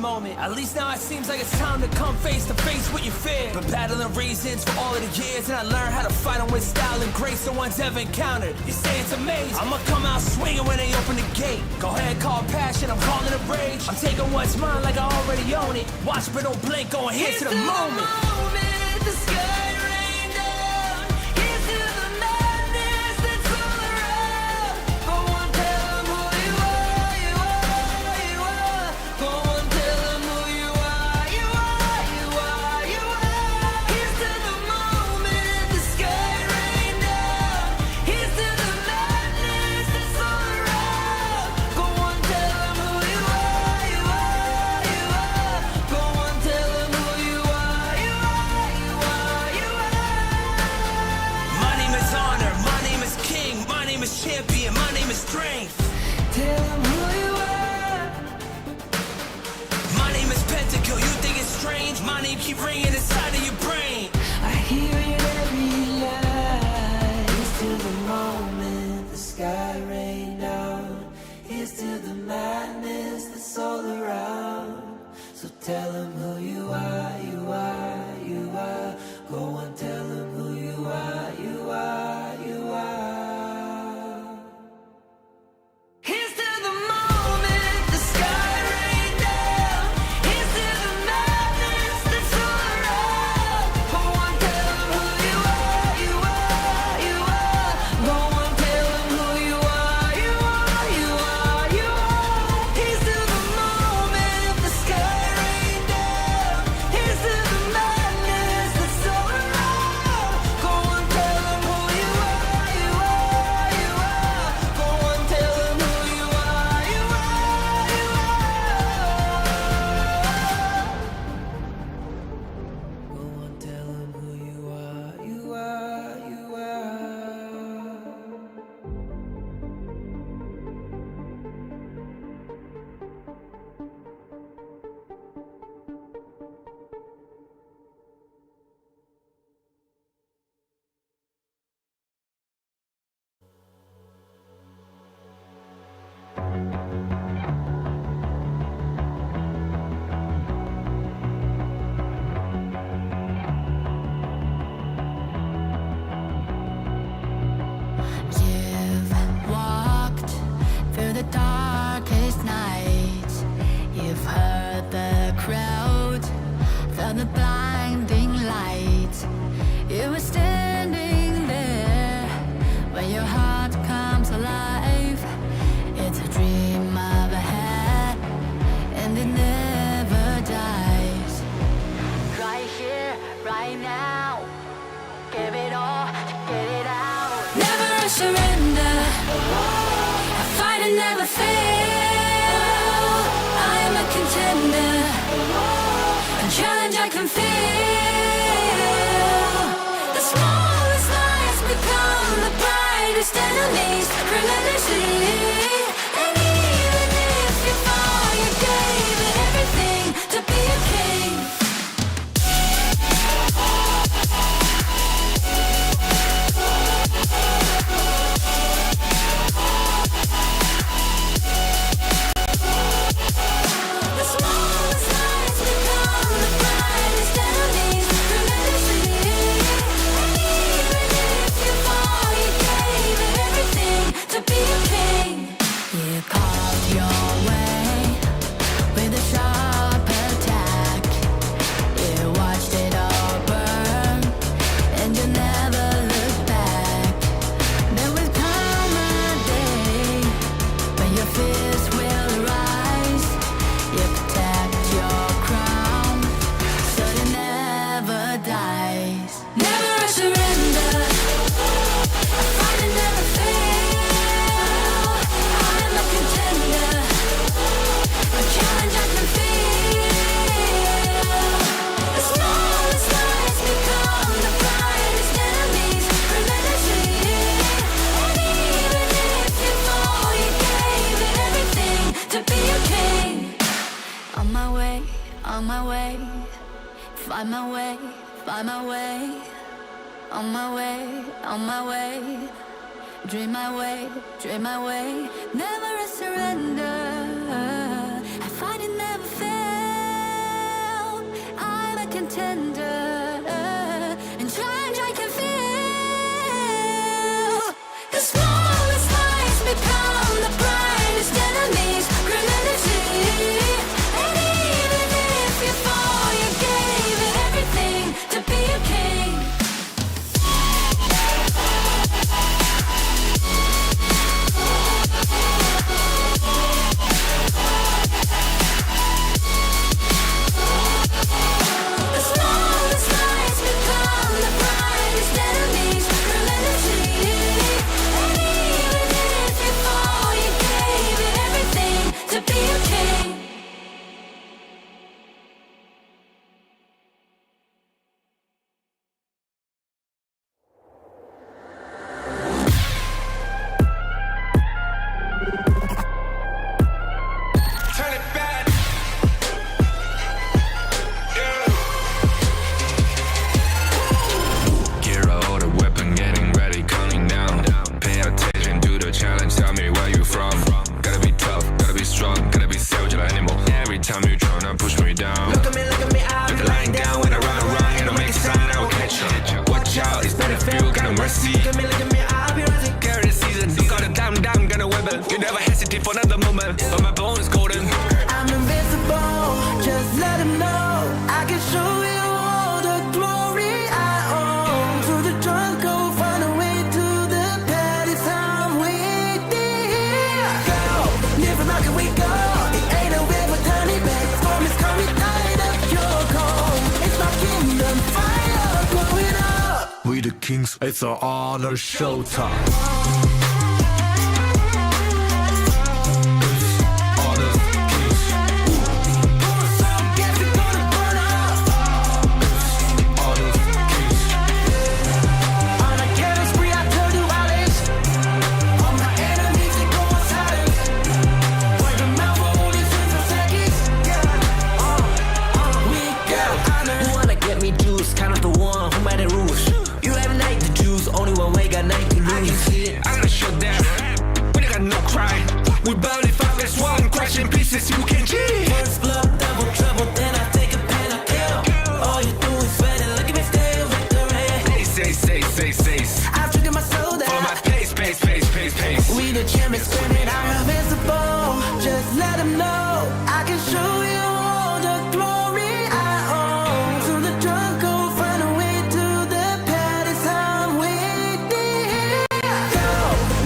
moment. At least now it seems like it's time to come face to face with your fear. Been battling reasons for all of the years, and I learned how to fight them with style and grace no one's ever encountered. You say it's amazing, I'ma come out swinging when they open the gate. Go ahead, call passion, I'm calling it rage. I'm taking what's mine like I already own it. Watch but don't blink, going here to the moment. The sky rain down. Here's to the madness that's all around. Go on, tell them who you are, you are, you are. Go on, tell them who you are, you are, you are, you are. Here's to the moment, the sky rain down. Here's to the madness that's all around. Go on, tell them who you are, you are, you are. Go on, tell them who you are, you are, you are, you are. My name is honor, my name is king, my name is champion, my name is strength. Tell them who you are. My name is Pentakill, you think it's strange? My name keep ringing inside of your brain. I hear it every line. Here's to the moment the sky rain down. Here's to the madness that's all around. So tell them who you are, you are, you are. Go on, tell them who you are, you are, you are. Here's to the moment the sky rain down. Here's to the madness that's all around. Go on, tell them who you are, you are, you are. Go on, tell them who you are, you are, you are, you are. Here's to the moment the sky rain down. Here's to the madness that's all around. Go on, tell them who you are, you are, you are. Go on, tell them who you are, you are, you are. Go on, tell them who you are, you are, you are. You've walked through the darkest nights. You've heard the crowd, felt the blinding light. You were standing there when your heart comes alive. It's a dream of a head, and it never dies. Right here, right now, give it all, get it out. Never a surrender, I fight and never fail. I am a contender, a challenge I can feel. The smallest lies become the brightest enemies, relentlessly. And even if you fall, you gave it everything to be a king. The smallest lies become the brightest enemies, relentlessly. And even if you fall, you gave it everything to be a king. You carved your way with a sharp attack. You watched it all burn, and you never looked back. There will come a day when your fears will rise. You protect your crown, so it never dies. Never a surrender, I fight and never fail. I'm a contender, a challenge I can feel. The smallest lies become the brightest enemies, relentlessly. And even if you fall, you gave it everything to be a king. On my way, on my way, find my way, find my way. On my way, on my way, dream my way, dream my way. Never a surrender, I fight and never fail. I'm neutral, now push me down. Look at me, I'll be lying down. When I run around, and I make a sign, I will catch you. Watch out, it's better feel, got no mercy. Look at me, I'll be rising. Carry the season, you got a damn, gonna wibble. You never hesitate for another moment, but my bone is golden. I'm invincible, just let him know. I can show you all the glory I own. Through the jungle, find a way to the pad. It's time we did. Go, live and rock and we go. It ain't a river, tiny bag. Storm is coming, tired of your cold. It's my kingdom, fire, blowing up. We the kings, it's our honor, showtime. We barely fight, that's one question pieces you can cheat. First blood, double trouble, then I take a pen, I kill. All you do is sweat and look at me stay with the rain. Say. I've triggered my soul down. Follow my pace. We the champions, screaming, I'm invincible. Just let him know. I can show you all the glory I own. Through the jungle, find a way to the pad. It's time we did. Go,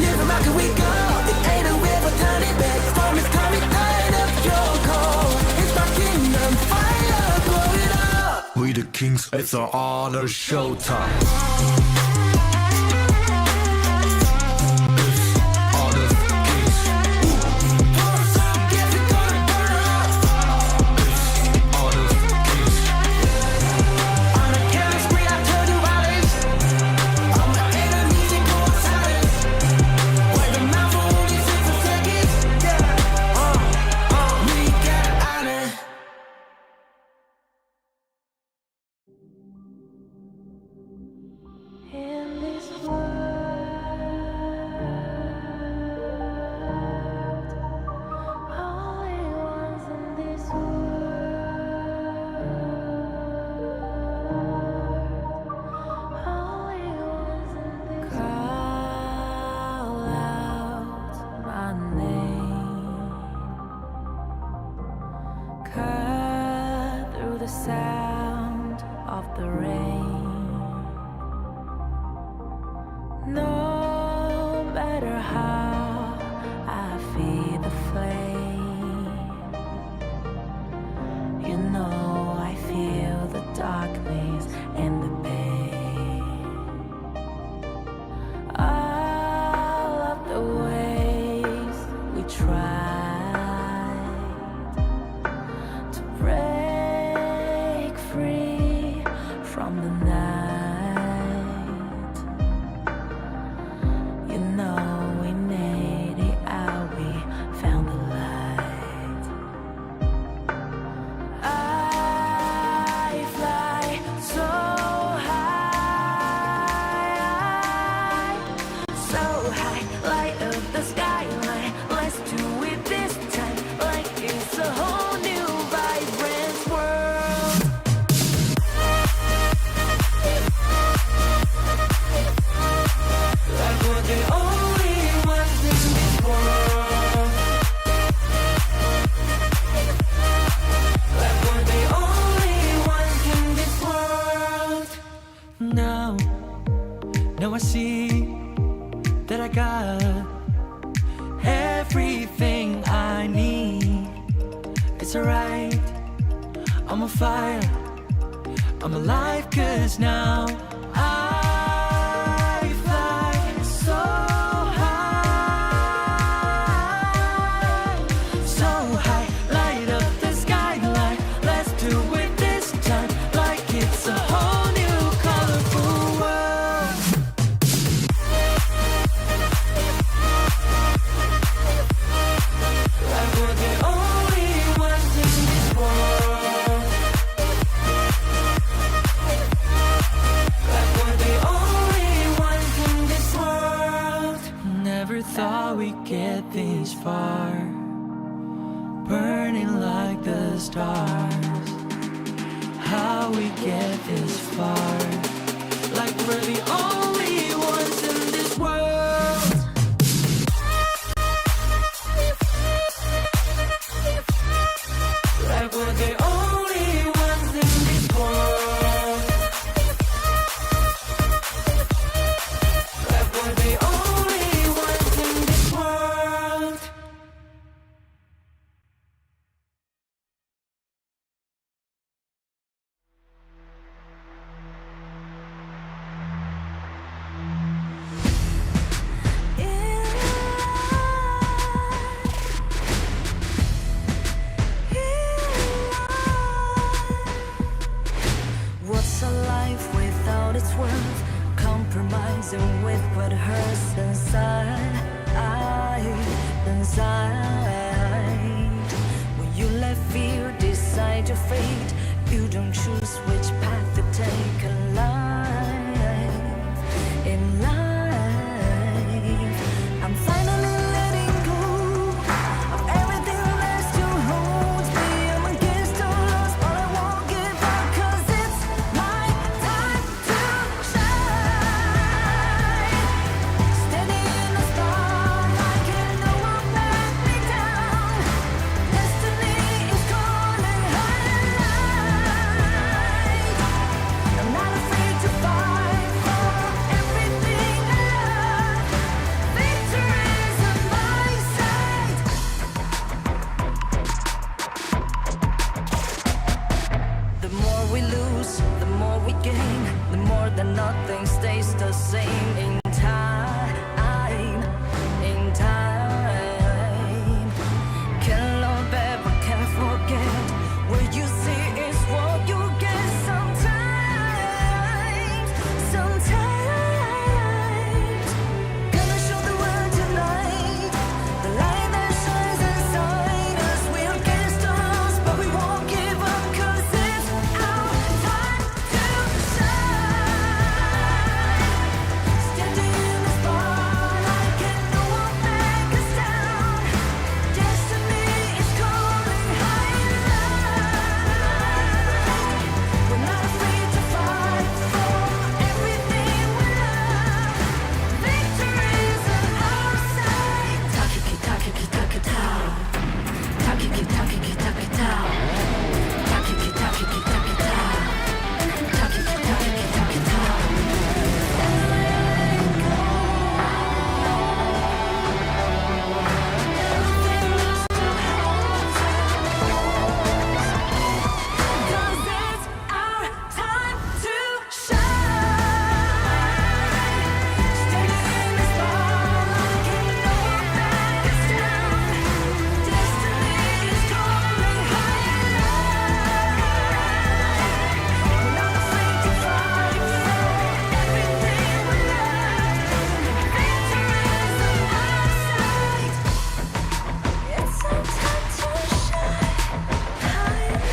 live and rock and we go. It ain't a river, tiny bag. Storm is coming, tired of your cold. It's my kingdom, fire, blow it up. We the kings, it's our honor, showtime. In this world, only ones in this world, only ones in this call out my name, cut through the sound of the rain. No matter how I feed the flame, you know I feel the darkness and the pain. All of the ways we tried to break free from the night. We made it out, we found the light. I fly so high, light up the skyline. Let's do it this time, like it's a whole new vibrant world. Like we're the only ones in this world. Like we're the only ones in this world. Now I see that I got everything I need. It's alright, I'm on fire, I'm alive, 'cause now I fly so high, light up the skyline. Let's do it this time, like it's a whole new colorful world. Like we're the only ones in this world. Like we're the stars. How we get this far, like we're the only ones in this world. Like we're the only ones in this world. Like we're the only ones in this world. What's a life without its worth? Compromising with what hurts inside. When you let fear decide your fate, you don't choose which path to take in life. In life, I'm finally letting go of everything that still holds me. I'm against all odds, but I won't give up, 'cause it's my time to shine. Standing in the spotlight, can't no one back me down. Destiny is calling high. I'm not afraid to fight for everything I love. Victory's on my side. The more we lose, the more we gain. The more that nothing stays the same. In time, in time. Can't love back, but can't forget. What you see is what you get. Sometimes, gonna show the world tonight. The light that shines inside us. We're against the odds, but we won't give up, 'cause it's our time to shine. Standing in the spotlight, can't no one back us down. Destiny is calling high. We're not afraid to fight for everything we love. Victory's on our side. Takiki takiki takitao. Takiki takiki takitao. Takiki takiki takitao. Takiki takiki takitao. Cause it's our time to shine. Standing in the spotlight, can't no one back us down. Destiny is calling higher. We're not afraid to fight for everything we love. Victory's on our side. It's our time to shine higher.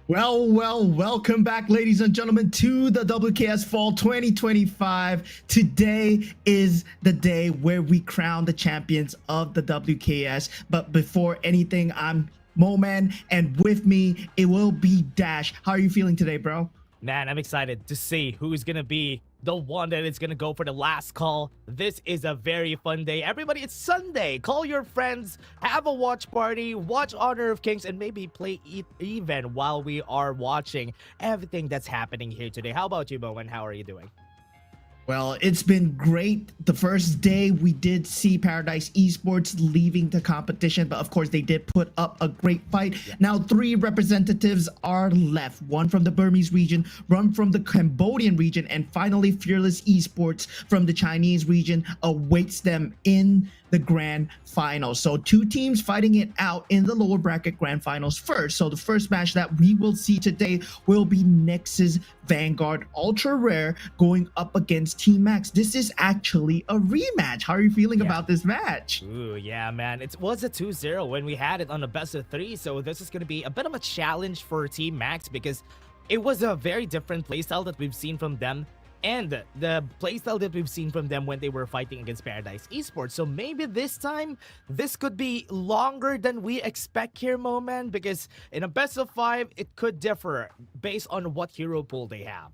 Well, welcome back, ladies and gentlemen, to the WKS Fall 2025. Today is the day where we crown the champions of the WKS. But before anything, I'm Moman, and with me, it will be Dash. How are you feeling today, bro? Man, I'm excited to see who's gonna be the one that is gonna go for the last call. This is a very fun day. Everybody, it's Sunday. Call your friends, have a watch party, watch Honor of Kings, and maybe play even while we are watching everything that's happening here today. How about you, Bowen? How are you doing? Well, it's been great. The first day we did see Paradise Esports leaving the competition, but of course they did put up a great fight. Now 3 representatives are left, one from the Burmese region, one from the Cambodian region, and finally Fearless Esports from the Chinese region awaits them in the grand finals. So 2 teams fighting it out in the lower bracket grand finals first. So the first match that we will see today will be Nexus Vanguard Ultra Rare going up against Team Max. This is actually a rematch. How are you feeling about this match? Ooh, yeah, man. It was a 2-0 when we had it on a best of 3. So this is going to be a bit of a challenge for Team Max because it was a very different playstyle that we've seen from them and the playstyle that we've seen from them when they were fighting against Paradise Esports. So maybe this time, this could be longer than we expect here, Moman, because in a best of 5, it could differ based on what hero pool they have.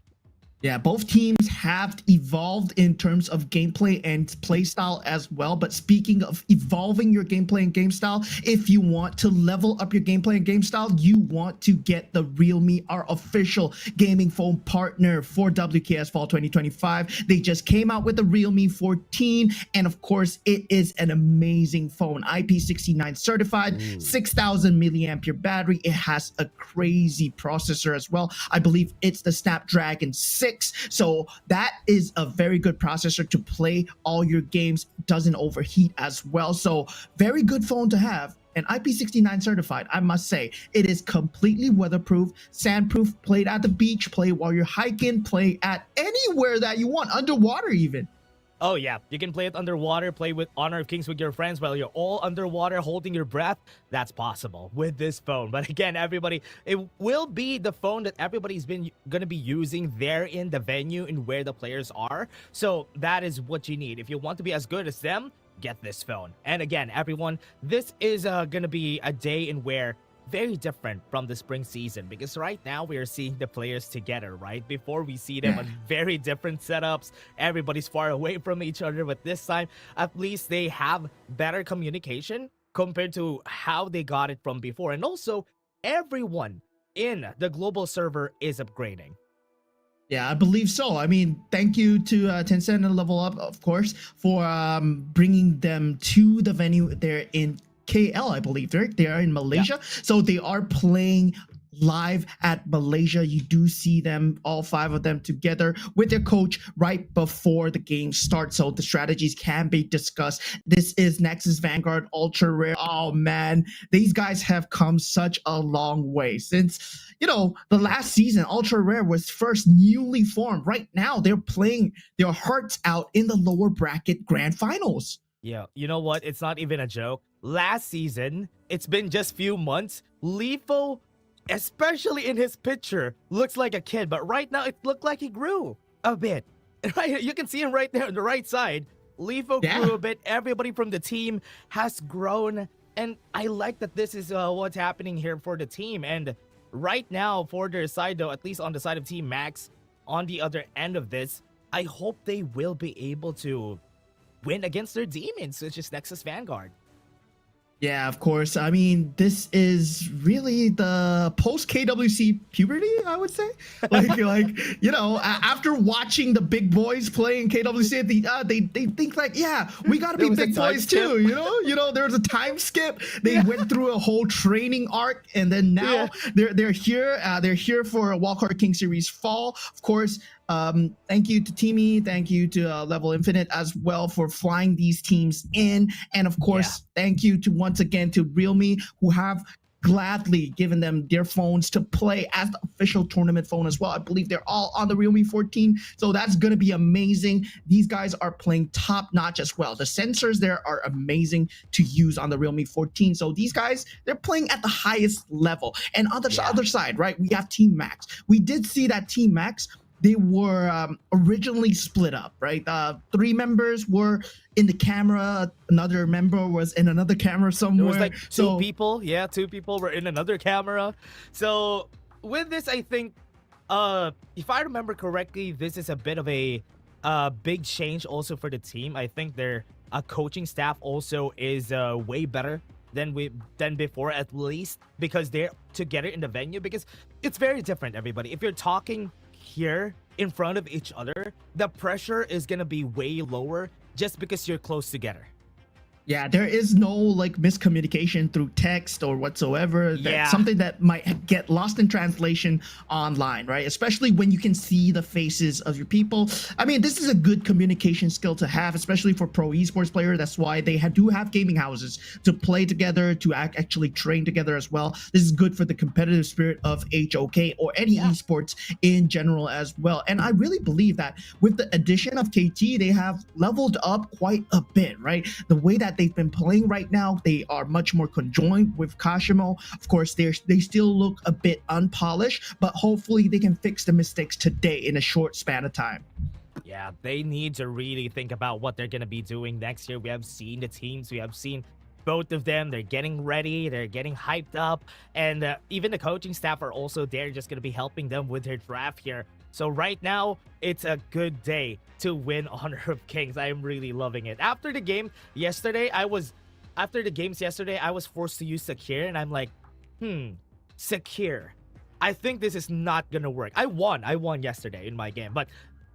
Yeah, both teams have evolved in terms of gameplay and playstyle as well. But speaking of evolving your gameplay and game style, if you want to level up your gameplay and game style, you want to get the realme, our official gaming phone partner for WKS Fall 2025. They just came out with the realme 14, and of course, it is an amazing phone. IP69 certified, 6,000 milliampere battery. It has a crazy processor as well. I believe it's the Snapdragon 6. So that is a very good processor to play all your games, doesn't overheat as well. So very good phone to have. And IP69 certified, I must say. It is completely weatherproof, sandproof, played at the beach, play while you're hiking, play at anywhere that you want, underwater even. Oh yeah, you can play it underwater, play with Honor of Kings with your friends while you're all underwater holding your breath. That's possible with this phone. But again, everybody, it will be the phone that everybody's been going to be using there in the venue and where the players are. So that is what you need. If you want to be as good as them, get this phone. And again, everyone, this is going to be a day in where very different from the spring season, because right now we are seeing the players together, right? Before we see them on very different setups, everybody's far away from each other, but this time at least they have better communication compared to how they got it from before. And also everyone in the global server is upgrading. Yeah, I believe so. I mean, thank you to Tencent and Level Up, of course, for bringing them to the venue there in KL, I believe. They are in Malaysia. Yeah. So they are playing live at Malaysia. You do see them, all 5 of them together with their coach right before the game starts. So the strategies can be discussed. This is Nexus Vanguard Ultra Rare. Oh man, these guys have come such a long way since, you know, the last season. Ultra Rare was first newly formed. Right now, they're playing their hearts out in the lower bracket grand finals. Yeah, you know what? It's not even a joke. Last season, it's been just few months. Lifo, especially in his picture, looks like a kid, but right now it looked like he grew a bit. Right, you can see him right there on the right side. Lifo grew a bit. Everybody from the team has grown, and I like that this is what's happening here for the team. And right now, for their side though, at least on the side of Team Max, on the other end of this, I hope they will be able to win against their demons, which is Nexus Vanguard. Yeah, of course. I mean, this is really the post KWC puberty, I would say. Like you know, after watching the big boys playing KWC, they think like, yeah, we gotta be big boys too. You know, there's a time skip. They went through a whole training arc, and then now they're here. They're here for a Wildcard King Series Fall, of course. Thank you to Teamy, thank you to Level Infinite as well for flying these teams in, and of course, thank you to once again to realme, who have gladly given them their phones to play as the official tournament phone as well. I believe they're all on the realme 14, so that's gonna be amazing. These guys are playing top notch as well. The sensors there are amazing to use on the realme 14, so these guys, they're playing at the highest level. And on the other side, right, we have Team Max. We did see that Team Max, they were originally split up, right? 3 members were in the camera, another member was in another camera somewhere. There was like 2 people. Yeah, 2 people were in another camera. So with this, I think, if I remember correctly, this is a bit of a big change also for the team. I think their coaching staff also is way better than before, at least because they're together in the venue, because it's very different, everybody. If you're talking here in front of each other, the pressure is gonna be way lower just because you're close together. Yeah, there is no like miscommunication through text or whatsoever. That's something that might get lost in translation online, right? Especially when you can see the faces of your people. I mean, this is a good communication skill to have, especially for pro esports player. That's why they do have gaming houses to play together, to actually train together as well. This is good for the competitive spirit of HOK or any esports in general as well. And I really believe that with the addition of KT, they have leveled up quite a bit, right? The way that they've been playing right now, they are much more conjoined with Kashimo. Of course, they still look a bit unpolished, but hopefully they can fix the mistakes today in a short span of time. Yeah, they need to really think about what they're going to be doing next year. We have seen the teams, we have seen both of them. They're getting ready, they're getting hyped up, and even the coaching staff are also there, just going to be helping them with their draft here. So right now, it's a good day to win Honor of Kings. I am really loving it. After the games yesterday, I was forced to use Secure, and I'm like, Secure. I think this is not gonna work. I won yesterday in my game, but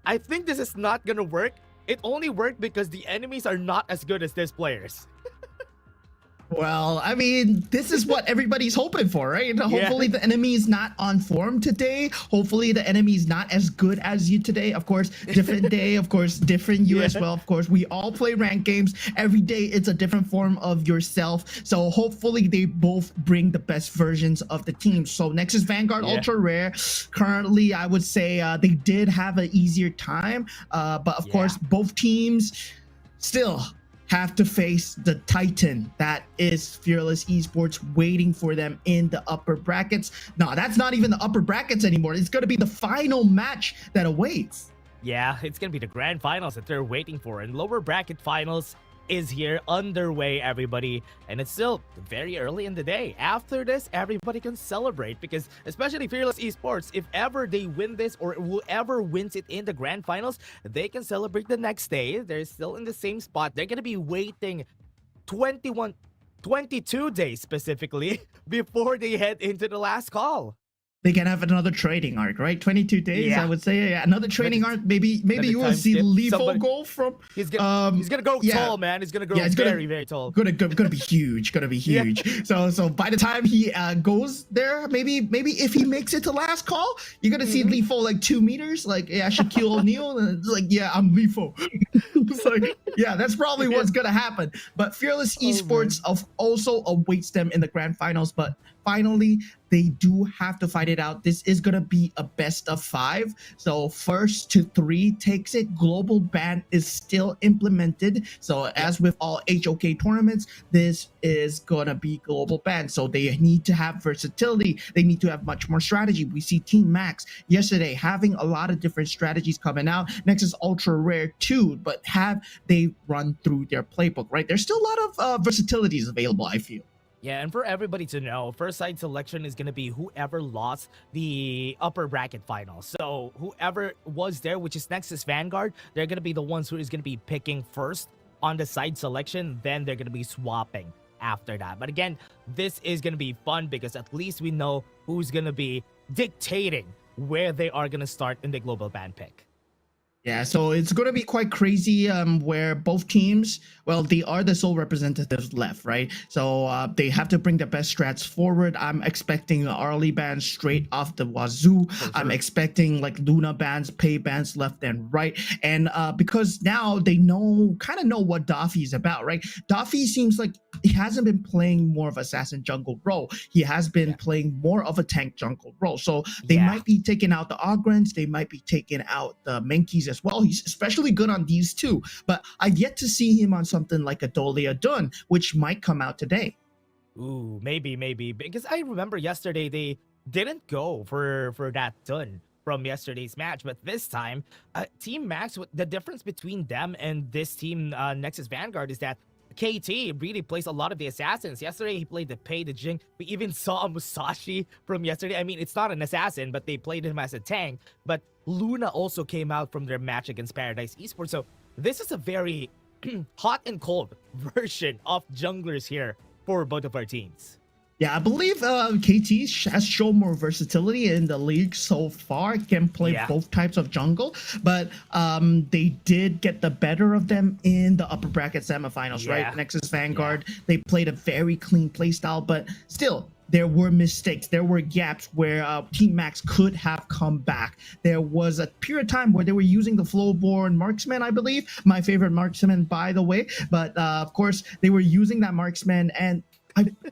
I think this is not gonna work. It only worked because the enemies are not as good as these players. Well, I mean, this is what everybody's hoping for, right? Hopefully the enemy is not on form today. Hopefully the enemy is not as good as you today. Of course, different day, of course, different you as well. Of course, we all play ranked games. Every day it's a different form of yourself. So hopefully they both bring the best versions of the team. So Nexus Vanguard Ultra Rare, currently I would say they did have an easier time. But of course, both teams still have to face the Titan that is Fearless Esports waiting for them in the upper brackets. No, that's not even the upper brackets anymore. It's going to be the final match that awaits. Yeah, it's going to be the grand finals that they're waiting for. And lower bracket finals is here, underway, everybody. And it's still very early in the day. After this, everybody can celebrate because, especially Fearless Esports, if ever they win this or whoever wins it in the grand finals, they can celebrate the next day. They're still in the same spot. They're going to be waiting 22 days specifically before they head into the last call. They can have another trading arc, right? 22 days, I would say. Yeah, another trading arc. Maybe you will see Lethal go from. He's gonna go tall, man. He's gonna go very tall. Gonna be huge. Gonna be huge. So by the time he goes there, maybe if he makes it to last call, you're gonna see Lethal like 2 meters, like Shaquille O'Neal, and it's like I'm Lethal. It's like that's probably what's gonna happen. But Fearless Esports also awaits them in the grand finals, but finally they do have to fight it out. This is gonna be a best of 5, so first to 3 takes it. Global ban is still implemented, so as with all HOK tournaments, this is gonna be global ban. So they need to have versatility, they need to have much more strategy. We see Team Max yesterday having a lot of different strategies coming out. Nexus Ultra Rare too, but have they run through their playbook, right? There's still a lot of versatilities available, I feel. Yeah, and for everybody to know, first side selection is going to be whoever lost the upper bracket final. So whoever was there, which is Nexus Vanguard, they're going to be the ones who is going to be picking first on the side selection. Then they're going to be swapping after that. But again, this is going to be fun because at least we know who's going to be dictating where they are going to start in the global ban pick. Yeah, so it's going to be quite crazy where both teams, well, they are the sole representatives left, right? So they have to bring the best strats forward. I'm expecting early bans straight off the wazoo. Sure. I'm expecting like Luna bans, pay bans left and right. And because now they kind of know what Daffy is about, right? Daffy seems like he hasn't been playing more of assassin jungle role. He has been playing more of a tank jungle role. So they might be taking out the Ogrens. They might be taking out the Menkeys as well. He's especially good on these two, but I've yet to see him on something like a Dolia Dun, which might come out today. Ooh, maybe, because I remember yesterday they didn't go for that Dun from yesterday's match, but this time Team Max, the difference between them and this team Nexus Vanguard is that KT really plays a lot of the assassins. Yesterday, he played the Pei, the Jing. We even saw Musashi from yesterday. I mean, it's not an assassin, but they played him as a tank. But Luna also came out from their match against Paradise Esports. So this is a very hot and cold version of junglers here for both of our teams. Yeah, I believe KT has shown more versatility in the league so far. Can play both types of jungle, but they did get the better of them in the upper bracket semifinals, right? Nexus Vanguard, they played a very clean playstyle, but still, there were mistakes. There were gaps where Team Max could have come back. There was a period of time where they were using the Flowborn Marksman, I believe. My favorite marksman, by the way. But of course, they were using that marksman, and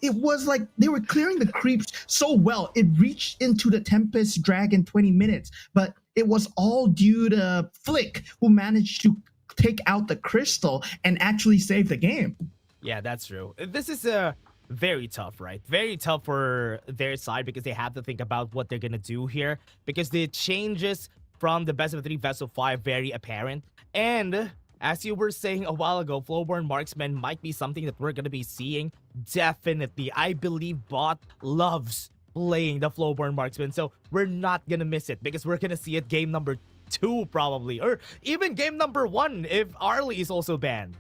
it was like they were clearing the creeps so well. It reached into the Tempest Dragon 20 minutes, but it was all due to Flick, who managed to take out the crystal and actually save the game. Yeah, that's true. This is very tough, right? Very tough for their side because they have to think about what they're going to do here because the changes from the best of 3 best of 5 very apparent. And as you were saying a while ago, Flowborn Marksman might be something that we're going to be seeing. Definitely. I believe Bot loves playing the Flowborn Marksman, so we're not going to miss it because we're going to see it game number 2 probably, or even game number 1 if Arlie is also banned.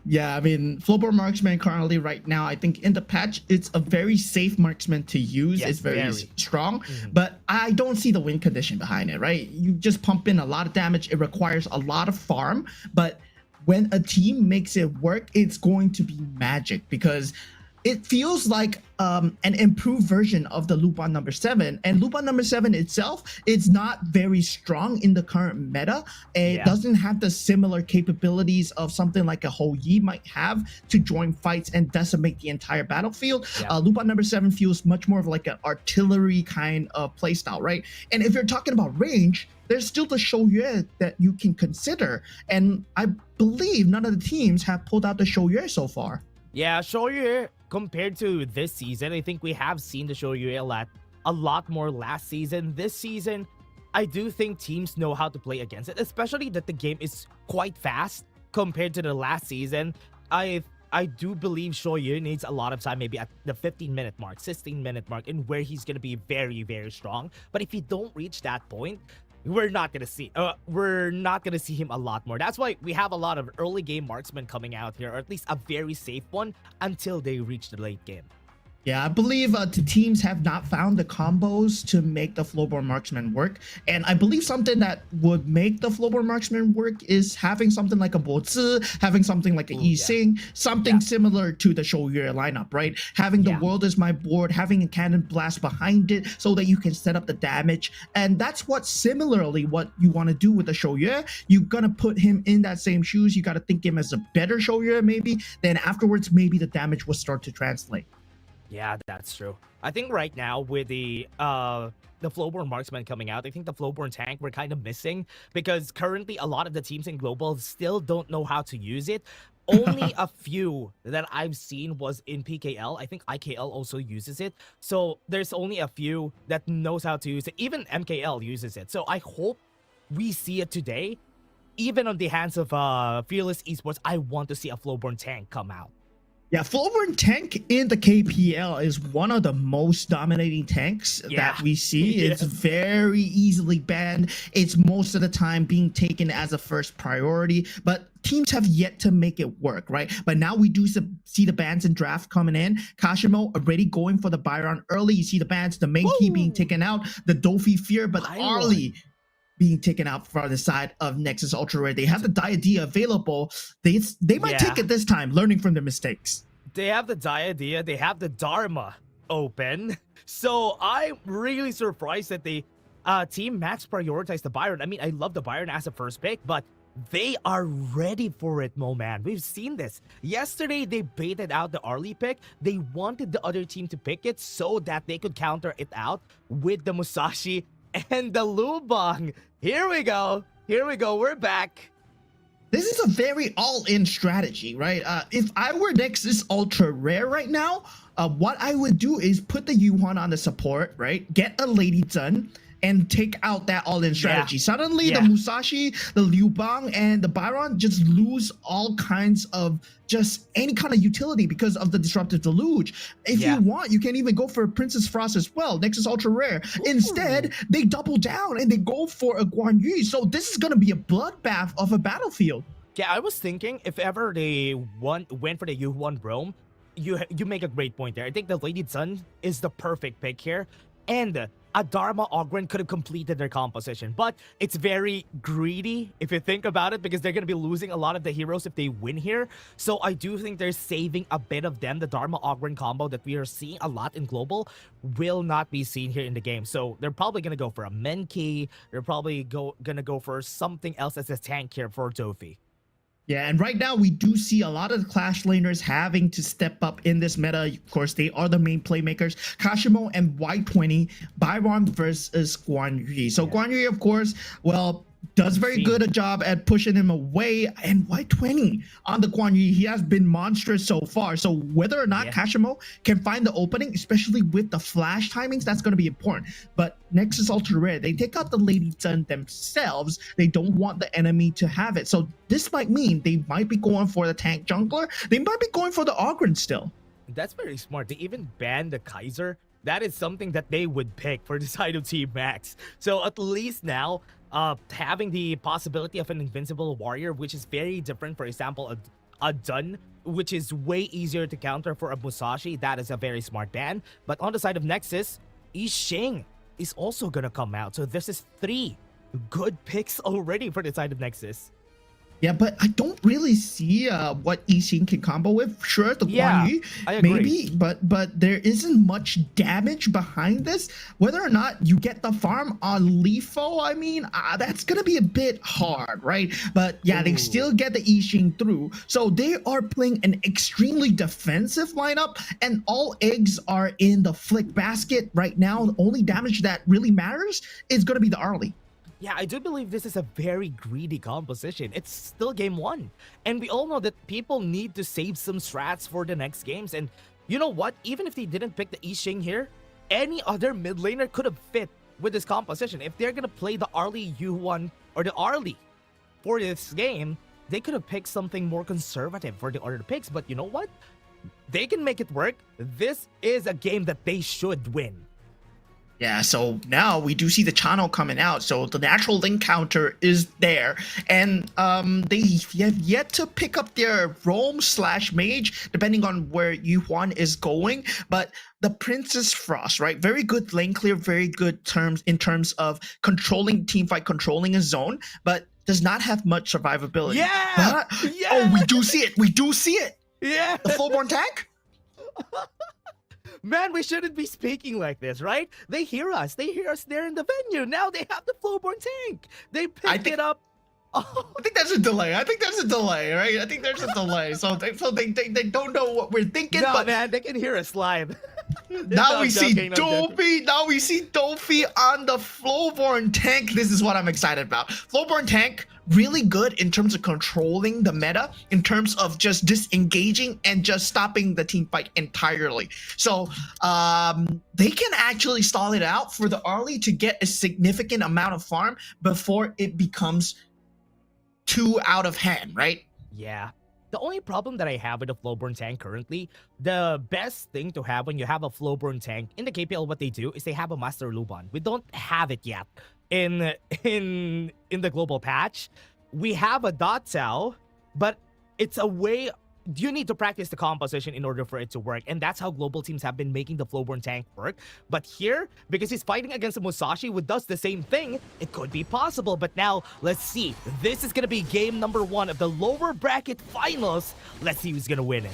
Yeah, I mean, Flowborn Marksman currently right now, I think in the patch, it's a very safe marksman to use. Yes, it's very very. strong, but I don't see the win condition behind it, right? You just pump in a lot of damage. It requires a lot of farm, but when a team makes it work, it's going to be magic because it feels like an improved version of the Lupin number 7, and Lupin number 7 itself is not very strong in the current meta. It doesn't have the similar capabilities of something like a Ho Yi might have to join fights and decimate the entire battlefield. Lupin number 7 feels much more of like an artillery kind of playstyle, right? And if you're talking about range, there's still the Shouyue that you can consider, and I believe none of the teams have pulled out the Shouyue so far. Yeah, Shouyue, compared to this season, I think we have seen the Shouyue a lot more last season. This season, I do think teams know how to play against it, especially that the game is quite fast compared to the last season. I do believe Shouyue needs a lot of time, maybe at the 15-minute mark, 16-minute mark, and where he's going to be very, very strong. But if you don't reach that point, we're not gonna see him a lot more. That's why we have a lot of early game marksmen coming out here, or at least a very safe one until they reach the late game. Yeah, I believe the teams have not found the combos to make the Flowborn Marksman work. And I believe something that would make the Flowborn Marksman work is having something like a Bozi, having something like a Yi Xing, something similar to the Shouyue lineup, right? Having the world is my board, having a cannon blast behind it so that you can set up the damage. And that's what similarly what you want to do with the Shouyue. You're going to put him in that same shoes. You got to think him as a better Shouyue maybe. Then afterwards, maybe the damage will start to translate. Yeah, that's true. I think right now with the Flowborn Marksman coming out, I think the Flowborn tank we're kind of missing because currently a lot of the teams in Global still don't know how to use it. Only a few that I've seen was in PKL. I think IKL also uses it. So there's only a few that knows how to use it. Even MKL uses it. So I hope we see it today. Even on the hands of Fearless Esports, I want to see a Flowborn tank come out. Yeah, Flowborn tank in the KPL is one of the most dominating tanks that we see. It's very easily banned. It's most of the time being taken as a first priority, but teams have yet to make it work, right? But now we do see the bans and draft coming in. Kashimo already going for the Byron early. You see the bans, the main key being taken out, the Dofi Fear, but Arlie being taken out for the side of Nexus Ultra Rare. They have the Diadea available. They might take it this time, learning from their mistakes. They have the Diadea, they have the Dharma open. So I'm really surprised that the Team Max prioritized the Byron. I mean, I love the Byron as a first pick, but they are ready for it, Mo Man. We've seen this. Yesterday, they baited out the Arlie pick. They wanted the other team to pick it so that they could counter it out with the Musashi and the Lubang. Here we go. We're back. This is a very all-in strategy, right? If I were Nexus Ultra Rare right now, what I would do is put the Yuhan on the support, right? Get a Lady Zun and take out that all-in strategy. Suddenly, the Musashi, the Liu Bang, and the Byron just lose all kinds of just any kind of utility because of the Disruptive Deluge. If you want, you can even go for Princess Frost as well, Nexus Ultra Rare. Instead, they double down and they go for a Guan Yu. So this is going to be a bloodbath of a battlefield. Yeah, I was thinking if ever they went for the Yuan Rome, you make a great point there. I think the Lady Zun is the perfect pick here. And a Dharma Ogren could have completed their composition, but it's very greedy if you think about it because they're going to be losing a lot of the heroes if they win here. So I do think they're saving a bit of them. The Dharma Ogren combo that we are seeing a lot in Global will not be seen here in the game. So they're probably going to go for a Menki. They're probably going to go for something else as a tank here for Dofi. Yeah, and right now we do see a lot of the Clash laners having to step up in this meta. Of course, they are the main playmakers. Kashimo and Y20, Byron versus Guan Yu. So Guan Yu, of course, well, does very good a job at pushing him away. And Y20 on the Guan Yu, he has been monstrous so far. So whether or not Kashimo can find the opening, especially with the flash timings, that's going to be important. But Nexus Ultra Rare, they take out the Lady Sun themselves. They don't want the enemy to have it. So this might mean they might be going for the tank jungler. They might be going for the Ogren still. That's very smart. They even banned the Kaiser. That is something that they would pick for the side of Team Max. So at least now, having the possibility of an invincible warrior, which is very different, for example, a Dun, which is way easier to counter for a Musashi, that is a very smart ban. But on the side of Nexus, Yixing is also gonna come out. So this is 3 good picks already for the side of Nexus. Yeah, but I don't really see what Yixing can combo with. Sure, the Guan Yu, I agree. maybe, but there isn't much damage behind this. Whether or not you get the farm on Lifo, I mean, that's gonna be a bit hard, right? But yeah, they still get the Yixing through. So they are playing an extremely defensive lineup, and all eggs are in the flick basket right now. The only damage that really matters is gonna be the early. Yeah, I do believe this is a very greedy composition. It's still game 1. And we all know that people need to save some strats for the next games. And you know what? Even if they didn't pick the Yixing here, any other mid laner could have fit with this composition. If they're going to play the Arlie U1 or the Arlie for this game, they could have picked something more conservative for the other picks. But you know what? They can make it work. This is a game that they should win. Yeah, so now we do see the channel coming out. So the natural link counter is there. And they have yet to pick up their roam/mage, depending on where Yuhuan is going. But the Princess Frost, right? Very good lane clear, very good terms in terms of controlling teamfight, controlling a zone, but does not have much survivability. Yeah! Oh, we do see it. We do see it. Yeah! The Flowborn tank? Man, we shouldn't be speaking like this, right? They hear us. They hear us there in the venue. Now they have the Flowborn tank. They picked it up. Oh. I think that's a delay. I think there's a delay, right? I think there's a delay. So they don't know what we're thinking. No, but man, they can hear us live. Now we see Dolphy. Now we see Dolphy on the Flowborn tank. This is what I'm excited about. Flowborn tank, really good in terms of controlling the meta, in terms of just disengaging and just stopping the team fight entirely. So they can actually stall it out for the early to get a significant amount of farm before it becomes too out of hand, right? Yeah. The only problem that I have with the Flowborn tank currently, the best thing to have when you have a Flowborn tank in the KPL, what they do is they have a Master Luban. We don't have it yet in the global patch. We have a Dotao, but it's a way. You need to practice the composition in order for it to work, and that's how global teams have been making the Flowborn tank work. But here, because he's fighting against a Musashi who does the same thing, it could be possible. But now, let's see. This is gonna be game number 1 of the lower bracket finals. Let's see who's gonna win it.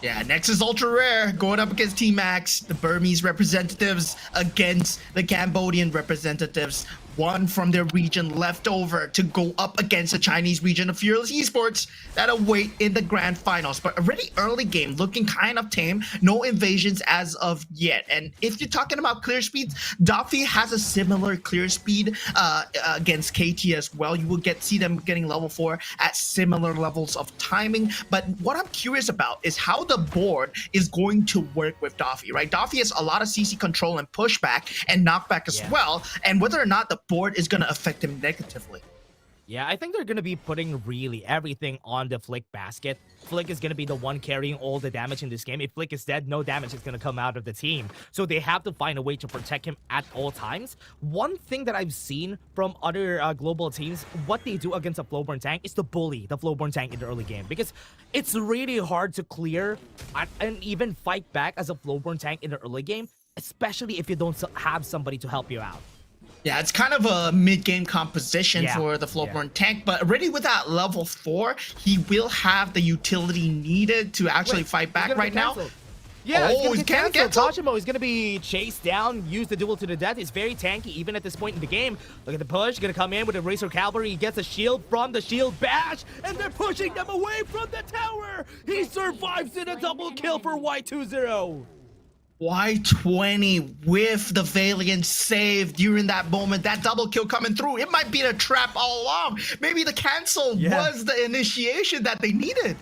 Yeah, Nexus Ultra Rare going up against T-Max, the Burmese representatives against the Cambodian representatives. One from their region left over to go up against the Chinese region of Fearless Esports that await in the grand finals. But already early game looking kind of tame, no invasions as of yet. And if you're talking about clear speeds, Duffy has a similar clear speed against KT as well. You will see them getting level 4 at similar levels of timing. But what I'm curious about is how the board is going to work with Duffy, right? Duffy has a lot of CC control and pushback and knockback as well, and whether or not the board is going to affect him negatively. Yeah, I think they're going to be putting really everything on the Flick basket. Flick is going to be the one carrying all the damage in this game. If Flick is dead, no damage is going to come out of the team. So they have to find a way to protect him at all times. One thing that I've seen from other global teams, what they do against a Flowborn tank is to bully the Flowborn tank in the early game. Because it's really hard to clear and even fight back as a Flowborn tank in the early game, especially if you don't have somebody to help you out. Yeah, it's kind of a mid-game composition for the Flowborn tank, but already with that level 4, he will have the utility needed to actually fight back right now. Yeah, he's gonna get Tachimo is gonna be chased down, use the duel to the death. He's very tanky even at this point in the game. Look at the push, gonna come in with a Racer Cavalry. He gets a shield from the shield bash, and they're pushing them away from the tower. He survives in a double kill for Y20. Y20 with the Valiant save during that moment, that double kill coming through. It might be a trap all along. Maybe the cancel was the initiation that they needed.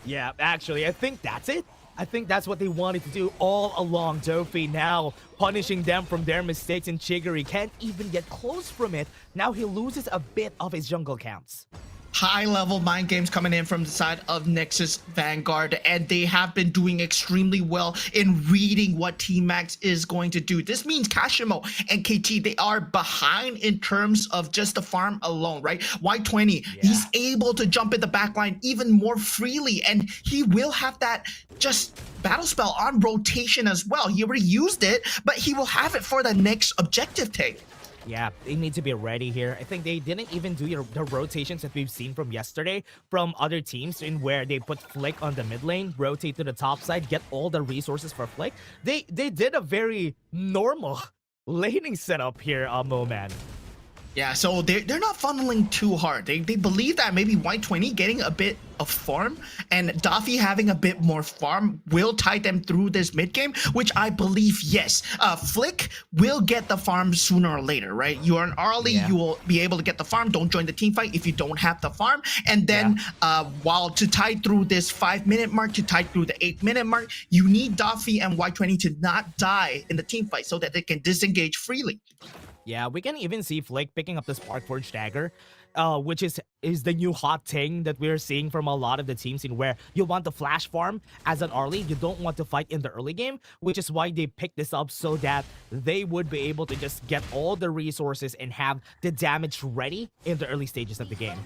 Yeah, actually, I think that's it. I think that's what they wanted to do all along. Dofi now punishing them from their mistakes, and Chigiri can't even get close from it. Now he loses a bit of his jungle counts. High-level mind games coming in from the side of Nexus Vanguard, and they have been doing extremely well in reading what Team Max is going to do. This means Kashimo and KT, they are behind in terms of just the farm alone, right? Y20, he's able to jump in the backline even more freely, and he will have that just battle spell on rotation as well. He already used it, but he will have it for the next objective take. Yeah, they need to be ready here. I think they didn't even do the rotations that we've seen from yesterday from other teams, in where they put Flick on the mid lane, rotate to the top side, get all the resources for Flick. They did a very normal laning setup here, Moman. Yeah, so they're not funneling too hard. They believe that maybe Y20 getting a bit of farm and Daffy having a bit more farm will tie them through this mid game, which I believe, yes. Flick will get the farm sooner or later, right? You are an early, you will be able to get the farm. Don't join the team fight if you don't have the farm. And then while to tie through this 5-minute mark, to tie through the 8-minute mark, you need Daffy and Y20 to not die in the team fight so that they can disengage freely. Yeah, we can even see Flick picking up the Sparkforge dagger, which is the new hot thing that we're seeing from a lot of the teams, in where you want the flash farm as an early. You don't want to fight in the early game, which is why they picked this up, so that they would be able to just get all the resources and have the damage ready in the early stages of the game.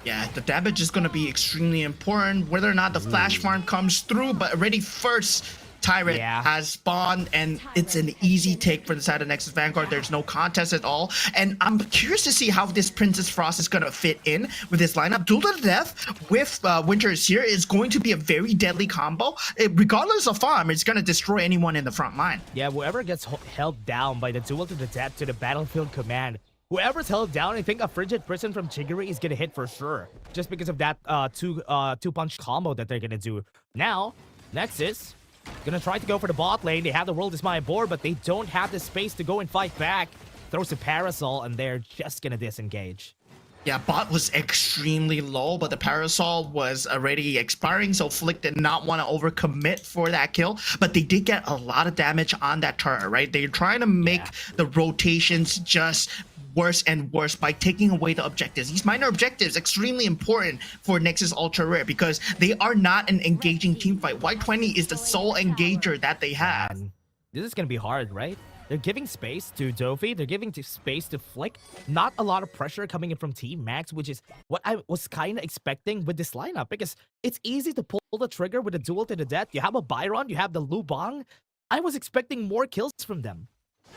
Yeah, the damage is going to be extremely important, whether or not the flash farm comes through, but already first Tyrant has spawned, and it's an easy take for the side of Nexus Vanguard. There's no contest at all, and I'm curious to see how this Princess Frost is going to fit in with this lineup. Duel to the Death with Winter is here is going to be a very deadly combo. Regardless of farm, it's going to destroy anyone in the front line. Yeah, whoever gets held down by the Duel to the Death to the Battlefield Command, whoever's held down, I think a Frigid Prison from Chigiri is going to hit for sure, just because of that two-punch combo that they're going to do. Now, Nexus gonna try to go for the bot lane. They have the World is My board, but they don't have the space to go and fight back. Throws a Parasol, and they're just gonna disengage. Yeah, bot was extremely low, but the Parasol was already expiring, so Flick did not want to overcommit for that kill, but they did get a lot of damage on that turret, right? They're trying to make the rotations just worse and worse by taking away the objectives. These minor objectives extremely important for Nexus Ultra Rare because they are not an engaging team fight. Y20 is the sole engager that they have. Man, this is gonna be hard, right? They're giving space to Dofi. They're giving space to Flick. Not a lot of pressure coming in from Team Max, which is what I was kind of expecting with this lineup, because it's easy to pull the trigger with a Duel to the Death. You have a Byron, you have the Lubang. I was expecting more kills from them.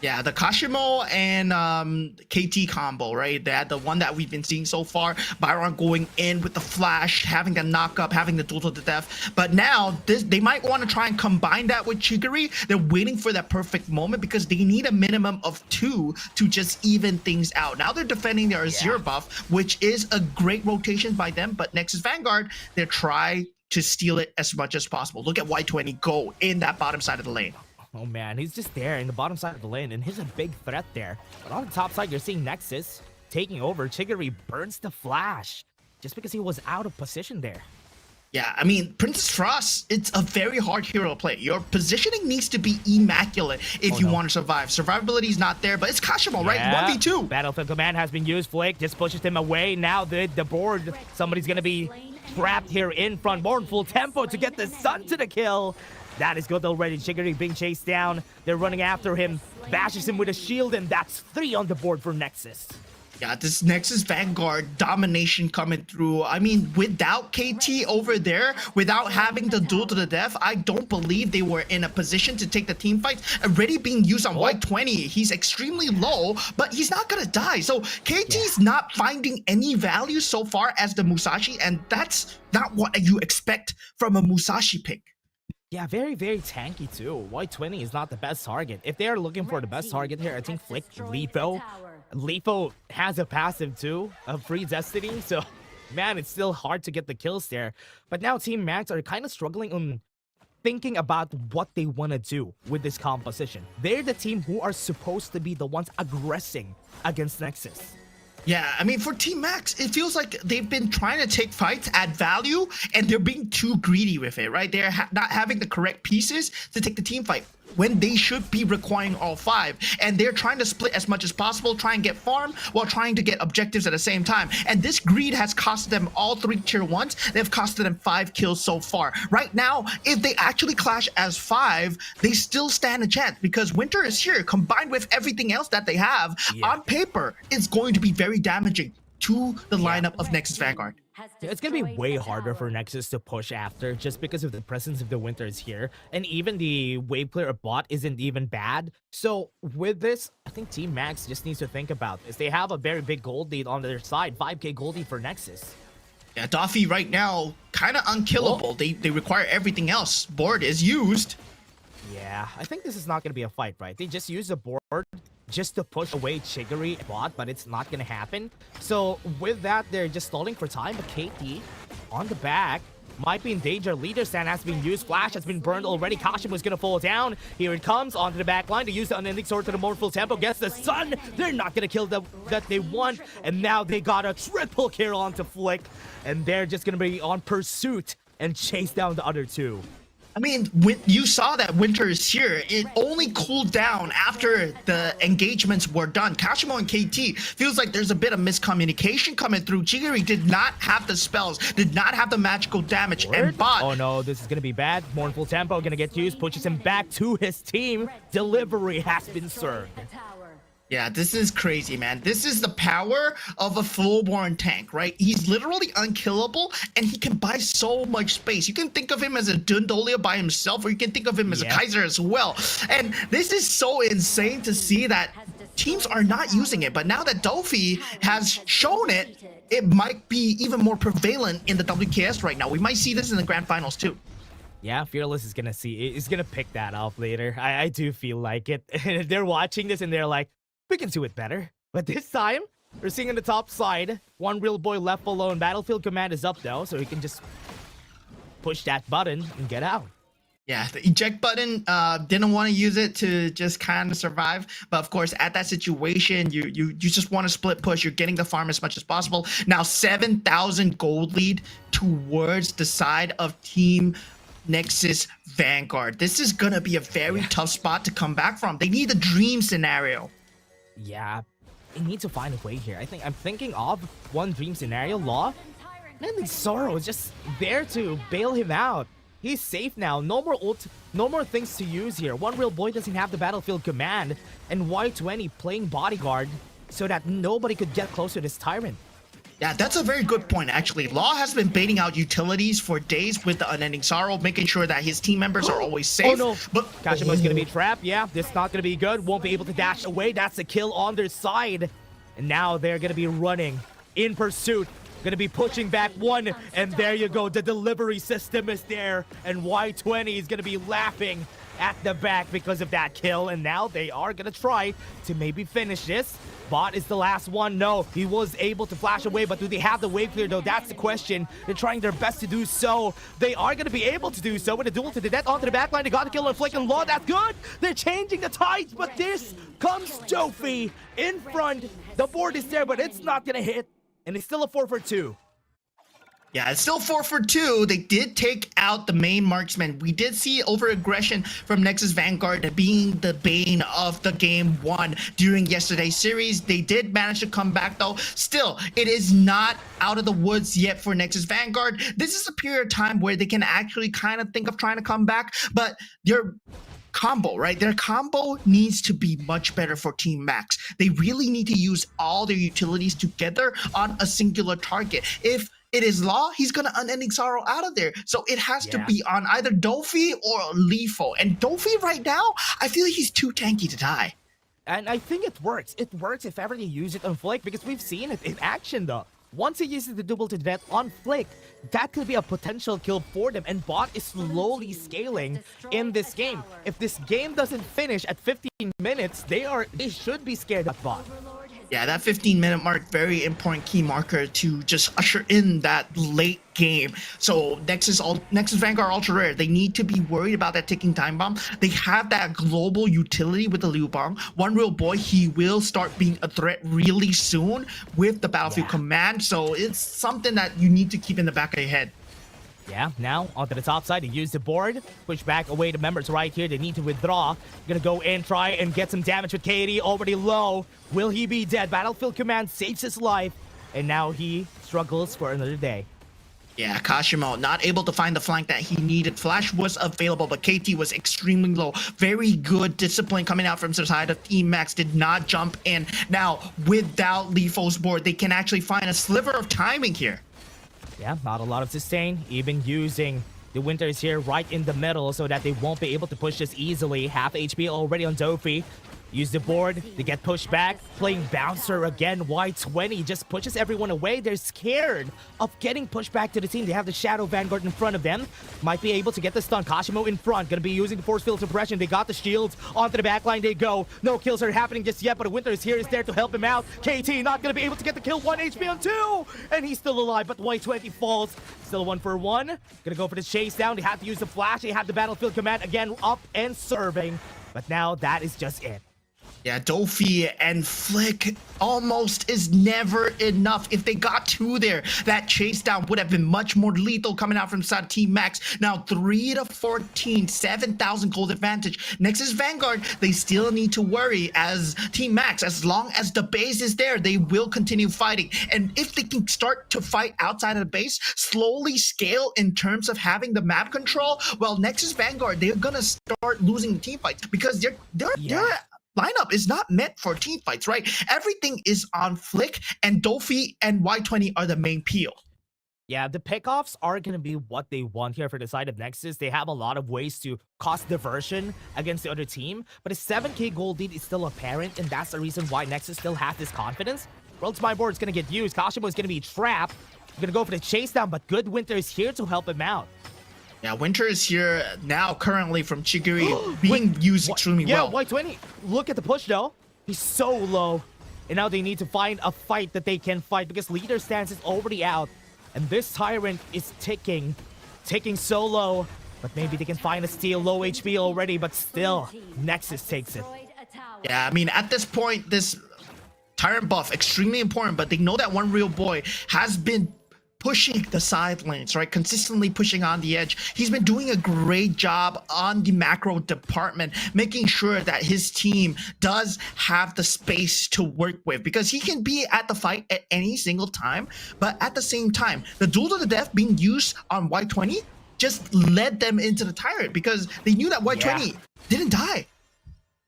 Yeah, the Kashimo and KT combo, right? The one that we've been seeing so far. Byron going in with the flash, having the knock-up, having the duel to the death. But now, they might want to try and combine that with Chigiri. They're waiting for that perfect moment because they need a minimum of 2 to just even things out. Now they're defending their Azure buff, which is a great rotation by them. But Nexus Vanguard, they're trying to steal it as much as possible. Look at Y20 go in that bottom side of the lane. Oh man, he's just there in the bottom side of the lane, and he's a big threat there. But on the top side, you're seeing Nexus taking over. Chigiri burns the flash just because he was out of position there. Yeah, I mean, Princess Frost, it's a very hard hero to play. Your positioning needs to be immaculate if you want to survive. Survivability is not there, but it's Kashimo, right? 1v2. Battlefield Command has been used. Flick just pushes him away. Now the board, somebody's going to be trapped here in front. More in full tempo to get the Sun to the kill. That is good already. Chigiri being chased down. They're running after him. Bashes him with a shield, and that's 3 on the board for Nexus. Yeah, this Nexus Vanguard domination coming through. I mean, without KT over there, without having the duel to the death, I don't believe they were in a position to take the team fights. Already being used on Y20. He's extremely low, but he's not gonna die. So KT's not finding any value so far as the Musashi, and that's not what you expect from a Musashi pick. Yeah, very, very tanky too. Y20 is not the best target. If they're looking for the best target here, I think Flick, Lifo has a passive too, a free destiny. So, man, it's still hard to get the kills there. But now Team Max are kind of struggling on thinking about what they want to do with this composition. They're the team who are supposed to be the ones aggressing against Nexus. Yeah, I mean, for Team Max, it feels like they've been trying to take fights at value, and they're being too greedy with it, right? They're not having the correct pieces to take the team fight when they should be requiring all 5. And they're trying to split as much as possible, try and get farm while trying to get objectives at the same time. And this greed has cost them all 3 tier 1s. They've costed them 5 kills so far. Right now, if they actually clash as 5, they still stand a chance because Winter is here, combined with everything else that they have. On paper, it's going to be very damaging to the lineup of Nexus Vanguard. It's gonna be way harder for Nexus to push after just because of the presence of the Winters here, and even the wave clear bot isn't even bad. So with this, I think Team Max just needs to think about this. They have a very big gold lead on their side, 5k gold lead for Nexus. Yeah, Doffy right now kind of unkillable. They require everything else. Board is used. Yeah, I think this is not gonna be a fight, right? They just use the board just to push away Chiggery bot, but it's not gonna happen. So with that, they're just stalling for time, but KT on the back might be in danger. Leader stand has been used. Flash has been burned already. Kashim was gonna fall down. Here it comes onto the back line to use the unending sword to the more full tempo. Gets the sun. They're not gonna kill that they want. And now they got a triple kill onto Flick. And they're just gonna be on pursuit and chase down the other 2. I mean, when you saw that Winter is here, it only cooled down after the engagements were done. Kashimo and KT feels like there's a bit of miscommunication coming through. Chigiri did not have the spells, did not have the magical damage, and bot. Oh no, this is gonna be bad. Mournful tempo gonna get used, pushes him back to his team. Delivery has been served. Yeah, this is crazy, man. This is the power of a full-born tank, right? He's literally unkillable, and he can buy so much space. You can think of him as a Dundolia by himself, or you can think of him as a Kaiser as well. And this is so insane to see that teams are not using it. But now that Dofi has shown it, it might be even more prevalent in the WKS right now. We might see this in the grand finals too. Yeah, Fearless is gonna pick that up later. I do feel like it. They're watching this and they're like, we can do it better. But this time, we're seeing on the top side, one real boy left alone. Battlefield command is up though, so he can just push that button and get out. Yeah, the eject button, didn't want to use it to just kind of survive. But of course, at that situation, you just want to split push. You're getting the farm as much as possible. Now, 7,000 gold lead towards the side of Team Nexus Vanguard. This is going to be a very tough spot to come back from. They need a dream scenario. Yeah, they need to find a way here. I'm thinking of one dream scenario. Law, and Sorrow is just there to bail him out. He's safe now. No more ult, no more things to use here. One real boy doesn't have the battlefield command, and Y20 playing bodyguard so that nobody could get close to this tyrant. Yeah, that's a very good point, actually. Law has been baiting out utilities for days with the Unending Sorrow, making sure that his team members are always safe. Oh no, but Kashimo's gonna be trapped. Yeah, this is not gonna be good. Won't be able to dash away. That's a kill on their side. And now they're gonna be running in pursuit. Gonna be pushing back one, and there you go. The delivery system is there, and Y20 is gonna be laughing at the back because of that kill. And now they are gonna try to maybe finish this. Bot is the last one. No, he was able to flash away, but do they have the wave clear though? That's the question. They're trying their best to do so. They are going to be able to do so with a duel to the death onto the backline. They got to kill on Flick and Law. That's good. They're changing the tides, but this comes Dofi in front. The board is there, but it's not going to hit. And it's still a 4-for-2. Yeah, it's still 4-for-2. They did take out the main marksman. We did see over-aggression from Nexus Vanguard being the bane of the game 1 during yesterday's series. They did manage to come back though. Still, it is not out of the woods yet for Nexus Vanguard. This is a period of time where they can actually kind of think of trying to come back, but their combo, right? Their combo needs to be much better for Team Max. They really need to use all their utilities together on a singular target. If it is Law, he's gonna Unending Sorrow out of there. So it has to be on either Dofi or Lifo. And Dofi right now, I feel like he's too tanky to die. And I think it works. It works if ever they use it on Flick, because we've seen it in action though. Once he uses the double to death on Flick, that could be a potential kill for them. And Bot is slowly scaling in this game. If this game doesn't finish at 15 minutes, they should be scared of Bot. Yeah, that 15-minute mark, very important key marker to just usher in that late game. So Nexus Vanguard Ultra Rare, they need to be worried about that ticking time bomb. They have that global utility with the Liu Bang. One Real Boy, he will start being a threat really soon with the Battlefield Command. So it's something that you need to keep in the back of your head. Yeah, now onto the top side to use the board. Push back away to members right here. They need to withdraw. Gonna go in, try and get some damage with KD already low. Will he be dead? Battlefield Command saves his life. And now he struggles for another day. Yeah, Kashimo not able to find the flank that he needed. Flash was available, but KT was extremely low. Very good discipline coming out from the side of Team Max. Did not jump in. Now, without Lefo's board, they can actually find a sliver of timing here. Yeah, not a lot of sustain. Even using the Winters here right in the middle so that they won't be able to push this easily. Half HP already on Dofi. Use the board to get pushed back. Playing Bouncer again. Y20 just pushes everyone away. They're scared of getting pushed back to the team. They have the Shadow Vanguard in front of them. Might be able to get the stun. Kashimo in front. Gonna be using the Force Field Suppression. They got the shields. Onto the backline they go. No kills are happening just yet, but a Winter is here, is there to help him out. KT not gonna be able to get the kill. 1 HP on 2. And he's still alive, but Y20 falls. Still 1-for-1. Gonna go for the chase down. They have to use the flash. They have the Battlefield Command again up and serving. But now that is just it. Yeah, Dofi and Flick almost is never enough. If they got 2 there, that chase down would have been much more lethal coming out from side of Team Max. Now 3-14, 7,000 gold advantage. Nexus Vanguard, they still need to worry as Team Max, as long as the base is there, they will continue fighting. And if they can start to fight outside of the base, slowly scale in terms of having the map control, well, Nexus Vanguard, they're gonna start losing the team fights because their lineup is not meant for team fights, right? Everything is on Flick, and Dofi and Y20 are the main peel. Yeah, the pickoffs are going to be what they want here for the side of Nexus. They have a lot of ways to cause diversion against the other team, but a 7k gold lead is still apparent, and that's the reason why Nexus still has this confidence. World's My Board is going to get used. Kashimo is going to be trapped. Going to go for the chase down, but Good Winter is here to help him out. Yeah, Winter is here now currently from Chigiri being used extremely well. Yeah, Y20. Look at the push though. He's so low. And now they need to find a fight that they can fight because leader stance is already out. And this Tyrant is ticking so low. But maybe they can find a steal. Low HP already, but still, Nexus takes it. Yeah, I mean, at this point, this Tyrant buff, extremely important, but they know that One Real Boy has been pushing the side lanes, right? Consistently pushing on the edge. He's been doing a great job on the macro department, making sure that his team does have the space to work with because he can be at the fight at any single time. But at the same time, the duel to the death being used on Y20 just led them into the Tyrant because they knew that Y20 didn't die.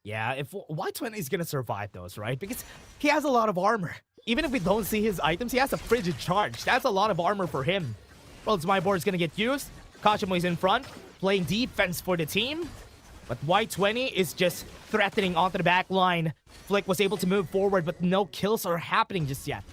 Yeah, if Y20 is gonna survive those, right? Because he has a lot of armor. Even if we don't see his items, he has a frigid charge. That's a lot of armor for him. World's My Board is gonna get used. Kashimo is in front, playing defense for the team. But Y20 is just threatening onto the back line. Flick was able to move forward, but no kills are happening just yet.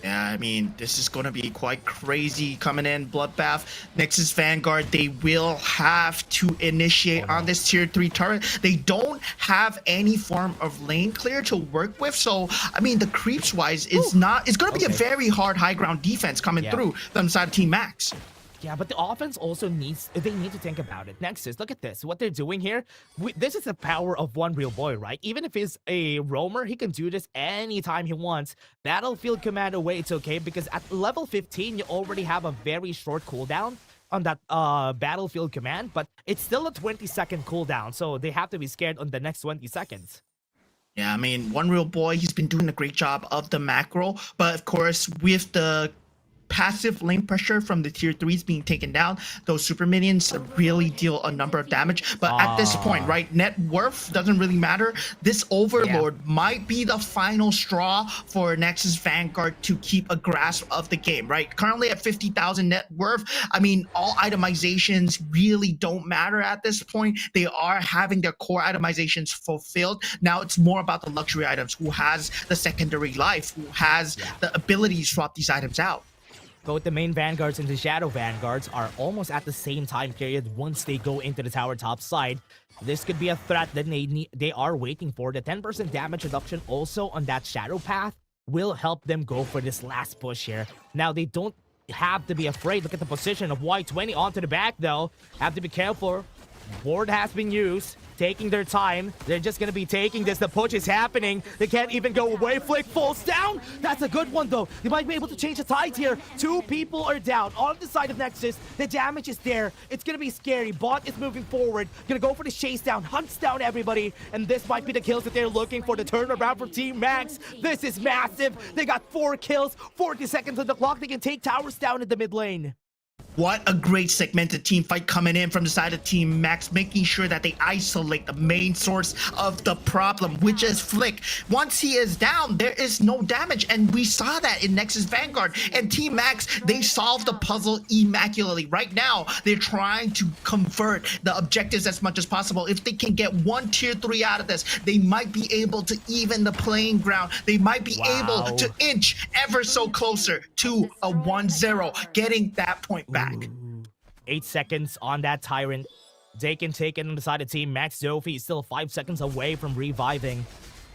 Yeah, I mean, this is going to be quite crazy coming in. Bloodbath, Nexus Vanguard, they will have to initiate on this tier 3 turret. They don't have any form of lane clear to work with. So, I mean, the creeps wise, it's going to be a very hard high ground defense coming through from side of Team Max. Yeah, but the offense also they need to think about it. Nexus, look at this. What they're doing here, this is the power of One Real Boy, right? Even if he's a roamer, he can do this anytime he wants. Battlefield Command away, it's okay, because at level 15, you already have a very short cooldown on that Battlefield Command, but it's still a 20-second cooldown, so they have to be scared on the next 20 seconds. Yeah, I mean, One Real Boy, he's been doing a great job of the macro, but of course, with the passive lane pressure from the tier 3s being taken down, those super minions really deal a number of damage. But at this point, right, net worth doesn't really matter. This Overlord might be the final straw for Nexus Vanguard to keep a grasp of the game, right? Currently at 50,000 net worth, I mean, all itemizations really don't matter at this point. They are having their core itemizations fulfilled. Now it's more about the luxury items, who has the secondary life, who has the abilities to swap these items out. Both the main Vanguards and the Shadow Vanguards are almost at the same time period once they go into the tower top side. This could be a threat that they are waiting for. The 10% damage reduction also on that Shadow path will help them go for this last push here. Now, they don't have to be afraid. Look at the position of Y20 onto the back, though. Have to be careful. Board has been used. Taking their time. They're just gonna be taking this. The push is happening. They can't even go away. Flick falls down. That's a good one, though. They might be able to change the tide here. 2 people are down on the side of Nexus. The damage is there. It's gonna be scary. Bot is moving forward. Gonna go for the chase down. Hunts down everybody. And this might be the kills that they're looking for. The turnaround for Team Max. This is massive. They got 4 kills. 40 seconds on the clock. They can take towers down in the mid lane. What a great segmented team fight coming in from the side of Team Max, making sure that they isolate the main source of the problem, which is Flick. Once he is down, there is no damage, and we saw that in Nexus Vanguard. And Team Max, they solved the puzzle immaculately. Right now, they're trying to convert the objectives as much as possible. If they can get 1 tier 3 out of this, they might be able to even the playing ground. They might be able to inch ever so closer to a 1-0, getting that point back. 8 seconds on that Tyrant. They can take it on the side of Team Max. Dofi is still 5 seconds away from reviving.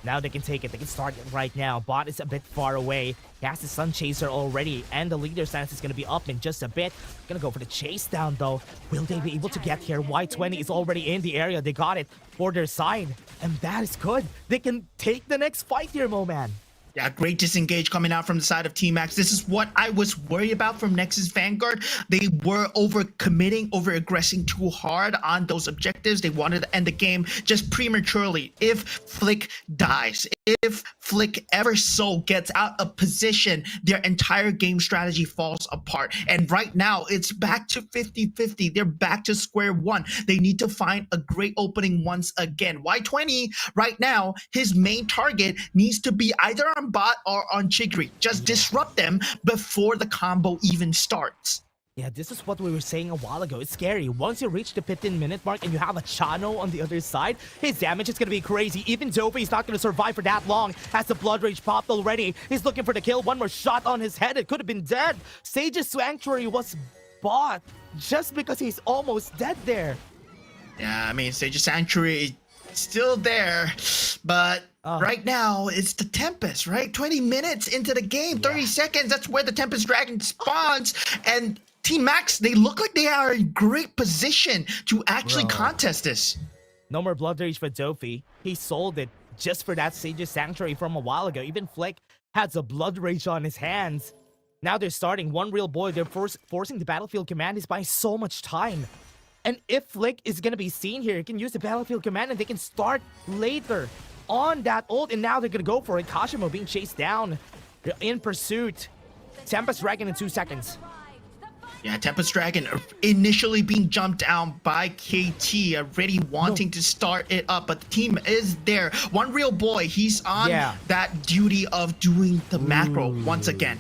Now they can take it. They can start it right now. Bot is a bit far away. He has the Sun Chaser already, and the leader stance is going to be up in just a bit. Gonna go for the chase down, though. Will they be able to get here? Y20 is already in the area. They got it for their side, and that is good. They can take the next fight here, Mo Man. Yeah, great disengage coming out from the side of Team Max. This is what I was worried about from Nexus Vanguard. They were over-committing, over-aggressing too hard on those objectives. They wanted to end the game just prematurely. If Flick dies, if Flick ever so gets out of position, their entire game strategy falls apart. And right now, it's back to 50-50. They're back to square one. They need to find a great opening once again. Y20, right now, his main target needs to be either on bot or on Chigri. Just disrupt them before the combo even starts. Yeah, this is what we were saying a while ago. It's scary. Once you reach the 15-minute mark and you have a Chano on the other side, his damage is going to be crazy. Even Dofi is not going to survive for that long. Has the Blood Rage popped already. He's looking for the kill. One more shot on his head. It could have been dead. Sage's Sanctuary was bought just because he's almost dead there. Yeah, I mean, Sage's Sanctuary is still there, but right now it's the Tempest, right? 20 minutes into the game, 30 seconds, that's where the Tempest Dragon spawns, and Team Max, they look like they are in great position to actually contest this. No more Blood Rage for Dofi. He sold it just for that Sage's Sanctuary from a while ago. Even Flick has a Blood Rage on his hands. Now they're starting one real boy. They're forcing the Battlefield Command is buying so much time. And if Flick is going to be seen here, he can use the Battlefield Command and they can start later on that ult. And now they're going to go for it. Kashimo being chased down. They're in pursuit. Tempest Dragon in 2 seconds. Yeah, Tempest Dragon initially being jumped down by KT, already wanting to start it up, but the team is there. One real boy, he's on that duty of doing the macro once again.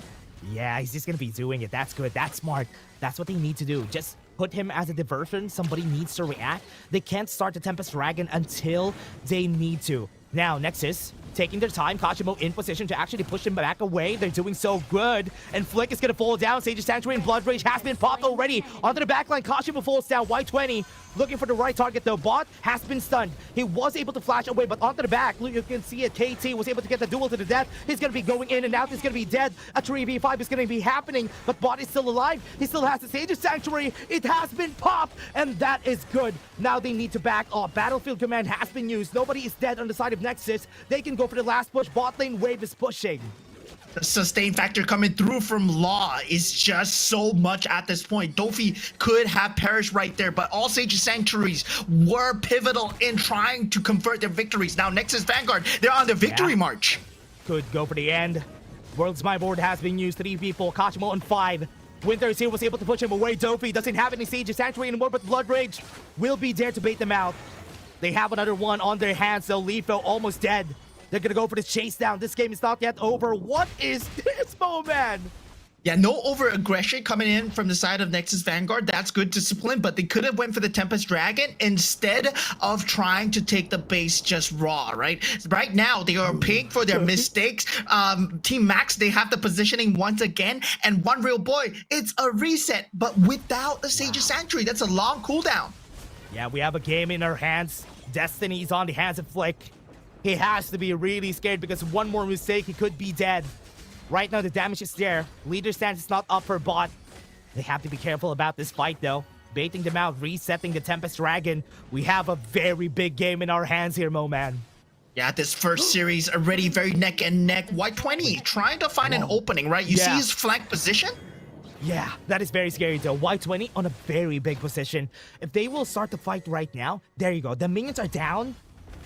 Yeah, he's just going to be doing it. That's good. That's smart. That's what they need to do. Just put him as a diversion. Somebody needs to react. They can't start the Tempest Dragon until they need to. Now, Nexus taking their time. Kashimo in position to actually push him back away. They're doing so good. And Flick is going to fall down. Sage's Sanctuary and Blood Rage has been popped already. Onto the backline, Kashimo falls down. Y20 looking for the right target, though. Bot has been stunned. He was able to flash away, but onto the back, you can see it. KT was able to get the duel to the death. He's going to be going in and out. He's going to be dead. A 3v5 is going to be happening, but Bot is still alive. He still has the Sage's Sanctuary. It has been popped, and that is good. Now they need to back off. Battlefield Command has been used. Nobody is dead on the side of Nexus. They can go for the last push. Bot lane wave is pushing. The sustain factor coming through from Law is just so much at this point. Dofi could have perished right there, but all Sage's Sanctuaries were pivotal in trying to convert their victories. Now Nexus Vanguard, they're on the victory march. Could go for the end. World's My Board has been used. 3v4, Kashimo on 5. Winter is here, was able to push him away. Dofi doesn't have any Sage's Sanctuary anymore, but Blood Rage will be there to bait them out. They have another one on their hands, though. Leafo almost dead. They're gonna go for the chase down. This game is not yet over. What is this, Mo Man? Yeah, no over aggression coming in from the side of Nexus Vanguard. That's good discipline, but they could have went for the Tempest Dragon instead of trying to take the base just raw, right? Right now, they are paying for their mistakes. Team Max, they have the positioning once again, and One Real Boy, it's a reset, but without the Sage's Sanctuary. That's a long cooldown. Yeah, we have a game in our hands. Destiny's on the hands of Flick. He has to be really scared because one more mistake, he could be dead. Right now, the damage is there. Leader stance is not up for bot. They have to be careful about this fight, though. Baiting them out, resetting the Tempest Dragon. We have a very big game in our hands here, Mo Man. Yeah, this first series already very neck and neck. Y20 trying to find an opening, right? You see his flank position? Yeah, that is very scary though. Y20 on a very big position. If they will start the fight right now, there you go. The minions are down.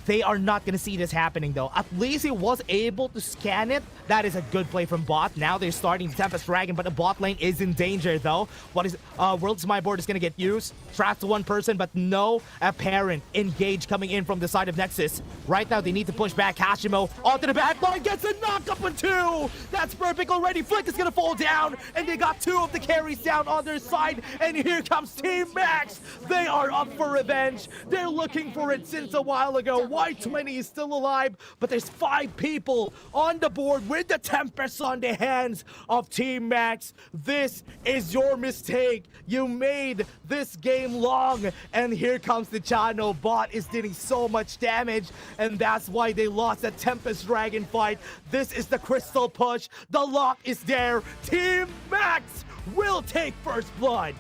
They are not going to see this happening though. At least he was able to scan it. That is a good play from bot. Now they're starting the Tempest Dragon, but the bot lane is in danger though. What is World's My Board is going to get used. Trapped to one person, but no apparent engage coming in from the side of Nexus. Right now they need to push back. Hashimo onto the back line, gets a knock up on two. That's perfect already. Flick is going to fall down, and they got two of the carries down on their side. And here comes Team Max. They are up for revenge. They're looking for it since a while ago. Y20 is still alive, but there's 5 people on the board with the Tempest on the hands of Team Max. This is your mistake. You made this game long, and here comes the Chano. Bot is dealing so much damage, and that's why they lost the Tempest Dragon fight. This is the crystal push. The lock is there. Team Max will take first blood.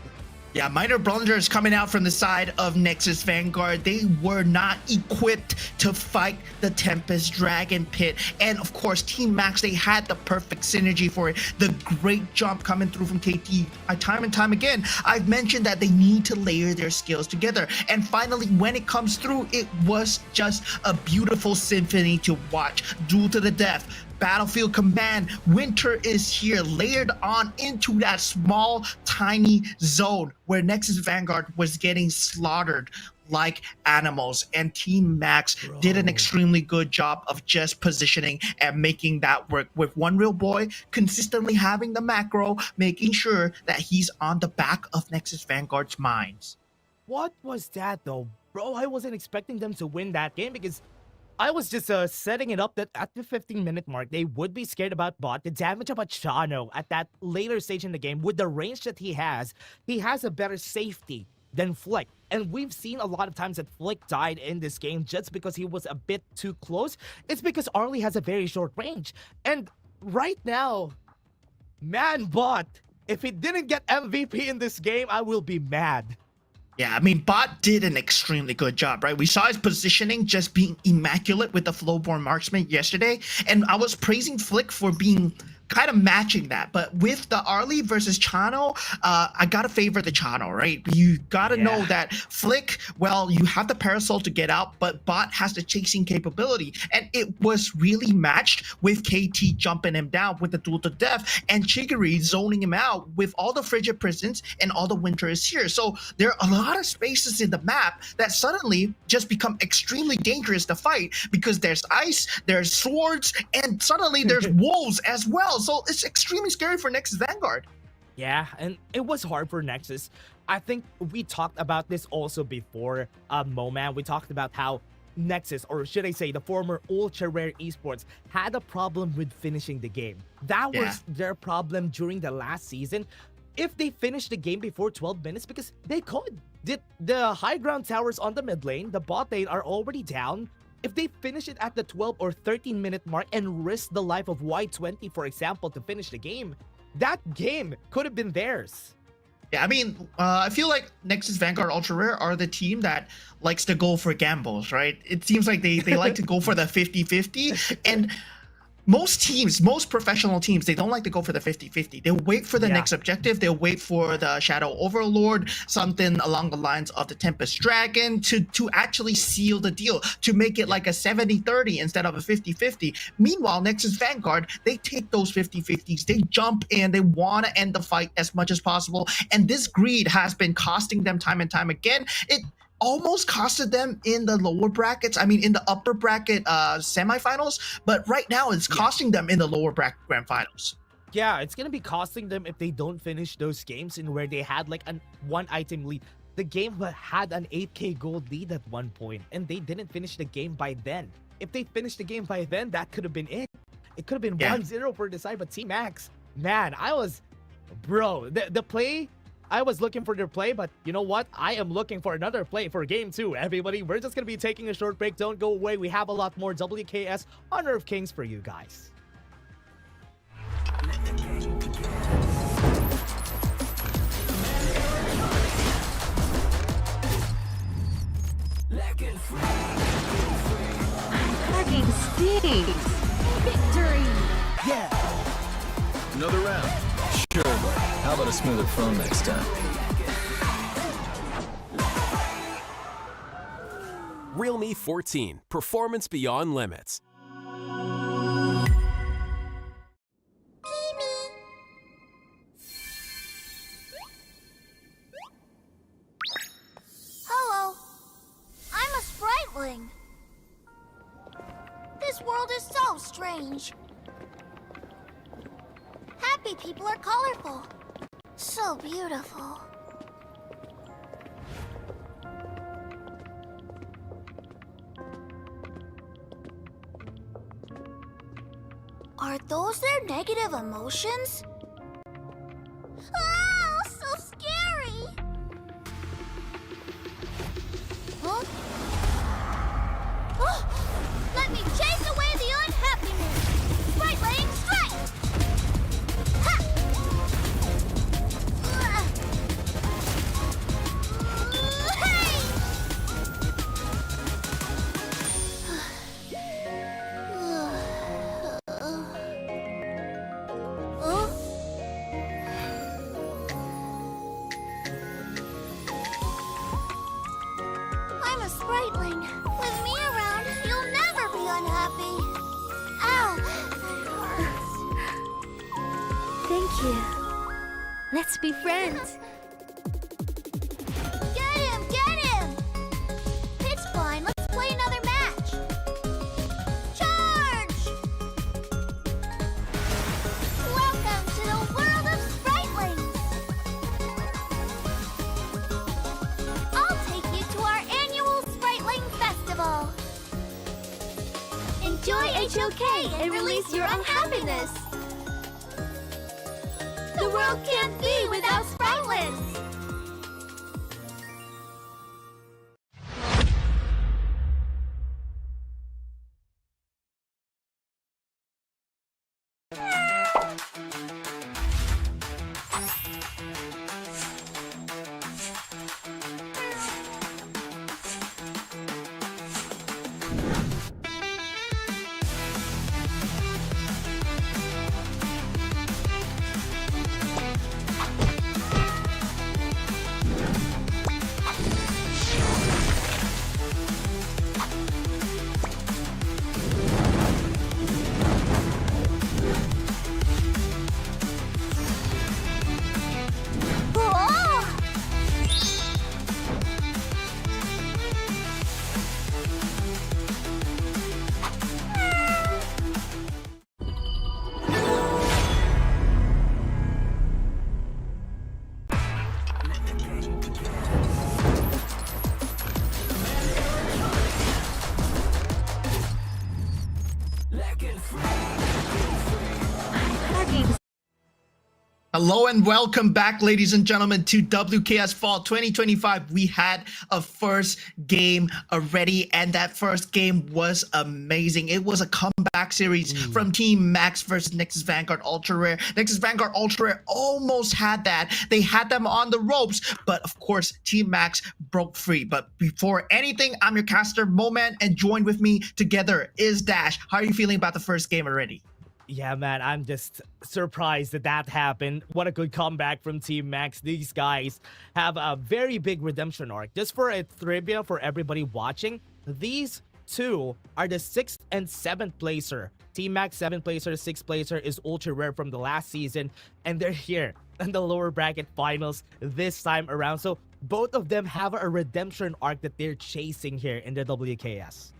Yeah, minor blunders coming out from the side of Nexus Vanguard. They were not equipped to fight the Tempest Dragon pit. And of course, Team Max, they had the perfect synergy for it. The great jump coming through from KT. Time and time again, I've mentioned that they need to layer their skills together. And finally, when it comes through, it was just a beautiful symphony to watch. Duel to the death. Battlefield Command, winter is here, layered on into that small, tiny zone where Nexus Vanguard was getting slaughtered like animals. And Team Max did an extremely good job of just positioning and making that work, with One Real Boy consistently having the macro, making sure that he's on the back of Nexus Vanguard's minds. What was that though? Bro, I wasn't expecting them to win that game because I was just setting it up that at the 15-minute mark, they would be scared about bot. The damage of Chano at that later stage in the game, with the range that he has a better safety than Flick. And we've seen a lot of times that Flick died in this game just because he was a bit too close. It's because Arlie has a very short range. And right now, man, bot, if he didn't get MVP in this game, I will be mad. Yeah, I mean, Bot did an extremely good job, right? We saw his positioning just being immaculate with the Flowborn Marksman yesterday, and I was praising Flick for being kind of matching that. But with the Arlie versus Chano, I gotta favor the Chano, right? You gotta know that Flick, well, you have the Parasol to get out, but Bot has the chasing capability. And it was really matched with KT jumping him down with the duel to death, and Chigiri zoning him out with all the frigid prisons and all the winter is here. So there are a lot of spaces in the map that suddenly just become extremely dangerous to fight, because there's ice, there's swords, and suddenly there's wolves as well. So it's extremely scary for Nexus Vanguard. Yeah, and it was hard for Nexus. I think we talked about this also before, Moman. We talked about how Nexus, or should I say the former Ultra Rare Esports, had a problem with finishing the game. That was their problem during the last season. If they finished the game before 12 minutes, because they could. The high ground towers on the mid lane, the bot lane are already down. If they finish it at the 12 or 13-minute mark and risk the life of Y20, for example, to finish the game, that game could have been theirs. Yeah, I mean, I feel like Nexus Vanguard Ultra Rare are the team that likes to go for gambles, right? It seems like they like to go for the 50-50, and most teams, most professional teams, they don't like to go for the 50-50. They'll wait for the next objective. They'll wait for the Shadow Overlord, something along the lines of the Tempest Dragon, to actually seal the deal, to make it like a 70-30 instead of a 50-50. Meanwhile, Nexus Vanguard, they take those 50-50s. They jump in. They want to end the fight as much as possible. And this greed has been costing them time and time again. It almost costed them in the lower brackets. I mean, in the upper bracket semifinals, but right now it's costing them in the lower bracket grand finals. Yeah, it's gonna be costing them if they don't finish those games in where they had like an one item lead. The game had an 8k gold lead at one point, and they didn't finish the game by then. If they finished the game by then, that could have been it. It could have been 1-0 for Decisive, but Team Max, man, the play, I was looking for their play, but you know what? I am looking for another play for game 2. Everybody, we're just gonna be taking a short break. Don't go away. We have a lot more WKS Honor of Kings for you guys. Packing stinks. Victory. Another round. Sure, but how about a smoother phone next time? Realme 14, performance beyond limits. Hello. I'm a spriteling. This world is so strange. Happy people are colorful. So beautiful. Are those their negative emotions? Oh, so scary! Huh? Oh, let me chase away the unhappiness! Sprite laying strike! Ha! Hey! Huh? I'm a spriteling. With me around, you'll never be unhappy. Ow! That hurts. Thank you. Let's be friends. Get him! Get him! It's fine. Let's play another match. Charge! Welcome to the world of spritelings. I'll take you to our annual Spriteling Festival. Enjoy HOK and release your unhappiness. The world can't be without spritelings. Hello and welcome back, ladies and gentlemen, to WKS Fall 2025. We had a first game already, and that first game was amazing. It was a comeback series from Team Max versus Nexus Vanguard Ultra Rare. Nexus Vanguard Ultra Rare almost had that. They had them on the ropes, but of course, Team Max broke free. But before anything, I'm your caster, Moman, and joined with me together is Dash. How are you feeling about the first game already? Yeah, man, I'm just surprised that happened. What a good comeback from Team Max. These guys have a very big redemption arc. Just for a trivia for everybody watching, these two are the 6th and 7th placer. Team Max 7th placer, 6th placer is Ultra Rare from the last season, and they're here in the lower bracket finals this time around. So both of them have a redemption arc that they're chasing here in the WKS.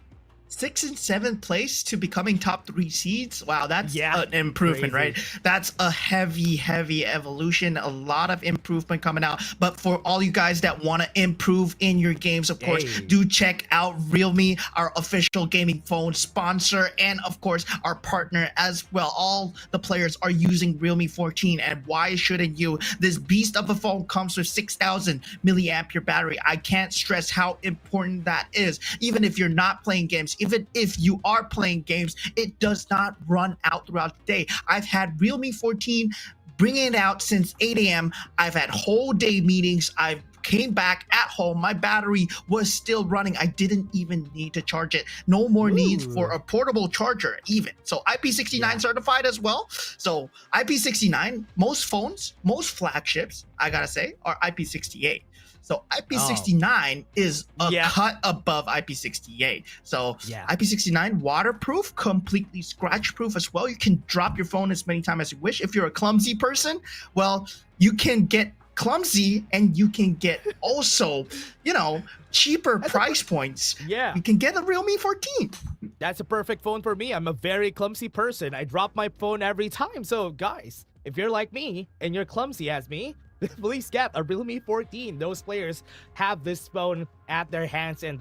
6th and 7th place to becoming top 3 seeds. Wow, that's Yeah, an improvement, crazy. right? That's a heavy evolution. A lot of improvement coming out. But for all you guys that want to improve in your games, of course, Hey. do check out realme, our official gaming phone sponsor, and of course our partner as well. All the players are using realme 14, and why shouldn't you? This beast of a phone comes with 6,000 milliampere battery. I can't stress how important that is. Even if you're not playing games, even if you are playing games, it does not run out throughout the day. I've had realme 14 bringing it out since 8 a.m. I've had whole day meetings. I've came back at home, my battery was still running. I didn't even need to charge it. No more needs for a portable charger even. So IP69 certified as well. So IP69, most phones, most flagships, I gotta say, are IP68. So IP69 is a cut above IP68. So IP69 waterproof, completely scratch proof as well. You can drop your phone as many times as you wish. If you're a clumsy person, well, you can get clumsy and you can get also, you know, cheaper price points. Yeah. You can get a Realme 14. That's a perfect phone for me. I'm a very clumsy person. I drop my phone every time. So guys, if you're like me and you're clumsy as me, please get a Realme 14. Those players have this phone at their hands and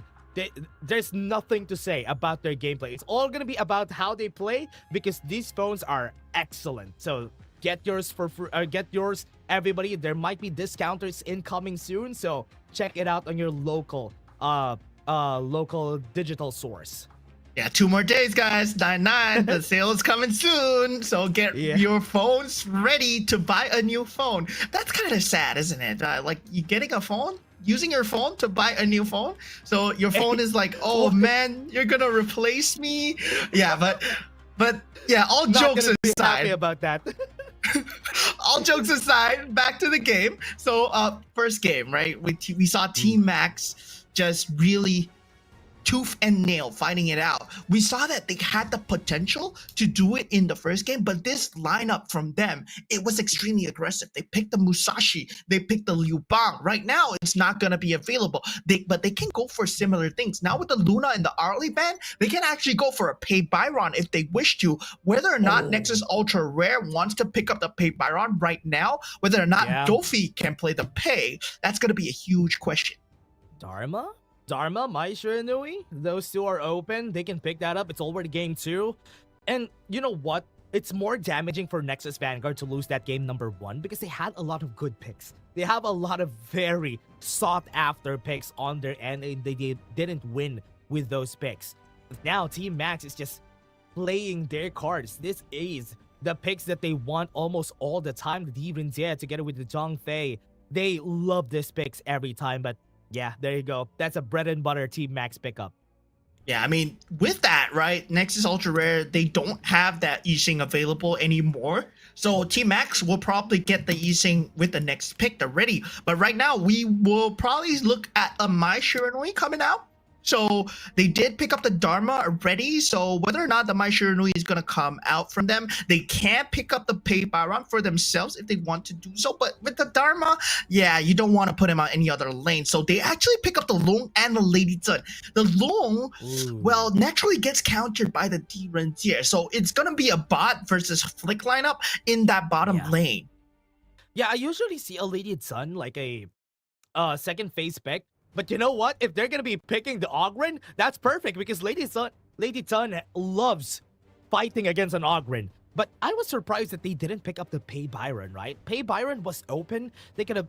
there's nothing to say about their gameplay. It's all going to be about how they play because these phones are excellent. So get yours for free. Get yours, everybody. There might be discounters incoming soon, so check it out on your local digital source. Yeah, 2 more days, guys. 9/9. The sale is coming soon. So get your phones ready to buy a new phone. That's kind of sad, isn't it? Like you getting a phone, using your phone to buy a new phone. So your phone is like, oh man, you're gonna replace me. Yeah, but yeah, all jokes Not gonna be aside. happy about that. All jokes aside, back to the game. So first game, right? We saw Team Max just really tooth and nail fighting it out. We saw that they had the potential to do it in the first game, but this lineup from them, it was extremely aggressive. They picked the Musashi, they picked the Liu Bang. Right now, it's not going to be available, but they can go for similar things. Now with the Luna and the Arlie ban, they can actually go for a Pay Byron if they wish to. Whether or not Nexus Ultra Rare wants to pick up the Pay Byron right now, whether or not Dofi can play the Pay, that's going to be a huge question. Dharma, Mai Shiranui, those two are open. They can pick that up. It's already game 2. And you know what? It's more damaging for Nexus Vanguard to lose that game number 1 because they had a lot of good picks. They have a lot of very sought after picks on their end and they didn't win with those picks. Now Team Max is just playing their cards. This is the picks that they want almost all the time. The Demon Jia together with the Zhongfei. They love these picks every time, but yeah, there you go. That's a bread and butter Team Max pickup. Yeah, I mean, with that, right, Nexus Ultra Rare, they don't have that Yixing available anymore. So Team Max will probably get the Yixing with the next pick. They're ready. But right now, we will probably look at a Mai Shiranui coming out. So they did pick up the Dharma already. So whether or not the Mai Shiranui is going to come out from them, they can pick up the Pay Byron for themselves if they want to do so. But with the Dharma, yeah, you don't want to put him on any other lane. So they actually pick up the Long and the Lady Zun. The Long, well, naturally gets countered by the D Renzier. So it's going to be a bot versus Flick lineup in that bottom lane. Yeah, I usually see a Lady Zun like a second phase pick. But you know what? If they're going to be picking the Ogren, that's perfect because Lady Zun loves fighting against an Ogren. But I was surprised that they didn't pick up the Pay Byron, right? Pay Byron was open. They could have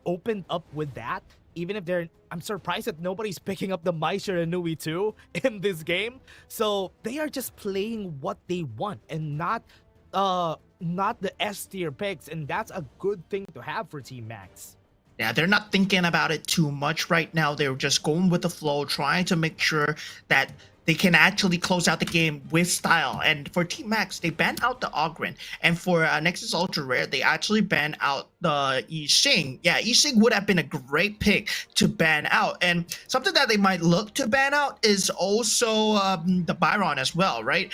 opened up with that. Even if I'm surprised that nobody's picking up the Mai Shiranui too in this game. So they are just playing what they want and not the S tier picks. And that's a good thing to have for Team Max. Yeah, they're not thinking about it too much right now. They're just going with the flow, trying to make sure that they can actually close out the game with style. And for Team Max, they banned out the Ogren. And for Nexus Ultra Rare, they actually banned out the Yixing. Yeah, Yixing would have been a great pick to ban out. And something that they might look to ban out is also the Byron as well, right?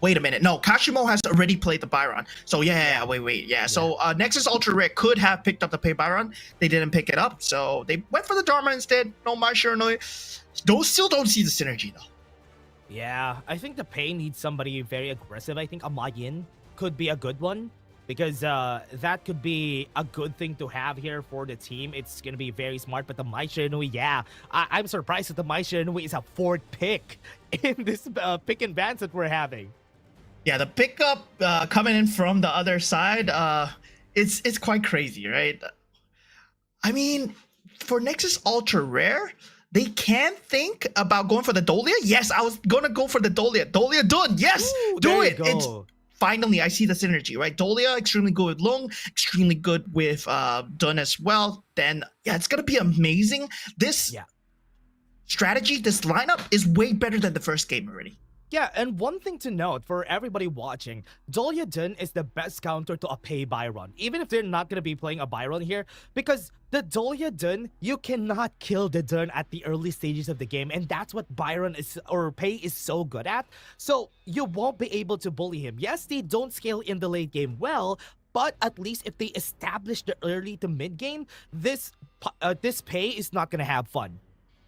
wait a minute. No, Kashimo has already played the Byron. So wait. Yeah. So Nexus Ultra Rare could have picked up the Pay Byron. They didn't pick it up. So they went for the Dharma instead. No, my sure no. Still don't see the synergy though. Yeah, I think the Pay needs somebody very aggressive. I think Amayin could be a good one. Because that could be a good thing to have here for the team. It's going to be very smart. But the Mai Shiranui, I'm surprised that the Mai Shiranui is a 4th pick in this pick and bans that we're having. Yeah, the pickup coming in from the other side, it's quite crazy, right? I mean, for Nexus Ultra Rare, they can think about going for the Dolia. Yes, I was going to go for the Dolia. Dolia Dun, yes, Ooh, do there it. you go. Finally, I see the synergy, right? Dolia, extremely good with Long, extremely good with Dun as well. Then, it's going to be amazing. This strategy, this lineup is way better than the first game already. Yeah, and one thing to note for everybody watching, Dolia Dun is the best counter to a Pay Byron, even if they're not going to be playing a Byron here, because the Dolia Dun, you cannot kill the Dun at the early stages of the game, and that's what Byron is, or Pay is so good at, so you won't be able to bully him. Yes, they don't scale in the late game well, but at least if they establish the early to mid game, this Pay is not going to have fun.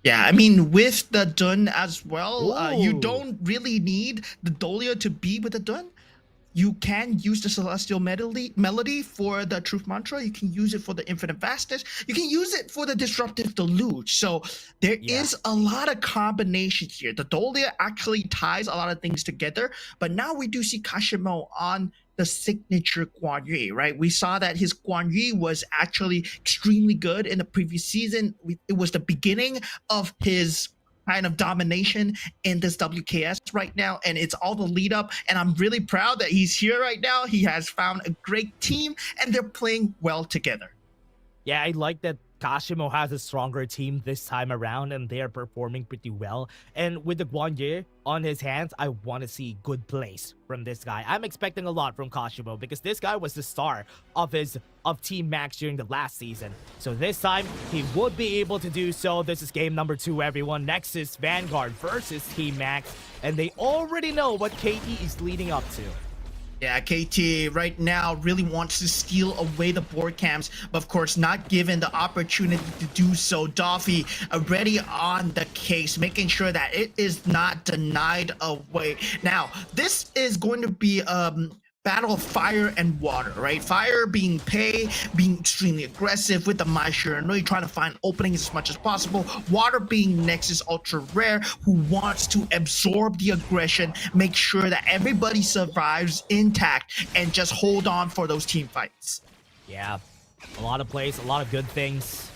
Yeah, I mean, with the Dun as well, you Ooh. don't really need the Dolia to be with the Dun. You can use the Celestial Melody for the Truth Mantra. You can use it for the Infinite Vastness. You can use it for the Disruptive Deluge. So there is a lot of combinations here. The Dolia actually ties a lot of things together. But now we do see Kashimo on the signature Guan Yu, right? We saw that his Guan Yu was actually extremely good in the previous season. It was the beginning of his kind of domination in this WKS right now, and it's all the lead up, and I'm really proud that he's here right now. He has found a great team, and they're playing well together. Yeah, I like that Kashimo has a stronger team this time around, and they're performing pretty well. And with the Guan Yu on his hands, I want to see good plays from this guy. I'm expecting a lot from Kashimo because this guy was the star of Team Max during the last season. So this time, he would be able to do so. This is game number 2, everyone. Nexus Vanguard versus Team Max, and they already know what KT is leading up to. Yeah, KT right now really wants to steal away the board camps, but of course not given the opportunity to do so. Doffy already on the case, making sure that it is not denied away. Now, this is going to be battle of fire and water, right? Fire being Pei, being extremely aggressive with the Mai Shiranui, trying to find openings as much as possible. Water being Nexus Ultra Rare, who wants to absorb the aggression, make sure that everybody survives intact, and just hold on for those team fights. Yeah, a lot of plays, a lot of good things.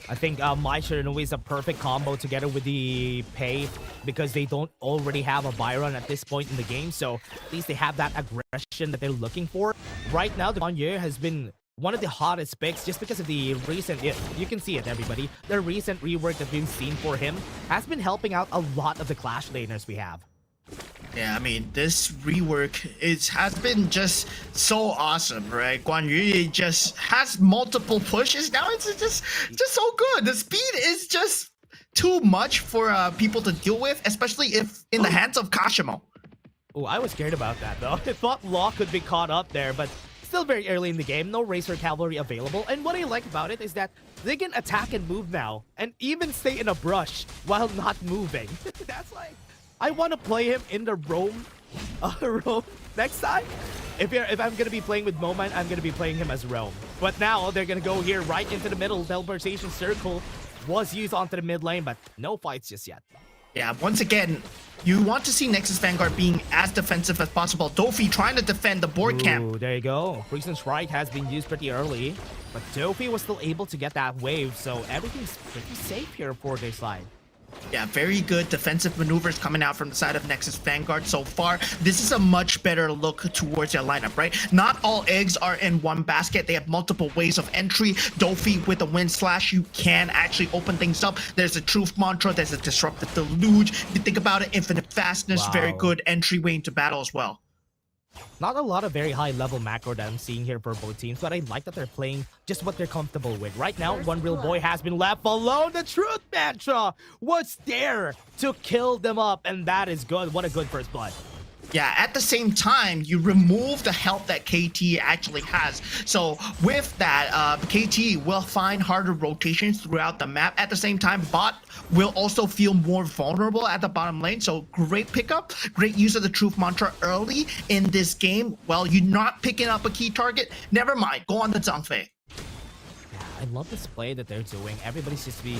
I think Mai Shiranui is a perfect combo together with the Pei because they don't already have a Byron at this point in the game, so at least they have that aggression that they're looking for. Right now, the Guan Yu has been one of the hottest picks just because of the recent, you can see it, everybody, the recent rework that we've seen for him has been helping out a lot of the Clash laners we have. Yeah, I mean, this rework has been just so awesome, right? Guan Yu just has multiple pushes. Now it's just so good. The speed is just too much for people to deal with, especially if in the hands of Kashimo. Oh, I was scared about that, though. I thought Law could be caught up there, but still very early in the game. No Racer Cavalry available. And what I like about it is that they can attack and move now, and even stay in a brush while not moving. That's like... I want to play him in the roam next time. If I'm going to be playing with Moman, I'm going to be playing him as roam. But now they're going to go here right into the middle. Teleportation circle was used onto the mid lane, but no fights just yet. Yeah, once again, you want to see Nexus Vanguard being as defensive as possible. Dofi trying to defend the board camp. There you go. Prison Strike has been used pretty early, but Dofi was still able to get that wave, so everything's pretty safe here for their side. Yeah, very good defensive maneuvers coming out from the side of Nexus Vanguard so far. This is a much better look towards their lineup, right? Not all eggs are in one basket. They have multiple ways of entry. Dofi with the Wind Slash, you can actually open things up. There's a Truth Mantra, there's a Disruptive Deluge. If you think about it, Infinite Fastness, very good entryway into battle as well. Not a lot of very high level macro that I'm seeing here for both teams, but I like that they're playing just what they're comfortable with. Right now, One Real Boy has been left alone. The Truth Mantra was there to kill them up, and that is good. What a good first blood. Yeah, at the same time, you remove the help that KT actually has. So with that, KT will find harder rotations throughout the map. At the same time, bot will also feel more vulnerable at the bottom lane. So great pickup, great use of the truth mantra early in this game. Well, you're not picking up a key target. Never mind, go on the Zhangfei. I love this play that they're doing. Everybody's just being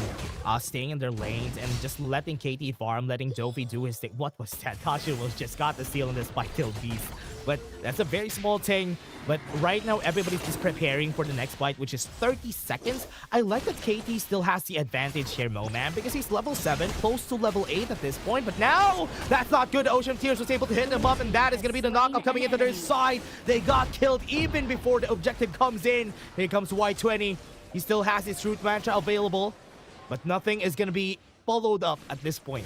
staying in their lanes and just letting KT farm, letting Dofi do his thing. What was that? Tasha was just got the steal in this fight till beast. But that's a very small thing. But right now, everybody's just preparing for the next fight, which is 30 seconds. I like that KT still has the advantage here, man, because he's level 7, close to level 8 at this point. But now, that's not good. Ocean Tears was able to hit them up, and that is going to be the knockup coming into their side. They got killed even before the objective comes in. Here comes Y20. He still has his Truth Mantra available, but nothing is going to be followed up at this point.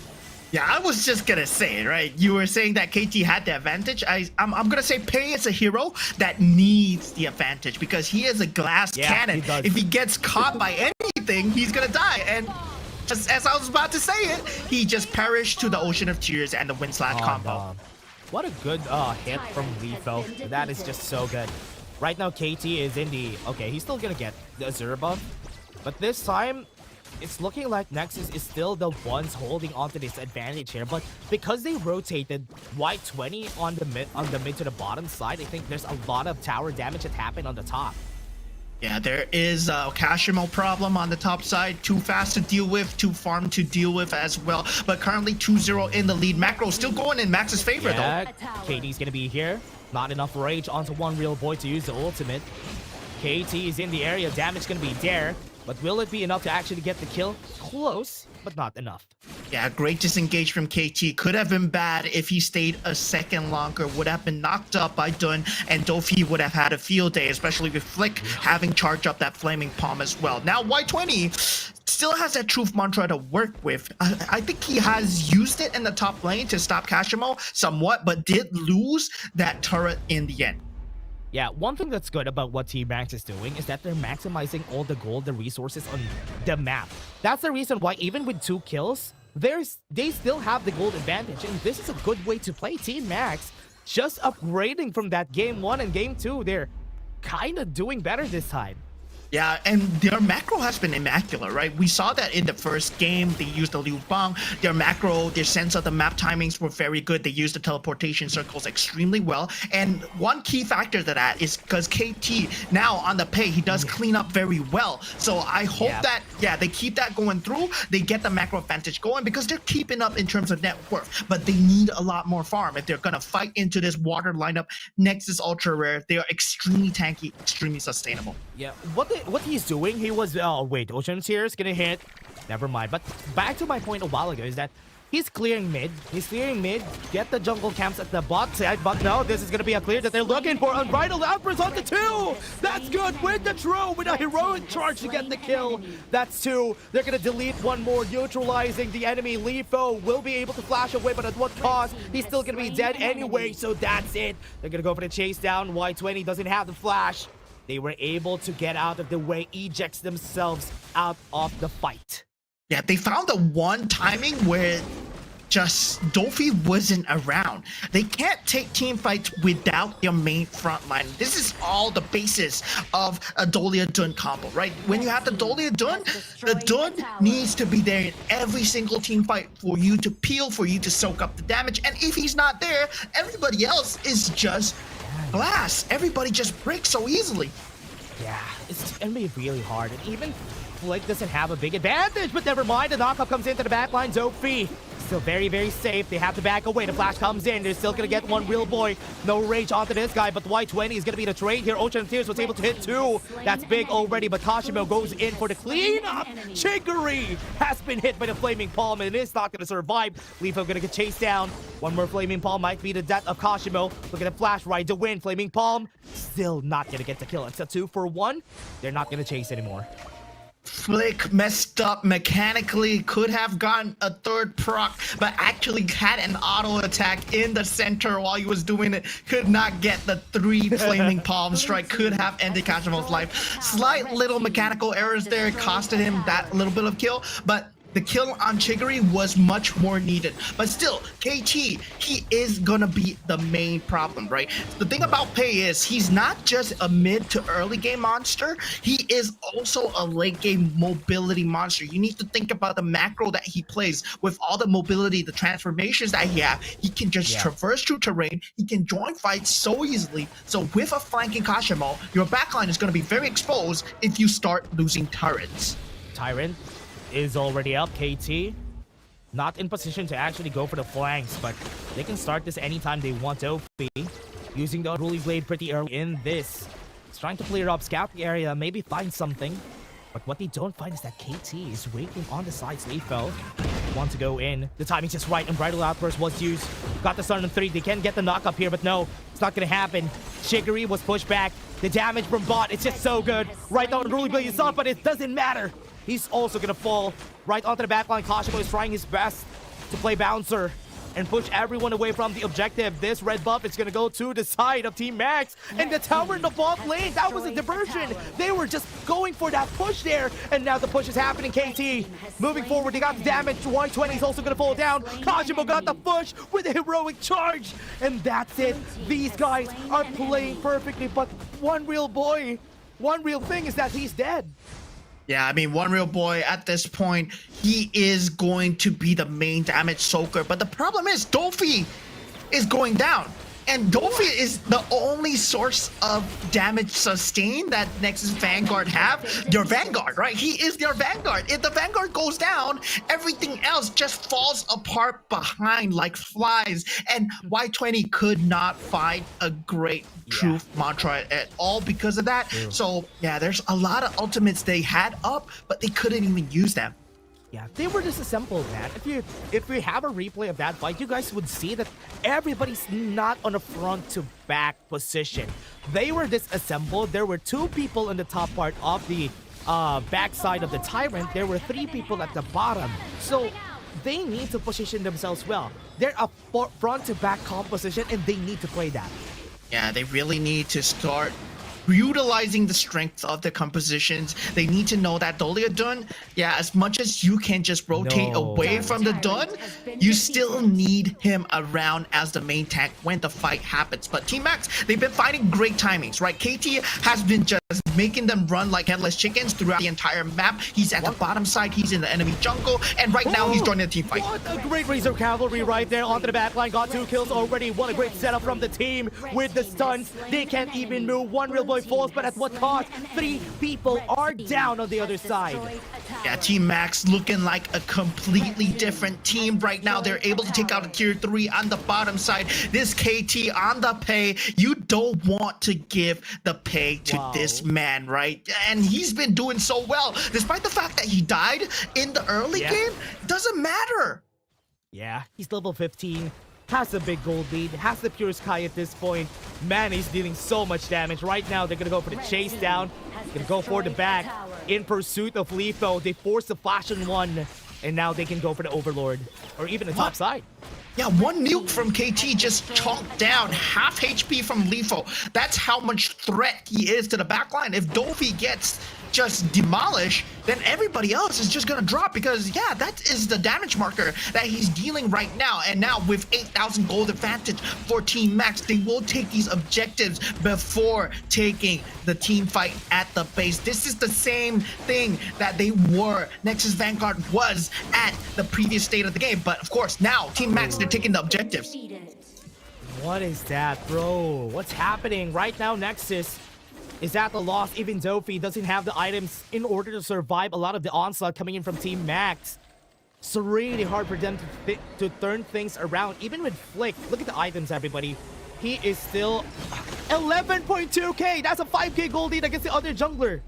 Yeah, I was just gonna say, right? You were saying that KT had the advantage. I'm gonna say Pei is a hero that needs the advantage because he is a glass cannon. If he gets caught by anything, he's gonna die. And just as I was about to say it, he just perished to the Ocean of Tears and the Wind Slash combo. No. What a good hit from Lifo. That is just so good. Right now, KT is in the... Okay, he's still gonna get the Azure buff. But this time, it's looking like Nexus is still the ones holding onto this advantage here. But because they rotated Y20 on the mid to the bottom side, I think there's a lot of tower damage that happened on the top. Yeah, there is a Kashimo problem on the top side. Too fast to deal with, too farm to deal with as well. But currently 2-0 in the lead. Macro still going in Max's favor though. KT's gonna be here. Not enough rage onto one real boy to use the ultimate. KT is in the area. Damage gonna be there. But will it be enough to actually get the kill? Close, but not enough. Yeah, great disengage from KT. Could have been bad if he stayed a second longer. Would have been knocked up by Dun, and Dofi would have had a field day, especially with Flick having charged up that Flaming Palm as well. Now, Y20 still has that Truth Mantra to work with. I think he has used it in the top lane to stop Kashimo somewhat, but did lose that turret in the end. Yeah, one thing that's good about what Team Max is doing is that they're maximizing all the gold, the resources on the map. That's the reason why even with 2 kills, they still have the gold advantage. And this is a good way to play Team Max. Just upgrading from that Game 1 and Game 2, they're kind of doing better this time. Yeah, and their macro has been immaculate, right? We saw that in the first game. They used the Liu Bang. Their macro, their sense of the map timings were very good. They used the teleportation circles extremely well. And one key factor to that is because KT, now on the Pei, he does clean up very well. So I hope that, they keep that going through. They get the macro advantage going because they're keeping up in terms of net worth. But they need a lot more farm if they're going to fight into this water lineup. Nexus Ultra Rare, they are extremely tanky, extremely sustainable. Yeah, what he's doing, he was, wait, Ocean Tears gonna hit. Never mind. But back to my point a while ago is that he's clearing mid. Get the jungle camps at the bot side. But no, this is gonna be a clear that they're looking for. Unbridled Outburst on the 2. That's good with the True, with a heroic charge to get the kill. That's 2. They're gonna delete one more, neutralizing the enemy. Lifo will be able to flash away, but at what cost? He's still gonna be dead anyway, so that's it. They're gonna go for the chase down. Y20 doesn't have the flash. They were able to get out of the way, eject themselves out of the fight. Yeah, they found the one timing where just Dofi wasn't around. They can't take team fights without their main front line. This is all the basis of a Dolia Dun combo, right? When you have the Dolia Dun, the Dun needs to be there in every single team fight for you to peel, for you to soak up the damage. And if he's not there, everybody else is just glass. Everybody just breaks so easily. Yeah, it's gonna be really hard. And even Flick doesn't have a big advantage, but never mind. The knockup comes into the backline. Dofi still very, very safe. They have to back away. The flash comes in. They're still gonna get one real boy. No rage onto this guy, but the Y20 is gonna be the trade here. Ocean Tears was able to hit 2. That's big already, but Kashimo goes in for the cleanup. Chicory has been hit by the Flaming Palm, and it is not gonna survive. Lifo gonna get chased down. One more Flaming Palm might be the death of Kashimo. Look at the flash ride to win. Flaming Palm still not gonna get the kill. It's a 2-for-1. They're not gonna chase anymore. Flick messed up mechanically, could have gotten a 3rd proc, but actually had an auto attack in the center while he was doing it. Could not get the 3 Flaming Palm strike, could have ended Kashimo's life. Slight little mechanical errors there costed him that little bit of kill, but the kill on Chiggery was much more needed. But still, KT, he is gonna be the main problem, right? The thing about Pei is he's not just a mid to early game monster, he is also a late game mobility monster. You need to think about the macro that he plays with all the mobility, the transformations that he has. He can just traverse through terrain, he can join fights so easily. So with a flanking Kashimo, your backline is gonna be very exposed if you start losing turrets. Tyrant is already up. KT not in position to actually go for the flanks, but they can start this anytime they want. Dofi using the Unruly Blade pretty early in this. He's trying to clear up, scout the area, maybe find something. But what they don't find is that KT is waiting on the sides. Leifo want to go in. The timing's just right, and Bridal Outburst was used. Got the stun on 3. They can get the knock up here, but no, it's not gonna happen. Chiggery was pushed back. The damage from bot, it's just so good. Right now, Unruly Blade is up, but it doesn't matter. He's also gonna fall right onto the backline. Kashimo is trying his best to play bouncer and push everyone away from the objective. This red buff is gonna go to the side of Team Max, and the tower in the bot lane, that was a diversion. They were just going for that push there, and now the push is happening. KT moving forward, they got the damage. Y20 is also gonna fall down. Kashimo got the push with a heroic charge, and that's it. These guys are playing perfectly, but one real thing is that he's dead. Yeah, I mean, One Real Boy, at this point, he is going to be the main damage soaker. But the problem is, Dofi is going down. And Dofi is the only source of damage sustained that Nexus Vanguard have. Your Vanguard, right? He is your Vanguard. If the Vanguard goes down, everything else just falls apart behind like flies. And Y20 could not find a great truth mantra at all because of that. So yeah, there's a lot of ultimates they had up, but they couldn't even use them. Yeah, they were disassembled, man. If we have a replay of that fight, you guys would see that everybody's not on a front to back position. They were disassembled. There were 2 people in the top part of the backside of the Tyrant. There were 3 people at the bottom. So they need to position themselves well. They're a front to back composition, and they need to play that. Yeah, they really need to start utilizing the strength of the compositions. They need to know that Doliadun, yeah, as much as you can just rotate away from the Dun, you still need him around as the main tank when the fight happens. But Team Max, they've been finding great timings, right? KT has been just making them run like headless chickens throughout the entire map. He's at the bottom side, he's in the enemy jungle, and right now he's joining the team fight. What a great Razor Cavalry right there onto the backline. Got 2 kills already. What a great setup from the team with the stuns. They can't even move. One Real Boy falls, but at what cost? 3 people are down on the other side. Yeah, Team Max looking like a completely different team right now. They're able to take out a tier 3 on the bottom side. This KT on the Pei, you don't want to give the Pei to this man, right? And he's been doing so well. Despite the fact that he died in the early game, doesn't matter. Yeah, he's level 15. Has a big gold lead, has the pure sky at this point. Man, he's dealing so much damage. Right now, they're gonna go for the chase down. Gonna go for the back in pursuit of Leifo. They force the flash on 1, and now they can go for the Overlord or even the top side. Yeah, 1 nuke from KT just chopped down half HP from Leifo. That's how much threat he is to the backline. If Dofi gets just demolished, then everybody else is just gonna drop because yeah, that is the damage marker that he's dealing right now. And now with 8,000 gold advantage for Team Max, they will take these objectives before taking the team fight at the base. This is the same thing that they were, Nexus Vanguard was at the previous state of the game. But of course, now Team Max, they're taking the objectives. What is that, bro? What's happening right now? Nexus is at the loss. Even Dofi doesn't have the items in order to survive a lot of the onslaught coming in from Team Max. It's really hard for them to turn things around. Even with Flick, look at the items, everybody. He is still 11.2k. That's a 5k gold lead against the other jungler.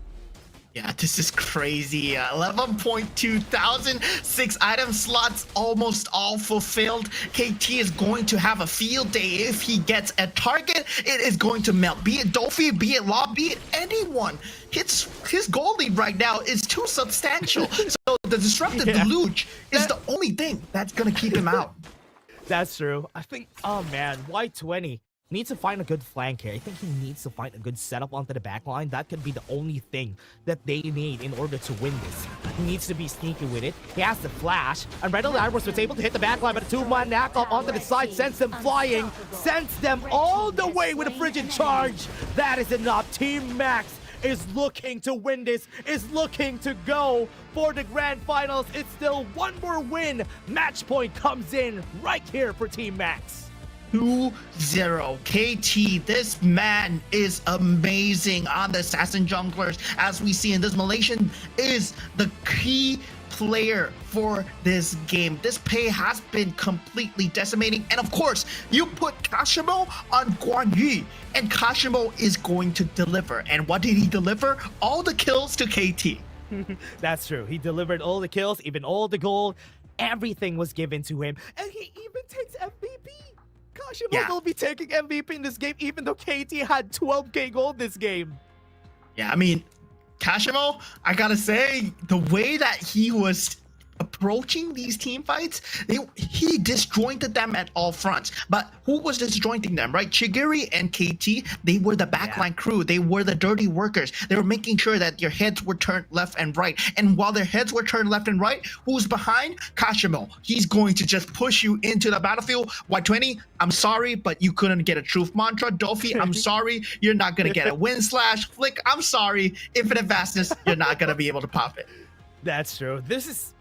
Yeah, this is crazy. 11.2 thousand, 6 item slots almost all fulfilled. KT is going to have a field day. If he gets a target, it is going to melt. Be it Dofi, be it Law, be it anyone. His goal lead right now is too substantial. So the disruptive deluge is the only thing that's going to keep him out. That's true. I think, oh man, Y20 needs to find a good flank here. I think he needs to find a good setup onto the backline. That could be the only thing that they need in order to win this. He needs to be sneaky with it. He has the flash. Unbridled Outburst was able to hit the backline, but a 2-man knockoff onto the side sends them flying, sends them all the way with a frigid charge. That is enough. Team Max is looking to win this, is looking to go for the grand finals. It's still one more win. Match point comes in right here for Team Max. 2-0. KT, this man is amazing on the Assassin Junglers. As we see in this, Malaysian is the key player for this game. This pay has been completely decimating, and of course you put Kashimo on Guan Yu, and Kashimo is going to deliver. And what did he deliver? All the kills to KT. That's true. He delivered all the kills, even all the gold. Everything was given to him, and he even takes MVP. Kashimo will be taking MVP in this game, even though KT had 12k gold this game. Yeah, I mean, Kashimo, I gotta say, the way that he was approaching these team fights, he disjointed them at all fronts. But who was disjointing them, right? Chigiri and KT, they were the backline crew. They were the dirty workers. They were making sure that your heads were turned left and right. And while their heads were turned left and right, who's behind? Kashimo. He's going to just push you into the battlefield. Y20, I'm sorry, but you couldn't get a truth mantra. Dolphy, I'm sorry, you're not going to get a win slash. Flick, I'm sorry. Infinite vastness, you're not going to be able to pop it. That's true. This is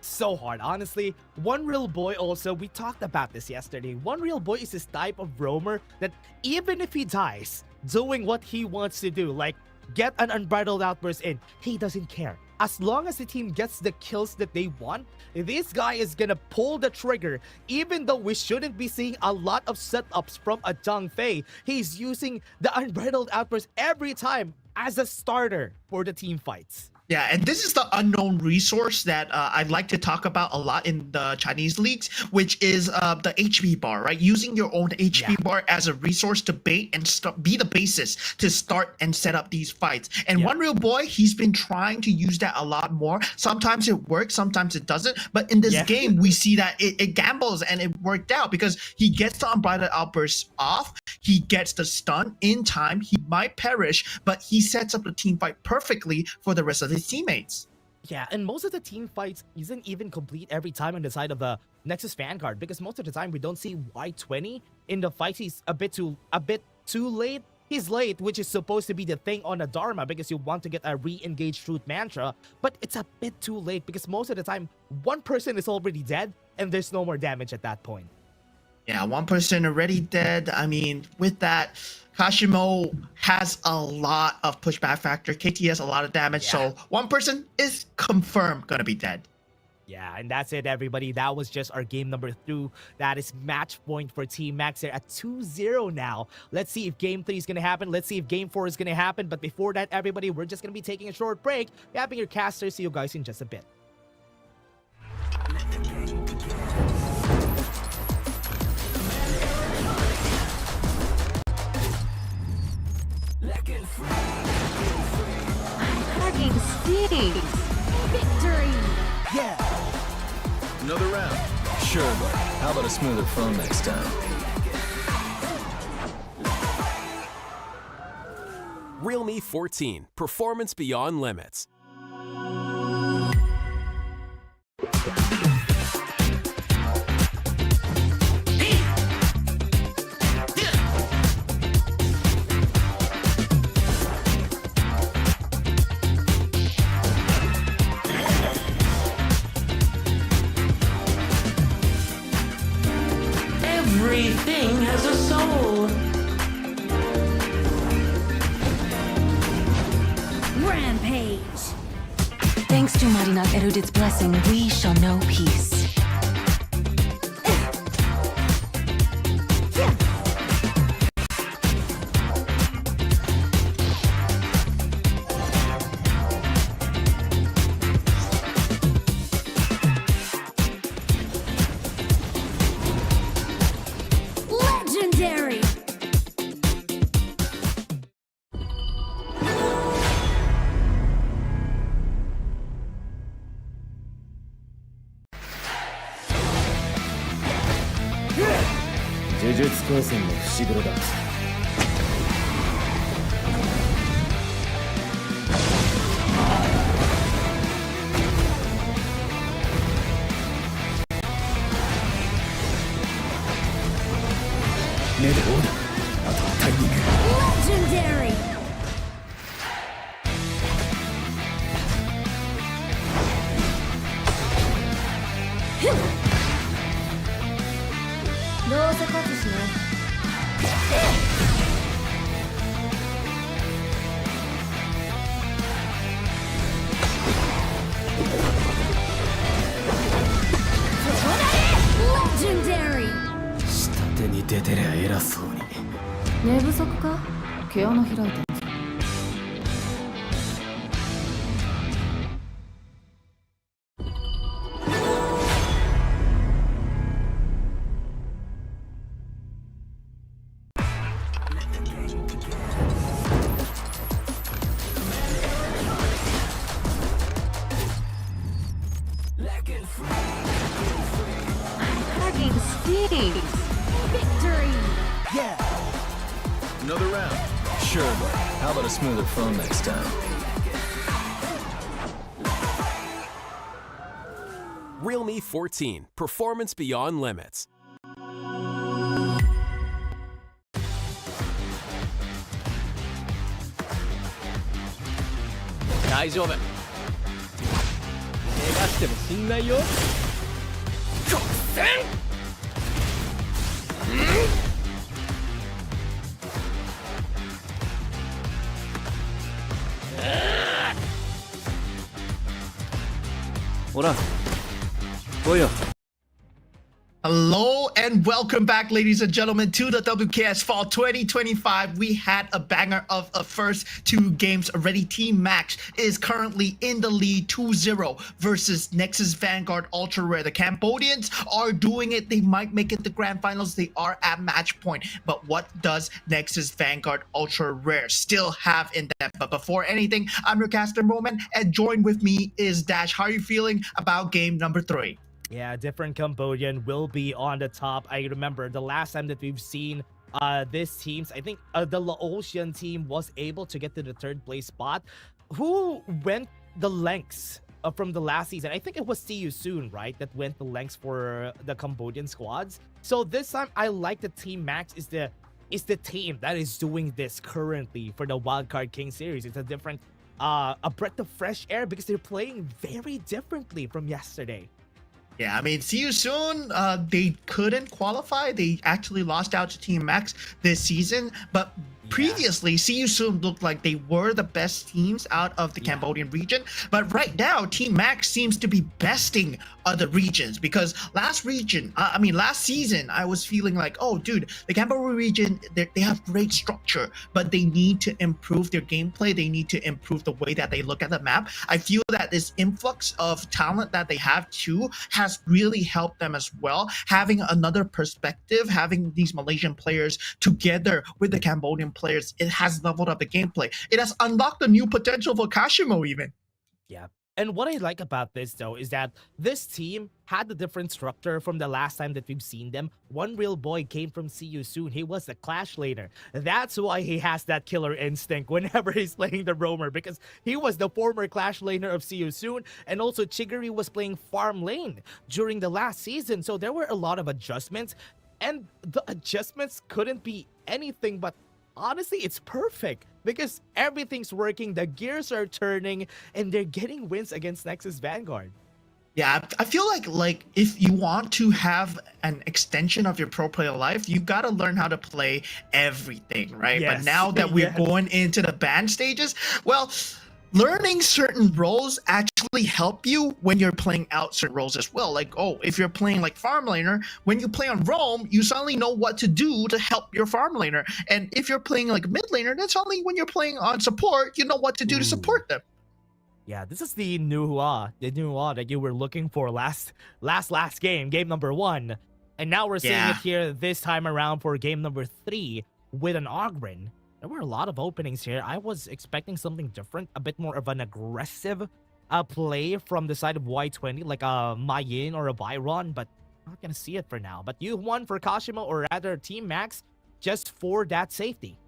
so hard, honestly. One Real Boy also, we talked about this yesterday. One Real Boy is this type of roamer that even if he dies doing what he wants to do, like get an Unbridled Outburst in, he doesn't care. As long as the team gets the kills that they want, this guy is gonna pull the trigger. Even though we shouldn't be seeing a lot of setups from a Deng Fei, he's using the Unbridled Outburst every time as a starter for the team fights. Yeah, and this is the unknown resource that I like to talk about a lot in the Chinese leagues, which is the HP bar, right? Using your own HP bar as a resource to bait and be the basis to start and set up these fights. And One Real Boy, he's been trying to use that a lot more. Sometimes it works, sometimes it doesn't. But in this game, we see that it gambles and it worked out because he gets the Unbridled Outburst off. He gets the stun in time. He might perish, but he sets up the team fight perfectly for the rest of his teammates. Yeah, and most of the team fights isn't even complete every time on the side of the Nexus Vanguard, because most of the time we don't see Y20 in the fights. He's a bit too late. He's late, which is supposed to be the thing on a Dharma because you want to get a re-engage truth mantra, but it's a bit too late because most of the time one person is already dead and there's no more damage at that point. Yeah, one person already dead. I mean, with that, Kashimo has a lot of pushback factor. KT has a lot of damage, so one person is confirmed gonna be dead. Yeah, and that's it, everybody. That was just our game number 2. That is match point for Team Max. They're at 2-0 now. Let's see if game 3 is going to happen. Let's see if game 4 is going to happen. But before that, everybody, we're just going to be taking a short break. Having your caster. See you guys in just a bit. Cracking steam. Victory. Another round. Sure, but how about a smoother phone next time? Realme 14, performance beyond limits. Everything has a soul. Rampage. Thanks to Marinat Erudit's blessing, we shall know peace. Legendary. Legendary! Legendary! 下手に出てりゃ偉そうに。寝不足か毛穴開いてる。Hugging stinks. Victory! Another round. Sure, but how about a smoother phone next time? Realme 14. Performance beyond limits. 大丈夫。怪我しても死んないよ。突然。ほら、来いよ。Hello and welcome back, ladies and gentlemen, to the WKS Fall 2025. We had a banger of a first two games already. Team Max is currently in the lead 2-0 versus Nexus Vanguard Ultra Rare. The Cambodians are doing it. They might make it to grand finals. They are at match point. But what does Nexus Vanguard Ultra Rare still have in them? But before anything, I'm your caster Roman, and join with me is Dash. How are you feeling about game number 3? Yeah, different Cambodian will be on the top. I remember the last time that we've seen this teams, I think the Laotian team was able to get to the third place spot. Who went the lengths from the last season? I think it was See You Soon, right? That went the lengths for the Cambodian squads. So this time, I like the Team Max is the team that is doing this currently for the Wildcard King series. It's a different, a breath of fresh air because they're playing very differently from yesterday. Yeah, I mean, See You Soon, they couldn't qualify. They actually lost out to Team Max this season. But previously, See You Soon looked like they were the best teams out of the Cambodian region. But right now, Team Max seems to be besting other regions. Because last season, I was feeling like, oh, dude, the Cambodian region, they have great structure. But they need to improve their gameplay. They need to improve the way that they look at the map. I feel that this influx of talent that they have too has really helped them as well. Having another perspective, having these Malaysian players together with the Cambodian players, it has leveled up the gameplay. It has unlocked a new potential for Kashimo even. Yeah. And what I like about this, though, is that this team had a different structure from the last time that we've seen them. One real boy came from See You Soon. He was the Clash laner. That's why he has that killer instinct whenever he's playing the roamer, because he was the former Clash laner of See You Soon. And also, Chigiri was playing farm lane during the last season. So there were a lot of adjustments. And the adjustments couldn't be anything but honestly, it's perfect because everything's working, the gears are turning, and they're getting wins against Nexus Vanguard. Yeah, I feel like if you want to have an extension of your pro player life, you got to learn how to play everything, right? Yes. But now that we're going into the band stages, well, learning certain roles actually help you when you're playing out certain roles as well. Like, oh, if you're playing like farm laner, when you play on roam, you suddenly know what to do to help your farm laner. And if you're playing like mid laner, then suddenly when you're playing on support, you know what to do to support them. Yeah, this is the Nuhua that you were looking for last game number 1. And now we're seeing it here this time around for game number 3 with an Ogren. There were a lot of openings here. I was expecting something different, a bit more of an aggressive play from the side of Y20, like a Mayin or a Byron, but not gonna see it for now. But you won for Kashimo, or rather Team Max, just for that safety.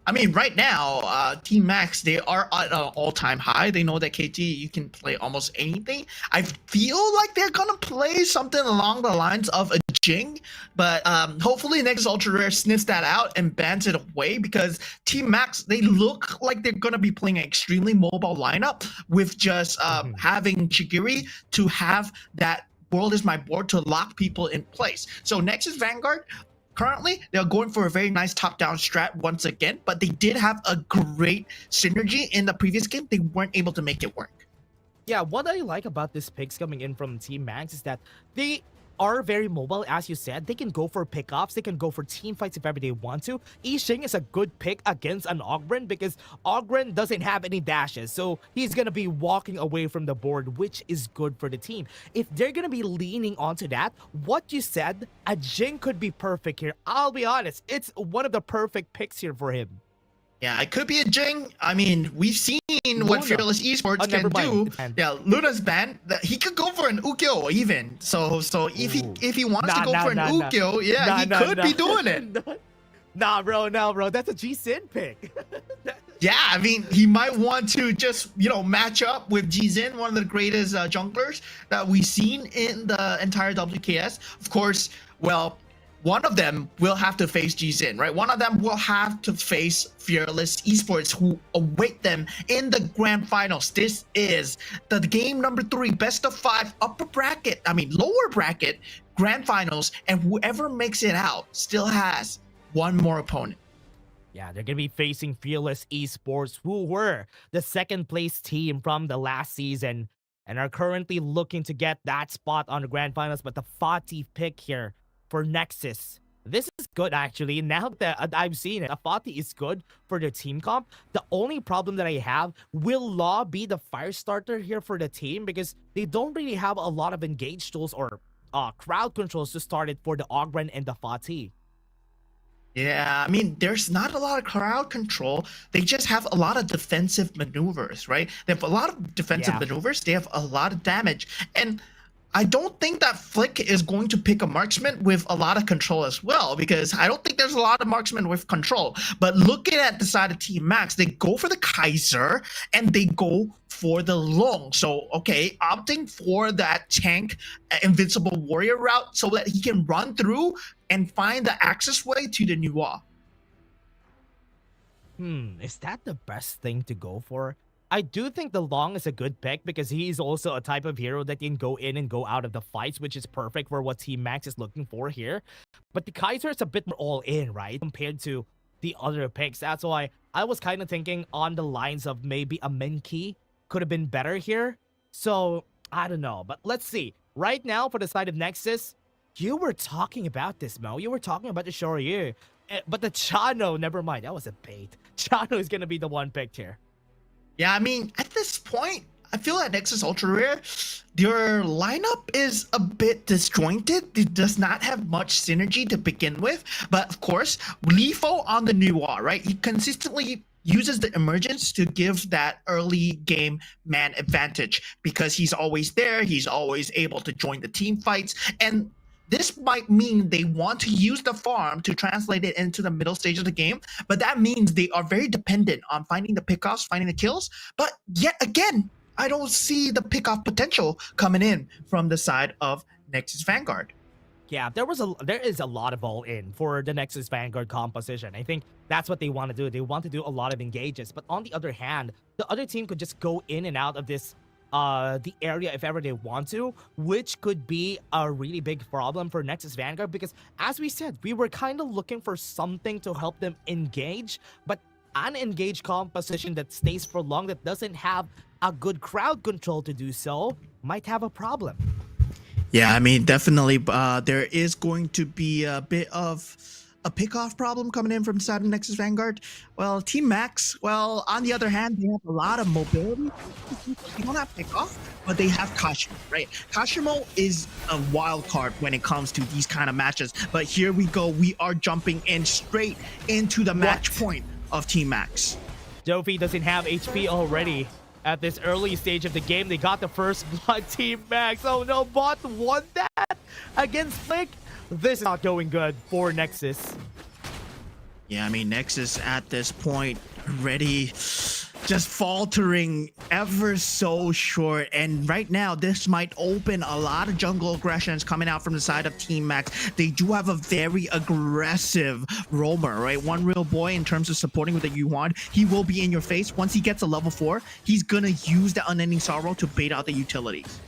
I mean, right now, Team Max, they are at an all-time high. They know that KT, you can play almost anything. I feel like they're gonna play something along the lines of a Jing, but hopefully Nexus Ultra Rare sniffs that out and bans it away, because Team Max, they look like they're gonna be playing an extremely mobile lineup with just having Chigiri to have that world is my board to lock people in place. So Nexus Vanguard, currently, they're going for a very nice top-down strat once again, but they did have a great synergy in the previous game. They weren't able to make it work. Yeah, what I like about this picks coming in from Team Max is that they are very mobile, as you said. They can go for pickoffs, they can go for team fights if ever they want to. Yixing is a good pick against an Ogren because Ogren doesn't have any dashes, so he's gonna be walking away from the board, which is good for the team. If they're gonna be leaning onto that, what you said, a Jing could be perfect here. I'll be honest, it's one of the perfect picks here for him. Yeah, it could be a Jing. I mean, we've seen what Fearless Esports can never mind. do. It's banned. Yeah, Luna's banned. He could go for an Ukyo even. So if he wants to go for an Ukyo, yeah, he could be doing it. Nah, bro, that's a G-Sin pick. Yeah, I mean, he might want to just, match up with Jizin, one of the greatest junglers that we've seen in the entire WKS. Of course, well, one of them will have to face Jizin, right? One of them will have to face Fearless Esports, who await them in the grand finals. This is the game number 3, best of 5, lower bracket grand finals, and whoever makes it out still has one more opponent. Yeah, they're going to be facing Fearless Esports, who were the second place team from the last season and are currently looking to get that spot on the grand finals. But the Fatih pick here for Nexus, this is good actually. Now that I've seen it, Fatih is good for the team comp. The only problem that I have, will Law be the fire starter here for the team? Because they don't really have a lot of engage tools or crowd controls to start it for the Ogren and the Fatih. Yeah, I mean, there's not a lot of crowd control. They just have a lot of defensive maneuvers, right? They have a lot of defensive maneuvers. They have a lot of damage. And I don't think that Flick is going to pick a marksman with a lot of control as well, because I don't think there's a lot of marksmen with control. But looking at the side of Team Max, they go for the Kaiser and they go for the Long. So, okay, opting for that tank invincible warrior route so that he can run through and find the access way to the Nuwa. Is that the best thing to go for? I do think the Long is a good pick because he's also a type of hero that can go in and go out of the fights, which is perfect for what Team Max is looking for here. But the Kaiser is a bit more all-in, right, compared to the other picks. That's why I was kind of thinking on the lines of maybe a Menki could have been better here. So, I don't know. But let's see. Right now, for the side of Nexus, you were talking about this, Mo. You were talking about the Shoryu. But the Chano, never mind. That was a bait. Chano is going to be the one picked here. Yeah, I mean, at this point, I feel like Nexus Ultra Rare, their lineup is a bit disjointed. It does not have much synergy to begin with. But of course, Lifo on the Nuwa, right? He consistently uses the emergence to give that early game man advantage because he's always there. He's always able to join the team fights. And this might mean they want to use the farm to translate it into the middle stage of the game, but that means they are very dependent on finding the pickoffs, finding the kills. But yet again, I don't see the pickoff potential coming in from the side of Nexus Vanguard. Yeah, there is a lot of all-in for the Nexus Vanguard composition. I think that's what they want to do. They want to do a lot of engages. But on the other hand, the other team could just go in and out of this the area if ever they want to, which could be a really big problem for Nexus Vanguard because, as we said, we were kind of looking for something to help them engage, but an engaged composition that stays for long, that doesn't have a good crowd control to do so, might have a problem. Yeah, I mean, definitely there is going to be a bit of a pickoff problem coming in from the side of Nexus Vanguard. Well, Team Max, well, on the other hand, they have a lot of mobility. They don't have pickoff, but they have Kashimo, right? Kashimo is a wild card when it comes to these kind of matches. But here we go. We are jumping in straight into the match point of Team Max. Dofi doesn't have HP already. At this early stage of the game, they got the first blood. Team Max. Oh no, bot won that against Flick. This is not going good for Nexus. Yeah, I mean, Nexus at this point already just faltering ever so short. And right now, this might open a lot of jungle aggressions coming out from the side of Team Max. They do have a very aggressive roamer, right? One real boy in terms of supporting with the Yuan. He will be in your face. Once he gets a level 4, he's going to use the Unending Sorrow to bait out the utilities.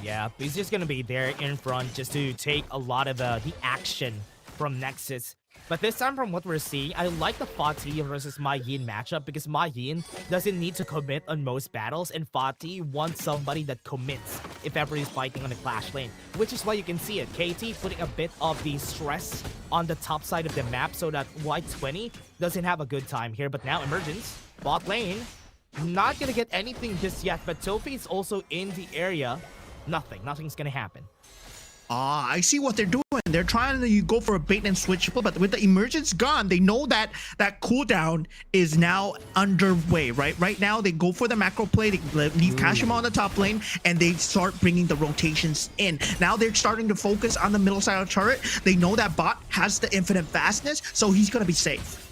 Yeah, he's just going to be there in front just to take a lot of the action from Nexus. But this time, from what we're seeing, I like the Fatih versus Ma Yin matchup because Ma Yin doesn't need to commit on most battles, and Fatih wants somebody that commits if ever he's fighting on the clash lane, which is why you can see it. KT putting a bit of the stress on the top side of the map so that Y20 doesn't have a good time here. But now Emergence, bot lane, not gonna get anything just yet, but Sophie is also in the area. Nothing's gonna happen. I see what they're doing. They're trying to go for a bait and switch, but with the Emergence gone, they know that that cooldown is now underway, right? Right now, they go for the macro play, they leave Kashima on the top lane, and they start bringing the rotations in. Now they're starting to focus on the middle side of the turret. They know that bot has the infinite fastness, so he's gonna be safe.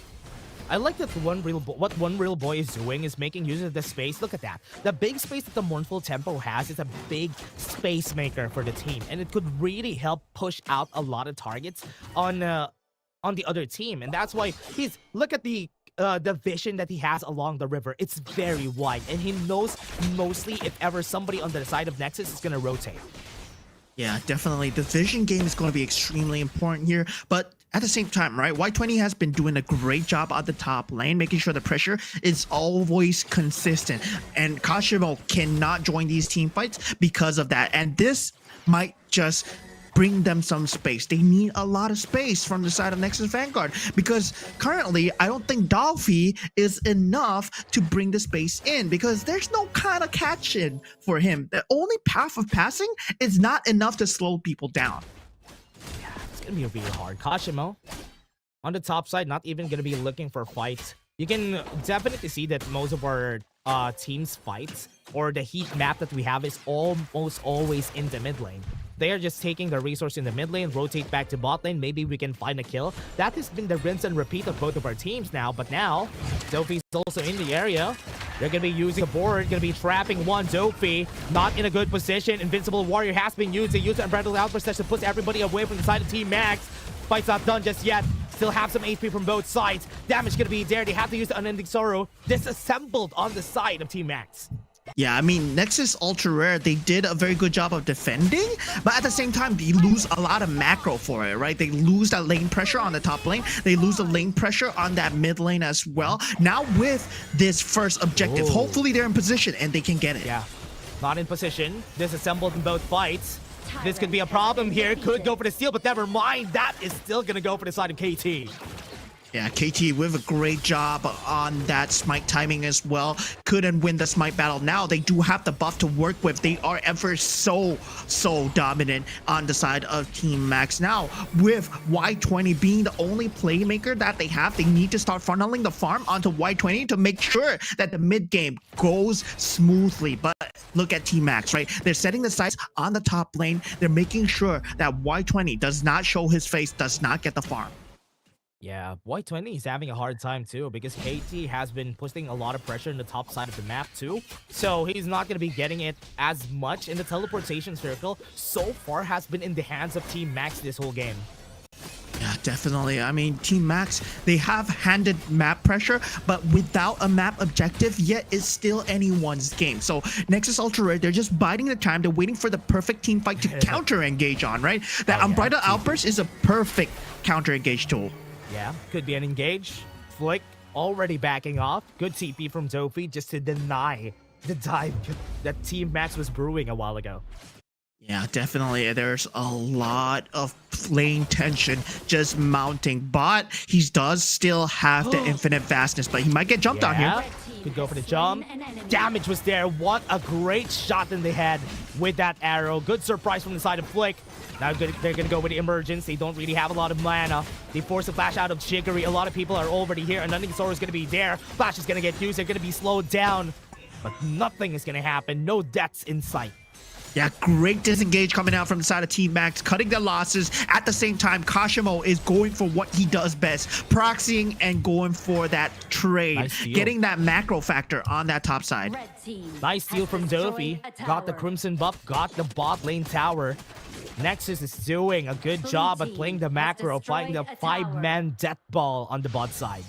I like that what One Real Boy is doing is making use of the space. Look at that. The big space that the Mournful Tempo has is a big space maker for the team, and it could really help push out a lot of targets on the other team. And that's why look at the vision that he has along the river. It's very wide, and he knows mostly if ever somebody on the side of Nexus is going to rotate. Yeah, definitely. The vision game is going to be extremely important here, but at the same time, right, Y20 has been doing a great job on the top lane, making sure the pressure is always consistent, and Kashimo cannot join these team fights because of that, and this might just bring them some space. They need a lot of space from the side of Nexus Vanguard because currently I don't think Dolphy is enough to bring the space in because there's no kind of catch in for him. The only path of passing is not enough to slow people down. Yeah, it's gonna be really hard. Kashimo on the top side, not even gonna be looking for fights. You can definitely see that most of our team's fights or the heat map that we have is almost always in the mid lane. They are just taking the resource in the mid lane, rotate back to bot lane, maybe we can find a kill. That has been the rinse and repeat of both of our teams now, but now, Dofi's also in the area. They're gonna be using a board, gonna be trapping one Dofi, not in a good position. Invincible Warrior has been used. They use the Unbridled Outburst to push everybody away from the side of Team Max. Fight's not done just yet. Still have some HP from both sides. Damage gonna be there. They have to use the Unending Sorrow. Disassembled on the side of Team Max. Yeah, I mean, Nexus Ultra Rare, they did a very good job of defending, but at the same time, they lose a lot of macro for it, right? They lose that lane pressure on the top lane. They lose the lane pressure on that mid lane as well. Now with this first objective, hopefully they're in position and they can get it. Yeah, not in position. Disassembled in both fights. This could be a problem here. Could go for the steal, but never mind. That is still going to go for the side of KT. Yeah, KT with a great job on that smite timing as well. Couldn't win the smite battle. Now they do have the buff to work with. They are ever so dominant on the side of Team Max. Now with Y20 being the only playmaker that they have, they need to start funneling the farm onto Y20 to make sure that the mid game goes smoothly. But look at Team Max, right? They're setting the sights on the top lane. They're making sure that Y20 does not show his face, does not get the farm. Yeah, Y20 is having a hard time too because KT has been putting a lot of pressure in the top side of the map too. So he's not going to be getting it as much in the teleportation circle. So far has been in the hands of Team Max this whole game. Yeah, definitely. I mean, Team Max, they have handed map pressure, but without a map objective, yet it's still anyone's game. So Nexus Ultra Rare, they're just biding the time. They're waiting for the perfect team fight to counter engage on, right? That Unbridled Outburst is a perfect counter engage tool. Yeah, could be an engage. Flick already backing off. Good TP from Dofi just to deny the dive that Team Max was brewing a while ago. Yeah, definitely. There's a lot of lane tension just mounting. But he does still have the infinite vastness, but he might get jumped on here. Could go for the jump. Damage was there. What a great shot in the head with that arrow. Good surprise from the side of Flick. Now they're going to go with the Emergence. They don't really have a lot of mana. They force a flash out of Jiggery. A lot of people are already here. Unending Sorrow is going to be there. Flash is going to get used. They're going to be slowed down. But nothing is going to happen. No deaths in sight. Yeah, great disengage coming out from the side of Team Max, cutting their losses. At the same time, Kashimo is going for what he does best, proxying and going for that trade, Nice deal. getting that macro factor on that top side. Nice steal from Dofi. Got the Crimson buff, got the bot lane tower. Nexus is doing a good job at playing the macro, fighting the 5-man death ball on the bot side.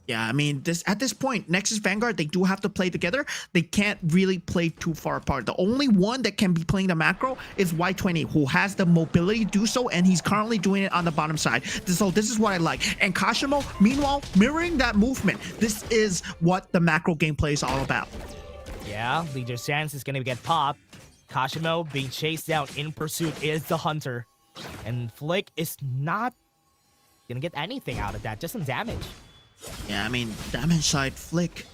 Yeah, I mean, at this point, Nexus Vanguard, they do have to play together. They can't really play too far apart. The only one that can be playing the macro is Y20, who has the mobility to do so, and he's currently doing it on the bottom side. So this is what I like. And Kashimo, meanwhile, mirroring that movement. This is what the macro gameplay is all about. Yeah, Leader's chance is gonna get popped. Kashimo being chased down in pursuit is the hunter. And Flick is not gonna get anything out of that, just some damage. Yeah, I mean, damage side Flick,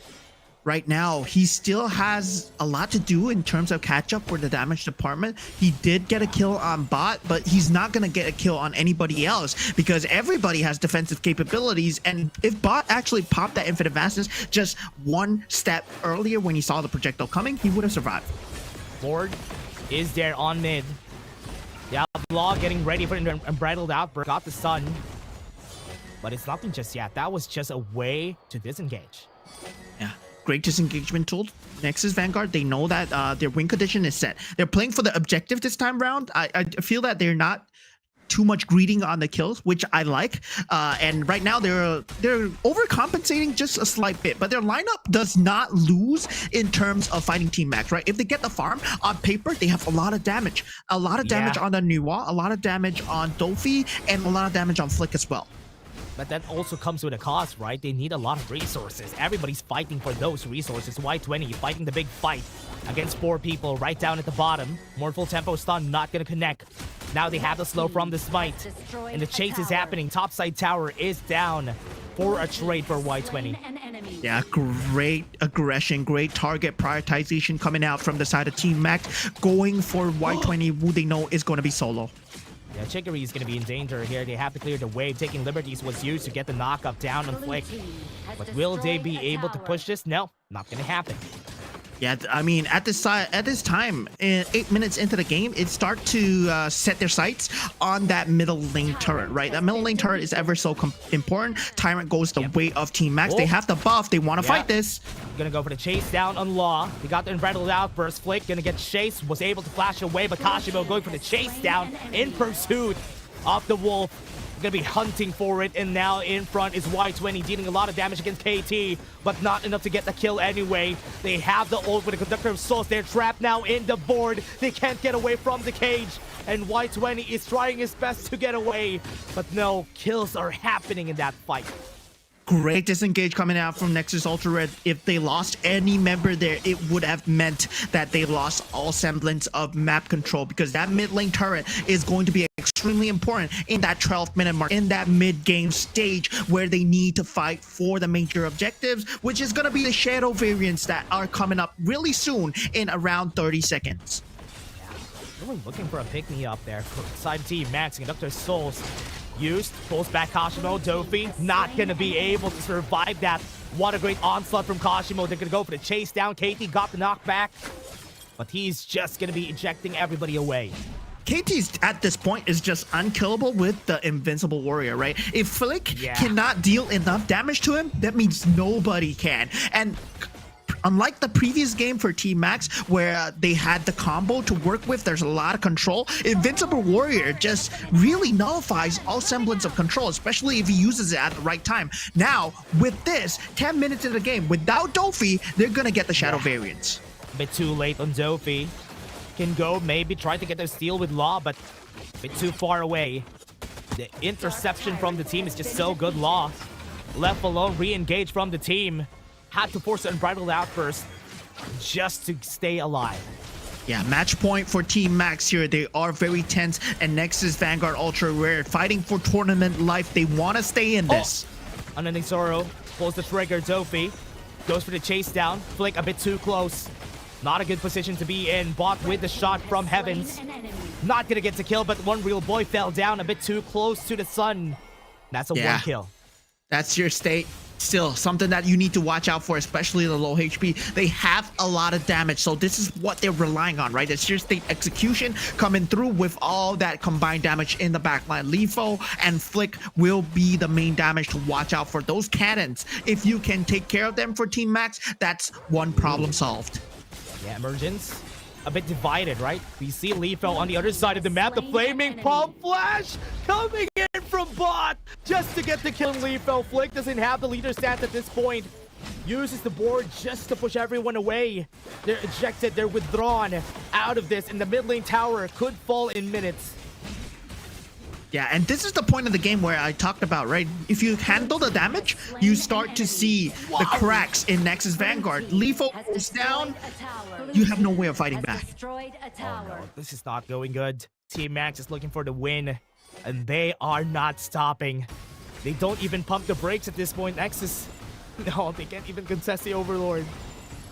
right now, he still has a lot to do in terms of catch up for the damage department. He did get a kill on bot, but he's not going to get a kill on anybody else because everybody has defensive capabilities. And if bot actually popped that infinite vastness just one step earlier when he saw the projectile coming, he would have survived. Lord is there on mid. Yeah, Law getting ready for an unbridled outburst. Got the stun. But it's nothing just yet. That was just a way to disengage. Yeah, great disengagement tool. Nexus Vanguard, they know that their win condition is set. They're playing for the objective this time around. I feel that they're not too much greeding on the kills, which I like. And right now they're overcompensating just a slight bit, but their lineup does not lose in terms of fighting Team Max, right? If they get the farm on paper, they have a lot of damage. A lot of damage on the Nuwa, a lot of damage on Dofi, and a lot of damage on Flick as well. But that also comes with a cost, right? They need a lot of resources. Everybody's fighting for those resources. Y20 fighting the big fight against 4 people right down at the bottom. Mournful tempo stun not gonna connect. Now they have the slow from the smite. And the chase is happening. Topside tower is down for a trade for Y20. Yeah, great aggression, great target prioritization coming out from the side of Team Max, going for Y20, who they know is going to be solo. Yeah, Chicory is going to be in danger here. They have to clear the wave. Taking liberties was used to get the knockup down on Flick. But will they be able to push this? No, not going to happen. Yeah, I mean, at this time, 8 minutes into the game, it start to set their sights on that middle lane turret, right? That middle lane turret is ever so important. Tyrant goes the way of Team Max. They have the buff. They want to fight this. Gonna go for the chase down on Law. They got the unbridled outburst. Flick gonna get chased. Was able to flash away, but Kashimo going for the chase down in pursuit of the wolf. Gonna be hunting for it, and now in front is Y20 dealing a lot of damage against KT, but not enough to get the kill anyway. They have the ult with the Conductor of Souls. They're trapped now in the board. They can't get away from the cage, and Y20 is trying his best to get away, but no, kills are happening in that fight. Great disengage coming out from Nexus Ultra Red. If they lost any member there, it would have meant that they lost all semblance of map control, because that mid lane turret is going to be extremely important in that 12th minute mark, in that mid-game stage where they need to fight for the major objectives, which is going to be the shadow variants that are coming up really soon in around 30 seconds. Really looking for a pick-me-up there for side Team Max. Conductor Souls used, pulls back Kashimo. Dofi not gonna be able to survive that. What a great onslaught from Kashimo. They're gonna go for the chase down. KT got the knockback, but he's just gonna be ejecting everybody away. KT's at this point is just unkillable with the Invincible Warrior, right? If Flick cannot deal enough damage to him, that means nobody can. And unlike the previous game for Team Max, where they had the combo to work with, there's a lot of control. Invincible Warrior just really nullifies all semblance of control, especially if he uses it at the right time. Now, with this, 10 minutes into the game, without Dofi, they're gonna get the Shadow variants. A bit too late on Dofi. Can go, maybe try to get the steal with Law, but a bit too far away. The interception from the team is just so good. Law left alone, re-engage from the team. Had to force an unbridled outburst just to stay alive. Yeah, match point for Team Max here. They are very tense, and Nexus Vanguard Ultra Rare fighting for tournament life. They want to stay in this. Unending Sorrow pulls the trigger. Dofi goes for the chase down. Flick a bit too close. Not a good position to be in. Bot with the shot from Heavens. Not gonna get to kill, but one real boy fell down a bit too close to the sun. That's a one kill. That's your state. Still, something that you need to watch out for, especially the low HP. They have a lot of damage, so this is what they're relying on, right? It's your state execution coming through with all that combined damage in the backline. Lifo and Flick will be the main damage to watch out for. Those cannons, if you can take care of them for Team Max, that's one problem solved. Yeah, Emergence, a bit divided, right? We see Lifo on the other side of the map. The flaming palm flash coming in from bot just to get the kill. Lifo. Flick doesn't have the leader stance at this point. Uses the board just to push everyone away. They're ejected. They're withdrawn out of this, and the mid lane tower could fall in minutes. Yeah, and this is the point of the game where I talked about, right? If you handle the damage, you start to see the cracks in Nexus Vanguard. Lifo goes down, you have no way of fighting back. Oh no, this is not going good. Team Max is looking for the win, and they are not stopping. They don't even pump the brakes at this point. Nexus, no, they can't even contest the Overlord.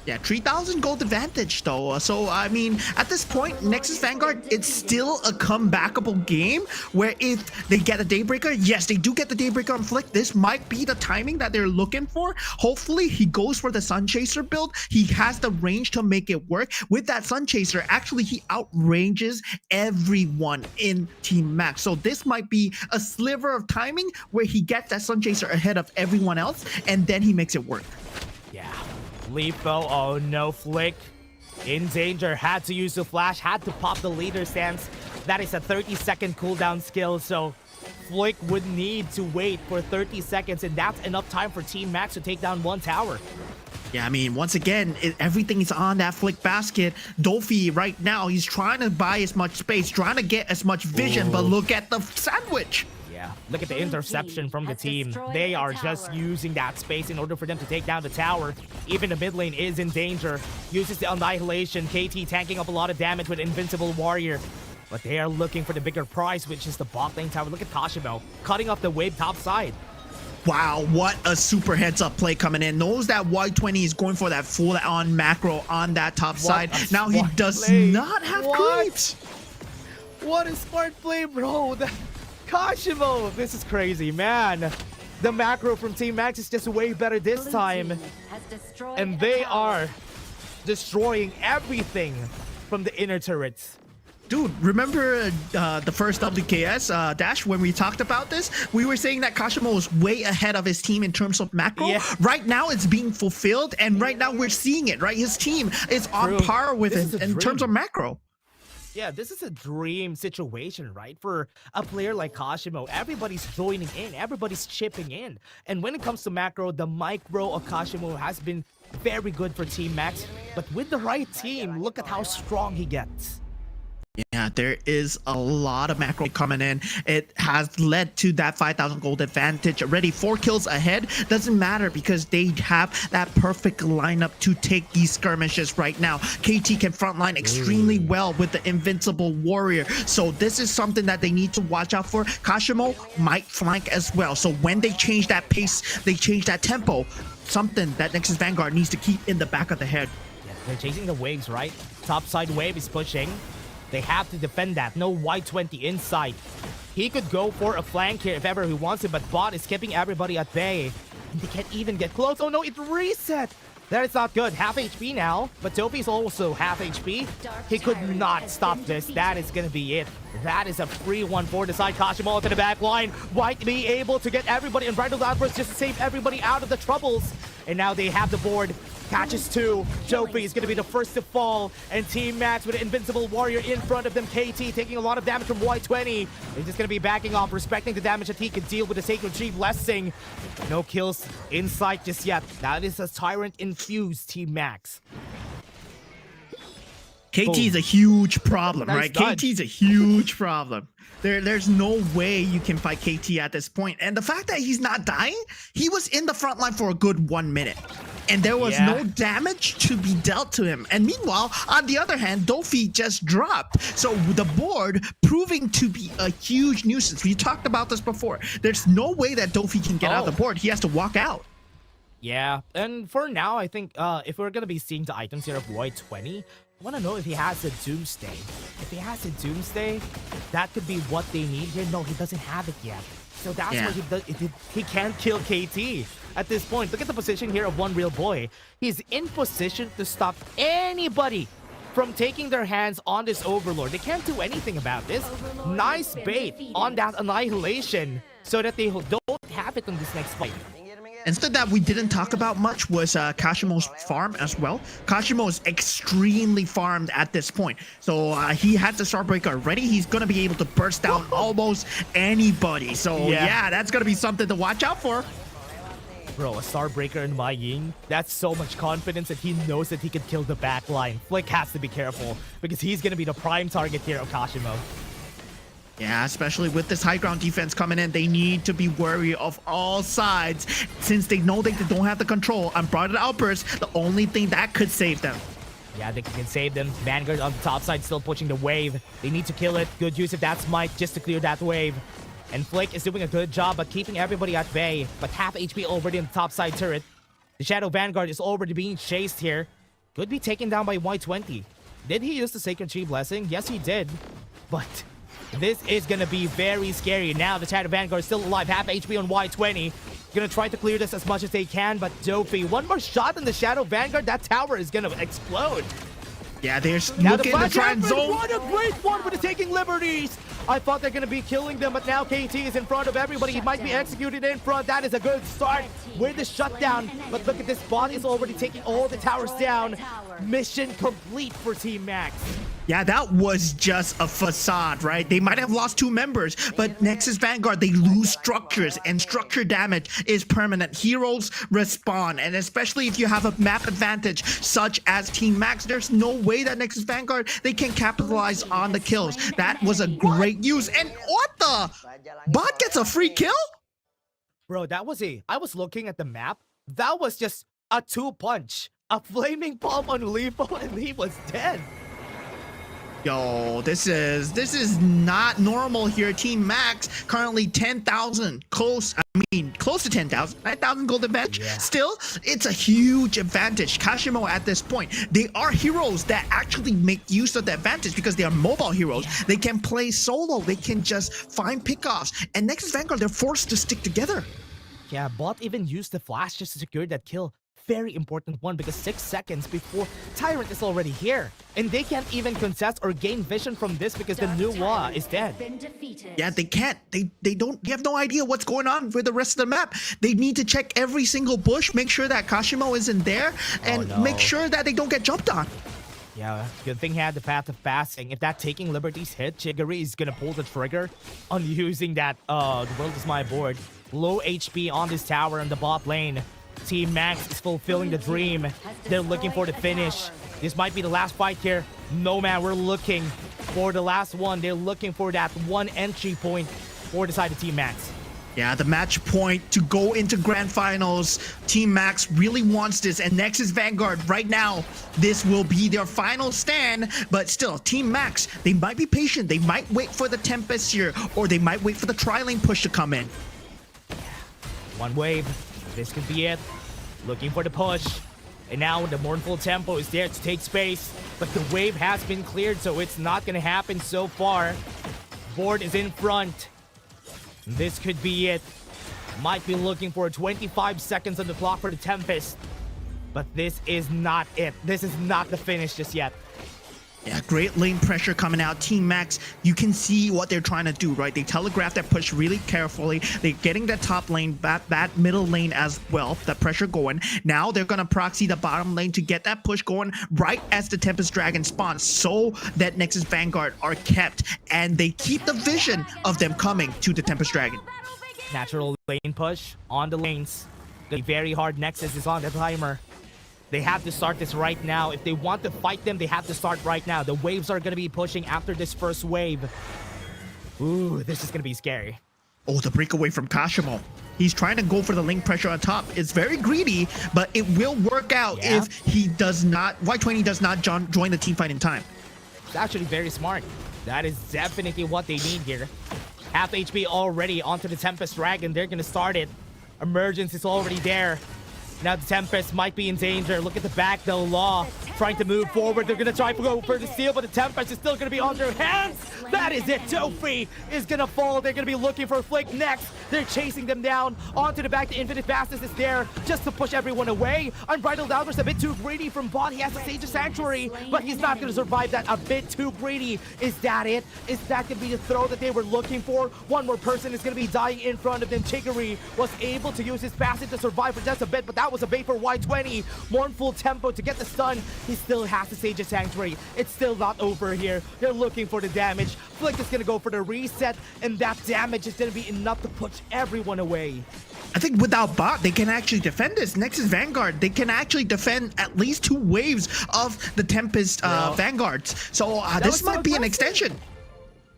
Yeah, 3,000 gold advantage though. So, I mean, at this point, Nexus Vanguard, it's still a comebackable game where if they get a Daybreaker, yes, they do get the Daybreaker on Flick. This might be the timing that they're looking for. Hopefully, he goes for the Sun Chaser build. He has the range to make it work. With that Sun Chaser, actually, he outranges everyone in Team Max. So this might be a sliver of timing where he gets that Sun Chaser ahead of everyone else, and then he makes it work. Yeah. Lifo, oh no, Flick in danger, had to use the flash, had to pop the leader stance. That is a 30-second cooldown skill, so Flick would need to wait for 30 seconds, and that's enough time for Team Max to take down one tower. Yeah, I mean, once again, everything is on that Flick basket. Dofi right now, he's trying to buy as much space, trying to get as much vision, but look at the sandwich. Yeah, look at the interception from the team. They are just using that space in order for them to take down the tower. Even the mid lane is in danger. Uses the Annihilation. KT tanking up a lot of damage with Invincible Warrior. But they are looking for the bigger prize, which is the bot lane tower. Look at Kashimo cutting off the wave top side. Wow, what a super heads-up play coming in. Knows that Y20 is going for that full-on macro on that top side. Now he does not have creeps. What a smart play, bro. Kashimo, this is crazy, man. The macro from Team Max is just way better this time. And they are destroying everything from the inner turrets. Dude, remember the first WKS Dash when we talked about this? We were saying that Kashimo was way ahead of his team in terms of macro. Yeah. Right now it's being fulfilled, and right now we're seeing it, right? His team is on par with him in terms of macro. Yeah, this is a dream situation, right? For a player like Kashimo, everybody's joining in, everybody's chipping in. And when it comes to macro, the micro of Kashimo has been very good for Team Max. But with the right team, look at how strong he gets. Yeah, there is a lot of macro coming in. It has led to that 5,000 gold advantage already. 4 kills ahead. Doesn't matter because they have that perfect lineup to take these skirmishes right now. KT can frontline extremely well with the Invincible Warrior. So this is something that they need to watch out for. Kashimo might flank as well. So when they change that pace, they change that tempo, something that Nexus Vanguard needs to keep in the back of the head. Yeah, they're chasing the waves, right? Top side wave is pushing. They have to defend that. No Y20 inside. He could go for a flank here if ever he wants it, but bot is keeping everybody at bay. And they can't even get close. Oh no, it reset. That is not good. Half HP now, but Topi's also half HP. He could not stop this. That is going to be it. That is a free one for the side. Kashimo to the back line. Might be able to get everybody in Bridal Outburst just to save everybody out of the troubles. And now they have the board. Catches 2. Jopi is going to be the first to fall. And Team Max with an Invincible Warrior in front of them. KT taking a lot of damage from Y20. They're just going to be backing off, respecting the damage that he can deal with the Sacred Tree Blessing. No kills in sight just yet. That is a Tyrant-infused Team Max. KT is a huge problem, right? KT is a huge problem. There's no way you can fight KT at this point. And the fact that he's not dying, he was in the front line for a good 1 minute. And there was no damage to be dealt to him. And meanwhile, on the other hand, Dofi just dropped. So the board proving to be a huge nuisance. We talked about this before. There's no way that Dofi can get out of the board. He has to walk out. Yeah, and for now, I think if we're going to be seeing the items here of Y20, I want to know if he has a Doomsday. If he has a Doomsday, that could be what they need here. No, he doesn't have it yet. So that's why he can't kill KT at this point. Look at the position here of One Real Boy. He's in position to stop anybody from taking their hands on this Overlord. They can't do anything about this. Nice bait on that Annihilation so that they don't have it in this next fight. Instead that we didn't talk about much was Kashimo's farm as well. Kashimo is extremely farmed at this point. So he had the Starbreaker already. He's going to be able to burst down almost anybody. So yeah, that's going to be something to watch out for. Bro, a Starbreaker in Mai Ying, that's so much confidence that he knows that he can kill the backline. Flick has to be careful because he's going to be the prime target here of Kashimo. Yeah, especially with this high ground defense coming in, they need to be wary of all sides since they know they don't have the control. Unbridled Outburst, the only thing that could save them. Yeah, they can save them. Vanguard on the top side still pushing the wave. They need to kill it. Good use of that smite just to clear that wave. And Flick is doing a good job at keeping everybody at bay, but half HP already in the top side turret. The Shadow Vanguard is already being chased here. Could be taken down by Y20. Did he use the Sacred Tree Blessing? Yes, he did. But this is going to be very scary. Now the Shadow Vanguard is still alive. Half HP on Y20. Gonna try to clear this as much as they can, but Dofi, one more shot in the Shadow Vanguard, that tower is gonna explode. Yeah, they're looking to try and zone. What a great one with the taking liberties. I thought they're going to be killing them, but now KT is in front of everybody. He might be executed in front. That is a good start with the shutdown. But look at this, bot is already taking all the towers down. Mission complete for Team Max. Yeah, that was just a facade, right? They might have lost 2 members, but Nexus Vanguard, they lose structures, and structure damage is permanent. Heroes respawn, and especially if you have a map advantage such as Team Max, there's no way that Nexus Vanguard, they can capitalize on the kills. That was a great use. And what the? Bot gets a free kill? Bro, that was I was looking at the map. That was just a 2-punch. A flaming palm on Leafo, and he was dead. Yo, this is not normal here. Team Max currently 10,000, close to 10,000, 9,000 gold advantage. Yeah. Still, it's a huge advantage. Kashimo at this point, they are heroes that actually make use of the advantage because they are mobile heroes. Yeah. They can play solo. They can just find pickoffs. And Nexus Vanguard, they're forced to stick together. Yeah, bot even used the flash just to secure that kill. Very important one because 6 seconds before Tyrant is already here. And they can't even contest or gain vision from this because the new Wa is dead. Yeah, they can't. They have no idea what's going on with the rest of the map. They need to check every single bush, make sure that Kashimo isn't there, and make sure that they don't get jumped on. Yeah, good thing he had the path of passing. If that taking liberties hit, Chigiri is gonna pull the trigger on using that the world is my board. Low HP on this tower in the bot lane. Team Max is fulfilling the dream. They're looking for the finish. This might be the last fight here. No, man, we're looking for the last one. They're looking for that one entry point for the side of Team Max. Yeah, the match point to go into grand finals. Team Max really wants this, and Nexus Vanguard right now, this will be their final stand. But still, Team Max, they might be patient. They might wait for the Tempest here, or they might wait for the tri-lane push to come in. One wave. This could be it. Looking for the push. And now the mournful tempo is there to take space. But the wave has been cleared, so it's not going to happen so far. Board is in front. This could be it. Might be looking for 25 seconds on the clock for the Tempest. But this is not it. This is not the finish just yet. Yeah, great lane pressure coming out. Team Max, you can see what they're trying to do, right? They telegraph that push really carefully. They're getting that top lane, that middle lane as well, that pressure going. Now they're going to proxy the bottom lane to get that push going right as the Tempest Dragon spawns so that Nexus Vanguard are kept and they keep the vision of them coming to the Tempest Dragon. Natural lane push on the lanes. The very hard Nexus is on the timer. They have to start this right now. If they want to fight them, they have to start right now. The waves are going to be pushing after this first wave. Ooh, this is going to be scary. Oh, the breakaway from Kashimo. He's trying to go for the link pressure on top. It's very greedy, but it will work out if he does not, Y20 does not join the team fight in time. It's actually very smart. That is definitely what they need here. Half HP already onto the Tempest Dragon. They're going to start it. Emergence is already there. Now the Tempest might be in danger. Look at the back though, Law. trying to move forward. They're gonna try to go for the steal, but the Tempest is still gonna be on their hands. That is it. Tofi is gonna fall. They're gonna be looking for Flick next. They're chasing them down. Onto the back. The Infinite Fastness is there just to push everyone away. Unbridled Outburst a bit too greedy from bot. He has the Sage of Sanctuary, but he's not gonna survive that. A bit too greedy. Is that it? Is that gonna be the throw that they were looking for? One more person is gonna be dying in front of them. Chicory was able to use his passive to survive for just a bit, but that was a bait for Y20. Mournful Tempo to get the stun. He still has the Sage of Sanctuary. It's still not over here. They're looking for the damage. Flick is gonna go for the reset, and that damage is gonna be enough to push everyone away. I think without bot, they can actually defend this. Nexus Vanguard, they can actually defend at least 2 waves of the Tempest Vanguards. So this might be an extension.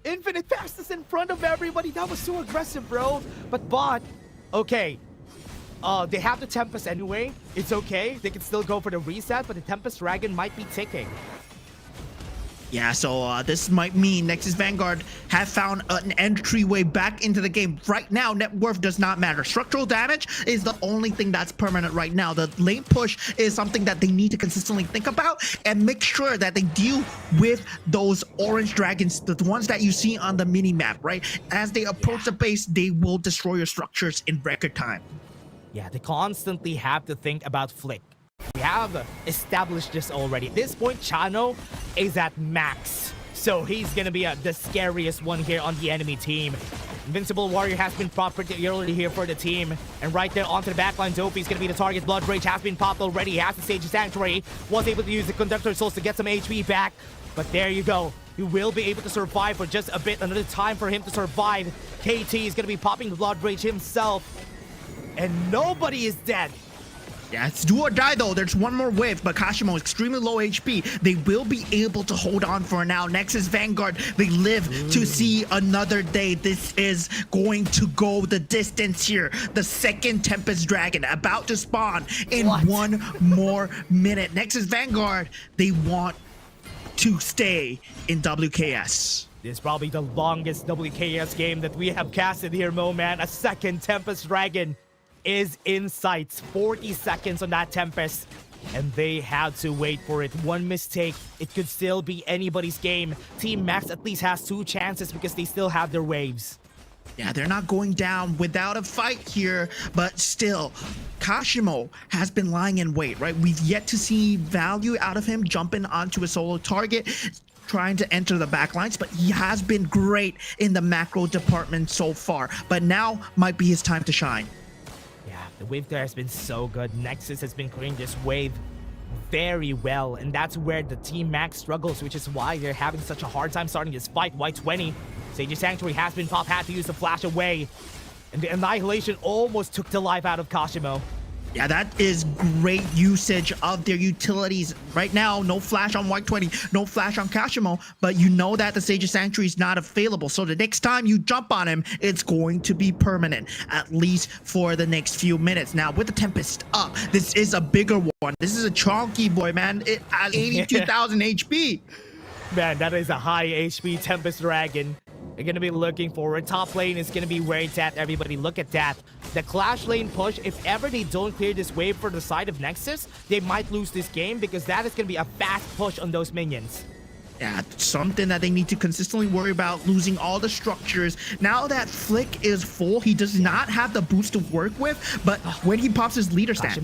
Infinite Fastness in front of everybody. That was so aggressive, bro. But bot, okay. They have the Tempest anyway. It's okay. They can still go for the reset, but the Tempest Dragon might be ticking. Yeah, so this might mean Nexus Vanguard have found an entryway back into the game. Right now, net worth does not matter. Structural damage is the only thing that's permanent right now. The lane push is something that they need to consistently think about and make sure that they deal with those orange dragons, the ones that you see on the mini-map, right? As they approach the base, they will destroy your structures in record time. Yeah, they constantly have to think about Flick. We have established this already. At this point, Chano is at max. So he's going to be the scariest one here on the enemy team. Invincible Warrior has been popped pretty early here for the team. And right there onto the backline, Dofi is going to be the target. Blood Rage has been popped already. He has the Sage of Sanctuary. Was able to use the Conductor Souls to get some HP back. But there you go. He will be able to survive for just a bit. Another time for him to survive. KT is going to be popping the Blood Rage himself. And nobody is dead. Yeah, it's do or die though. There's one more wave, but Kashimo is extremely low HP. They will be able to hold on for now. Nexus Vanguard, they live to see another day. This is going to go the distance here. The second Tempest Dragon about to spawn in 1 more minute. Nexus Vanguard, they want to stay in WKS. This is probably the longest WKS game that we have casted here, Mo, man. A second Tempest Dragon is in sight. 40 seconds on that Tempest, and they had to wait for it. One mistake, it could still be anybody's game. Team Max at least has 2 chances because they still have their waves. Yeah, they're not going down without a fight here, but still, Kashimo has been lying in wait, right? We've yet to see value out of him jumping onto a solo target, trying to enter the backlines, but he has been great in the macro department so far. But now might be his time to shine. The wave there has been so good. Nexus has been clearing this wave very well, and that's where the Team Max struggles, which is why they're having such a hard time starting this fight. Y20, Sage Sanctuary has been popped, had to use the flash away, and the Annihilation almost took the life out of Kashimo. Yeah, that is great usage of their utilities. Right now, no flash on Y20, no flash on Kashimo, but you know that the Sage of Sanctuary is not available. So the next time you jump on him, it's going to be permanent, at least for the next few minutes. Now, with the Tempest up, this is a bigger one. This is a chunky boy, man. It has 82,000 HP. Man, that is a high HP Tempest Dragon. They're going to be looking forward. Top lane is going to be where it's at. Everybody, look at that. The Clash lane push, if ever they don't clear this wave for the side of Nexus, they might lose this game because that is going to be a fast push on those minions. Yeah, something that they need to consistently worry about, losing all the structures. Now that Flick is full, he does not have the boost to work with, but when he pops his leader stance...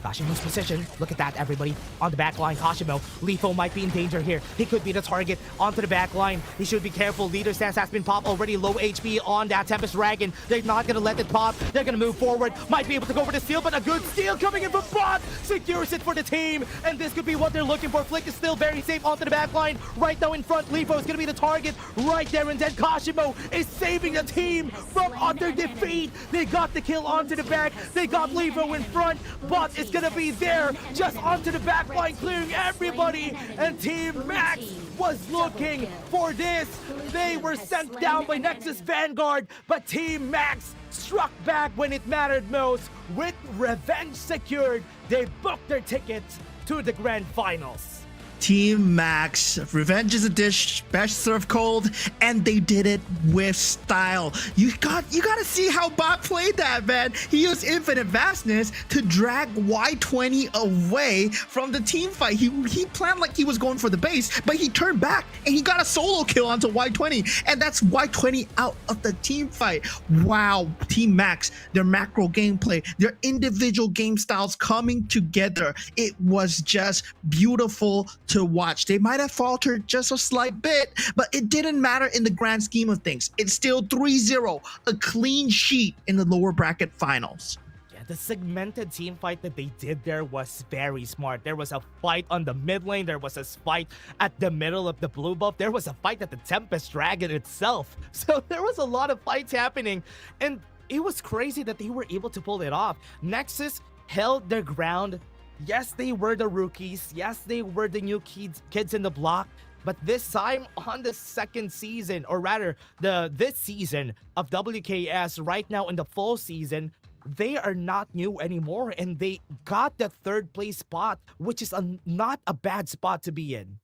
Kashimo's position. Look at that, everybody. On the back line, Kashimo. Lifo might be in danger here. He could be the target. Onto the back line. He should be careful. Leader stance has been popped already. Low HP on that Tempest Dragon. They're not going to let it pop. They're going to move forward. Might be able to go for the steal, but a good steal coming in from bot. Secures it for the team. And this could be what they're looking for. Flick is still very safe onto the back line. Right now in front, Lifo is going to be the target. Right there, and then Kashimo is saving the team from utter defeat. They got the kill onto the back. They got Lifo in front. Bot is gonna be there just onto the back line, clearing everybody, and Team Max was looking for this. They were sent down by Nexus Vanguard, but Team Max struck back when it mattered most. With revenge secured, they booked their tickets to the grand finals. Team Max, revenge is a dish best served cold, and they did it with style. You gotta see how Bot played that, man. He used infinite vastness to drag Y20 away from the team fight. He planned like he was going for the base, but he turned back and he got a solo kill onto Y20, and that's Y20 out of the team fight. Wow, Team Max, their macro gameplay, their individual game styles coming together. It was just beautiful to watch. They might have faltered just a slight bit, but it didn't matter in the grand scheme of things. It's still 3-0, a clean sheet in the lower bracket finals. Yeah, the segmented team fight that they did there was very smart. There was a fight on the mid lane. There was a fight at the middle of the blue buff. There was a fight at the Tempest Dragon itself. So there was a lot of fights happening, and it was crazy that they were able to pull it off. Nexus held their ground. Yes, they were the rookies. Yes, they were the new kids in the block. But this time on the second season, or rather this season of WKS, right now in the fall season, they are not new anymore, and they got the third place spot, which is not a bad spot to be in.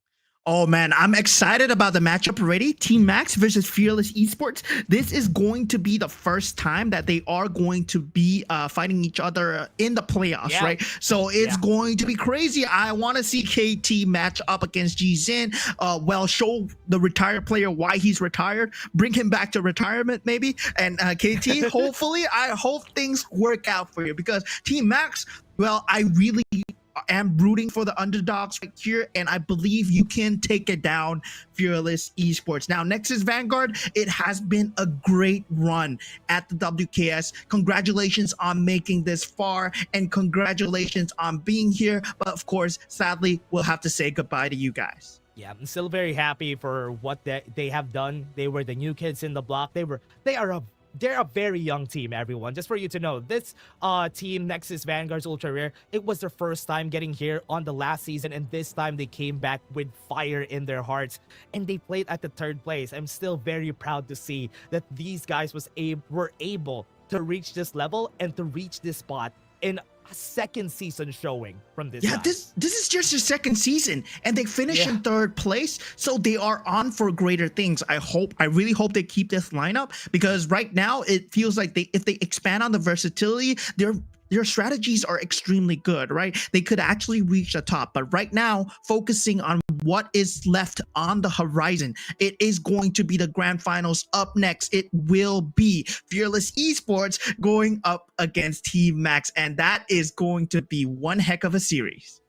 Oh man, I'm excited about the matchup already. Team Max versus Fearless Esports. This is going to be the first time that they are going to be fighting each other in the playoffs, right? So it's going to be crazy. I want to see KT match up against G-Zin. Show the retired player why he's retired. Bring him back to retirement maybe. And KT, hopefully, I hope things work out for you, because Team Max, well, I really am rooting for the underdogs right here, and I believe you can take it down, Fearless Esports. Now, Nexus Vanguard, it has been a great run at the WKS. Congratulations on making this far, and congratulations on being here. But of course, sadly, we'll have to say goodbye to you guys. Yeah, I'm still very happy for what they have done. They were the new kids in the block. They're a very young team, everyone. Just for you to know, this team, Nexus Vanguard's Ultra Rare, it was their first time getting here on the last season, and this time they came back with fire in their hearts, and they played at the third place. I'm still very proud to see that these guys were able to reach this level and to reach this spot in a second season showing from this. Yeah, this is just their second season, and they finished in third place, so they are on for greater things. I really hope they keep this lineup, because right now it feels like if they expand on the versatility, their strategies are extremely good, right? They could actually reach the top, but right now, focusing on what is left on the horizon, it is going to be the grand finals. Up next, it will be Fearless Esports going up against Team Max, and that is going to be one heck of a series.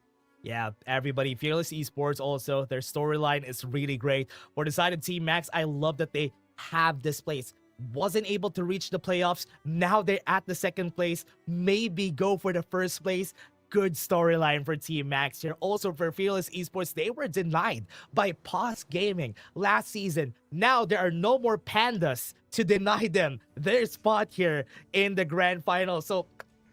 Yeah, everybody, Fearless Esports also, their storyline is really great. For the side of Team Max, I love that they have this place. Wasn't able to reach the playoffs. Now they're at the second place. Maybe go for the first place. Good storyline for Team Max here. Also for Fearless Esports, they were denied by Pause Gaming last season. Now there are no more pandas to deny them their spot here in the grand final. So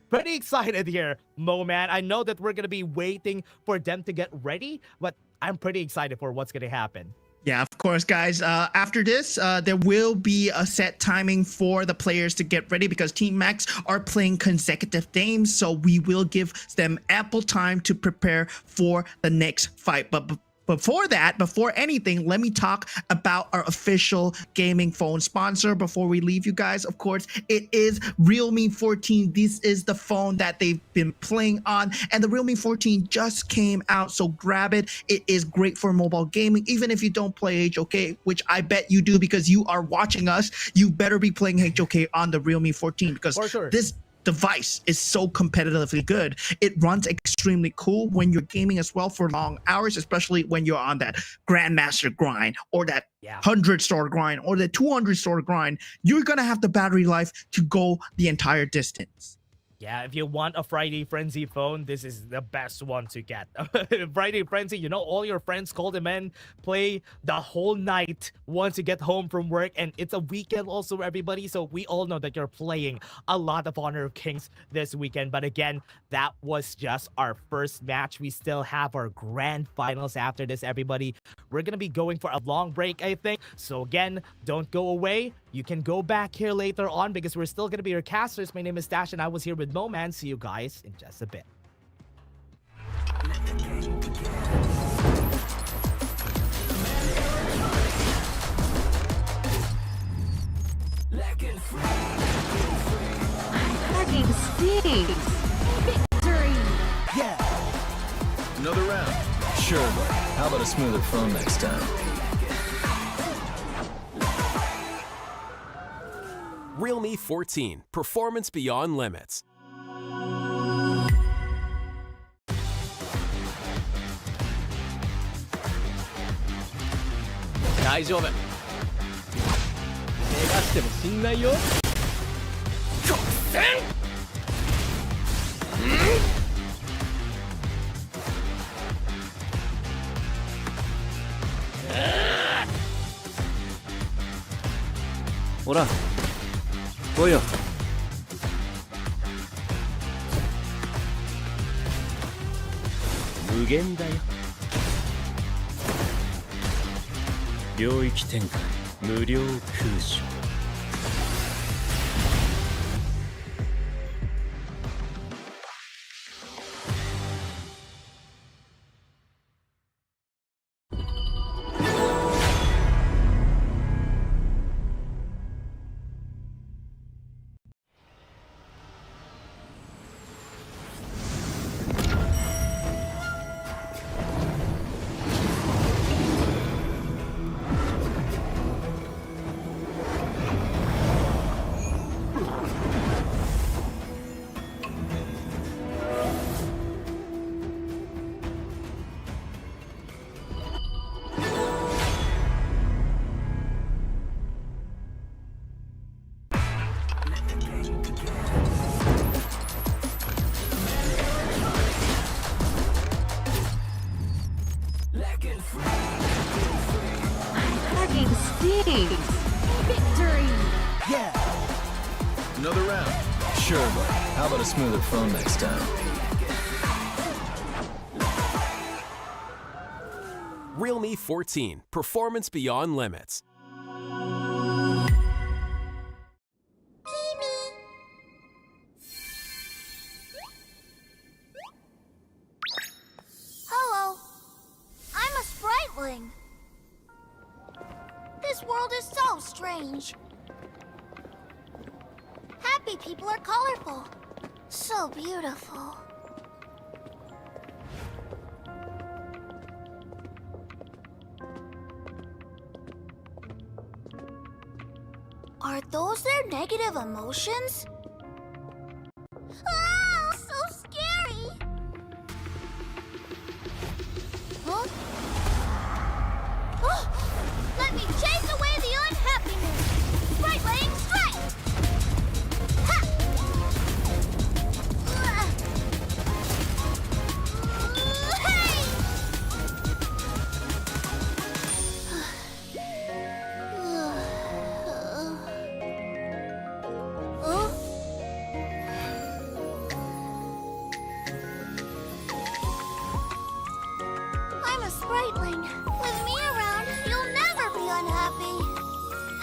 pretty excited here, Mo, man. I know that we're going to be waiting for them to get ready, but I'm pretty excited for what's going to happen. Yeah, of course, guys. After this, there will be a set timing for the players to get ready, because Team Max are playing consecutive games, so we will give them ample time to prepare for the next fight. But before anything, let me talk about our official gaming phone sponsor before we leave you guys. Of course, it is realme 14. This is the phone that they've been playing on, and the realme 14 just came out, so grab it. It is great for mobile gaming, even if you don't play HOK, which I bet you do, because you are watching us. You better be playing HOK on the realme 14, because this device is so competitively good. It runs extremely cool when you're gaming as well for long hours, especially when you're on that Grandmaster grind, or that 100-star grind, or the 200-star grind. You're gonna have the battery life to go the entire distance. Yeah, if you want a Friday Frenzy phone, this is the best one to get. Friday Frenzy, you know, all your friends call them in, play the whole night once you get home from work, and it's a weekend also, everybody. So we all know that you're playing a lot of Honor of Kings this weekend. But again, that was just our first match. We still have our grand finals after this, everybody. We're going to be going for a long break, I think. So again, don't go away. You can go back here later on, because we're still going to be your casters. My name is Dash, and I was here with Mo Man. See you guys in just a bit. Fucking stinks. Victory. Another round. Sure, but how about a smoother phone next time? Realme 14, performance beyond limits. 大丈夫。怪我しても死んないよ。極戦ほら、来いよ。無限だよ。領域展開無料空所。Fucking stinks. Victory. Another round. Sure, but how about a smoother phone next time? Realme 14, performance beyond limits. Hello. I'm a spriteling. This world is so strange. Happy people are colorful. So beautiful. Are those their negative emotions? Ah, so scary! Huh? Oh, let me chase away the unhappiness! Spriteling strike! Ha! Hey! Huh? I'm a spriteling. With me around, you'll never be unhappy.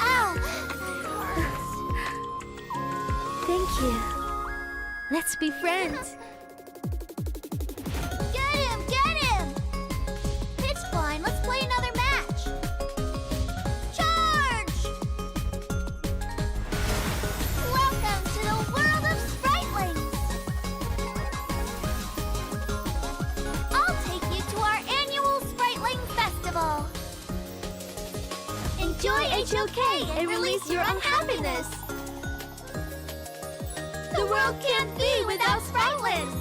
Ow! That hurts. Thank you. Let's be friends. Get him! Get him! It's fine. Let's play another match. Charge! Welcome to the world of spritelings. I'll take you to our annual Spriteling Festival. Enjoy HOK and release your unhappiness. The world can't be without spritelings.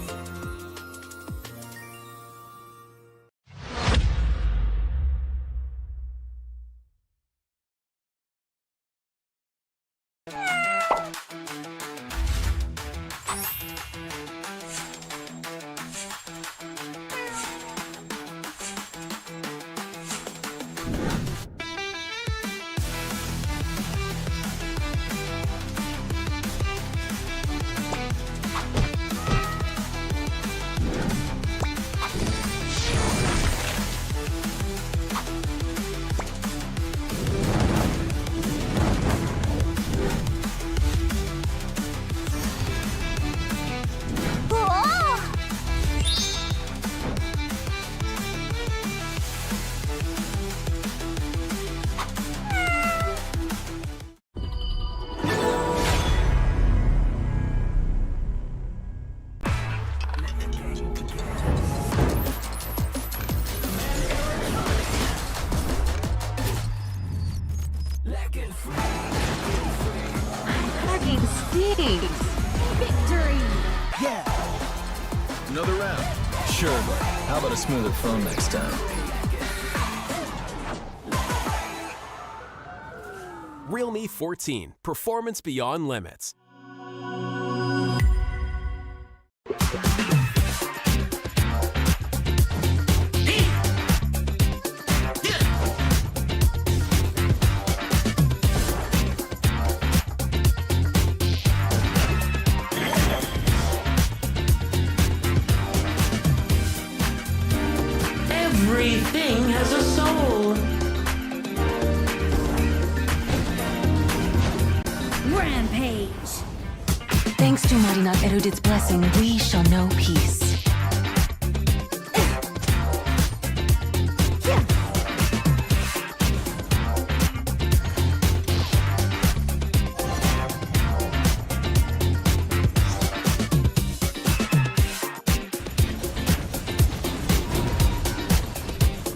stings. Victory! Another round. Sure, but how about a smoother phone next time? Realme 14, performance beyond limits. Everything has a soul. Rampage! Thanks to Marina Erudit's blessing, we shall know peace.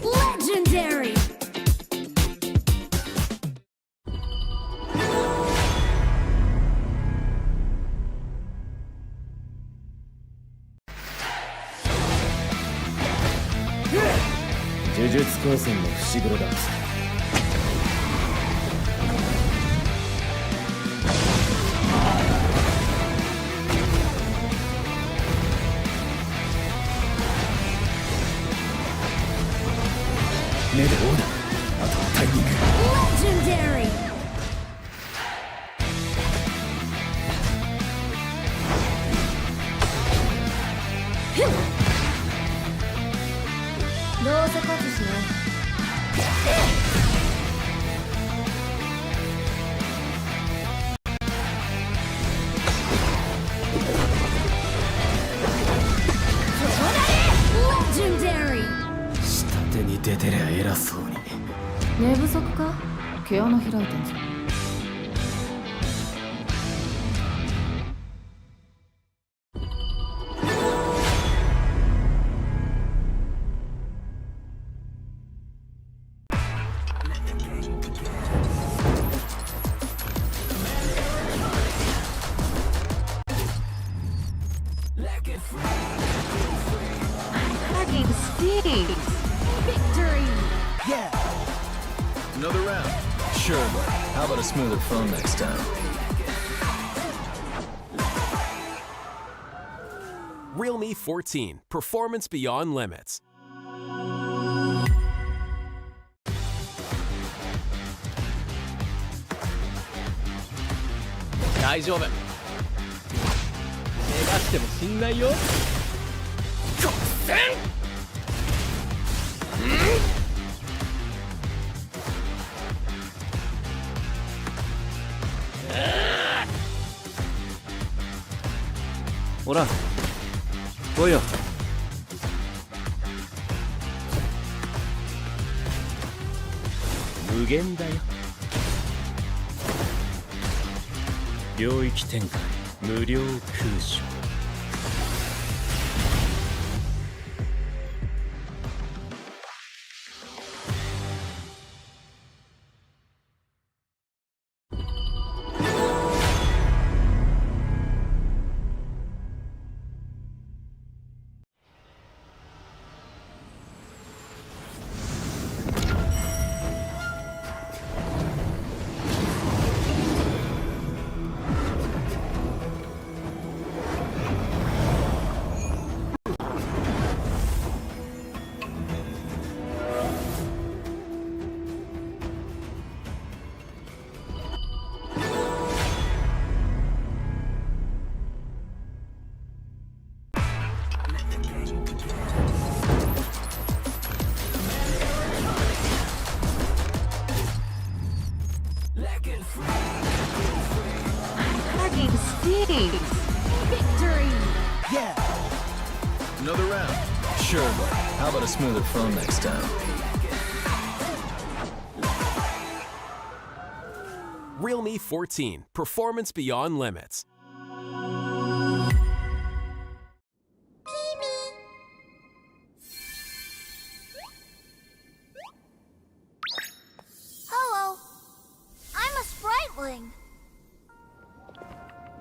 Legendary!呪術高専の伏黒だ。目で追うな。あとはタイミング。 Legendary! Legendary! 下手に出てりゃ偉そうに。寝不足か？毛穴開いてんぞ。Fucking stings! Victory! Another round. Sure, but how about a smoother phone next time? Realme 14, performance beyond limits. 大丈夫。怪我しても死んないよ。ほら来いよ。無限だよ。領域展開無料空所。Fucking stings! Victory! Another round. Sure, but how about a smoother phone next time? Realme 14, performance beyond limits. Hello. I'm a spriteling.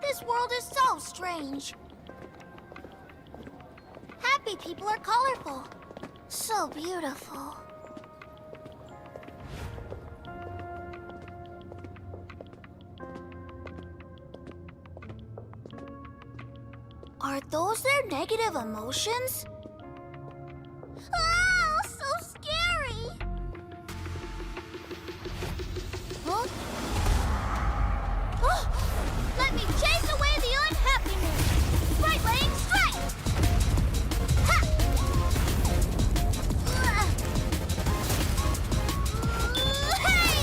This world strange. Happy people are colorful. So beautiful. Are those their negative emotions? Ah, so scary! Huh? Oh, let me chase away the unhappiness! Sprite lane strike! Ha! Hey!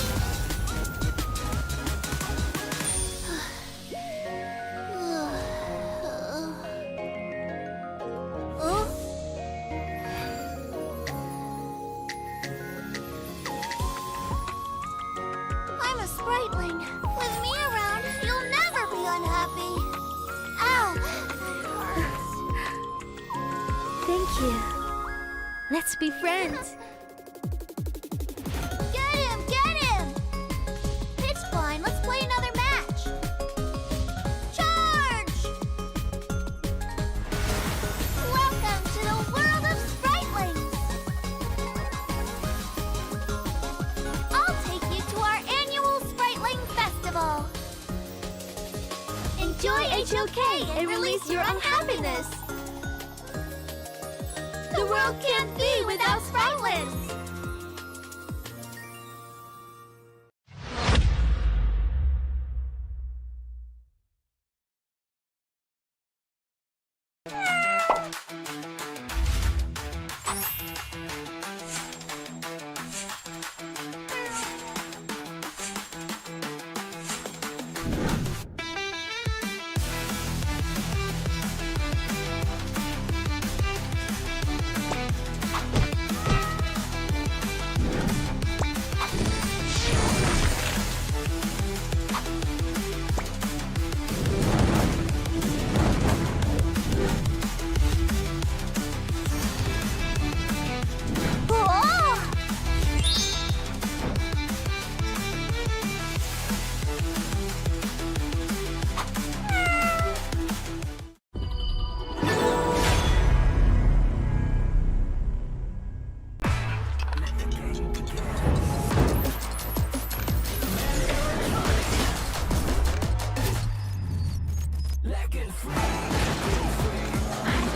I'm a spriteling. With me around, you'll never be unhappy. Ow! That hurts. Thank you. Let's be friends. Get him! Get him! It's fine. Let's play another match. Charge! Welcome to the world of spritelings. I'll take you to our annual Spriteling Festival. Enjoy HOK and release your unhappiness. The world can't be without spritelings.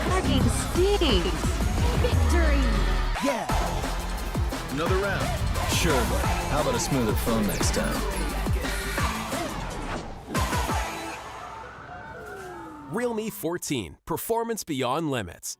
Hugging stinks. Victory! Another round. Sure, but how about a smoother phone next time? Realme 14, performance beyond limits.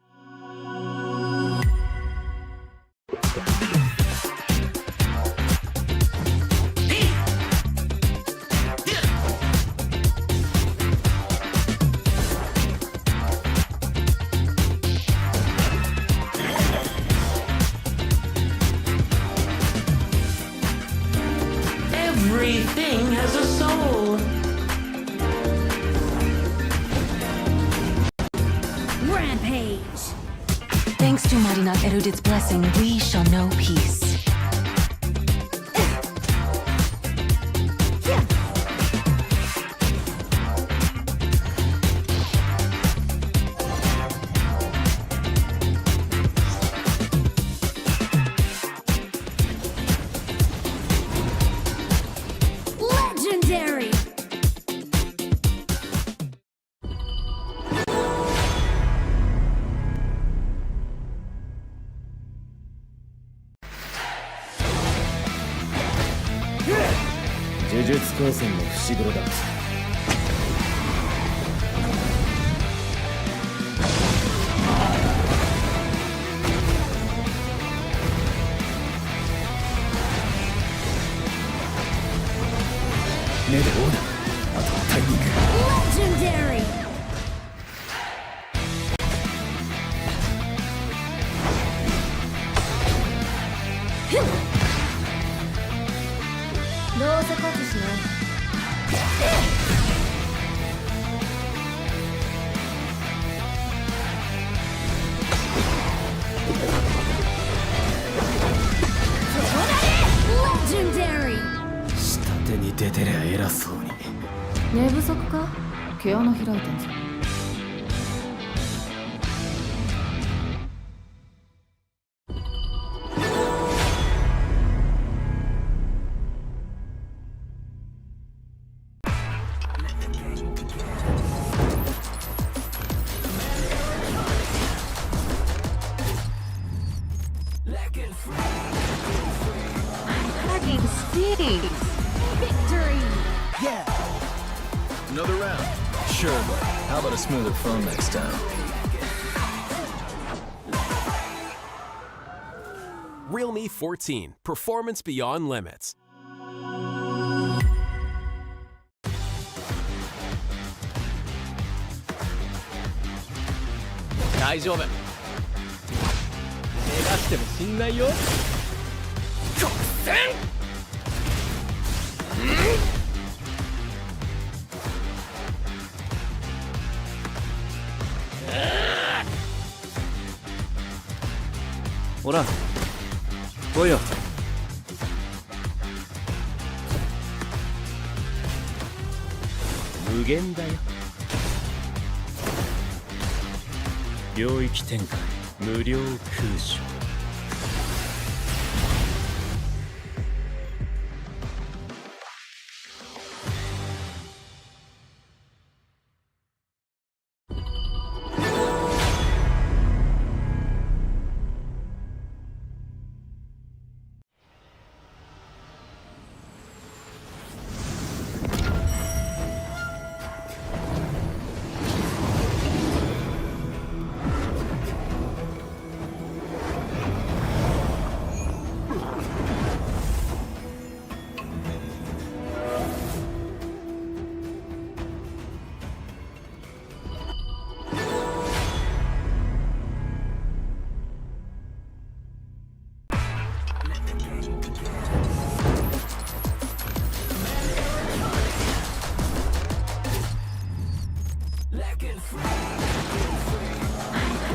Everything has a soul. Rampage! Thanks to Marinat Erudit's blessing, we shall know peace. Legendary! Legendary! Legendary! 下手に出てりゃ偉そうに。寝不足か？毛穴開いてんぞ。stings. Victory! Another round. Sure, but how about a smoother phone next time? Realme 14, performance beyond limits. Ora, 보여. 무限だよ. 領域展開無料空所.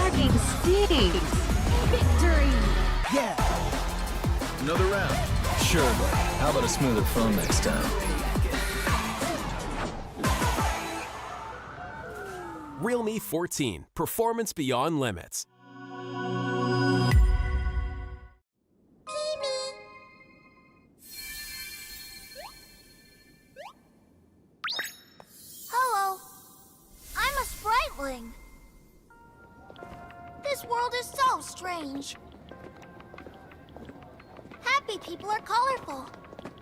Attacking stings. Victory! Another round. Sure, but how about a smoother phone next time? Realme 14, performance beyond limits. Hello. I'm a spriteling. This world is so strange. Happy people are colorful.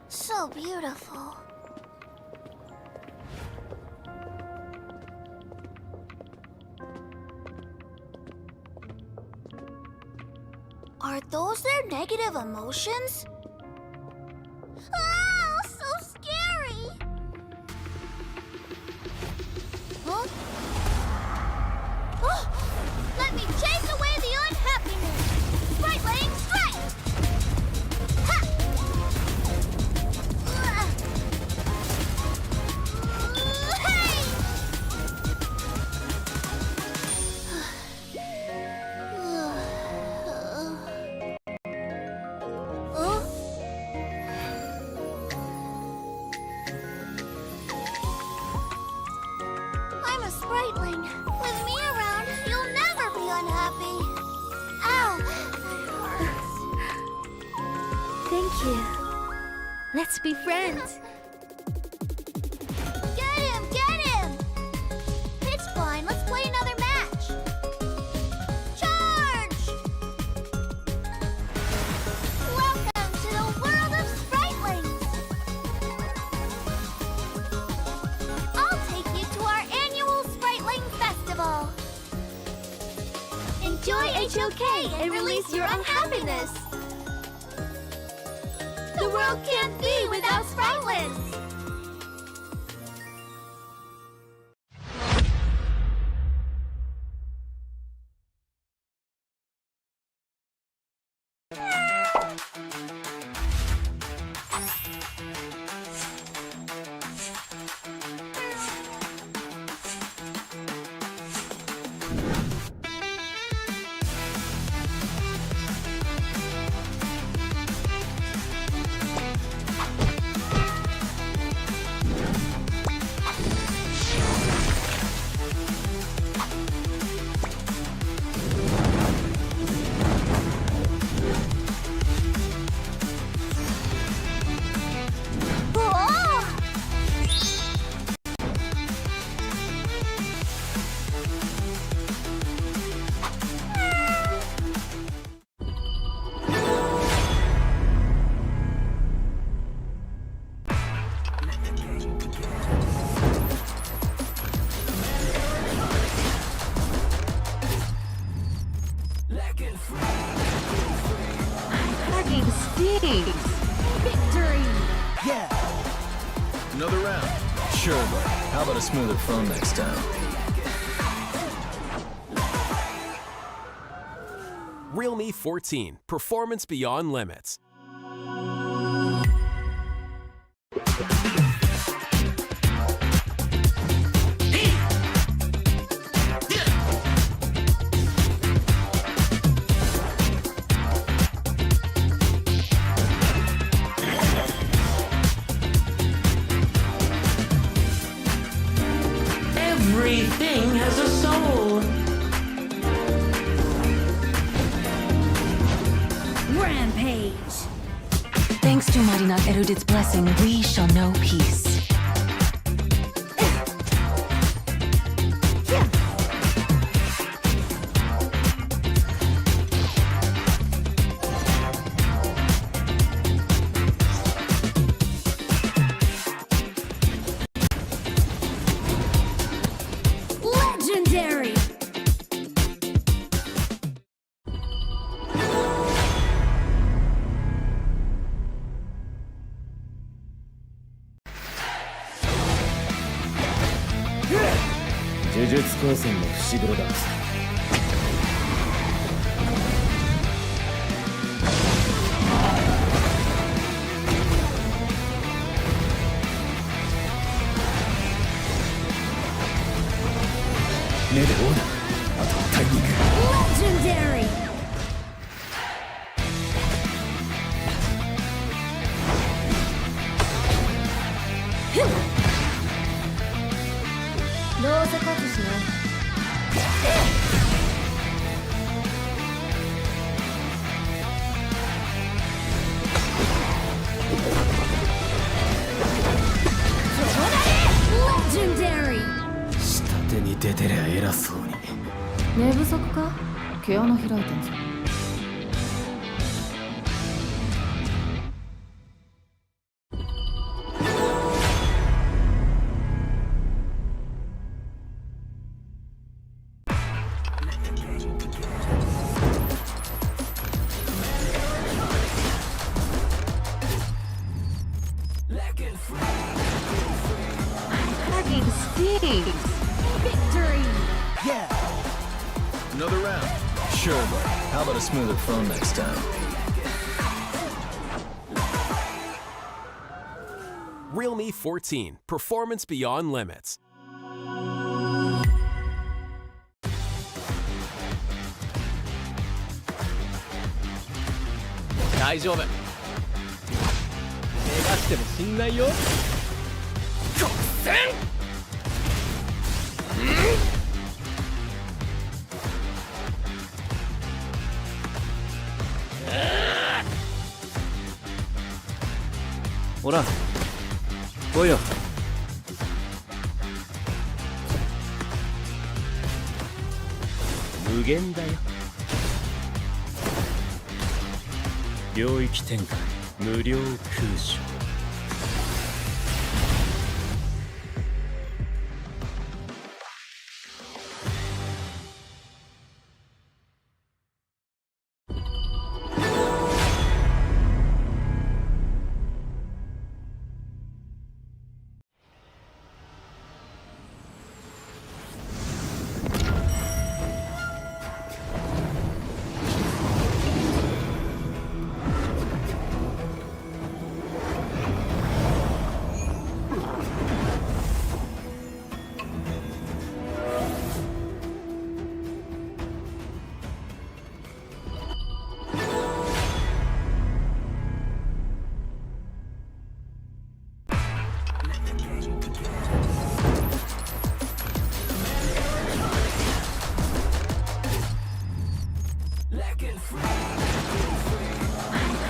So beautiful. Are those their negative emotions? Oh, so scary! Huh? Oh, let me chase away the unhappiness! Spriteling strike! Ha! Hey! Huh? I'm a spriteling. With me around, you'll never be unhappy. Ow! That hurts. Thank you. Let's be friends. Get him! Get him! It's fine. Let's play another match. Charge! Welcome to the world of spritelings. I'll take you to our annual Spriteling Festival. Enjoy HOK and release your unhappiness. The world can't be without spritelings. Hugging stings. Victory! Another round. Sure, but how about a smoother phone next time? Realme 14, performance beyond limits. Everything has a soul. Rampage! Thanks to Marinat Erudit's blessing, we shall know peace. Legendary! Legendary! Legendary! 下手に出てりゃ偉そうに。寝不足か？毛穴開いてんぞ。Hugging stings. Victory! Another round. Sure, but how about a smoother phone next time? Realme 14, performance beyond limits. 大丈夫。怪我しても死んないよ。極戦！ほら、来いよ。無限だよ。領域展開、無料空所。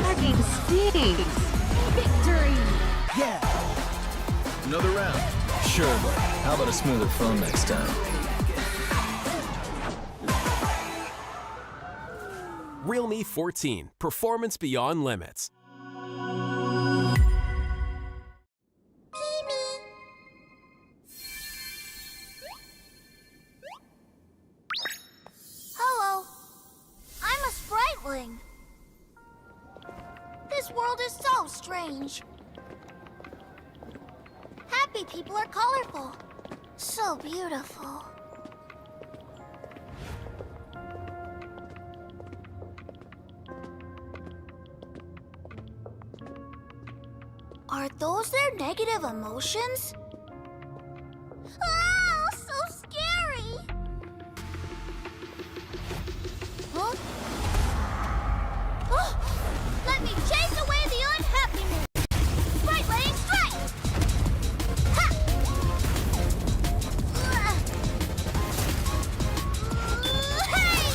Hugging stings. Victory! Another round. Sure, but how about a smoother phone next time? Realme 14, performance beyond limits. Hello. sprightling. This world is so strange. Happy people are colorful. So beautiful. Are those their negative emotions? Oh, so scary! Huh? Oh, let me chase away the unhappiness! Sprite lane strike! Ha! Hey!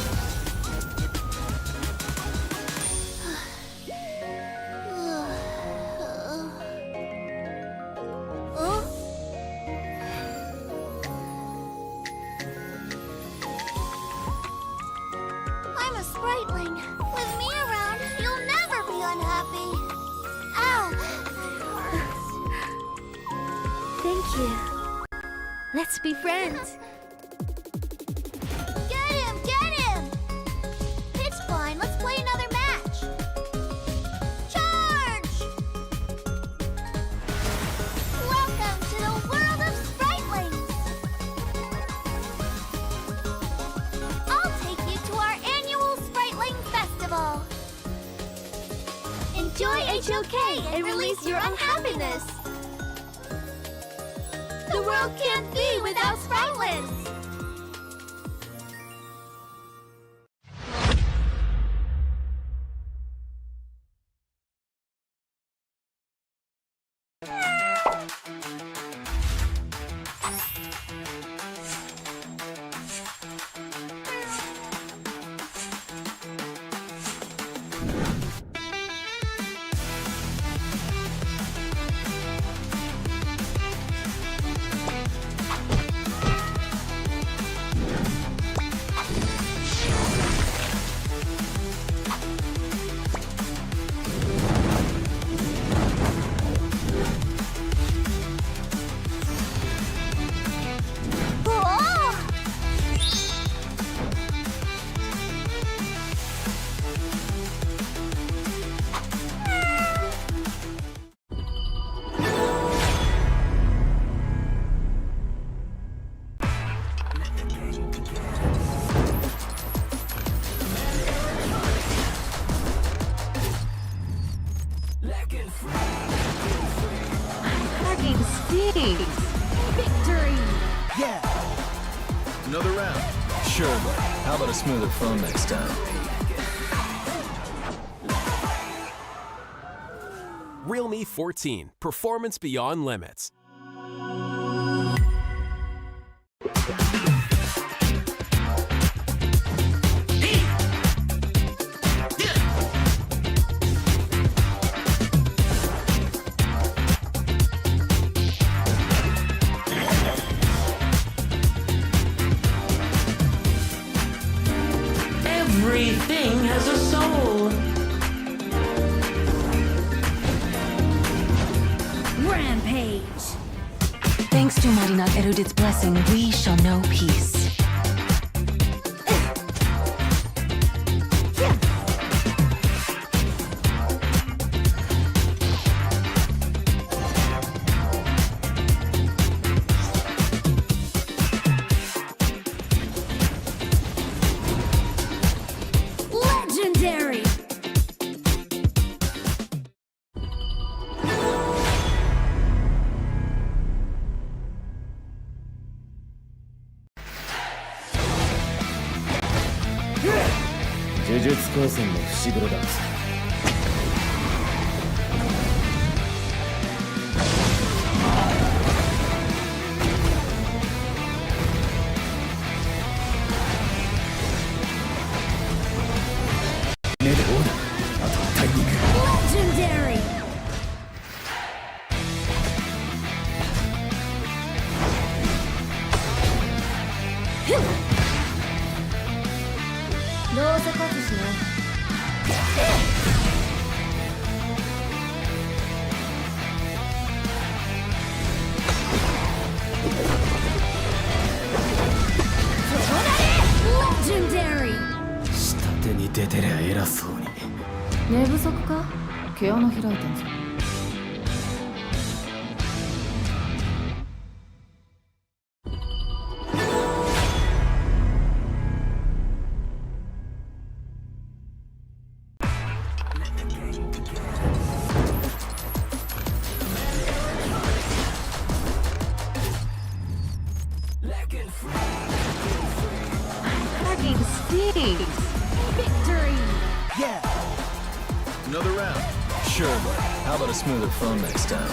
I'm a sprightling. With me around, you'll never be unhappy. Ow! That hurts. Thank you. Let's be friends. Get him! Get him! It's fine. Let's play another match. Charge! Welcome to the world of spritlings. I'll take you to our annual Spritling Festival. Enjoy HOK and release your unhappiness. The world can't be without spritlings. Hugging steam. Victory. Another round. Sure, but how about a smoother phone next time? Realme 14, performance beyond limits. Everything has a soul. Rampage. Thanks to Marina Erudit's blessing, we shall know peace. Legendary. Legendary. Legendary. 手に出てりゃ偉そうに。寝不足か？毛穴開いてんぞ。Cracking stinks. Victory. Another round. Sure, but how about a smoother phone next time?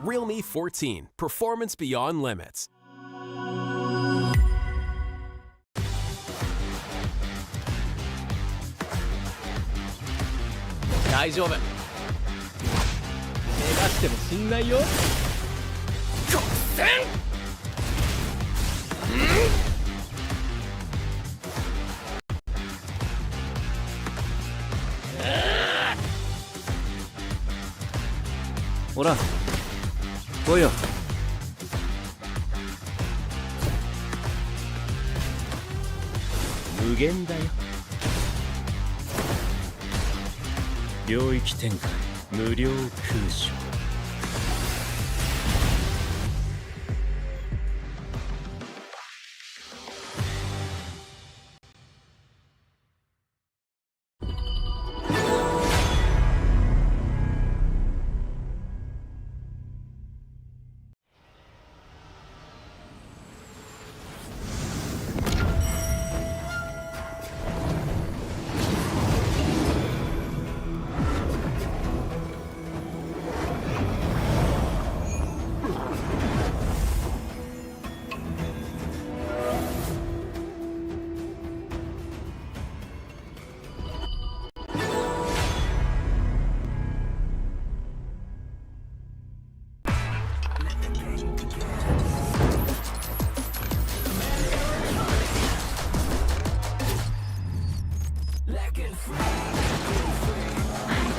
Realme 14, performance beyond limits. 大丈夫。怪我しても死んないよ。決戦。ほら、来いよ。無限だよ。領域展開無料空所。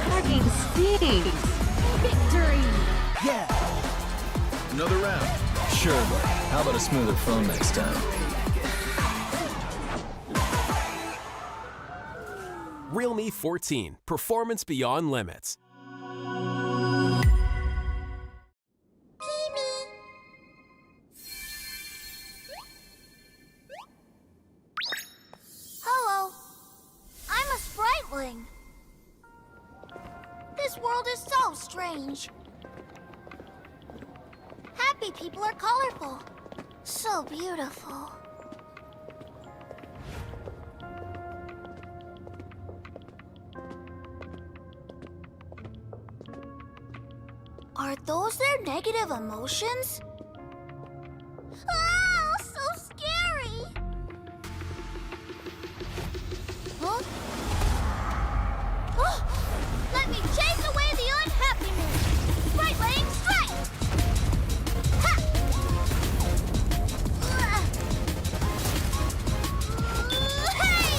Cracking stinks. Victory. Another round. Sure, but how about a smoother phone next time? Realme 14, performance beyond limits. Hello. I'm a spriteling. This world is so strange. Happy people are colorful. So beautiful. Are those their negative emotions? Ah, so scary! Huh? Oh, let me chase away the unhappiness! Spriteling strike! Ha! Hey!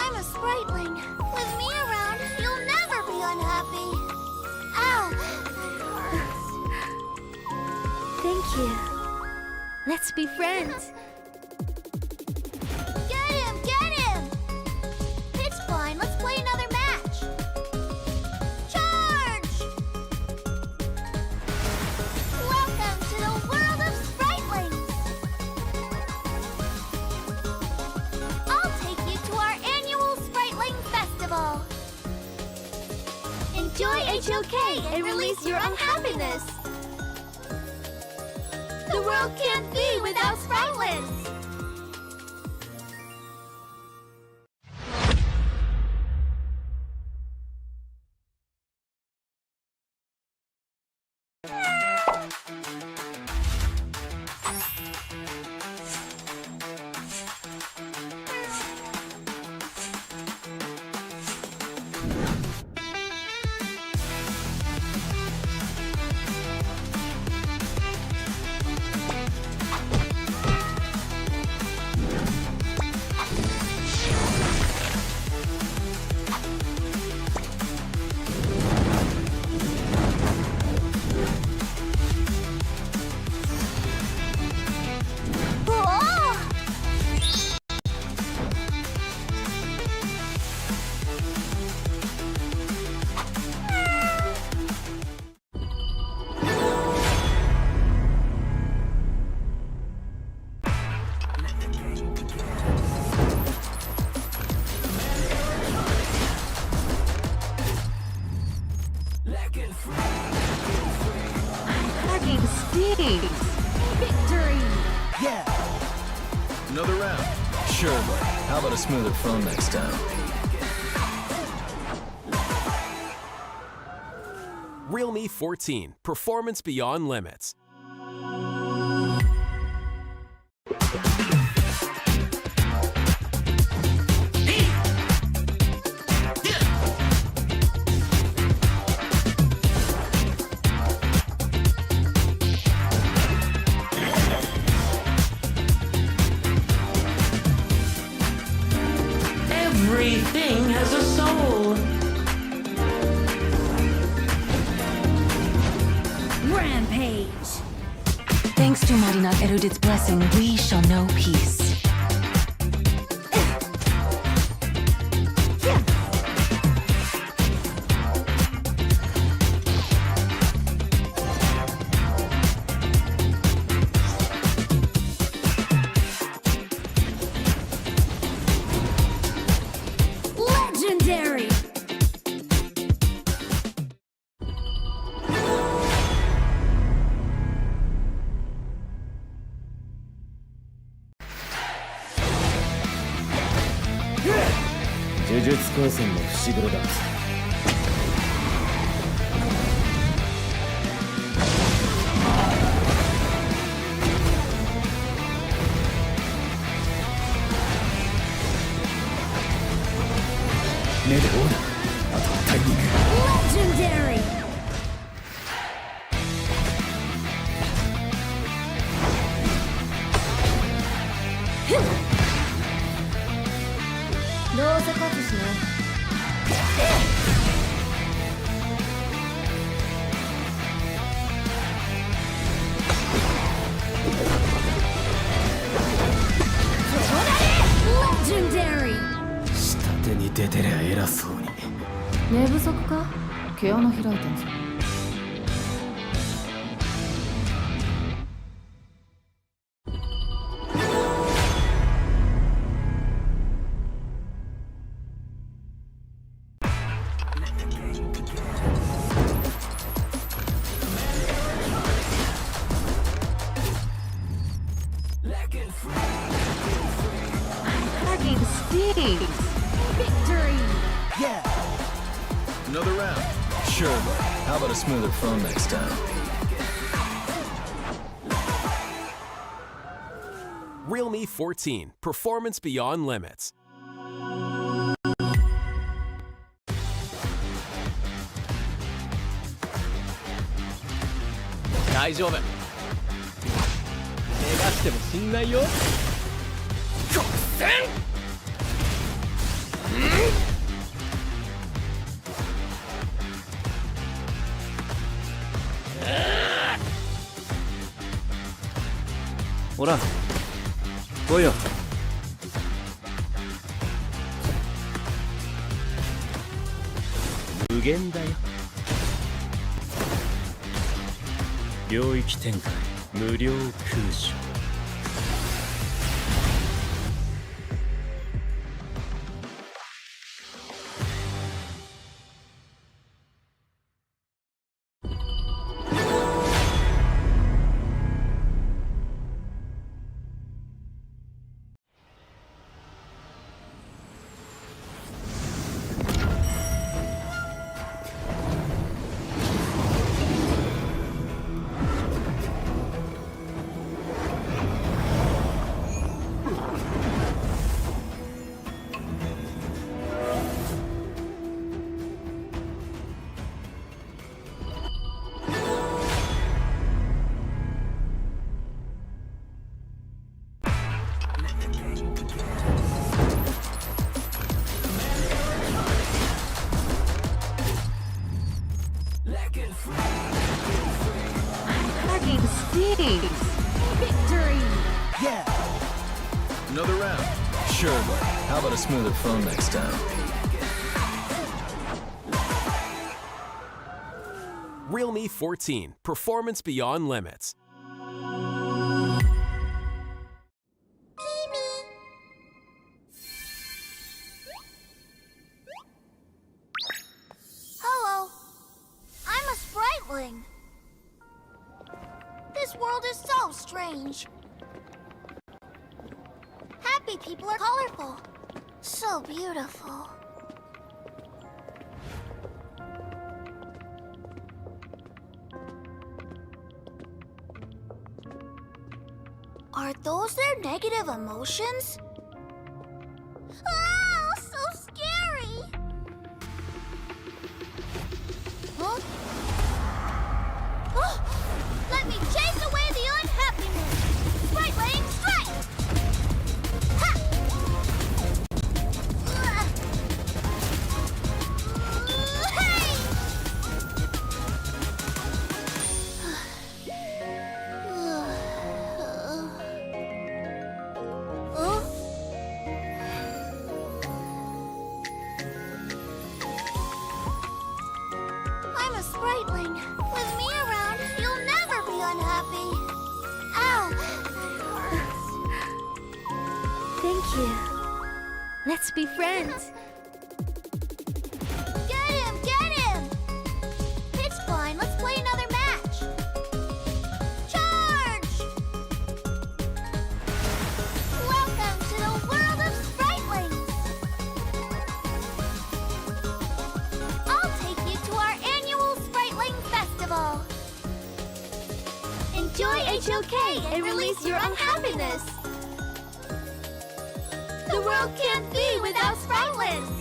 I'm a spriteling. With me around, you'll never be unhappy. Ow! That hurts. Thank you. Let's be friends. Get him! Get him! It's fine. Let's play another match. Charge! Welcome to the world of spritelings. I'll take you to our annual Spriteling Festival. Enjoy HOK and release your unhappiness. The world can't be without spritelings. Another round? Sure, but how about a smoother phone next time? Realme 14, performance beyond limits. Everything has a soul. Rampage. Thanks to Marina Erudit's blessing, we shall know peace. Legendary. Legendary. Legendary. 下手に出てりゃ偉そうに。寝不足か？毛穴開いてんぞ。Hugging steam. Victory. Another round? Sure, but how about a smoother phone next time? Realme 14, performance beyond limits. 大丈夫。逃がしても死んないよ。極戦。ほら来いよ。無限だよ。領域展開無料空所。Hugging steam. Victory. Another round? Sure, but how about a smoother phone next time? Realme 14, performance beyond limits. Hello. I'm a spriteling. This world is so strange. happy people are colorful. So beautiful. Are those their negative emotions? Oh, so scary! Huh? Oh, let me chase away the unhappiness! Sprite lane strike! Ha! Hey! I'm a spriteling. With me around, you'll never be unhappy. Ow! That hurts. Thank you. Let's be friends. Get him! Get him! Pitch blind, let's play another match. Charge! Welcome to the world of spritelings. I'll take you to our annual Spriteling Festival. Enjoy HOK and release your unhappiness. The world can't be without spritelings.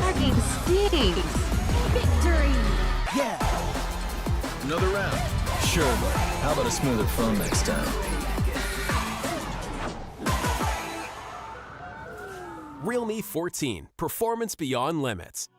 Hugging stinks. Victory! Another round. Sure, but how about a smoother phone next time? Realme 14, performance beyond limits.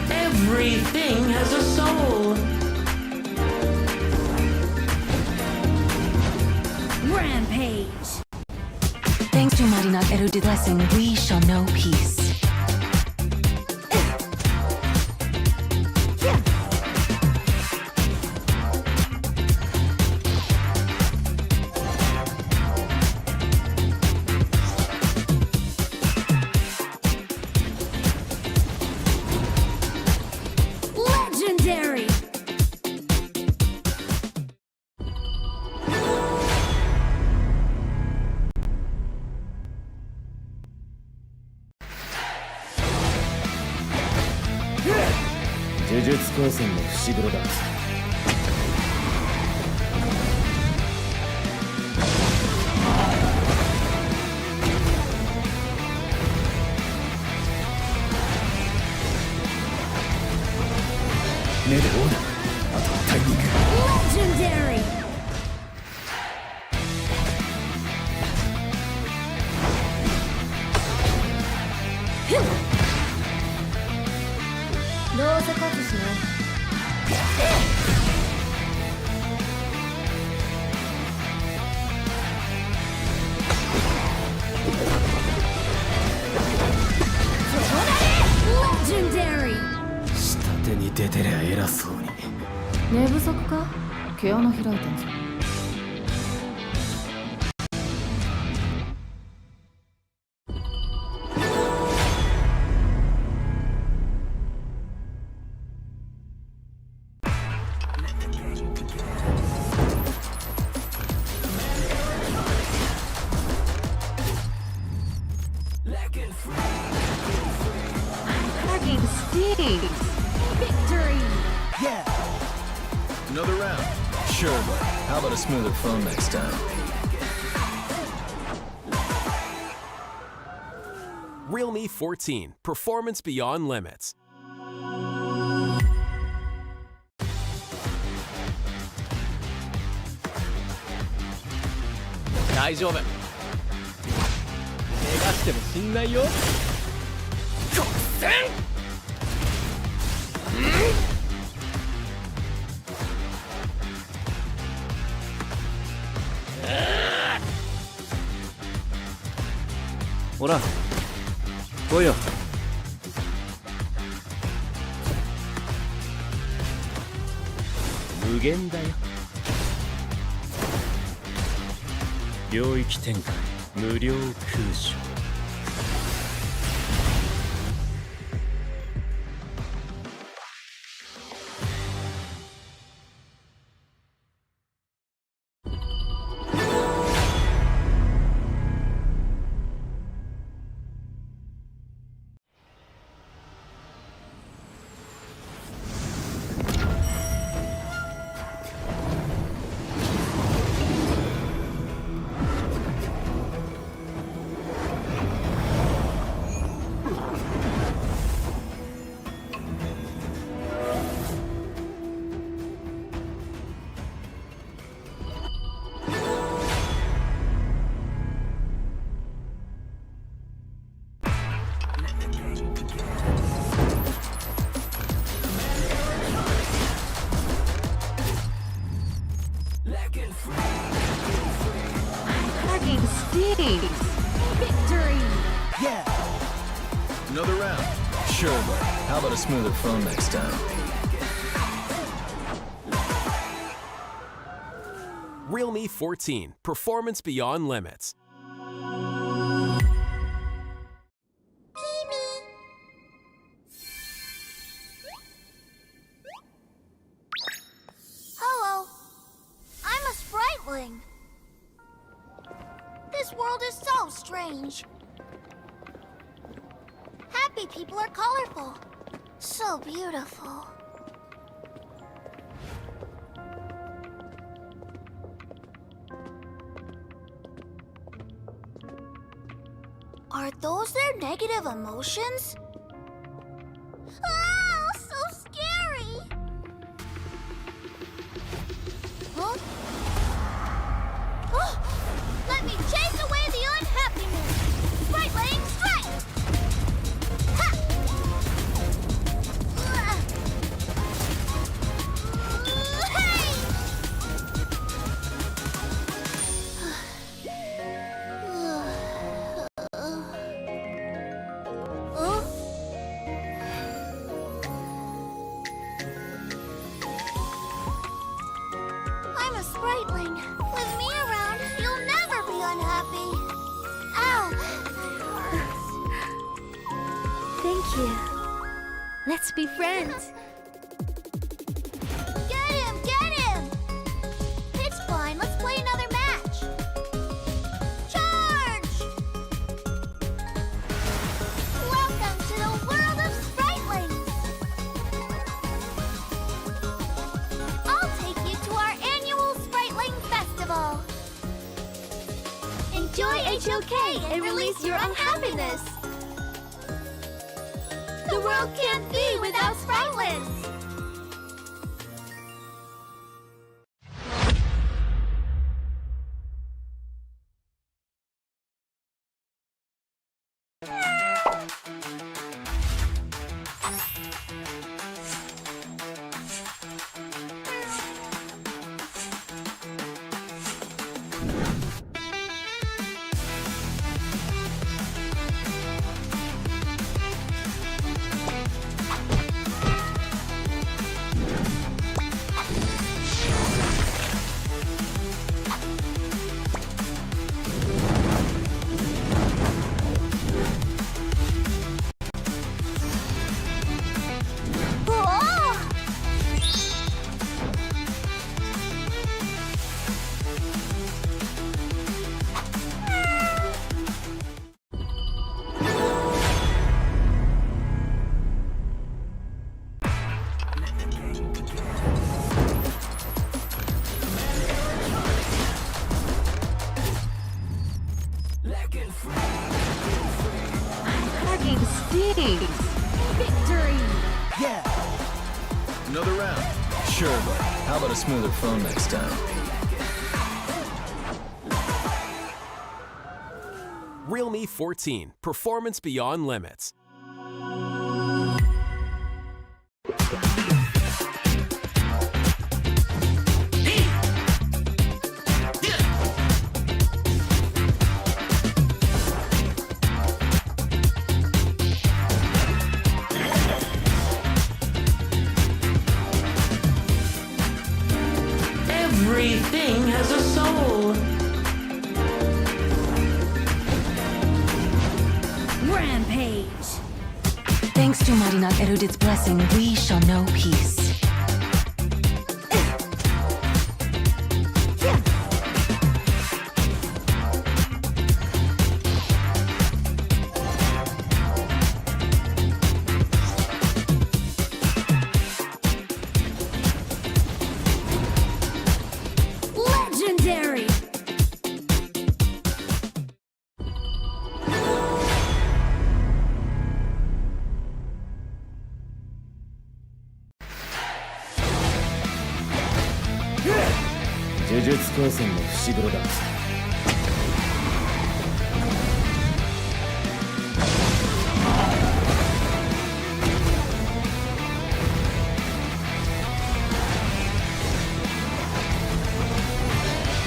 Everything has a soul. Rampage! Thanks to Marina's erudite blessing, we shall know peace. Legendary! Legendary! Legendary! 下手に出てりゃ偉そうに。寝不足か？毛穴開いてんぞ。stinks. Victory! Another round. Sure, but how about a smoother phone next time? Realme 14. Performance beyond limits. Ora, 보여. 무限だよ. 領域展開無料空所. That game stinks. Victory! Another round. Sure, but how about a smoother phone next time? Realme 14. Performance beyond limits. Hello. I'm a spriteling. This world is so strange. Happy people are colorful. So beautiful. Are those their negative emotions? Ah, so scary! Huh? Oh, let me chase away the unhappiness! Spriteling strike! Ha! Hey! I'm a spriteling. With me around, you'll never be unhappy. Ow! That hurts. Thank you. Let's be friends. Get him! Get him! It's fine. Let's play another match. Charge! Welcome to the world of spritelings. I'll take you to our annual Spriteling Festival. Enjoy HOK and release your unhappiness. The world can't be without spritelings. Hugging steams. Victory! Another round. Sure, but how about a smoother phone next time? Realme 14, performance beyond limits. Everything has a soul. Rampage! Thanks to Mighty Not Erudite's blessing, we shall know peace. Legendary!呪術高専の伏黒だ。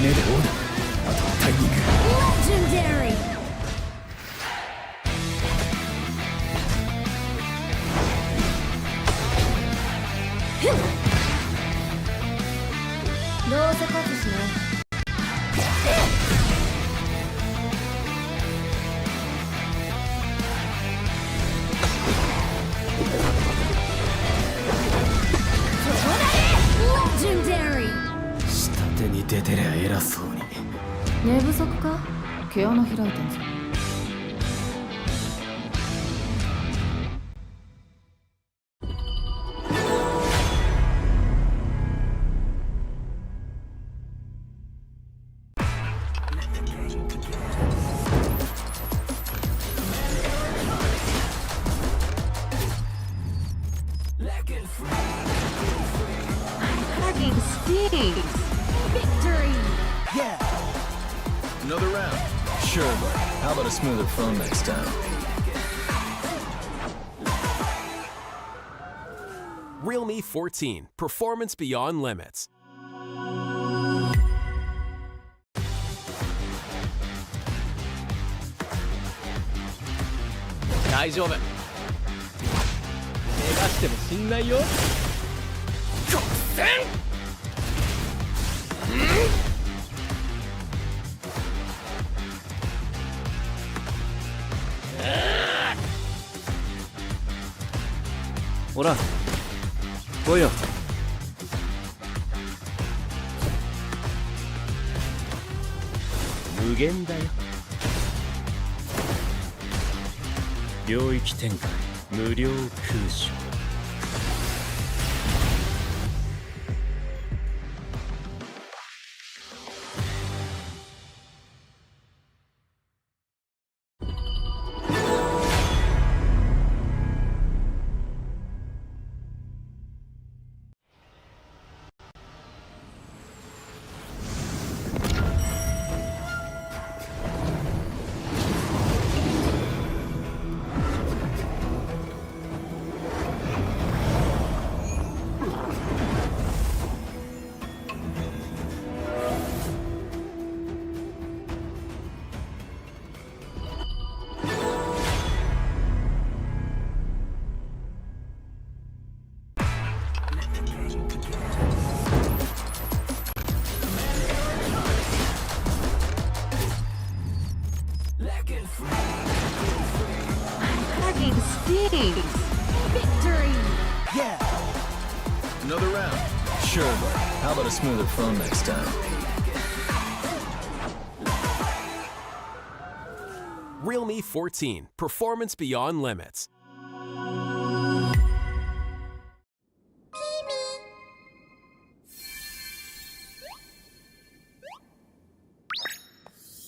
目で追うな。あとはタイミング。 Legendary! No se confusión. Legendary! 下手に出てりゃ偉そうに。寝不足か？毛穴開いてんぞ。Hugging steams. Victory! Another round. Sure, but how about a smoother phone next time? Realme 14, performance beyond limits. 大丈夫。怪我しても死んないよ。極戦。ほら、来いよ。無限だよ。領域展開、無料空所。Hugging steams. Victory! Another round. Sure, but how about a smoother phone next time? Realme 14, performance beyond limits.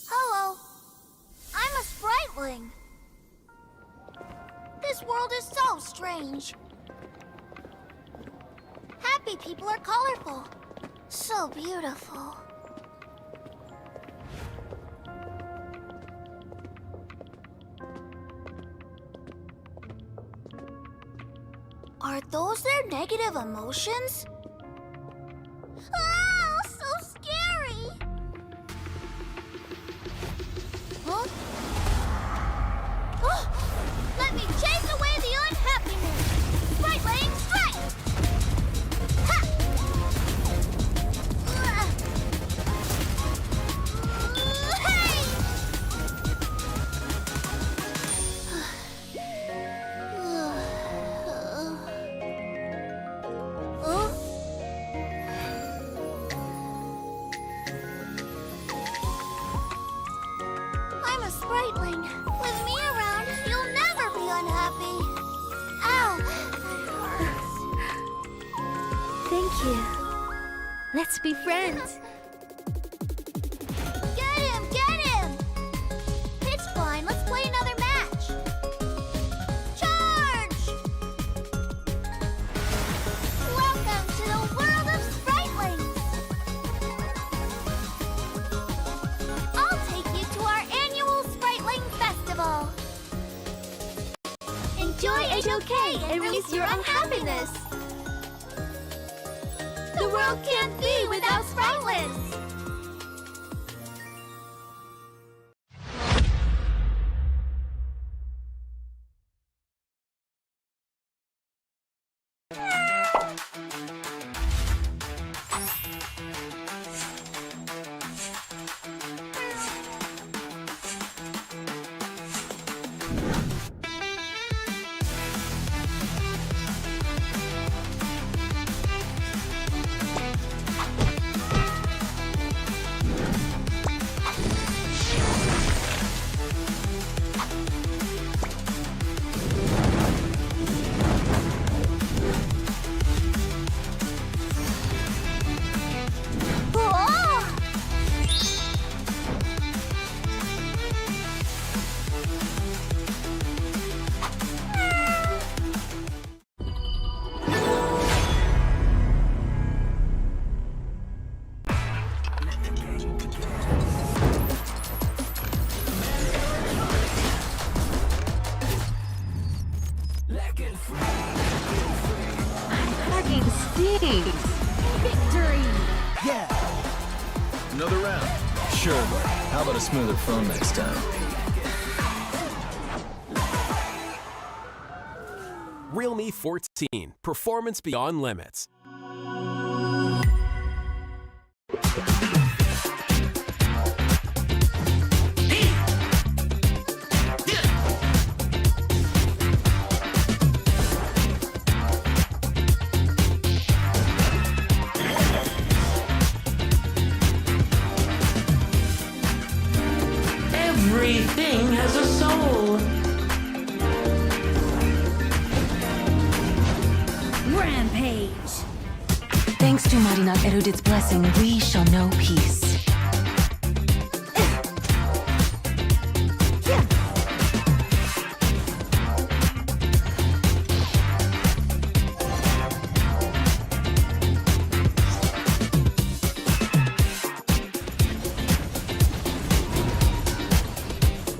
Hello. Sprightling. This world is so strange. Happy people are colorful. So beautiful. Are those their negative emotions? Oh, so scary! Huh? Oh, let me chase away the unhappiness! Sprightling, strike! Ha! Hey! I'm a Sprightling. With me around, you'll never be unhappy. Ow! That hurts. Thank you. Let's be friends. Get him! Get him! It's fine. Let's play another match. Charge! Welcome to the world of Sprightlings. I'll take you to our annual Sprightling Festival. Enjoy HOK and release your unhappiness. The world can't be without Sprightlings. Hugging stings. Victory! Another round. Sure, but how about a smoother phone next time? Realme 14. Performance beyond limits. Everything has a soul. Rampage! Thanks to Marina Erudit's blessing, we shall know peace.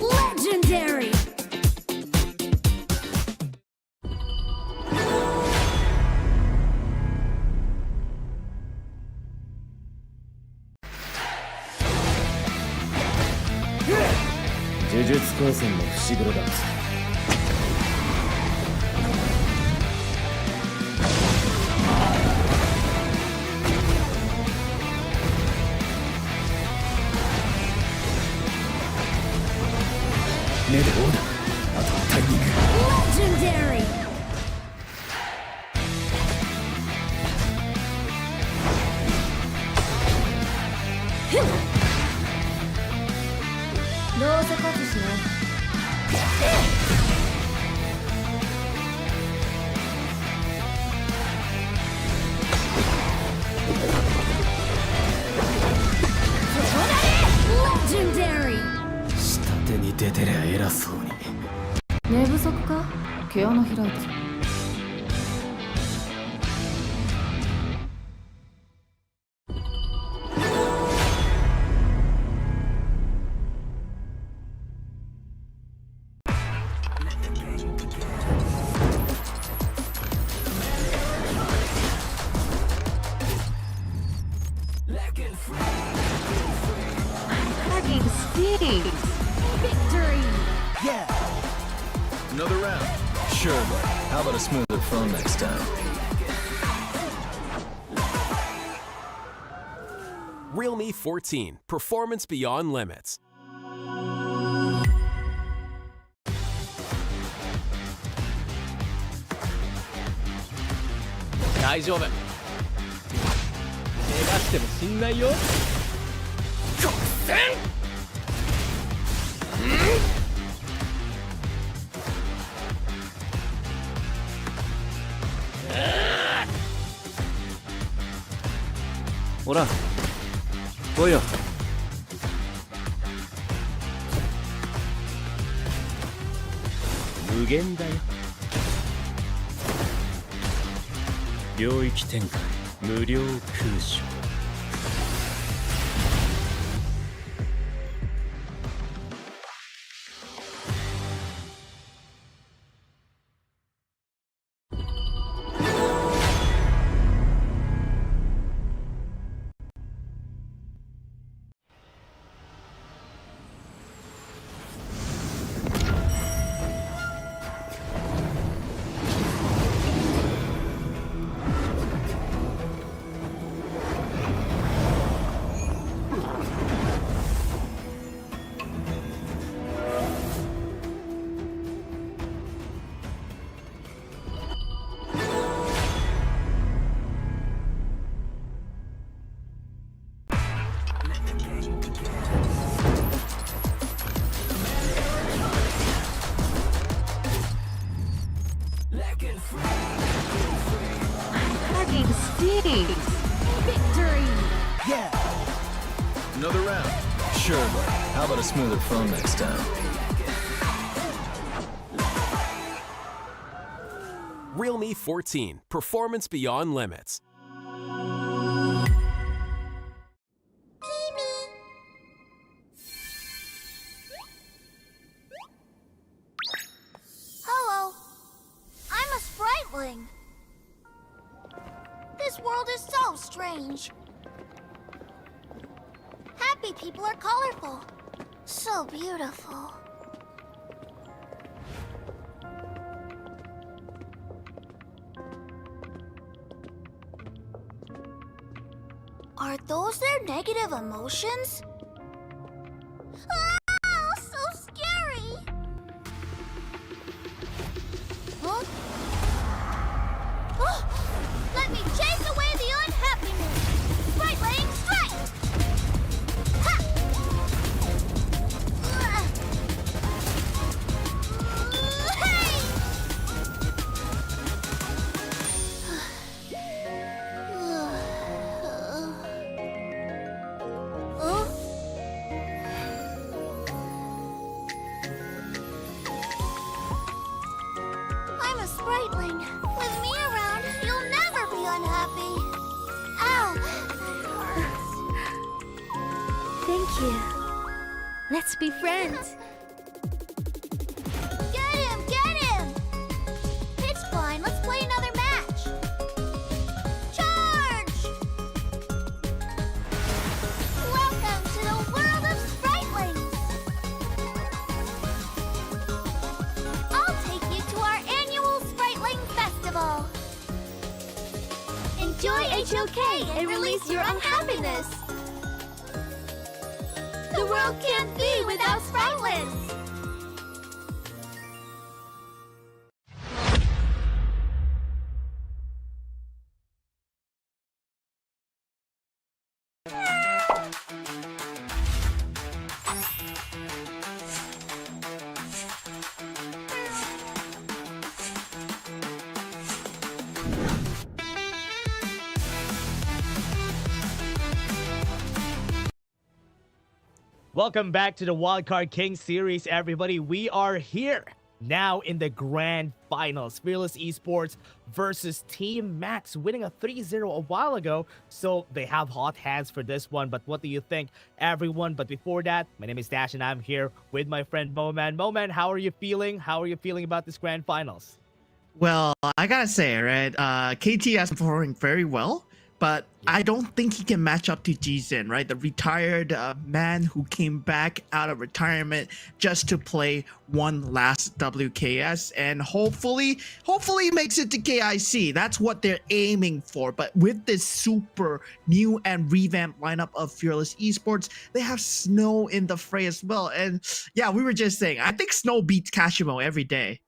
Legendary! Legendary! Legendary! 表に出てりゃ偉そうに。寝不足か？毛穴開いてる。Hugging stinks. Victory. Another round. Sure, but how about a smoother phone next time? Realme 14. Performance beyond limits. 大丈夫。怪我しても死んないよ。曲線。ほら、来いよ。無限だよ。領域展開無料空所。Hugging stinks. Victory. Another round. Sure, but how about a smoother phone next time? Realme 14. Performance beyond limits. Hello. I'm a spriteling. This world is so strange. Happy people are colorful. So beautiful. Are those their negative emotions? Ah, so scary! Huh? Oh, let me chase away the unhappiness! Spriteling strike! Ha! Hey! Huh? I'm a spriteling. With me around, you'll never be unhappy. Ow! That hurts. Thank you. Let's be friends. Get him! Get him! Pitch blind, let's play another match. Charge! Welcome to the world of spritelings. I'll take you to our annual Spriteling Festival. Enjoy HOK and release your unhappiness. The world can't be without spritelings. Welcome back to the Wildcard King series, everybody. We are here now in the grand finals. Fearless Esports versus Team Max, winning a 3-0 a while ago. So they have hot hands for this one. But what do you think, everyone? But before that, my name is Dash and I'm here with my friend Moman. Moman, how are you feeling? How are you feeling about this grand finals? Well, I gotta say, right, KT has been performing very well, but I don't think he can match up to Jizin, right? The retired man who came back out of retirement just to play one last WKS and hopefully makes it to KIC. That's what they're aiming for. But with this super new and revamped lineup of Fearless Esports, they have Snow in the fray as well. And yeah, we were just saying, I think Snow beats Kashimo every day.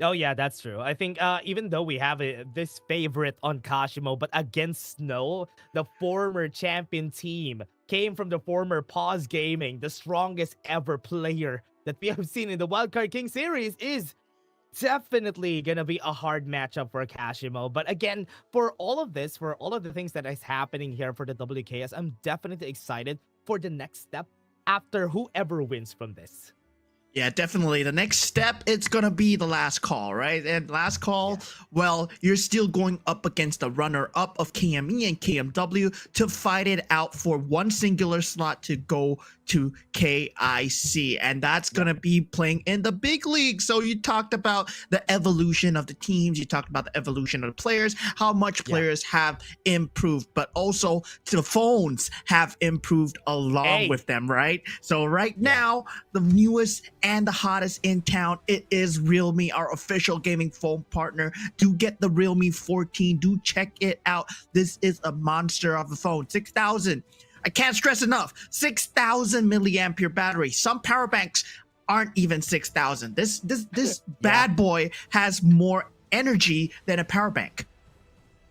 Oh yeah, that's true. I think even though we have this favorite on Kashimo, but against Snow, the former champion team came from the former Pause Gaming, the strongest ever player that we have seen in the Wildcard King series, is definitely gonna be a hard matchup for Kashimo. But again, for all of this, for all of the things that is happening here for the WKS, I'm definitely excited for the next step after whoever wins from this. Yeah, definitely. The next step, it's going to be the last call, right? And last call, well, you're still going up against the runner-up of KME and KMW to fight it out for one singular slot to go to KIC. And that's going to be playing in the big league. So you talked about the evolution of the teams. You talked about the evolution of the players, how much players have improved, but also the phones have improved along with them, right? So right now, the newest and the hottest in town, it is realme, our official gaming phone partner. Do get the realme 14. Do check it out. This is a monster of a phone. 6,000. I can't stress enough. 6,000 milliampere battery. Some power banks aren't even 6,000. This bad boy has more energy than a power bank.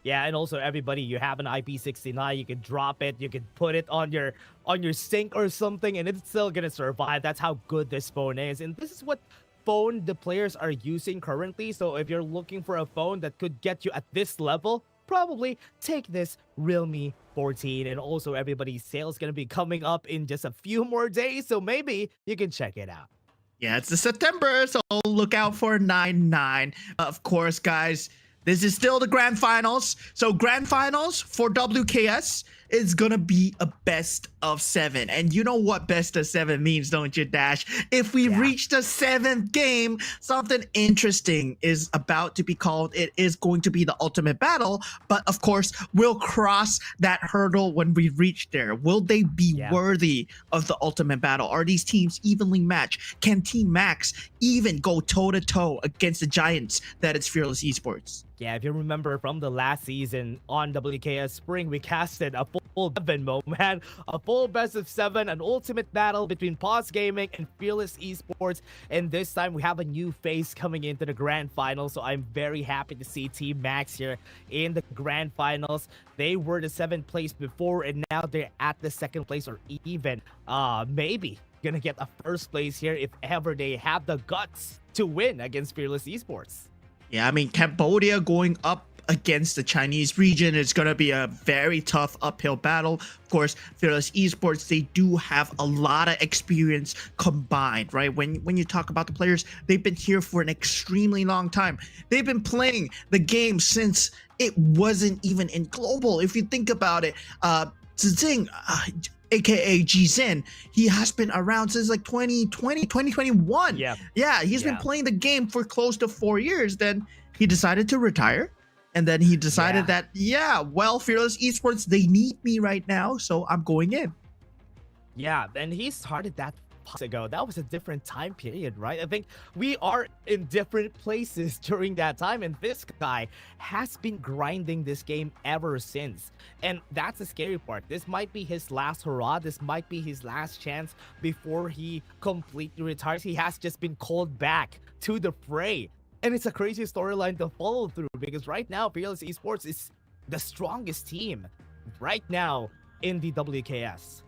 Yeah, and also everybody, you have an IP69, you can drop it, you can put it on your sink or something, and it's still gonna survive. That's how good this phone is, and this is what phone the players are using currently. So if you're looking for a phone that could get you at this level, probably take this realme 14. And also everybody's sale's gonna be coming up in just a few more days, so maybe you can check it out. Yeah, it's the September, so look out for 9/9. Of course, guys, this is still the grand finals. So grand finals for WKS is gonna be a best of 7. And you know what best of 7 means, don't you, Dash? If we reach the 7th game, something interesting is about to be called. It is going to be the ultimate battle. But of course, we'll cross that hurdle when we reach there. Will they be worthy of the ultimate battle? Are these teams evenly matched? Can Team Max even go toe-to-toe against the giants that is Fearless Esports? Yeah, if you remember from the last season on WKS Spring, we casted a full 7 man, a full best of 7, an ultimate battle between Pause Gaming and Fearless Esports. And this time we have a new face coming into the grand finals. So I'm very happy to see Team Max here in the grand finals. They were the 7th place before, and now they're at the 2nd place, or even maybe gonna get a 1st place here if ever they have the guts to win against Fearless Esports. Yeah, I mean, Cambodia going up against the Chinese region is going to be a very tough uphill battle. Of course, Fearless Esports, they do have a lot of experience combined, right? When you talk about the players, they've been here for an extremely long time. They've been playing the game since it wasn't even in global. If you think about it, Zizing, aka Jizin, he has been around since like 2020, 2021. He's been playing the game for close to 4 years. Then he decided to retire, and then he decided that Fearless Esports, they need me right now, so I'm going in. Yeah, and he started that ago. That was a different time period, right? I think we are in different places during that time, and this guy has been grinding this game ever since. And that's the scary part. This might be his last hurrah. This might be his last chance before he completely retires. He has just been called back to the fray. And it's a crazy storyline to follow through, because right now Fearless Esports is the strongest team right now in the WKS.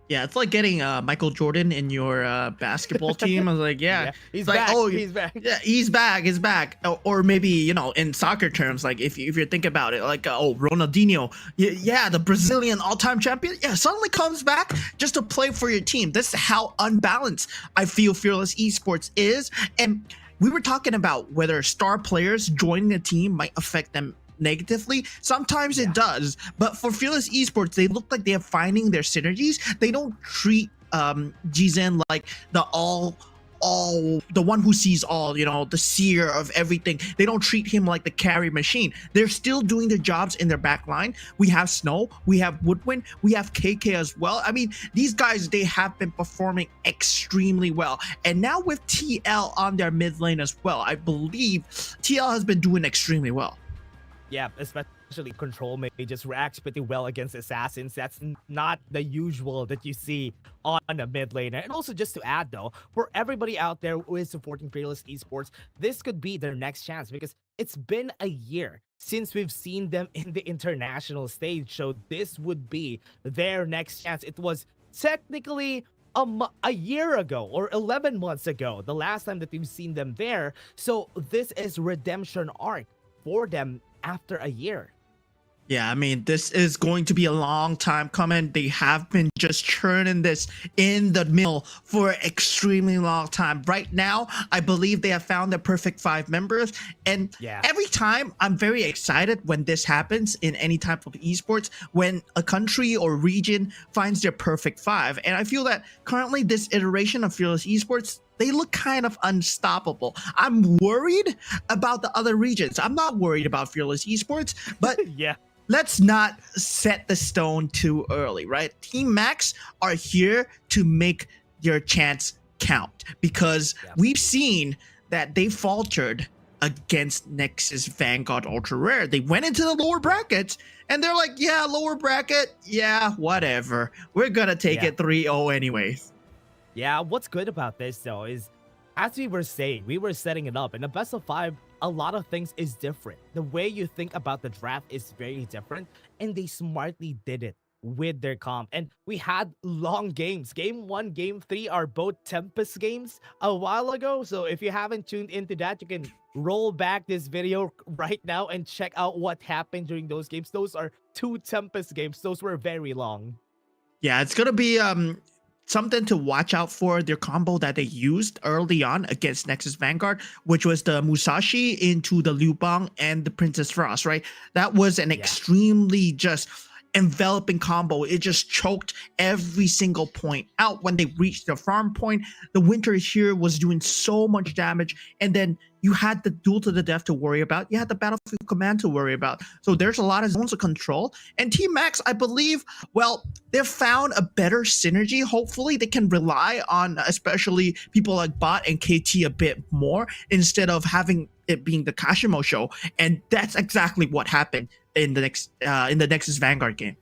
Yeah, it's like getting Michael Jordan in your basketball team. I was like, yeah, he's it's like, back. oh, He's back. Yeah, he's back. He's back. Or maybe, you know, in soccer terms, like if you think about it, like oh, Ronaldinho, yeah, the Brazilian all-time champion, yeah, suddenly comes back just to play for your team. This is how unbalanced I feel Fearless Esports is, and we were talking about whether star players joining a team might affect them negatively. Sometimes it does, but for Fearless Esports, they look like they're finding their synergies. They don't treat Jizen like the the one who sees all, you know, the seer of everything. They don't treat him like the carry machine. They're still doing their jobs in their back line. We have Snow, we have Woodwind, we have KK as well. I mean, these guys, they have been performing extremely well. And now with TL on their mid lane as well, I believe TL has been doing extremely well. Yeah, especially control mages reacts pretty well against assassins. That's not the usual that you see on a mid laner. And also, just to add though, for everybody out there who is supporting Fearless Esports, this could be their next chance, because it's been a year since we've seen them in the international stage. So this would be their next chance. It was technically a year ago or 11 months ago, the last time that we've seen them there. So this is redemption arc for them after a year. Yeah, I mean, this is going to be a long time coming. They have been just churning this in the mill for an extremely long time. Right now, I believe they have found the perfect 5 members. And every time, I'm very excited when this happens in any type of esports, when a country or region finds their perfect 5. And I feel that currently this iteration of Fearless Esports, they look kind of unstoppable. I'm worried about the other regions. I'm not worried about Fearless Esports, but let's not set the stone too early, right? Team Max are here to make your chance count, because we've seen that they faltered against Nexus, Vanguard, Ultra Rare. They went into the lower brackets and they're like, yeah, lower bracket, yeah, whatever. We're gonna take it 3-0 anyways. Yeah, what's good about this though is, as we were saying, we were setting it up in the best of 5. A lot of things is different. The way you think about the draft is very different, and they smartly did it with their comp. And we had long games. Game 1, Game 3 are both Tempest games a while ago. So if you haven't tuned into that, you can roll back this video right now and check out what happened during those games. Those are 2 Tempest games. Those were very long. Yeah, it's gonna be something to watch out for. Their combo that they used early on against Nexus Vanguard, which was the Musashi into the Liu Bang and the Princess Frost, right? That was an extremely just enveloping combo. It just choked every single point out when they reached the farm point. The Winter is Here was doing so much damage, and then you had the duel to the death to worry about. You had the battlefield command to worry about. So there's a lot of zones of control. And Team Max, I believe, well, they've found a better synergy. Hopefully they can rely on especially people like Bot and KT a bit more, instead of having it being the Kashimo show. And that's exactly what happened in the Nexus Vanguard game.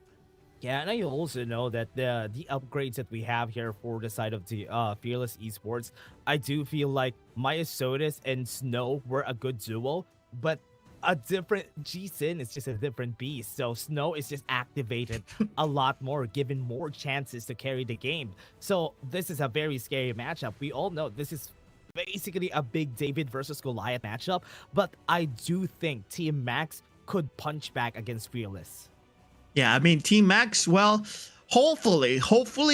Yeah, and I also know that the upgrades that we have here for the side of the Fearless Esports, I do feel like Maya Sodas and Snow were a good duo, but a different G-Sin is just a different beast. So Snow is just activated a lot more, given more chances to carry the game. So this is a very scary matchup. We all know this is basically a big David versus Goliath matchup, but I do think Team Max could punch back against Fearless. Yeah, I mean, Team Max, well, hopefully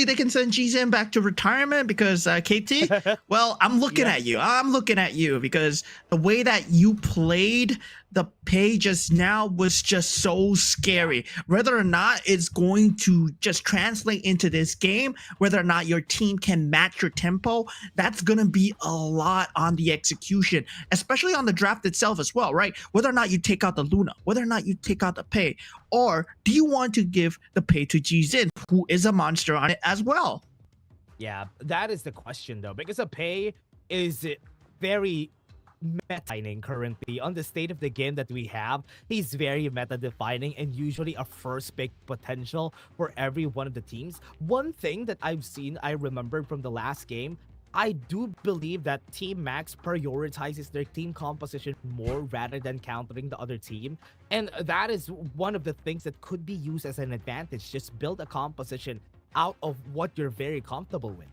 they can send G-Zen back to retirement, because KT, well, I'm looking at you. I'm looking at you, because the way that you played the pay just now was just so scary. Whether or not it's going to just translate into this game, whether or not your team can match your tempo, that's going to be a lot on the execution, especially on the draft itself as well, right? Whether or not you take out the Luna, whether or not you take out the pay, or do you want to give the pay to G-Zin, who is a monster on it as well? Yeah, that is the question though, because a pay is very meta-defining currently on the state of the game that we have. He's very meta-defining and usually a first pick potential for every one of the teams. One thing that I've seen, I remembered from the last game, I do believe that Team Max prioritizes their team composition more rather than countering the other team. And that is one of the things that could be used as an advantage. Just build a composition out of what you're very comfortable with.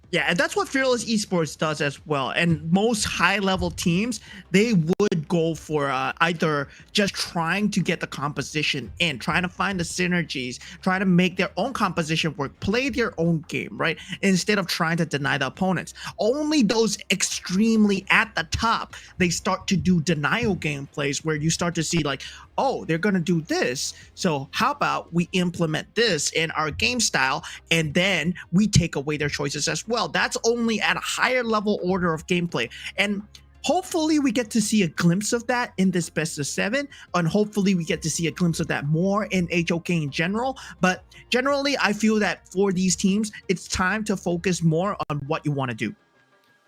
Yeah, and that's what Fearless Esports does as well. And most high-level teams, they would go for either just trying to get the composition in, trying to find the synergies, trying to make their own composition work, play their own game, right? Instead of trying to deny the opponents. Only those extremely at the top, they start to do denial gameplays where you start to see like, oh, they're going to do this. So how about we implement this in our game style and then we take away their choices as well. That's only at a higher level order of gameplay. And hopefully we get to see a glimpse of that in this best of 7. And hopefully we get to see a glimpse of that more in HOK in general. But generally, I feel that for these teams, it's time to focus more on what you want to do.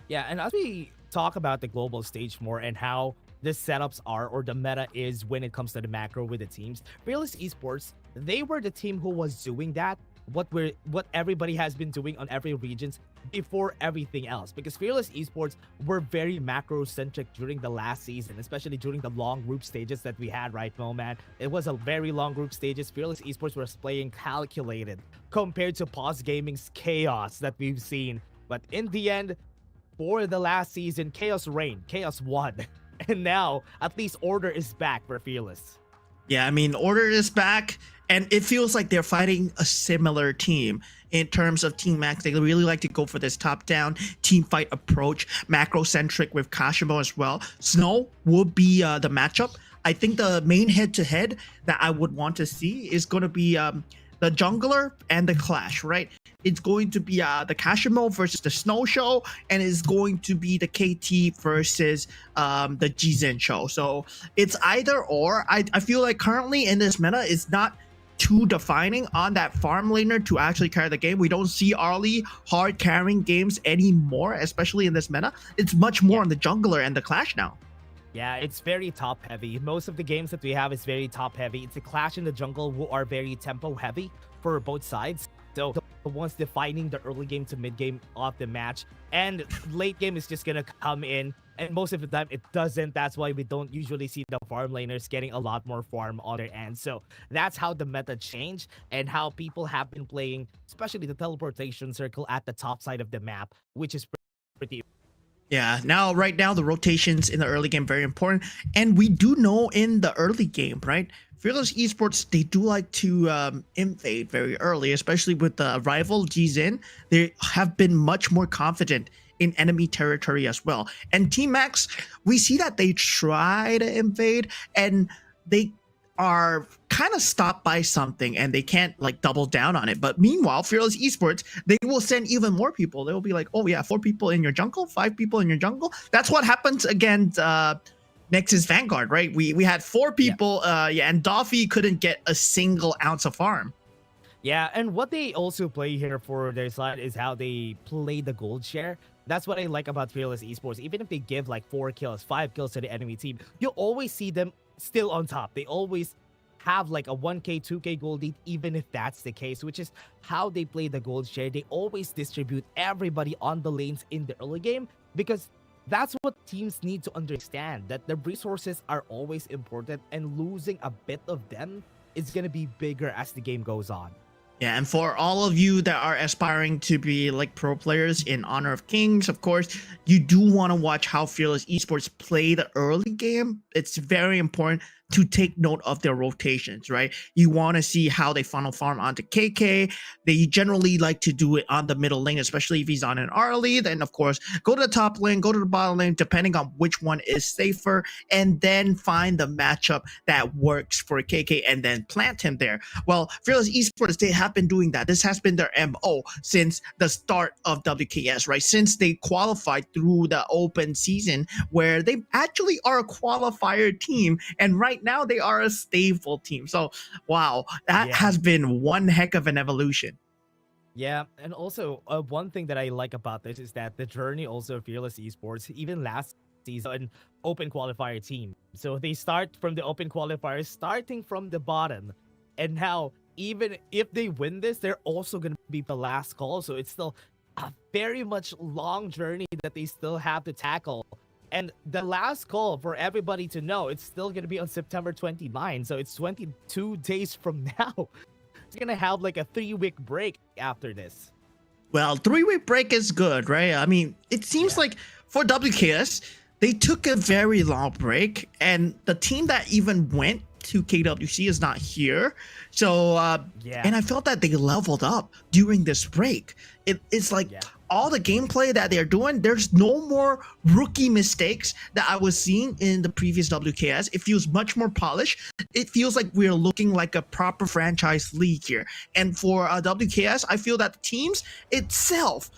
Yeah, and as we talk about the global stage more and how the setups are or the meta is when it comes to the macro with the teams, Fearless Esports, they were the team who was doing that, what everybody has been doing on every regions before everything else, because Fearless Esports were very macro centric during the last season, especially during the long group stages that we had, right, Mo, man? It was a very long group stages. Fearless Esports was playing calculated compared to Pause Gaming's chaos that we've seen. But in the end, for the last season, chaos reigned, chaos won. And now, at least order is back for Fearless. Yeah, I mean, order is back, and it feels like they're fighting a similar team in terms of team max. They really like to go for this top-down team fight approach, macro-centric with Kashimo as well. Snow would be the matchup. I think the main head-to-head that I would want to see is going to be the jungler and the clash, right? It's going to be the Kashimo versus the Snow Show, and it's going to be the KT versus the Jizin Show. So it's either or. I feel like currently in this meta, it's not too defining on that farm laner to actually carry the game. We don't see Arlie hard carrying games anymore, especially in this meta. It's much more on the jungler and the clash now. Yeah, it's very top heavy. Most of the games that we have is very top heavy. It's a clash in the jungle who are very tempo heavy for both sides. So the ones defining the early game to mid game of the match, and late game is just gonna come in, and most of the time it doesn't. That's why we don't usually see the farm laners getting a lot more farm on their end. So that's how the meta changed and how people have been playing, especially the teleportation circle at the top side of the map, which is pretty. Yeah, right now, the rotations in the early game very important. And we do know in the early game, right? Fearless Esports, they do like to invade very early, especially with the rival Jizin. They have been much more confident in enemy territory as well. And Team Max, we see that they try to invade and they are kind of stopped by something and they can't like double down on it. But meanwhile, Fearless Esports, they will send even more people. They will be like, oh yeah, 4 people in your jungle, 5 people in your jungle. That's what happens against Nexus Vanguard, right? We had 4 people, and Doffy couldn't get a single ounce of farm. Yeah, and what they also play here for their side is how they play the gold share. That's what I like about Fearless Esports. Even if they give like 4 kills, 5 kills to the enemy team, you'll always see them still on top. They always have like a 1k 2k gold lead, even if that's the case, which is how they play the gold share. They always distribute everybody on the lanes in the early game, because that's what teams need to understand, that the resources are always important and losing a bit of them is going to be bigger as the game goes on. Yeah, and for all of you that are aspiring to be like pro players in Honor of Kings, of course, you do want to watch how Fearless Esports play the early game. It's very important to take note of their rotations, right? You want to see how they funnel farm onto KK. They generally like to do it on the middle lane, especially if he's on an Arlie. Then, of course, go to the top lane, go to the bottom lane, depending on which one is safer, and then find the matchup that works for KK and then plant him there. Well, Fearless Esports, they have been doing that. This has been their MO since the start of WKS, right? Since they qualified through the open season, where they actually are a qualifier team, and right now they are a stable team. So wow, that has been one heck of an evolution. Yeah, and also one thing that I like about this is that the journey also of Fearless Esports, even last season, an open qualifier team. So they start from the open qualifiers, starting from the bottom, and now even if they win this, they're also going to be the last call. So it's still a very much long journey that they still have to tackle. And the last call, for everybody to know, it's still going to be on September 29. So it's 22 days from now. it's gonna have like a 3-week break after this. Well, 3-week break is good, right? I mean, it seems like for WKS, they took a very long break, and the team that even went to KWC is not here. So, and I felt that they leveled up during this break. It's like all the gameplay that they're doing, there's no more rookie mistakes that I was seeing in the previous WKS. It feels much more polished. It feels like we're looking like a proper franchise league here. And for WKS, I feel that the teams itself,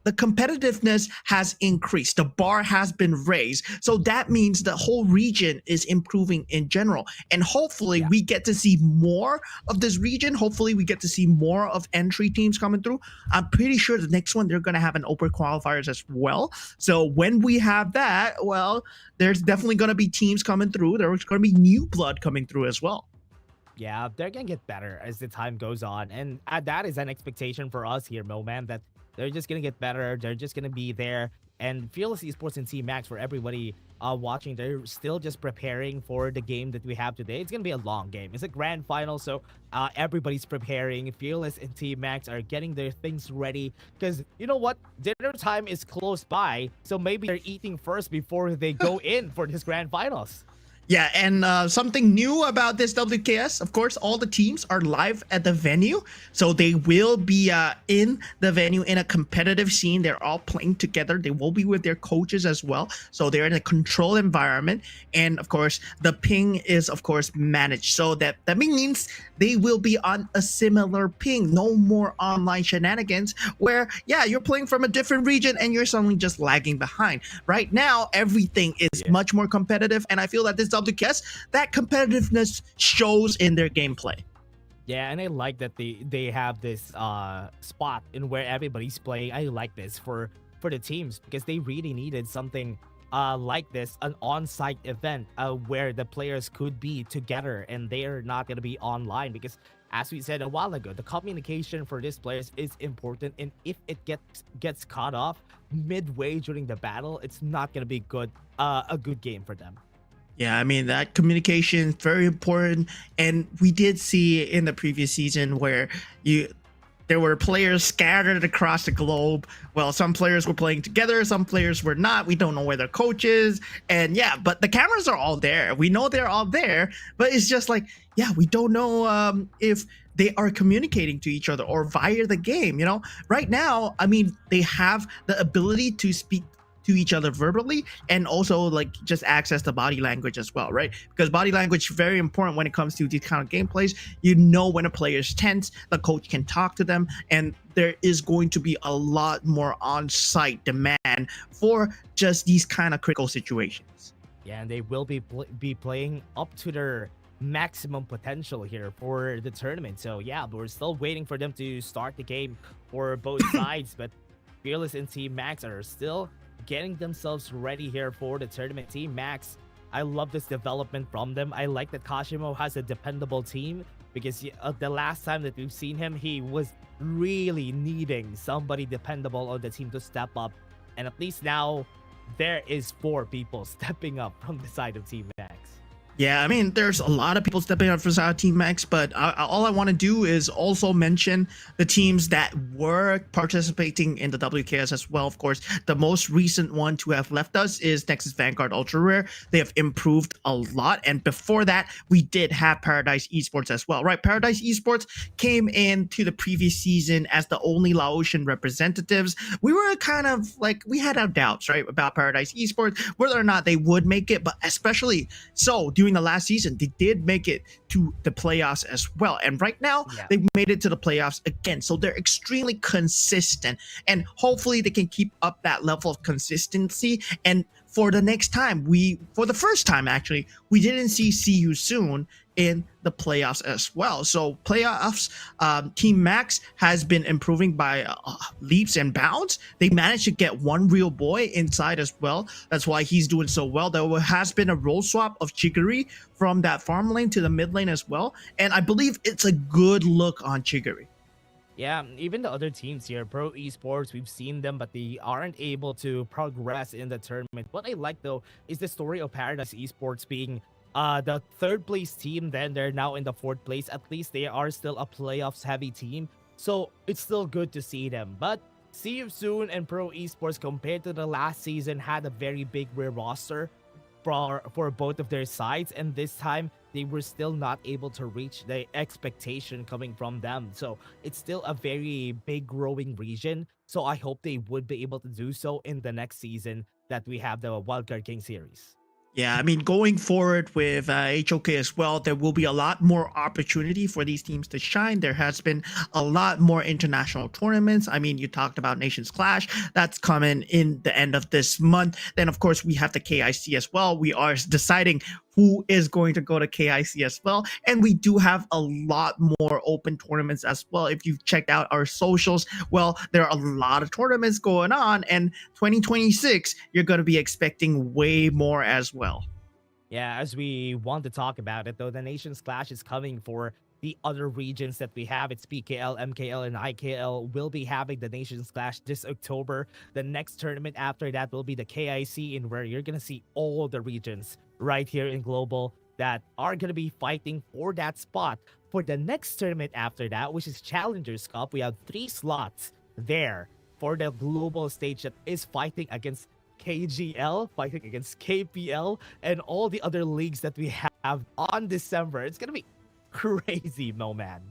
the competitiveness has increased. The bar has been raised. So that means the whole region is improving in general. And hopefully we get to see more of this region. Hopefully we get to see more of entry teams coming through. I'm pretty sure the next one, they're going to have an open qualifiers as well. So when we have that, well, there's definitely going to be teams coming through. There's going to be new blood coming through as well. Yeah, they're going to get better as the time goes on. And that is an expectation for us here, Moman, that they're just going to get better. They're just going to be there. And Fearless Esports and Team Max, for everybody watching, they're still just preparing for the game that we have today. It's going to be a long game. It's a grand final, so everybody's preparing. Fearless and Team Max are getting their things ready because, you know what? Dinner time is close by, so maybe they're eating first before they go in for this grand finals. Yeah, and something new about this WKS, of course, all the teams are live at the venue. So they will be in the venue in a competitive scene. They're all playing together. They will be with their coaches as well. So they're in a controlled environment. And of course, the ping is, of course, managed. So that means they will be on a similar ping. No more online shenanigans where, yeah, you're playing from a different region and you're suddenly just lagging behind. Right now, everything is much more competitive. And I feel that this WKS, that competitiveness shows in their gameplay. Yeah, and I like that they have this spot in where everybody's playing. I like this for the teams because they really needed something like this, an on-site event where the players could be together and they're not going to be online because, as we said a while ago, the communication for these players is important, and if it gets cut off midway during the battle, it's not going to be a good game for them. Yeah, I mean, that communication is very important. And we did see in the previous season where there were players scattered across the globe. Well, some players were playing together, some players were not. We don't know where their coach is. And yeah, but the cameras are all there. We know they're all there, but it's just like, yeah, we don't know if they are communicating to each other or via the game, you know? Right now, I mean, they have the ability to speak to each other verbally and also like just access the body language as well, right? Because body language is very important when it comes to these kind of gameplays. You know when a player is tense, the coach can talk to them, and there is going to be a lot more on-site demand for just these kind of critical situations. Yeah, and they will be playing up to their maximum potential here for the tournament. So yeah, we're still waiting for them to start the game for both sides, but Fearless and Team Max are still getting themselves ready here for the tournament. Team Max, I love this development from them. I like that Kashimo has a dependable team because the last time that we've seen him, he was really needing somebody dependable on the team to step up. And at least now there is 4 people stepping up from the side of Team Max. Yeah, I mean, there's a lot of people stepping up for Team Max, but all I want to do is also mention the teams that were participating in the WKS as well. Of course, the most recent one to have left us is Nexus Vanguard Ultra Rare. They have improved a lot, and before that, we did have Paradise Esports as well, right? Paradise Esports came into the previous season as the only Laotian representatives. We were kind of like, we had our doubts, right, about Paradise Esports, whether or not they would make it, but especially so during the last season, they did make it to the playoffs as well. And right now, they've made it to the playoffs again. So they're extremely consistent. And hopefully they can keep up that level of consistency. And for the next time, for the first time, actually, we didn't see you soon in the playoffs as well. So playoffs, Team Max has been improving by leaps and bounds. They managed to get one real boy inside as well. That's why he's doing so well. There has been a role swap of Chiguri from that farm lane to the mid lane as well. And I believe it's a good look on Chiguri. Yeah, even the other teams here, Pro Esports, we've seen them, but they aren't able to progress in the tournament. What I like, though, is the story of Paradise Esports being The third place team, then they're now in the fourth place. At least they are still a playoffs heavy team. So it's still good to see them. But see you soon, and Pro Esports compared to the last season had a very big roster for both of their sides, and this time they were still not able to reach the expectation coming from them. So it's still a very big growing region. So I hope they would be able to do so in the next season that we have the Wildcard King series. Yeah, I mean, going forward with HOK as well, there will be a lot more opportunity for these teams to shine. There has been a lot more international tournaments. I mean, you talked about Nations Clash. That's coming in the end of this month. Then, of course, we have the KIC as well. We are deciding who is going to go to KIC as well. And we do have a lot more open tournaments as well. If you've checked out our socials, well, there are a lot of tournaments going on. And 2026, you're going to be expecting way more as well. Yeah, as we want to talk about it, though, the Nations Clash is coming for the other regions that we have. It's PKL, MKL, and IKL will be having the Nations Clash this October. The next tournament after that will be the KIC, in where you're going to see all the regions right here in Global that are going to be fighting for that spot. For the next tournament after that, which is Challengers Cup, we have 3 slots there for the global stage that is fighting against KGL, fighting against KPL, and all the other leagues that we have on December. It's going to be crazy, Mo man.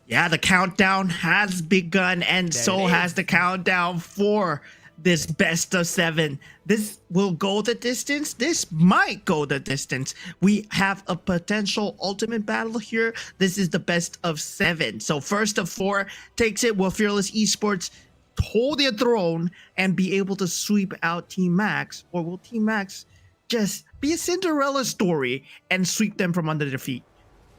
Yeah, the countdown has begun, and so has the countdown for this best of 7. This will go the distance. This might go the distance. We have a potential ultimate battle here. This is the best of 7. So first of 4 takes it. Will Fearless Esports hold their throne and be able to sweep out Team Max, or will Team Max just be a Cinderella story and sweep them from under their feet?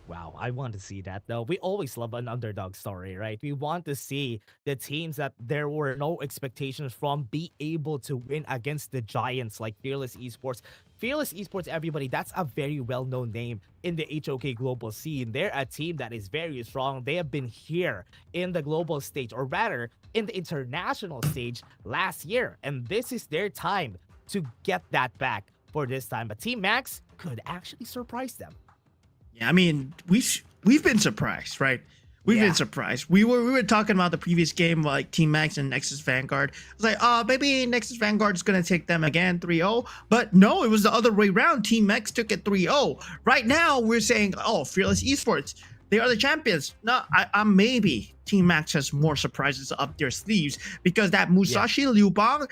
Wow, I want to see that, though. We always love an underdog story, right? We want to see the teams that there were no expectations from be able to win against the giants like Fearless Esports. Fearless Esports, everybody, that's a very well-known name in the HOK global scene. They're a team that is very strong. They have been here in the global stage, or rather, in the international stage last year. And this is their time to get that back for this time. But Team Max could actually surprise them. Yeah, I mean, we've been surprised, right? We've been surprised. We were talking about the previous game, like Team Max and Nexus Vanguard. It's like, maybe Nexus Vanguard is going to take them again 3-0. But no, it was the other way around. Team Max took it 3-0. Right now, we're saying, oh, Fearless Esports, they are the champions. No, maybe Team Max has more surprises up their sleeves, because that Musashi Liu Bang,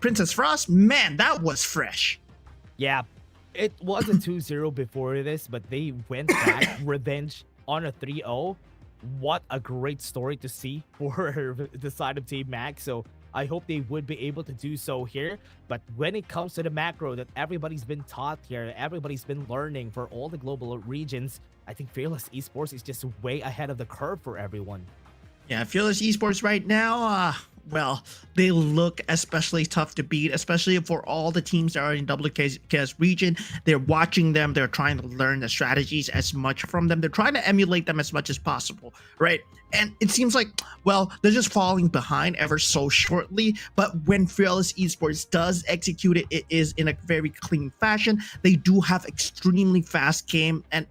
Princess Frost, man, that was fresh. Yeah. It was a 2-0 before this, but they went back revenge on a 3-0. What a great story to see for the side of Team Max. So I hope they would be able to do so here. But when it comes to the macro that everybody's been taught here, everybody's been learning for all the global regions, I think Fearless Esports is just way ahead of the curve for everyone. Yeah, Fearless Esports right now, well, they look especially tough to beat, especially for all the teams that are in WKS region. They're watching them. They're trying to learn the strategies as much from them. They're trying to emulate them as much as possible, right? And it seems like, well, they're just falling behind ever so shortly. But when Fearless Esports does execute it, it is in a very clean fashion. They do have extremely fast game. And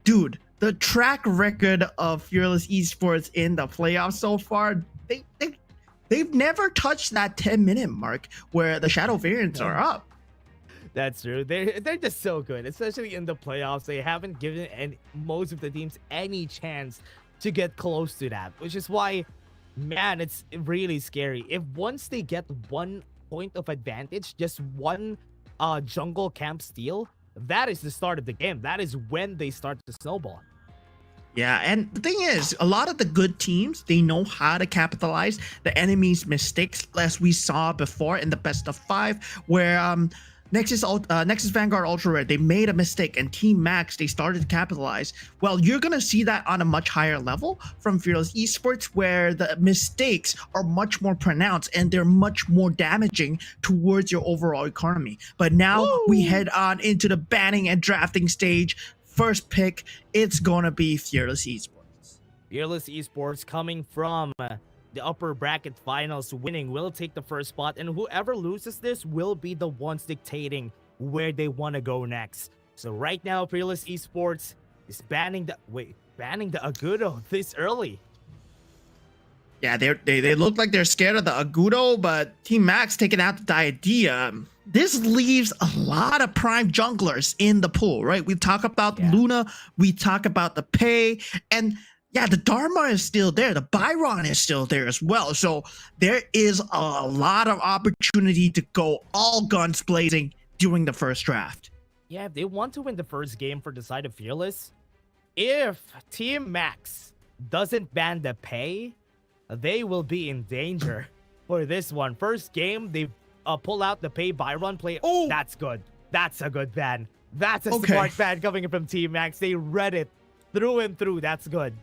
dude, the track record of Fearless Esports in the playoffs so far, they've never touched that 10-minute mark where the shadow variants are up. That's true. They're just so good, especially in the playoffs. They haven't given most of the teams any chance to get close to that, which is why, man, it's really scary. If once they get 1 point of advantage, just one jungle camp steal, that is the start of the game. That is when they start to snowball. Yeah, and the thing is, a lot of the good teams, they know how to capitalize the enemy's mistakes, as we saw before in the best of 5, where Nexus Vanguard Ultra Rare, they made a mistake, and Team Max, they started to capitalize. Well, you're going to see that on a much higher level from Fearless Esports, where the mistakes are much more pronounced and they're much more damaging towards your overall economy. But now we head on into the banning and drafting stage. First pick, it's gonna be Fearless Esports. Fearless Esports, coming from the upper bracket finals, winning, will take the first spot, and whoever loses this will be the ones dictating where they want to go next. So right now, Fearless Esports is banning the Agudo this early. Yeah, they look like they're scared of the Agudo, but Team Max taking out the idea. This leaves a lot of prime junglers in the pool, right? We've talked about Luna, we talk about the Pei, and yeah, the Dharma is still there. The Byron is still there as well. So there is a lot of opportunity to go all guns blazing during the first draft. Yeah, if they want to win the first game for Decisive Fearless, if Team Max doesn't ban the Pei, they will be in danger for this one. First game, they pull out the Pei Byron play. Oh, that's good. That's a good ban. That's a smart ban coming in from Team Max. They read it through and through. That's good.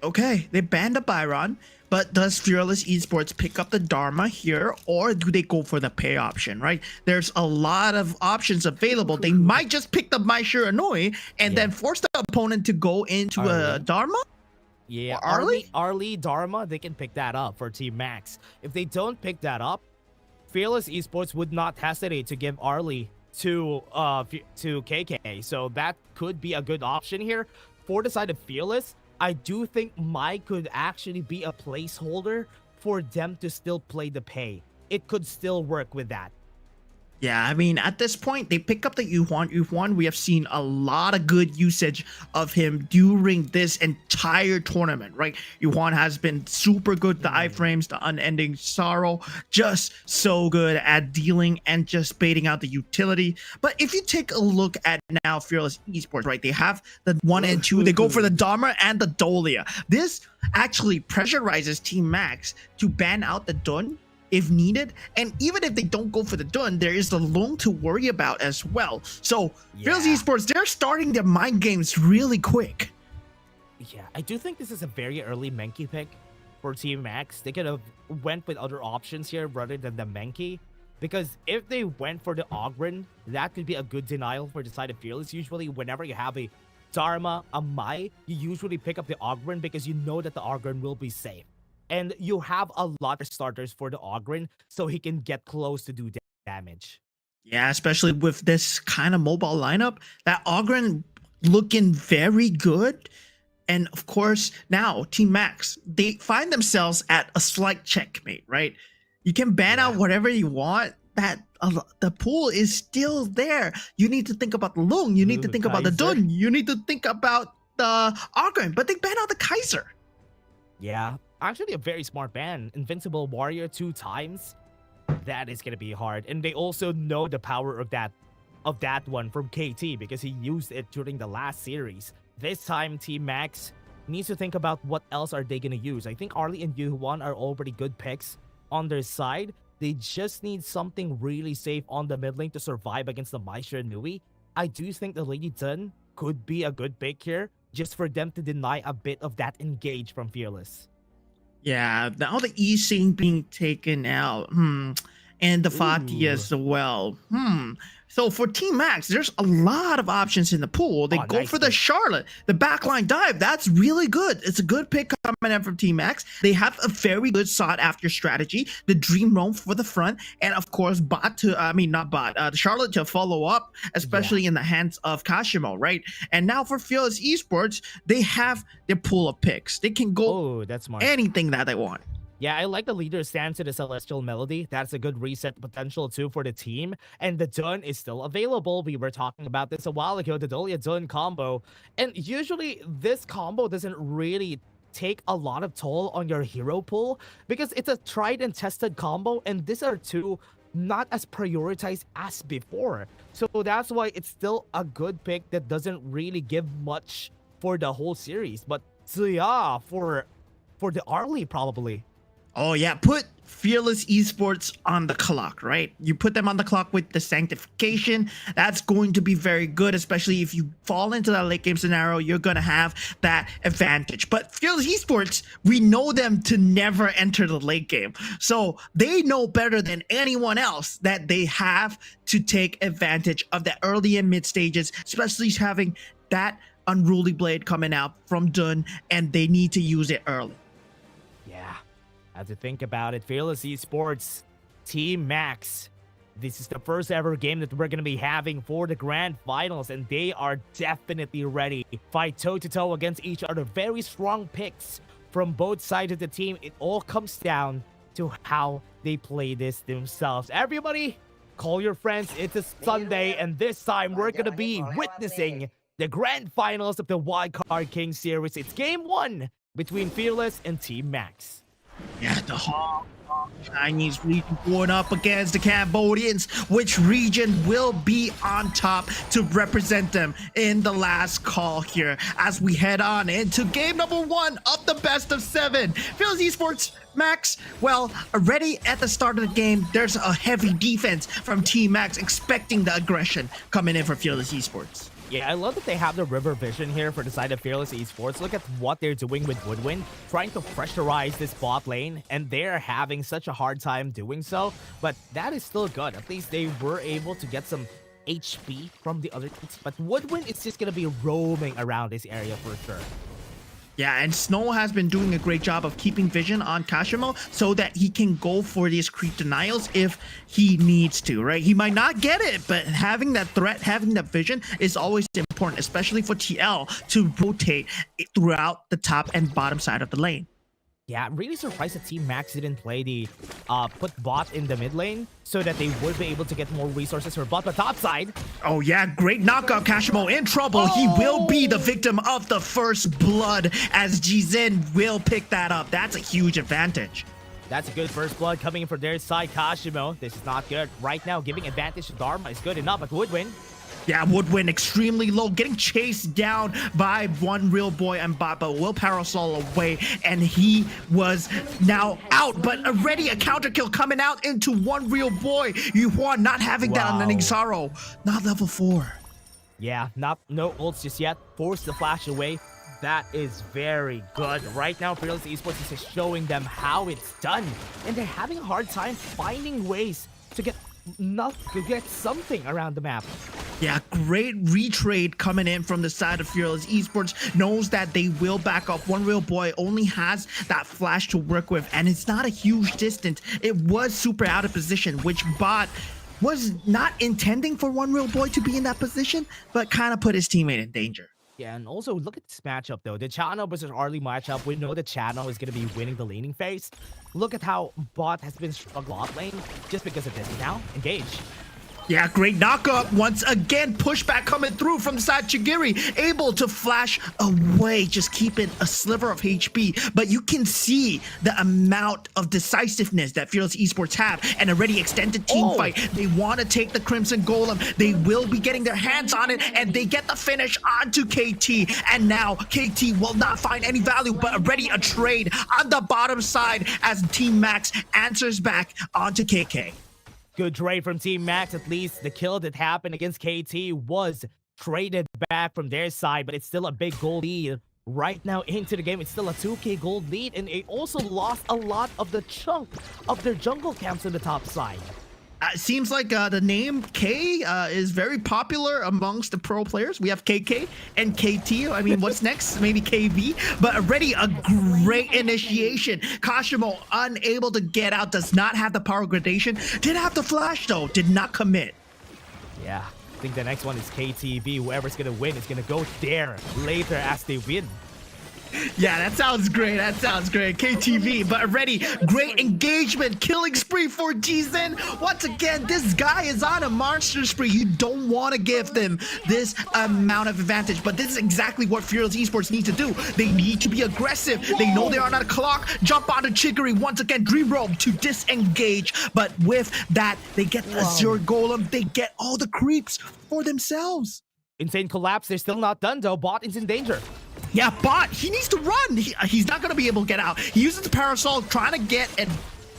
Okay, they banned the Byron, but does Fearless Esports pick up the Dharma here, or do they go for the Pei option, right? There's a lot of options available. They might just pick the Mai Shiranui and then force the opponent to go into a Dharma? Yeah, Arlie? Arlie, Dharma, they can pick that up for Team Max. If they don't pick that up, Fearless Esports would not hesitate to give Arlie to KK. So that could be a good option here. For the side of Fearless, I do think Mai could actually be a placeholder for them to still play the Pei. It could still work with that. Yeah, I mean, at this point, they pick up the Yuhuan. Yuhuan, we have seen a lot of good usage of him during this entire tournament, right? Yuhuan has been super good. The iframes, the unending sorrow, just so good at dealing and just baiting out the utility. But if you take a look at now Fearless Esports, right? They have the 1 and 2. They go for the Dharma and the Dolia. This actually pressurizes Team Max to ban out the Dun if needed, and even if they don't go for the Dun, there is the Lung to worry about as well. So Fearless Esports, they're starting their mind games really quick. Yeah, I do think this is a very early Menki pick for Team Max. They could have went with other options here rather than the Menki, because if they went for the Ogren, that could be a good denial for Decisive Fearless. Usually whenever you have a Dharma, a Mai, you usually pick up the Ogren because you know that the Ogren will be safe. And you have a lot of starters for the Ogren, so he can get close to do damage. Yeah, especially with this kind of mobile lineup, that Ogren looking very good. And of course, now Team Max, they find themselves at a slight checkmate, right? You can ban out whatever you want. That the pool is still there. You need to think about the Lung. You need to think about the Dun. You need to think about the Ogren. But they ban out the Kaiser. Yeah, actually a very smart ban. Invincible Warrior 2 times. That is going to be hard. And they also know the power of that one from KT because he used it during the last series. This time, Team Max needs to think about what else are they going to use. I think Arlie and Yuhuan are already good picks on their side. They just need something really safe on the mid lane to survive against the Mai Shiranui. I do think the Lady Dun could be a good pick here, just for them to deny a bit of that engage from Fearless. Yeah, now the E-Sing being taken out. And the Fatih as well. So for Team Max, there's a lot of options in the pool. They go for the Charlotte, the backline dive. That's really good. It's a good pick coming in from Team Max. They have a very good sought-after strategy. The Dream Roam for the front, and of course, the Charlotte to follow up, especially in the hands of Kashimo, right? And now for Fearless Esports, they have their pool of picks. They can go that's smart. anything that they want. Yeah, I like the leader stance to the Celestial Melody. That's a good reset potential too for the team. And the Dun is still available. We were talking about this a while ago, the Dolia Dun combo. And usually this combo doesn't really take a lot of toll on your hero pool because it's a tried and tested combo. And these are two not as prioritized as before. So that's why it's still a good pick that doesn't really give much for the whole series. But Ziya for the Arlie probably. Oh yeah, put Fearless Esports on the clock, right? You put them on the clock with the sanctification. That's going to be very good, especially if you fall into that late game scenario, you're going to have that advantage. But Fearless Esports, we know them to never enter the late game. So they know better than anyone else that they have to take advantage of the early and mid stages, especially having that Unruly Blade coming out from Dun, and they need to use it early. Yeah. Have to think about it. Fearless Esports, Team Max, This is the first ever game that we're going to be having for the grand finals, and they are definitely ready. Fight toe-to-toe against each other. Very strong picks from both sides of the team. It all comes down to how they play this themselves. Everybody, call your friends. It's a Sunday, and this time we're going to be witnessing the grand finals of the Wildcard King series. It's game 1 between Fearless and Team Max. Yeah, the HOK Chinese region going up against the Cambodians. Which region will be on top to represent them in the last call here as we head on into game number 1 of the best of 7? Fearless Esports, Max, well, already at the start of the game, there's a heavy defense from Team Max, expecting the aggression coming in for Fearless Esports. Yeah, I love that they have the river vision here for the side of Fearless Esports. Look at what they're doing with Woodwind, trying to pressurize this bot lane, and they're having such a hard time doing so. But that is still good. At least they were able to get some HP from the other teams. But Woodwind is just going to be roaming around this area for sure. Yeah, and Snow has been doing a great job of keeping vision on Kashimo so that he can go for these creep denials if he needs to, right? He might not get it, but having that threat, having that vision is always important, especially for TL to rotate throughout the top and bottom side of the lane. Yeah, I'm really surprised that Team Max didn't play the put bot in the mid lane so that they would be able to get more resources for bot. But top side. Oh yeah, great knockout. Kashimo in trouble. He will be the victim of the first blood as Jizin will pick that up. That's a huge advantage. That's a good first blood coming in for their side. Kashimo, this is not good. Right now, giving advantage to Dharma is good enough, but Woodwind. Yeah, Woodwind extremely low, getting chased down by one real boy and bot, but will parasol away, and he was now out, but already a counter kill coming out into one real boy. Yuhuan not having that on an Xaro, not level 4. Yeah, no ults just yet. Forced the flash away. That is very good. Right now, Fearless Esports is just showing them how it's done, and they're having a hard time finding ways to get something around the map. Yeah, great retrade coming in from the side of Fearless Esports. Knows that they will back up. One real boy only has that flash to work with, and it's not a huge distance. It was super out of position, which bot was not intending for one real boy to be in that position, but kind of put his teammate in danger. Yeah, and also look at this matchup though. The Channel versus Arlie matchup, we know the Channel is going to be winning the laning phase. Look at how bot has been struggling bot lane just because of this. Now, engage. Yeah, great knockup. Once again, pushback coming through from the side. Chigiri able to flash away, just keeping a sliver of HP. But you can see the amount of decisiveness that Fearless Esports have, and already extended team fight. They want to take the Crimson Golem. They will be getting their hands on it, and they get the finish onto KT. And now KT will not find any value, but already a trade on the bottom side as Team Max answers back onto KK. Good trade from Team Max. At least the kill that happened against KT was traded back from their side, but it's still a big gold lead right now into the game. It's still a 2k gold lead, and it also lost a lot of the chunk of their jungle camps on the top side. Seems like the name K is very popular amongst the pro players. We have KK and KT. I mean, what's next? Maybe KV. But already a great initiation. Kashimo unable to get out, does not have the power gradation. Did have the flash though, did not commit. Yeah, I think the next one is KTV. Whoever's going to win is going to go there later as they win. Yeah, that sounds great. That sounds great. KTV, but already great engagement, killing spree for Jizin. Once again, this guy is on a monster spree. You don't want to give them this amount of advantage, but this is exactly what Fearless Esports need to do. They need to be aggressive. They know they are on a clock. Jump onto Chigiri once again. Dream Robe to disengage, but with that, they get the Azure Golem. They get all the creeps for themselves. Insane collapse. They're still not done though. Bot is in danger. Yeah, bot, he needs to run. He's not going to be able to get out. He uses the parasol trying to get a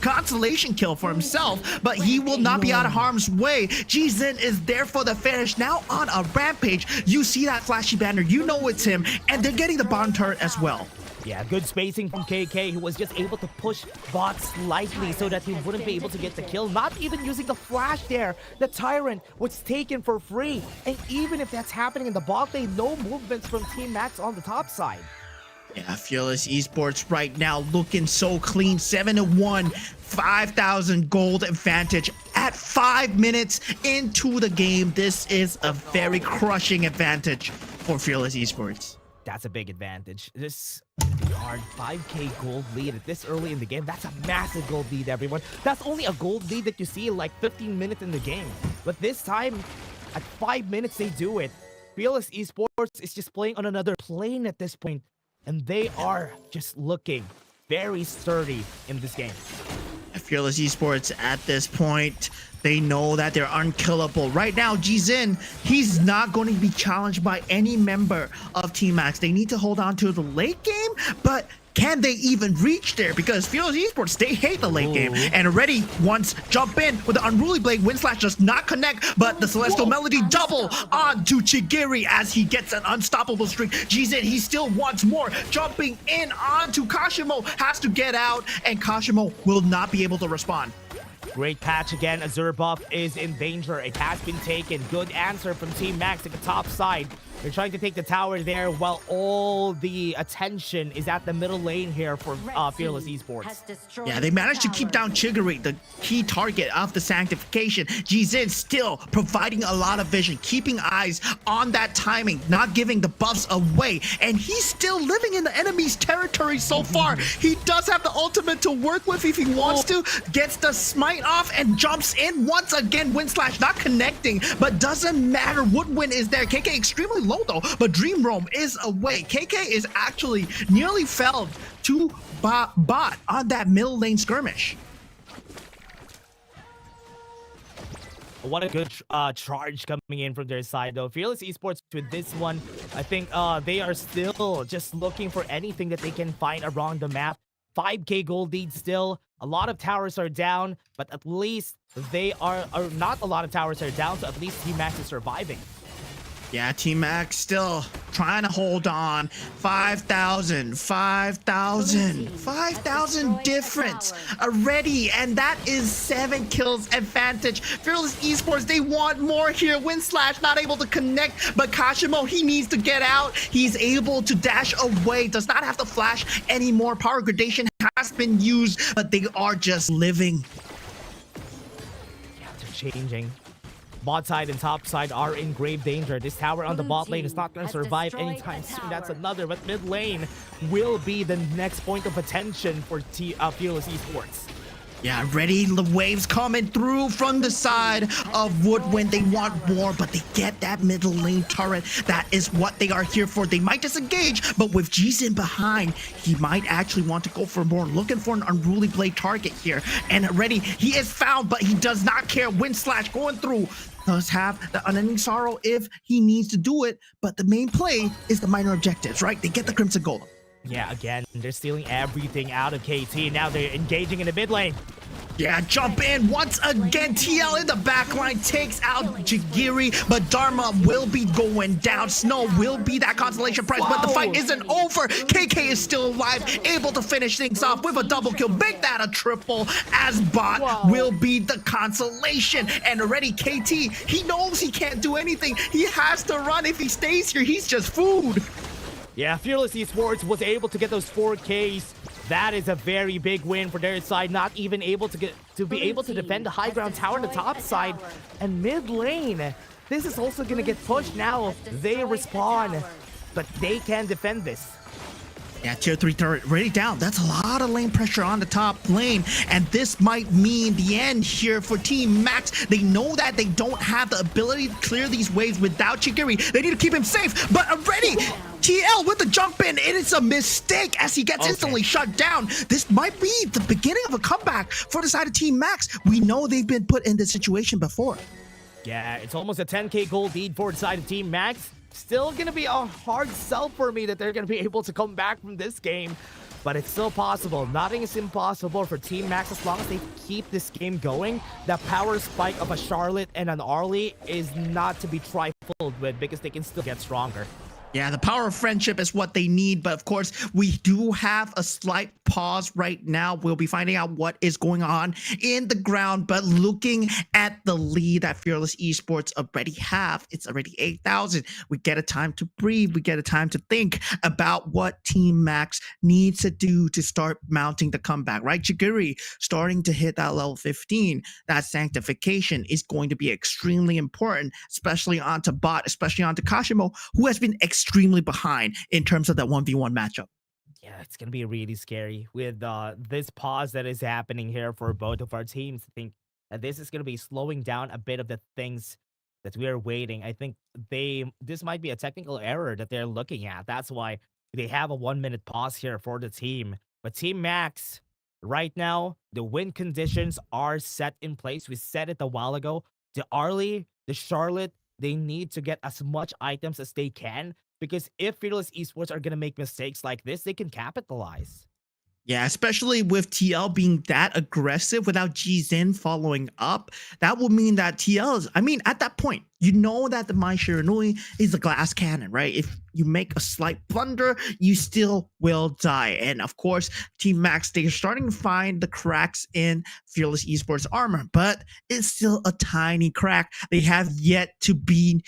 consolation kill for himself, but he will not be out of harm's way. Jizin is there for the finish. Now on a rampage. You see that flashy banner. You know it's him, and they're getting the bottom turret as well. Yeah, good spacing from KK, who was just able to push bot slightly so that he wouldn't be able to get the kill. Not even using the flash there. The Tyrant was taken for free. And even if that's happening in the bot lane, no movements from Team Max on the top side. Yeah, Fearless Esports right now looking so clean. 7-1, 5,000 gold advantage at at 5 minutes into the game. This is a very crushing advantage for Fearless Esports. That's a big advantage. This hard 5k gold lead at this early in the game. That's a massive gold lead, everyone. That's only a gold lead that you see in like 15 minutes in the game. But this time, at 5 minutes, they do it. Fearless Esports is just playing on another plane at this point, and they are just looking very sturdy in this game. Fearless Esports at this point, they know that they're unkillable. Right now, Jizin, he's not going to be challenged by any member of Team Max. They need to hold on to the late game, but can they even reach there? Because Fearless Esports, they hate the late game. And already once jump in with the Unruly Blade, Windslash does not connect, but the Celestial Melody double onto Chigiri as he gets an unstoppable streak. Jizin, he still wants more. Jumping in onto Kashimo, has to get out, and Kashimo will not be able to respond. Great patch again. Azure buff is in danger. It has been taken. Good answer from Team Max at the top side. They're trying to take the tower there while all the attention is at the middle lane here for Fearless Esports. Yeah, they managed to keep down Chigiri, the key target of the Sanctification. Jizin still providing a lot of vision, keeping eyes on that timing, not giving the buffs away. And he's still living in the enemy's territory so far. He does have the ultimate to work with if he wants to. Gets the smite off and jumps in once again. Windslash not connecting, but doesn't matter. Woodwind is there. KK extremely low though, but Dream Roam is away. KK is actually nearly felled to bot on that middle lane skirmish. What a good charge coming in from their side though. Fearless Esports with this one, I think they are still just looking for anything that they can find around the map. 5k gold lead still. A lot of towers are down, but at least they are not a lot of towers are down, so at least Team Max is surviving. Yeah, Team Max still trying to hold on. 5,000 difference already, and that is 7 kills advantage. Fearless Esports, they want more here. Windslash not able to connect, but Kashimo, he needs to get out. He's able to dash away, does not have to flash anymore. Power gradation has been used, but they are just living. Yeah, they're changing. Bot side and top side are in grave danger. This tower on the bot lane is not going to survive anytime soon. That's another, but mid lane will be the next point of attention for Fearless Esports. Yeah, ready, the waves coming through from the side of Woodwind. They want more, but they get that middle lane turret. That is what they are here for. They might disengage, but with Jizin behind, he might actually want to go for more. Looking for an Unruly Blade target here. And ready, he is found, but he does not care. Windslash going through. Does have the Unending Sorrow if he needs to do it, but the main play is the minor objectives, right? They get the Crimson Golem. Yeah, again, they're stealing everything out of KT. Now they're engaging in the mid lane. Yeah, jump in once again. TL in the backline takes out Jigiri, but Dharma will be going down. Snow will be that consolation prize, but the fight isn't over. KK is still alive, able to finish things off with a double kill. Make that a triple, as bot will be the consolation. And already KT, he knows he can't do anything. He has to run. If he stays here, he's just food. Yeah, Fearless Esports was able to get those 4Ks. That is a very big win for their side. Not even able to be able to defend the high ground tower on the top side. And mid lane, this is also going to get pushed now. They respawn, but they can defend this. Yeah, tier 3 turret ready down. That's a lot of lane pressure on the top lane, and this might mean the end here for Team Max. They know that they don't have the ability to clear these waves without Chigiri. They need to keep him safe, but already TL with the jump in. It is a mistake as he gets instantly shut down. This might be the beginning of a comeback for the side of Team Max. We know they've been put in this situation before. Yeah, it's almost a 10k gold lead for the side of Team Max. Still gonna be a hard sell for me that they're gonna be able to come back from this game, but it's still possible. Nothing is impossible for Team Max as long as they keep this game going. That power spike of a Charlotte and an Arlie is not to be trifled with because they can still get stronger. Yeah, the power of friendship is what they need. But of course, we do have a slight pause right now. We'll be finding out what is going on in the ground. But looking at the lead that Fearless Esports already have, it's already 8,000. We get a time to breathe. We get a time to think about what Team Max needs to do to start mounting the comeback, right? Chigiri starting to hit that level 15. That sanctification is going to be extremely important, especially onto bot, especially onto Kashimo, who has been extremely behind in terms of that 1v1 matchup. Yeah, it's gonna be really scary with this pause that is happening here for both of our teams. I think that this is gonna be slowing down a bit of the things that we are waiting. I think this might be a technical error that they're looking at. That's why they have a 1-minute pause here for the team. But Team Max, right now, the win conditions are set in place. We said it a while ago. The Arlie, the Charlotte, they need to get as much items as they can, because if Fearless Esports are going to make mistakes like this, they can capitalize. Yeah, especially with TL being that aggressive without Jizin following up. That will mean that TL is, I mean, at that point, you know that the Mai Shiranui is a glass cannon, right? If you make a slight blunder, you still will die. And of course, Team Max, they're starting to find the cracks in Fearless Esports armor, but it's still a tiny crack. They have yet to be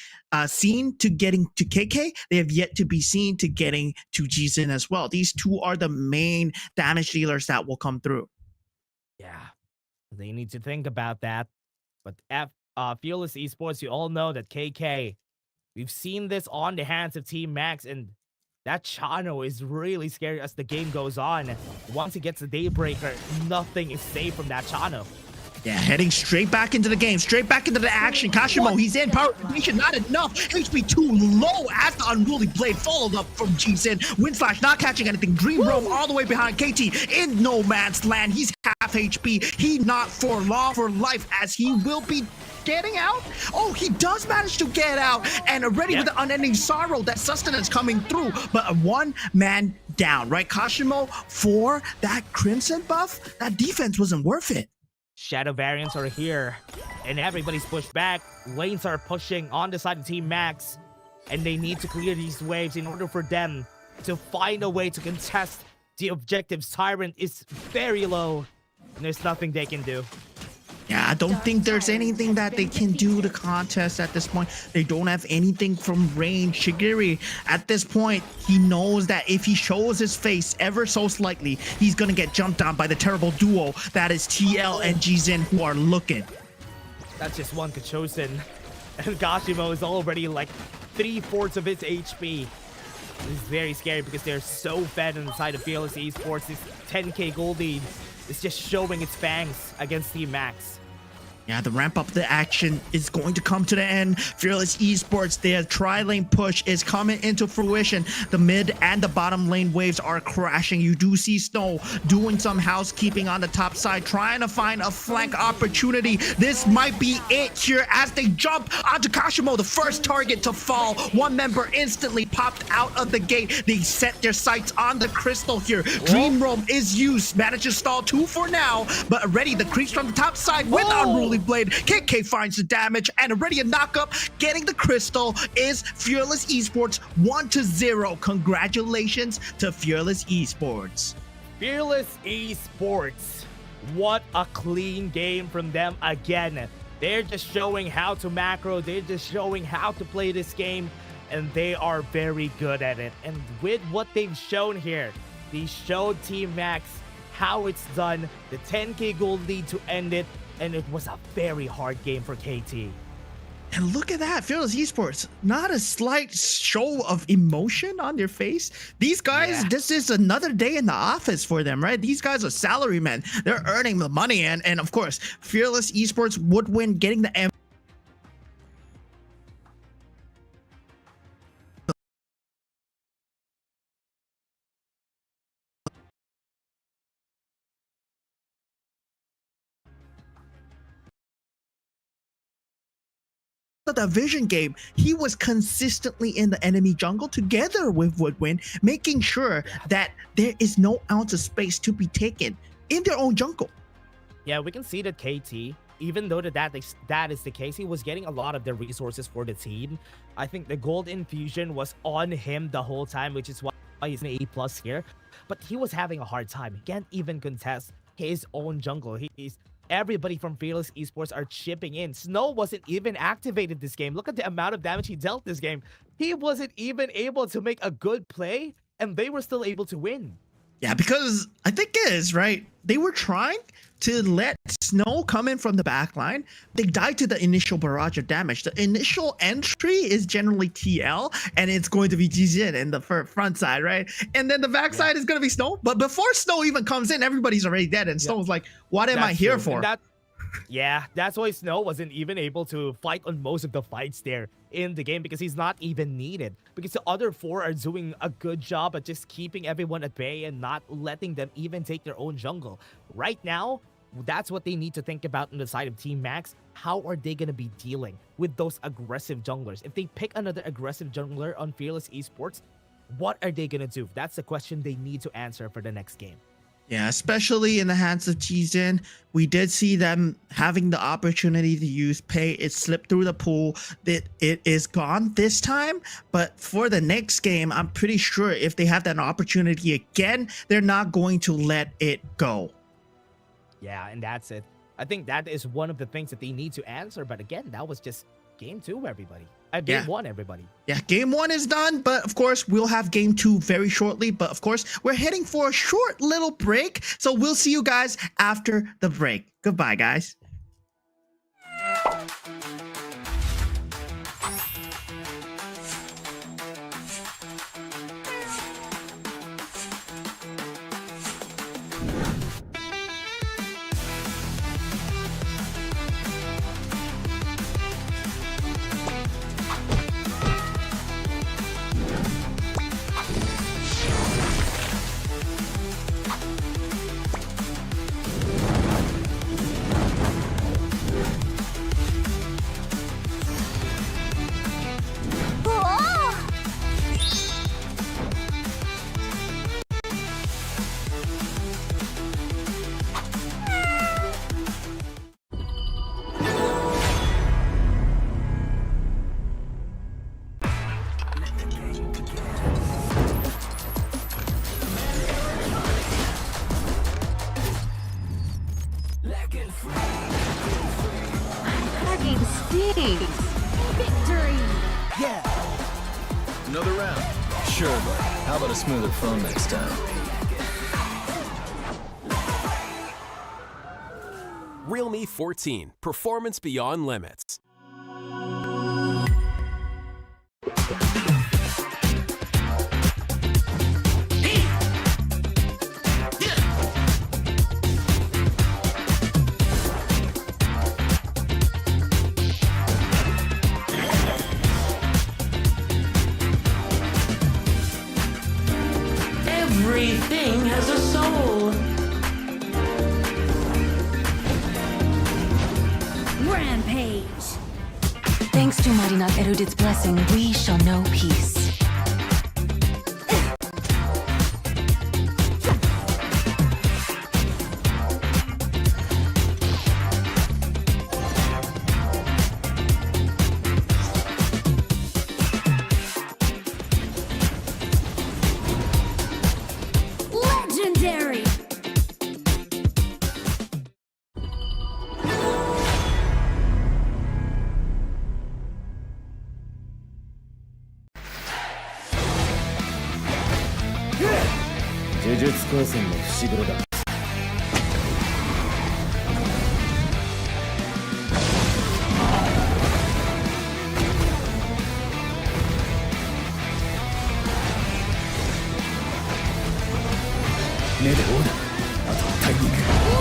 seen to getting to KK. They have yet to be seen to getting to Jizin as well. These two are the main damage dealers that will come through. Yeah, they need to think about that. But Fearless Esports, you all know that KK, we've seen this on the hands of Team Max, and that Chano is really scary as the game goes on. Once he gets the Daybreaker, nothing is safe from that Chano. Yeah, heading straight back into the game, straight back into the action. Kashimo, he's in. Power completion, not enough. HP too low as the Unruly Blade followed up from Jizin. Windslash not catching anything. Dream Roam all the way behind KT in no man's land. He's half HP. He not for long, for life, as he will be getting out. Oh, he does manage to get out, and already with the unending sorrow, that sustenance coming through, but a one-man down, right? Kashimo, for that Crimson buff, that defense wasn't worth it. Shadow variants are here, and everybody's pushed back. Lanes are pushing on the side of Team Max, and they need to clear these waves in order for them to find a way to contest the objectives. Tyrant is very low, and there's nothing they can do. Yeah, I don't think there's anything that they can do to contest at this point. They don't have anything from range. Shigiri, at this point, he knows that if he shows his face ever so slightly, he's gonna get jumped on by the terrible duo that is TL and Jizin, who are looking. That's just one Kachosin. And Gashimo is already like 3/4 of his HP. This is very scary because they're so fed inside of Fearless Esports. This 10k gold lead is just showing its fangs against Team Max. Yeah, the ramp up the action is going to come to the end. Fearless Esports, their tri-lane push is coming into fruition. The mid and the bottom lane waves are crashing. You do see Snow doing some housekeeping on the top side, trying to find a flank opportunity. This might be it here as they jump onto Kashimo, the first target to fall. One member instantly popped out of the gate. They set their sights on the crystal here. Dream Roam is used, manages stall 2 for now, but already the creeps from the top side with Unruly Blade. KK finds the damage, and already a knockup. Getting the crystal is Fearless Esports 1-0. Congratulations to Fearless Esports. Fearless Esports. What a clean game from them again. They're just showing how to macro. They're just showing how to play this game, and they are very good at it. And with what they've shown here, they showed Team Max how it's done. The 10k gold lead to end it. And it was a very hard game for KT. And look at that, Fearless Esports, not a slight show of emotion on their face. These guys, this is another day in the office for them, right? These guys are salarymen. They're earning the money, and of course, Fearless Esports would win, getting the the vision game. He was consistently in the enemy jungle together with Woodwind, making sure that there is no ounce of space to be taken in their own jungle. Yeah, we can see that KT, even though that is the case, he was getting a lot of the resources for the team. I think the gold infusion was on him the whole time, which is why he's an A+ here. But he was having a hard time. He can't even contest his own jungle. Everybody from Fearless Esports are chipping in. Snow wasn't even activated this game. Look at the amount of damage he dealt this game. He wasn't even able to make a good play, and they were still able to win. Yeah, because I think it is, right? They were trying to let Snow come in from the back line. They died to the initial barrage of damage. The initial entry is generally TL, and it's going to be Jijin in the front side, right? And then the back side is going to be Snow. But before Snow even comes in, everybody's already dead, and Snow's like, what am I here for? Yeah, that's why Snow wasn't even able to fight on most of the fights there in the game, because he's not even needed. Because the other 4 are doing a good job at just keeping everyone at bay and not letting them even take their own jungle. Right now, that's what they need to think about on the side of Team Max. How are they going to be dealing with those aggressive junglers? If they pick another aggressive jungler on Fearless Esports, what are they going to do? That's the question they need to answer for the next game. Yeah, especially in the hands of Jijin, we did see them having the opportunity to use Pei. It slipped through the pool. It is gone this time, but for the next game, I'm pretty sure if they have that opportunity again, they're not going to let it go. Yeah, and that's it. I think that is one of the things that they need to answer. But again, that was just game 2, everybody. Game 1, everybody. Yeah, game 1 is done, but of course, we'll have game 2 very shortly. But of course, we're heading for a short little break. So we'll see you guys after the break. Goodbye, guys. Victory! Yeah! Another round? Sure, but how about a smoother phone next time? Realme 14. Performance beyond limits. Everything has a soul. Rampage! Thanks to Mighty Not Erudite's blessing, we shall know peace. Legendary!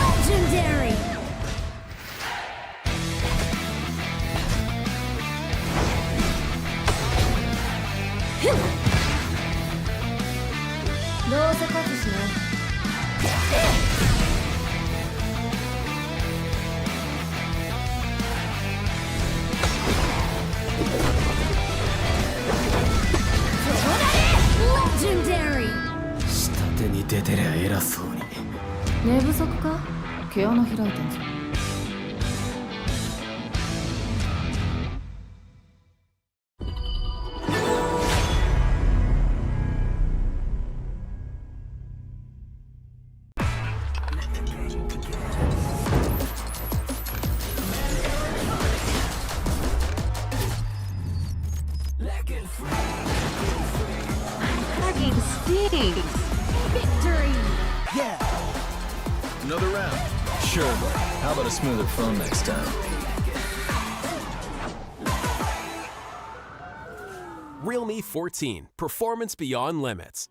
Legendary! Legendary! 下手に出てりゃ偉そうに。寝不足か？毛穴開いてんぞ。Kings. Victory! Another round. Sure, but how about a smoother phone next time? Realme 14, performance beyond limits.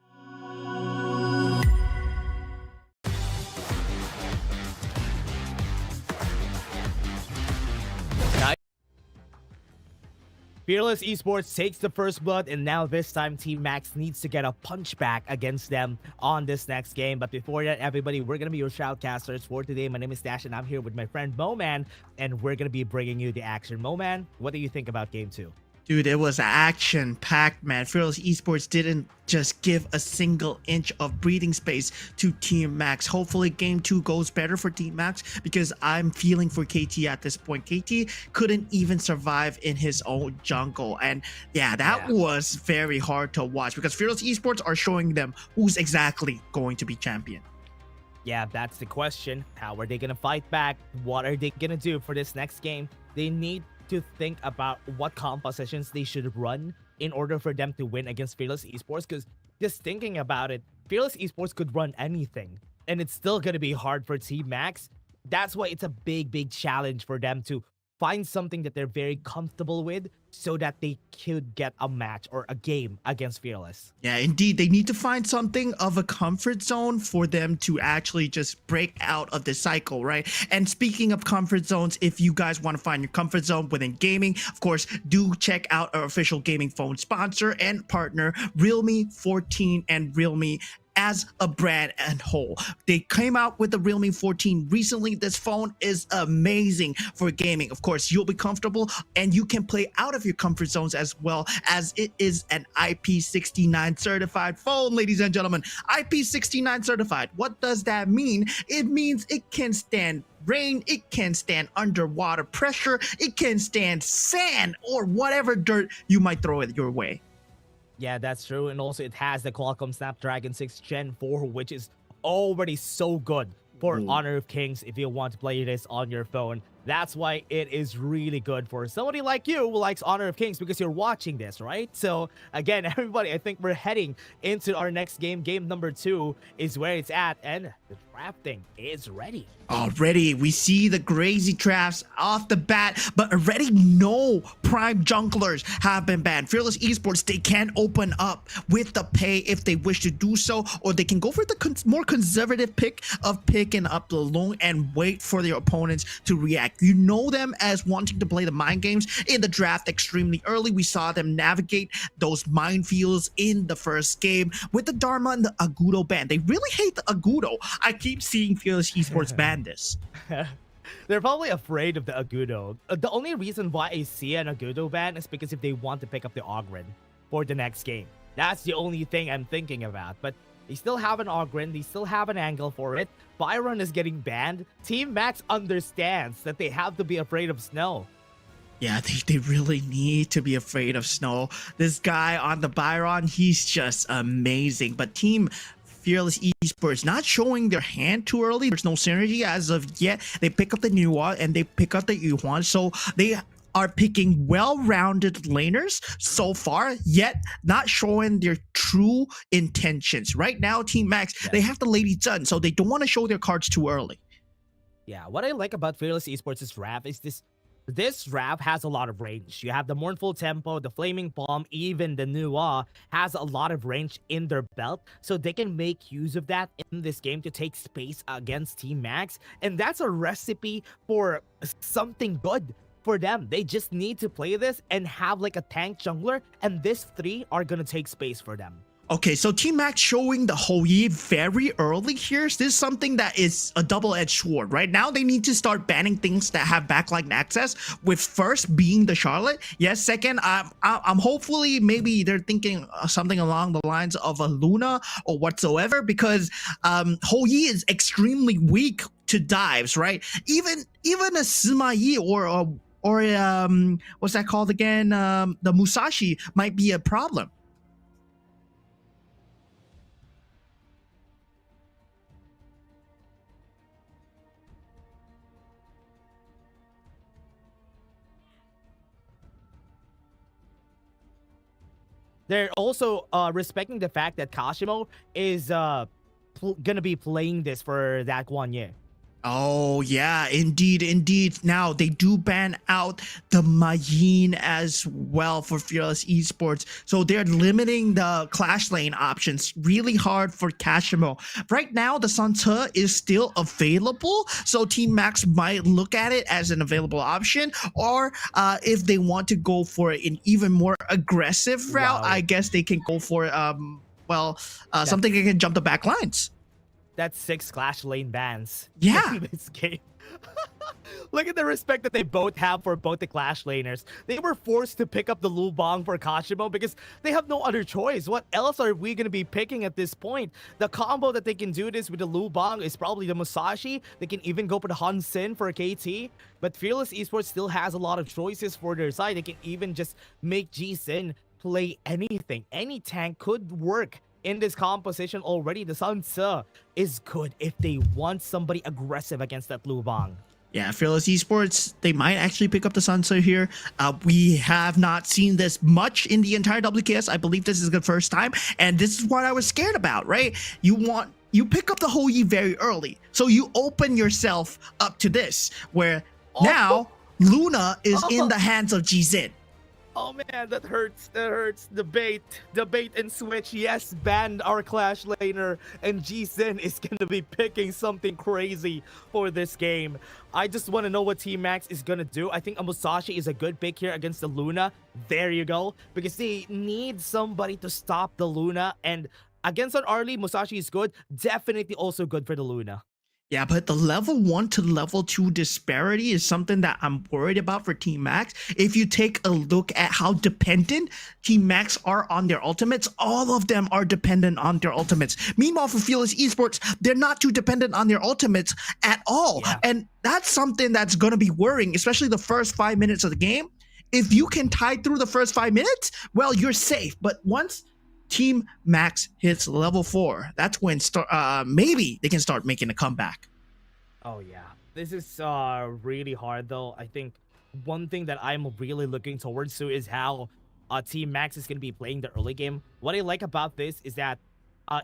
Fearless Esports takes the first blood, and now this time Team Max needs to get a punch back against them on this next game. But before that, everybody, we're gonna be your shoutcasters for today. My name is Dash, and I'm here with my friend Moman, and we're gonna be bringing you the action. Moman, what do you think about Game 2? Dude, it was action-packed, man. Fearless Esports didn't just give a single inch of breathing space to Team Max. Hopefully, Game 2 goes better for Team Max because I'm feeling for KT at this point. KT couldn't even survive in his own jungle. And yeah, that was very hard to watch because Fearless Esports are showing them who's exactly going to be champion. Yeah, that's the question. How are they gonna fight back? What are they gonna do for this next game? They need to think about what compositions they should run in order for them to win against Fearless Esports, because just thinking about it, Fearless Esports could run anything and it's still going to be hard for Team Max. That's why it's a big challenge for them to find something that they're very comfortable with so that they could get a match or a game against Fearless. Yeah, indeed. They need to find something of a comfort zone for them to actually just break out of the cycle, right? And speaking of comfort zones, if you guys want to find your comfort zone within gaming, of course, do check out our official gaming phone sponsor and partner, Realme 14 and Realme as a brand and whole. They came out with the Realme 14 recently. This phone is amazing for gaming. Of course, you'll be comfortable and you can play out of your comfort zones as well, as it is an IP69 certified phone, ladies and gentlemen. IP69 certified. What does that mean? It means it can stand rain, it can stand underwater pressure, it can stand sand or whatever dirt you might throw it your way. Yeah, that's true. And also it has the Qualcomm Snapdragon 6 Gen 4, which is already so good for Honor of Kings if you want to play this on your phone. That's why it is really good for somebody like you who likes Honor of Kings, because you're watching this, right? So again, everybody, I think we're heading into our next game. Game number 2 is where it's at, and the drafting is ready. Already, we see the crazy drafts off the bat, but already no prime junglers have been banned. Fearless Esports, they can open up with the pay if they wish to do so, or they can go for the more conservative pick of picking up the Lung and wait for their opponents to react. You know them as wanting to play the mind games in the draft extremely early. We saw them navigate those minefields in the first game with the Dharma and the Agudo ban. They really hate the Agudo. I keep seeing Fearless Esports ban this. They're probably afraid of the Agudo. The only reason why I see an Agudo ban is because if they want to pick up the Ogren for the next game. That's the only thing I'm thinking about. But they still have an Ogren. They still have an angle for it. Byron is getting banned. Team Max understands that they have to be afraid of Snow. Yeah, they really need to be afraid of Snow. This guy on the Byron, he's just amazing. But Team Fearless Esports not showing their hand too early. There's no synergy as of yet. They pick up the Nuwa and they pick up the Yuhuan. So they are picking well-rounded laners so far, yet not showing their true intentions. Right now, Team Max, they have the Lady Sun, so they don't want to show their cards too early. Yeah, what I like about Fearless Esports' draft is this draft has a lot of range. You have the Mournful Tempo, the Flaming Palm, even the Nuwa has a lot of range in their belt, so they can make use of that in this game to take space against Team Max, and that's a recipe for something good for them. They just need to play this and have like a tank jungler, and these 3 are gonna take space for them. Okay, so Team Max showing the Hou very early here. This is something that is a double-edged sword. Right now, they need to start banning things that have backline access, with first being the Charlotte. Yes, second, I'm hopefully maybe they're thinking something along the lines of a Luna or whatsoever, because Hou is extremely weak to dives, right? Even a Sima Yi or what's that called again? The Musashi might be a problem. they're also respecting the fact that Kashimo is gonna be playing this for that 1 year. Oh yeah, indeed. Now they do ban out the Majin as well for Fearless Esports, so they're limiting the Clash Lane options. Really hard for Kashimo. Right now, the Sansa is still available, so Team Max might look at it as an available option, or if they want to go for an even more aggressive route, I guess they can go for something that can jump the back lines. That's 6 Clash Lane bans. Yeah. In this game. Look at the respect that they both have for both the Clash Laners. They were forced to pick up the Lu Bang for Kashimo because they have no other choice. What else are we going to be picking at this point? The combo that they can do this with the Lu Bang is probably the Musashi. They can even go for the Han Sin for KT. But Fearless Esports still has a lot of choices for their side. They can even just make G-Sin play anything. Any tank could work in this composition already. The Sansa is good if they want somebody aggressive against that Lu Bang. Yeah, Fearless Esports, they might actually pick up the Sansa here. We have not seen this much in the entire WKS. I believe this is the first time, and this is what I was scared about, right? You pick up the Hou-Yi very early, so you open yourself up to this, where now Luna is in the hands of Ji-Zin. Oh man, that hurts. That hurts. The bait and switch. Yes, banned our Clash Laner, and Ji-Zin is gonna be picking something crazy for this game. I just want to know what Team Max is gonna do. I think a Musashi is a good pick here against the Luna. There you go, because they need somebody to stop the Luna, and against an early, Musashi is good. Definitely also good for the Luna. Yeah, but the level 1 to level 2 disparity is something that I'm worried about for Team Max. If you take a look at how dependent Team Max are on their ultimates, all of them are dependent on their ultimates. Meanwhile, for Fearless Esports, they're not too dependent on their ultimates at all. Yeah. And that's something that's going to be worrying, especially the first 5 minutes of the game. If you can tie through the first 5 minutes, well, you're safe. But once Team Max hits level 4, that's when maybe they can start making a comeback. Oh yeah, this is really hard though. I think one thing that I'm really looking towards to is how Team Max is going to be playing the early game. What I like about this is that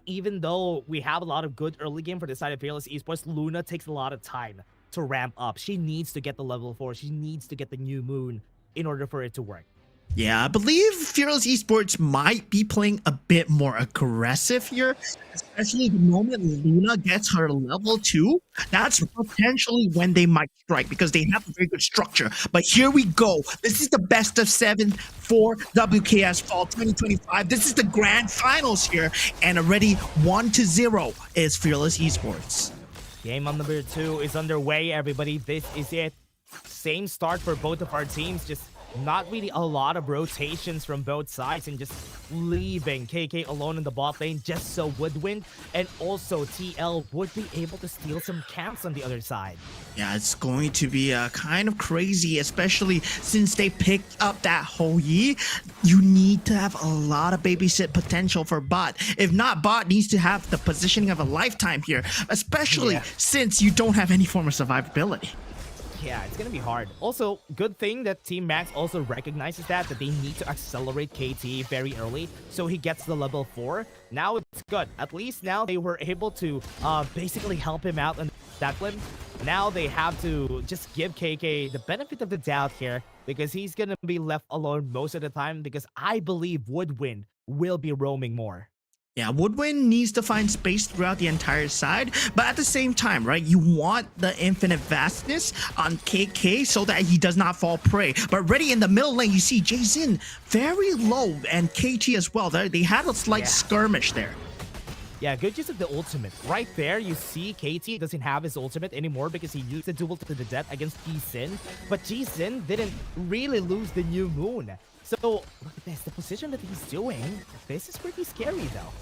even though we have a lot of good early game for the side of Fearless Esports, Luna takes a lot of time to ramp up. She needs to get the level 4. She needs to get the new moon in order for it to work. Yeah, I believe Fearless Esports might be playing a bit more aggressive here, especially the moment Luna gets her level 2. That's potentially when they might strike because they have a very good structure. But here we go. This is the best of 7 for WKS Fall 2025. This is the grand finals here, and already 1-0 is Fearless Esports. Game on number 2 is underway, everybody. This is it. Same start for both of our teams, just not really a lot of rotations from both sides and just leaving KK alone in the bot lane just so Woodwind and also TL would be able to steal some camps on the other side. Yeah, it's going to be kind of crazy, especially since they picked up that Hou-Yi. You need to have a lot of babysit potential for bot. If not, bot needs to have the positioning of a lifetime here, especially since you don't have any form of survivability. Yeah, it's gonna be hard. Also, good thing that Team Max also recognizes that they need to accelerate KT very early, so he gets the level 4. Now it's good. At least now they were able to basically help him out on that one. Now they have to just give KK the benefit of the doubt here because he's gonna be left alone most of the time because I believe Woodwind will be roaming more. Yeah, Woodwind needs to find space throughout the entire side, but at the same time, right, you want the infinite vastness on KK so that he does not fall prey. But already in the middle lane, you see Ji-Zin very low and KT as well. They had a slight skirmish there. Yeah, good use of the ultimate. Right there, you see KT doesn't have his ultimate anymore because he used the duel to the death against Ji-Zin. But Ji-Zin didn't really lose the new moon. So, look at this. The position that he's doing, this is pretty scary though.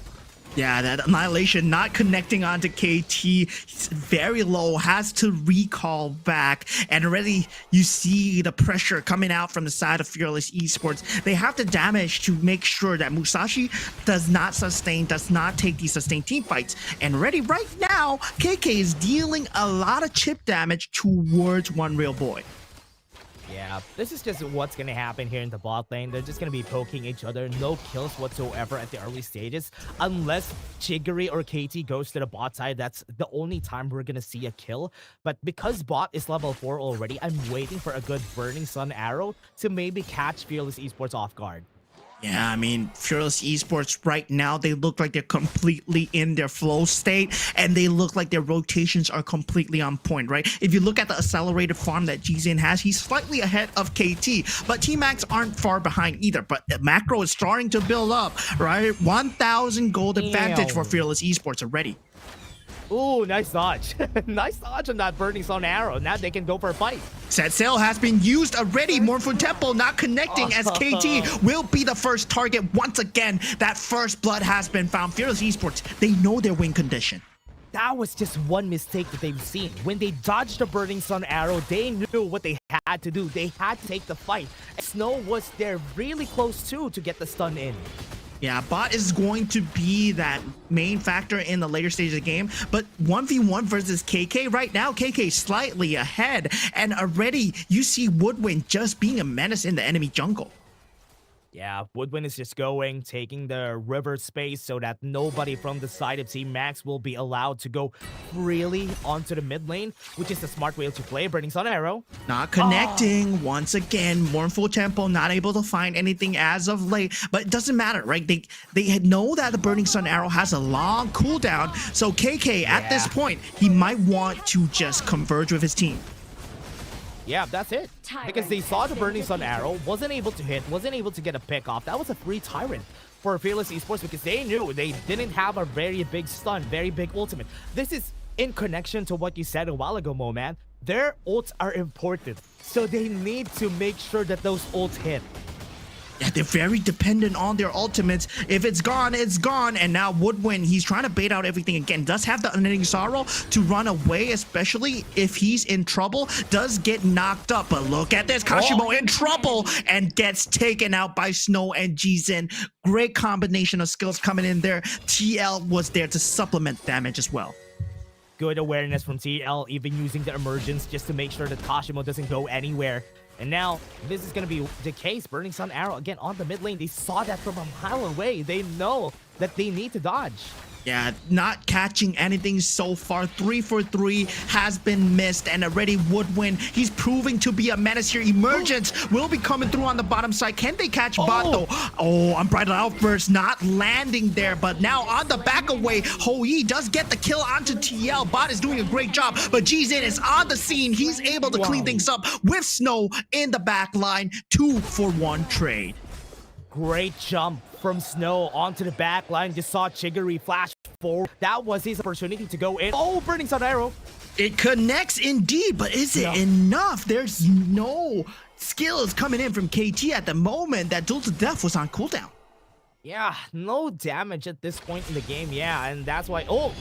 Yeah, that Annihilation not connecting onto KT. He's very low, has to recall back. And already you see the pressure coming out from the side of Fearless Esports. They have the damage to make sure that Musashi does not take these sustained team fights. And already right now, KK is dealing a lot of chip damage towards One Real Boy. Yeah, Yeah, this is just what's gonna happen here in the bot lane. They're just gonna be poking each other. No kills whatsoever at the early stages. Unless Chigiri or KT goes to the bot side, that's the only time we're gonna see a kill. But because bot is level 4 already, I'm waiting for a good Burning Sun arrow to maybe catch Fearless Esports off guard. Yeah, I mean, Fearless Esports right now, they look like they're completely in their flow state, and they look like their rotations are completely on point, right? If you look at the accelerated farm that Jizin has, he's slightly ahead of KT, but T-Max aren't far behind either. But macro is starting to build up, right? 1,000 gold advantage for Fearless Esports already. Ooh, nice dodge. Nice dodge on that Burning Sun arrow. Now they can go for a fight. Set sail has been used already. Mournful Temple not connecting as KT will be the first target once again. That first blood has been found. Fearless Esports, they know their win condition. That was just one mistake that they've seen. When they dodged the Burning Sun arrow, they knew what they had to do. They had to take the fight. Snow was there really close too to get the stun in. Yeah, bot is going to be that main factor in the later stage of the game, but 1v1 versus KK right now, KK slightly ahead, and already you see Woodwind just being a menace in the enemy jungle. Yeah, Woodwind is just taking the river space so that nobody from the side of Team Max will be allowed to go freely onto the mid lane, which is the smart way to play. Burning Sun arrow. Not connecting once again. Mournful Temple not able to find anything as of late, but it doesn't matter, right? They know that the Burning Sun arrow has a long cooldown, so KK at this point, he might want to just converge with his team. Yeah, that's it. Because they saw the Burning Sun arrow, wasn't able to hit, wasn't able to get a pick off. That was a free Tyrant for Fearless Esports because they knew they didn't have a very big stun, very big ultimate. This is in connection to what you said a while ago, Mo, man. Their ults are important, so they need to make sure that those ults hit. Yeah, they're very dependent on their ultimates. If it's gone, it's gone. And now Woodwind, he's trying to bait out everything again. Does have the Unending Sorrow to run away, especially if he's in trouble. Does get knocked up. But look at this. Kashimo in trouble and gets taken out by Snow and Jizin. Great combination of skills coming in there. TL was there to supplement damage as well. Good awareness from TL, even using the emergence just to make sure that Kashimo doesn't go anywhere. And now, this is going to be the case. Burning Sun arrow, again, on the mid lane. They saw that from a mile away. They know that they need to dodge. Yeah, not catching anything so far. 3 for 3 has been missed, and already Woodwind, he's proving to be a menace here. Emergence will be coming through on the bottom side. Can they catch bot though? Oh, Unbridled Outburst not landing there, but now on the back away, Hoi does get the kill onto TL. Bot is doing a great job, but Jizin is on the scene. He's able to clean things up with Snow in the back line. 2-for-1 trade. Great jump from Snow onto the back line. Just saw Chigiri flash forward. That was his opportunity to go in. Oh, Burning Sun arrow. It connects indeed, but is it enough? There's no skills coming in from KT at the moment. That Duel to Death was on cooldown. Yeah, no damage at this point in the game. Yeah, and that's why... Oh!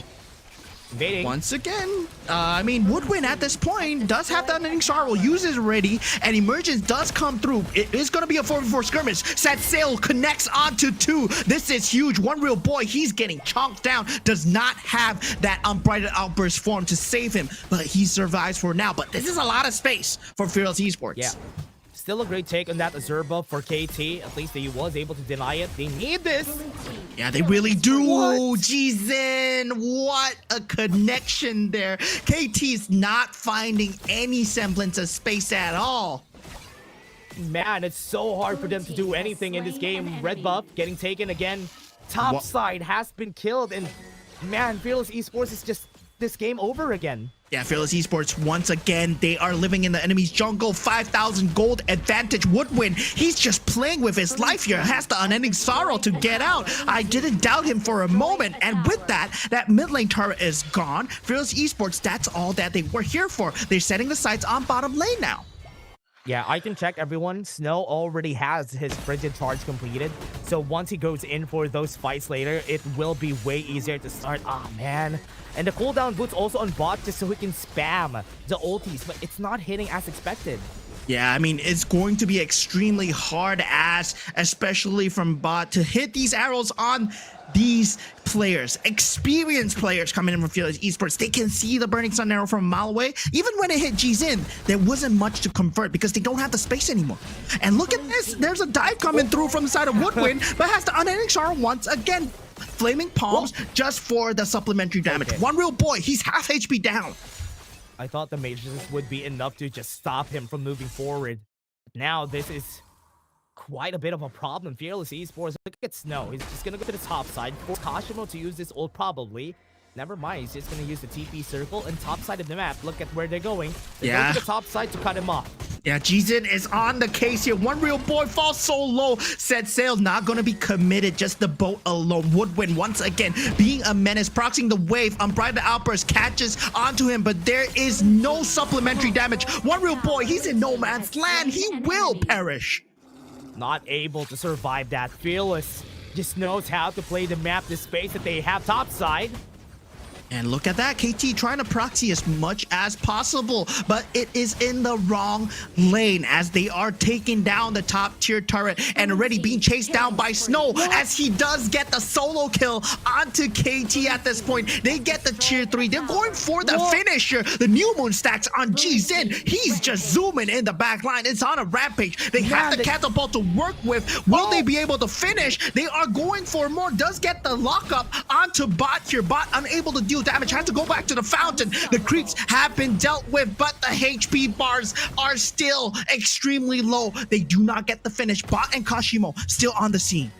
Invading. Once again, I mean, Woodwind at this point does have the Unending Sorrow, uses already, and Emergence does come through. It is going to be a 4v4 skirmish. Set Sail connects onto 2. This is huge. One Real Boy, he's getting chonked down. Does not have that Unbridled Outburst form to save him, but he survives for now. But this is a lot of space for Fearless Esports. Yeah. Still a great take on that Azure buff for KT. At least he was able to deny it. They need this. Yeah, they really do. Jizin, what a connection there. KT's not finding any semblance of space at all. Man, it's so hard for them to do anything in this game. Red buff getting taken again. Top side has been killed. And man, Fearless Esports is just this game over again. Yeah, Fearless Esports, once again, they are living in the enemy's jungle. 5,000 gold advantage. Woodwind, he's just playing with his life here. Has the Unending Sorrow to get out. I didn't doubt him for a moment. And with that mid lane turret is gone. Fearless Esports, that's all that they were here for. They're setting the sights on bottom lane now. Yeah, I can check everyone. Snow already has his Frigid Charge completed. So once he goes in for those fights later, it will be way easier to start. Ah, man. And the cooldown boots also on bot just so he can spam the ultis, but it's not hitting as expected. Yeah, I mean, it's going to be extremely hard ass, especially from bot, to hit these arrows on these players, experienced players coming in from Fearless Esports. They can see the Burning Sun arrow from a mile away. Even when it hit Jin, there wasn't much to convert because they don't have the space anymore. And look at this, there's a dive coming through from the side of Woodwind, but has the unending sorrow once again. Flaming palms just for the supplementary damage. Okay. One real boy, he's half HP down. I thought the mages would be enough to just stop him from moving forward. Now this is quite a bit of a problem. Fearless Esports, look at Snow. He's just gonna go to the top side. For Kashimo to use this ult probably. Never mind, he's just gonna use the TP circle and top side of the map. Look at where they're going. They're going to the top side to cut him off. Yeah, Jin is on the case here. One real boy falls so low. Set sail, not going to be committed. Just the boat alone. Woodwind once again being a menace, proxying the wave. Unbridled Outburst catches onto him, but there is no supplementary damage. One real boy, he's in no man's land. He will perish. Not able to survive that. Fearless just knows how to play the map, the space that they have topside. And look at that, KT trying to proxy as much as possible, but it is in the wrong lane as they are taking down the top tier turret and already being chased down by Snow as he does get the solo kill onto KT at this point. They get the tier 3. They're going for the finisher. The new moon stacks on Jin. He's just zooming in the back line. It's on a rampage. They have the catapult to work with. Will they be able to finish? They are going for more. Does get the lockup onto bot here. Bot unable to deal damage, has to go back to the fountain. The creeps have been dealt with, but the HP bars are still extremely low. They do not get the finish. Bot and Kashimo still on the scene.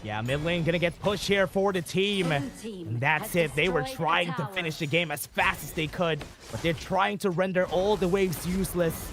Yeah, mid lane gonna get pushed here for the team. And that's it. They were trying to finish the game as fast as they could, but they're trying to render all the waves useless.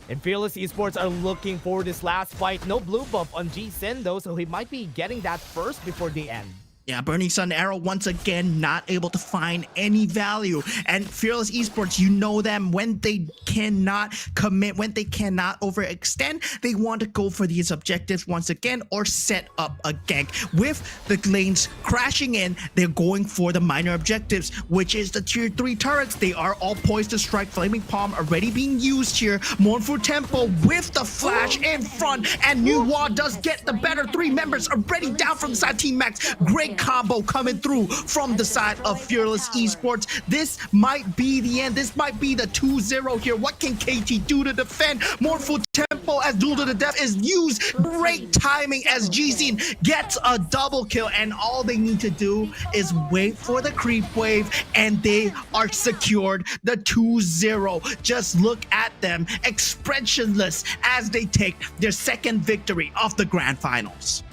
And Fearless Esports are looking for this last fight. No blue buff on Jin though, so he might be getting that first before the end. Yeah, Burning Sun Arrow once again not able to find any value. And Fearless Esports, you know them, when they cannot commit, when they cannot overextend, they want to go for these objectives once again or set up a gank. With the lanes crashing in, they're going for the minor objectives, which is the tier 3 turrets. They are all poised to strike. Flaming Palm already being used here. Mournful Tempo with the flash in front, and New Wall does get the better. 3 members already down from the side Team Max. Great combo coming through from the side of Fearless Esports. This might be the end. This might be the 2-0 here. What can KT do to defend? Mournful Tempo as Duel to the Death is used. Great timing as Jin gets a double kill, and all they need to do is wait for the creep wave, and they are secured the 2-0. Just look at them, expressionless as they take their second victory of the grand finals.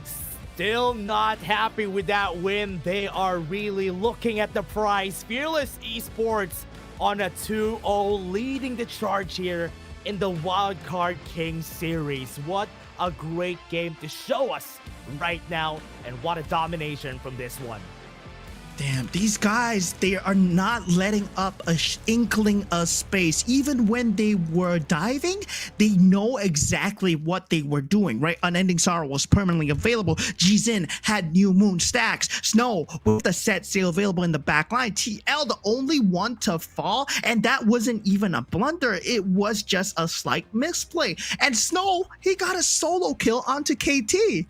Still not happy with that win. They are really looking at the prize. Fearless Esports on a 2-0, leading the charge here in the Wildcard King series. What a great game to show us right now, and what a domination from this one. Damn, these guys, they are not letting up a inkling of space. Even when they were diving, they know exactly what they were doing, right? Unending Sorrow was permanently available. Jin had New Moon stacks. Snow with the set sail available in the back line. TL, the only one to fall, and that wasn't even a blunder. It was just a slight misplay. And Snow, he got a solo kill onto KT.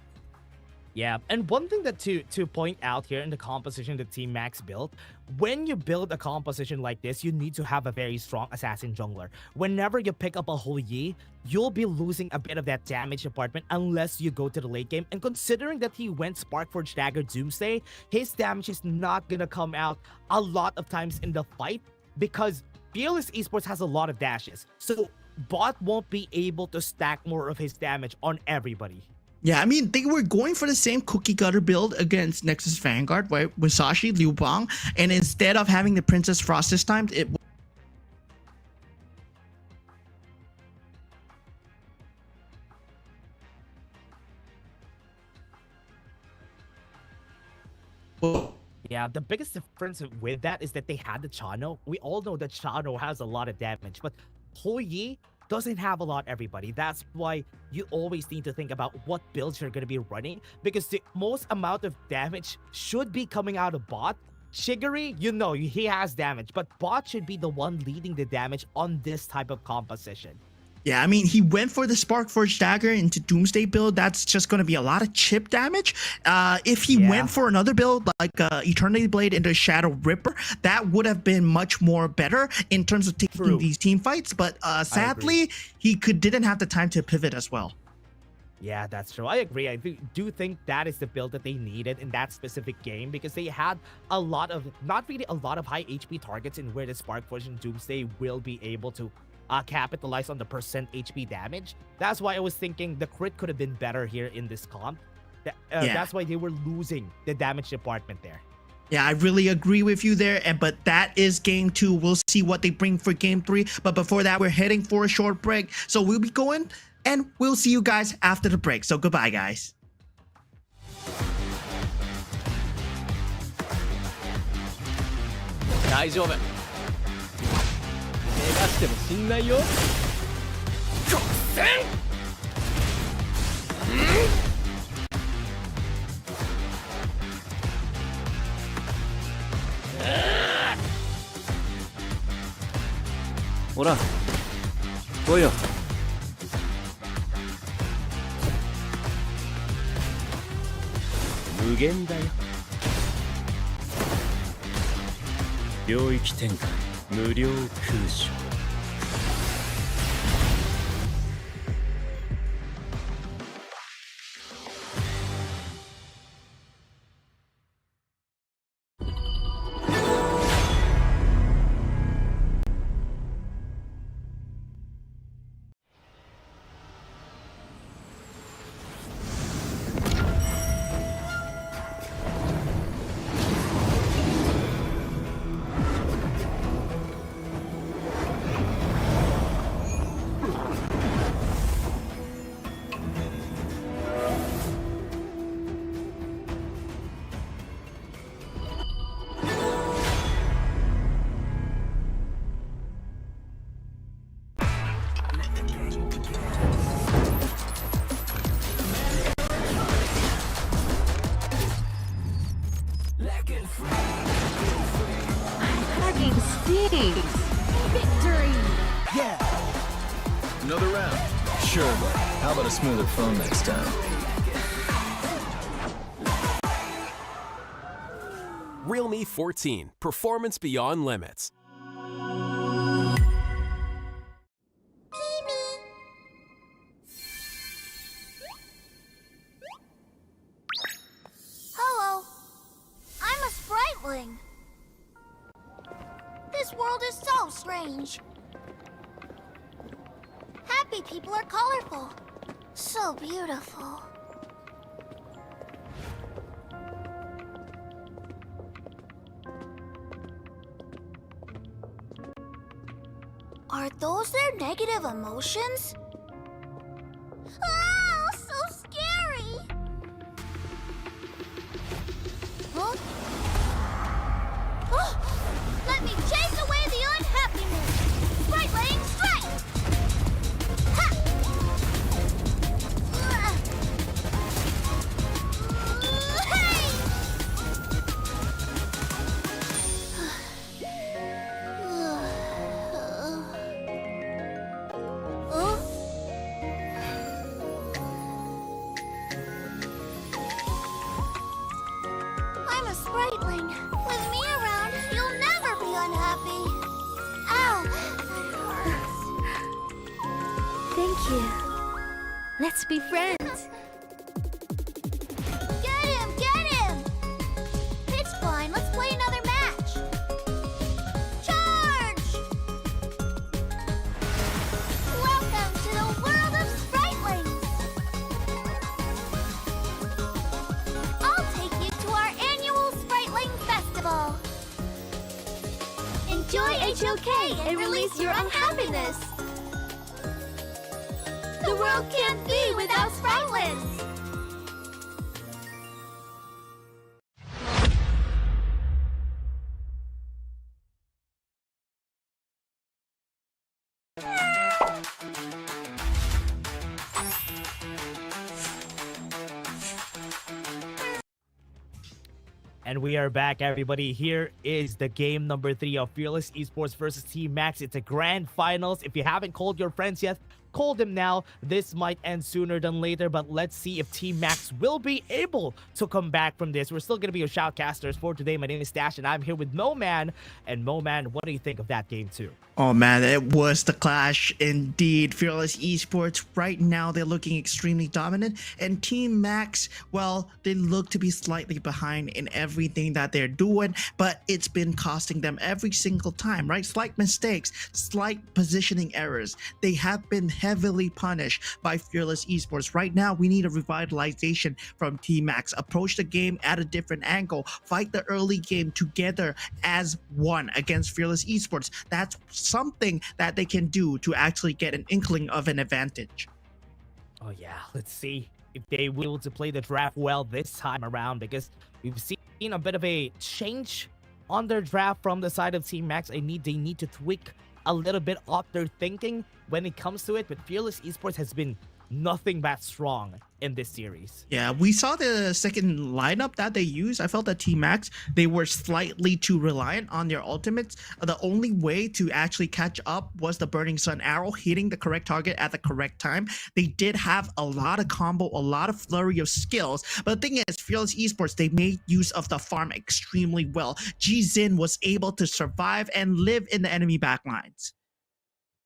Yeah, and one thing that to point out here in the composition that Team Max built, when you build a composition like this, you need to have a very strong assassin jungler. Whenever you pick up a Yi, you'll be losing a bit of that damage department unless you go to the late game. And considering that he went Sparkforge Dagger Doomsday, his damage is not gonna come out a lot of times in the fight because Fearless Esports has a lot of dashes. So bot won't be able to stack more of his damage on everybody. Yeah, I mean, they were going for the same cookie cutter build against Nexus Vanguard, right? Musashi, Liu Bang, and instead of having the Princess Frost this time, it Yeah, the biggest difference with that is that they had the Chano. We all know that Chano has a lot of damage, but Yi doesn't have a lot, everybody. That's why you always need to think about what builds you're going to be running, because the most amount of damage should be coming out of bot. Shigiri, you know, he has damage, but bot should be the one leading the damage on this type of composition. Yeah, I mean, he went for the Spark Forge Dagger into Doomsday build. That's just going to be a lot of chip damage. If he went for another build like Eternity Blade into Shadow Ripper, that would have been much more better in terms of taking these team fights. But sadly, he didn't have the time to pivot as well. Yeah, that's true. I agree. I do think that is the build that they needed in that specific game, because they had a lot of, not really a lot of high HP targets in where the Spark Forge and Doomsday will be able to capitalize on the percent HP damage. That's why I was thinking the crit could have been better here in this comp. That's why they were losing the damage department there. Yeah, I really agree with you there. But that is game 2. We'll see what they bring for game 3. But before that, we're heading for a short break. So we'll be going, and we'll see you guys after the break. So goodbye, guys. Ora, goよ. 無限だよ。領域展開無料空所。Victory! Yeah! Another round. Sure, but how about a smoother phone next time? Realme 14. Performance beyond limits. Hello. I'm a spriteling. This world is so strange. Happy people are colorful. So beautiful. Are those their negative emotions? Oh, so scary! Huh? Oh, let me chase away the unhappiness! Sprite lane strike! Ha! I'm a spriteling. With me around, you'll never be unhappy. Ow! That hurts. Thank you. Let's be friends. Get him! Get him! Pitch blind, let's play another match. Charge! Welcome to the world of spritelings. I'll take you to our annual Spriteling Festival. Enjoy HOK and release your unhappiness. The world can't be without spritelings. And we are back, everybody. Here is the game number 3 of Fearless Esports versus Team Max. It's a grand finals. If you haven't called your friends yet, called him now. This might end sooner than later, but let's see if Team Max will be able to come back from this. We're still going to be your shoutcasters for today. My name is Stash, and I'm here with Moman. And Moman, what do you think of that game too? Oh man, it was the clash indeed. Fearless Esports, right now they're looking extremely dominant. And Team Max, well, they look to be slightly behind in everything that they're doing, but it's been costing them every single time, right? Slight mistakes, slight positioning errors. They have been heavily punished by Fearless Esports. Right now, we need a revitalization from Team Max. Approach the game at a different angle. Fight the early game together as one against Fearless Esports. That's something that they can do to actually get an inkling of an advantage. Oh yeah, let's see if they will be able to play the draft well this time around, because we've seen a bit of a change on their draft from the side of Team Max. They need to tweak a little bit of their thinking when it comes to it, but Fearless Esports has been nothing but strong in this series. Yeah, we saw the second lineup that they used. I felt that Team Max, they were slightly too reliant on their ultimates. The only way to actually catch up was the Burning Sun arrow hitting the correct target at the correct time. They did have a lot of combo, a lot of flurry of skills, but the thing is, Fearless Esports, they made use of the farm extremely well. Jin was able to survive and live in the enemy backlines.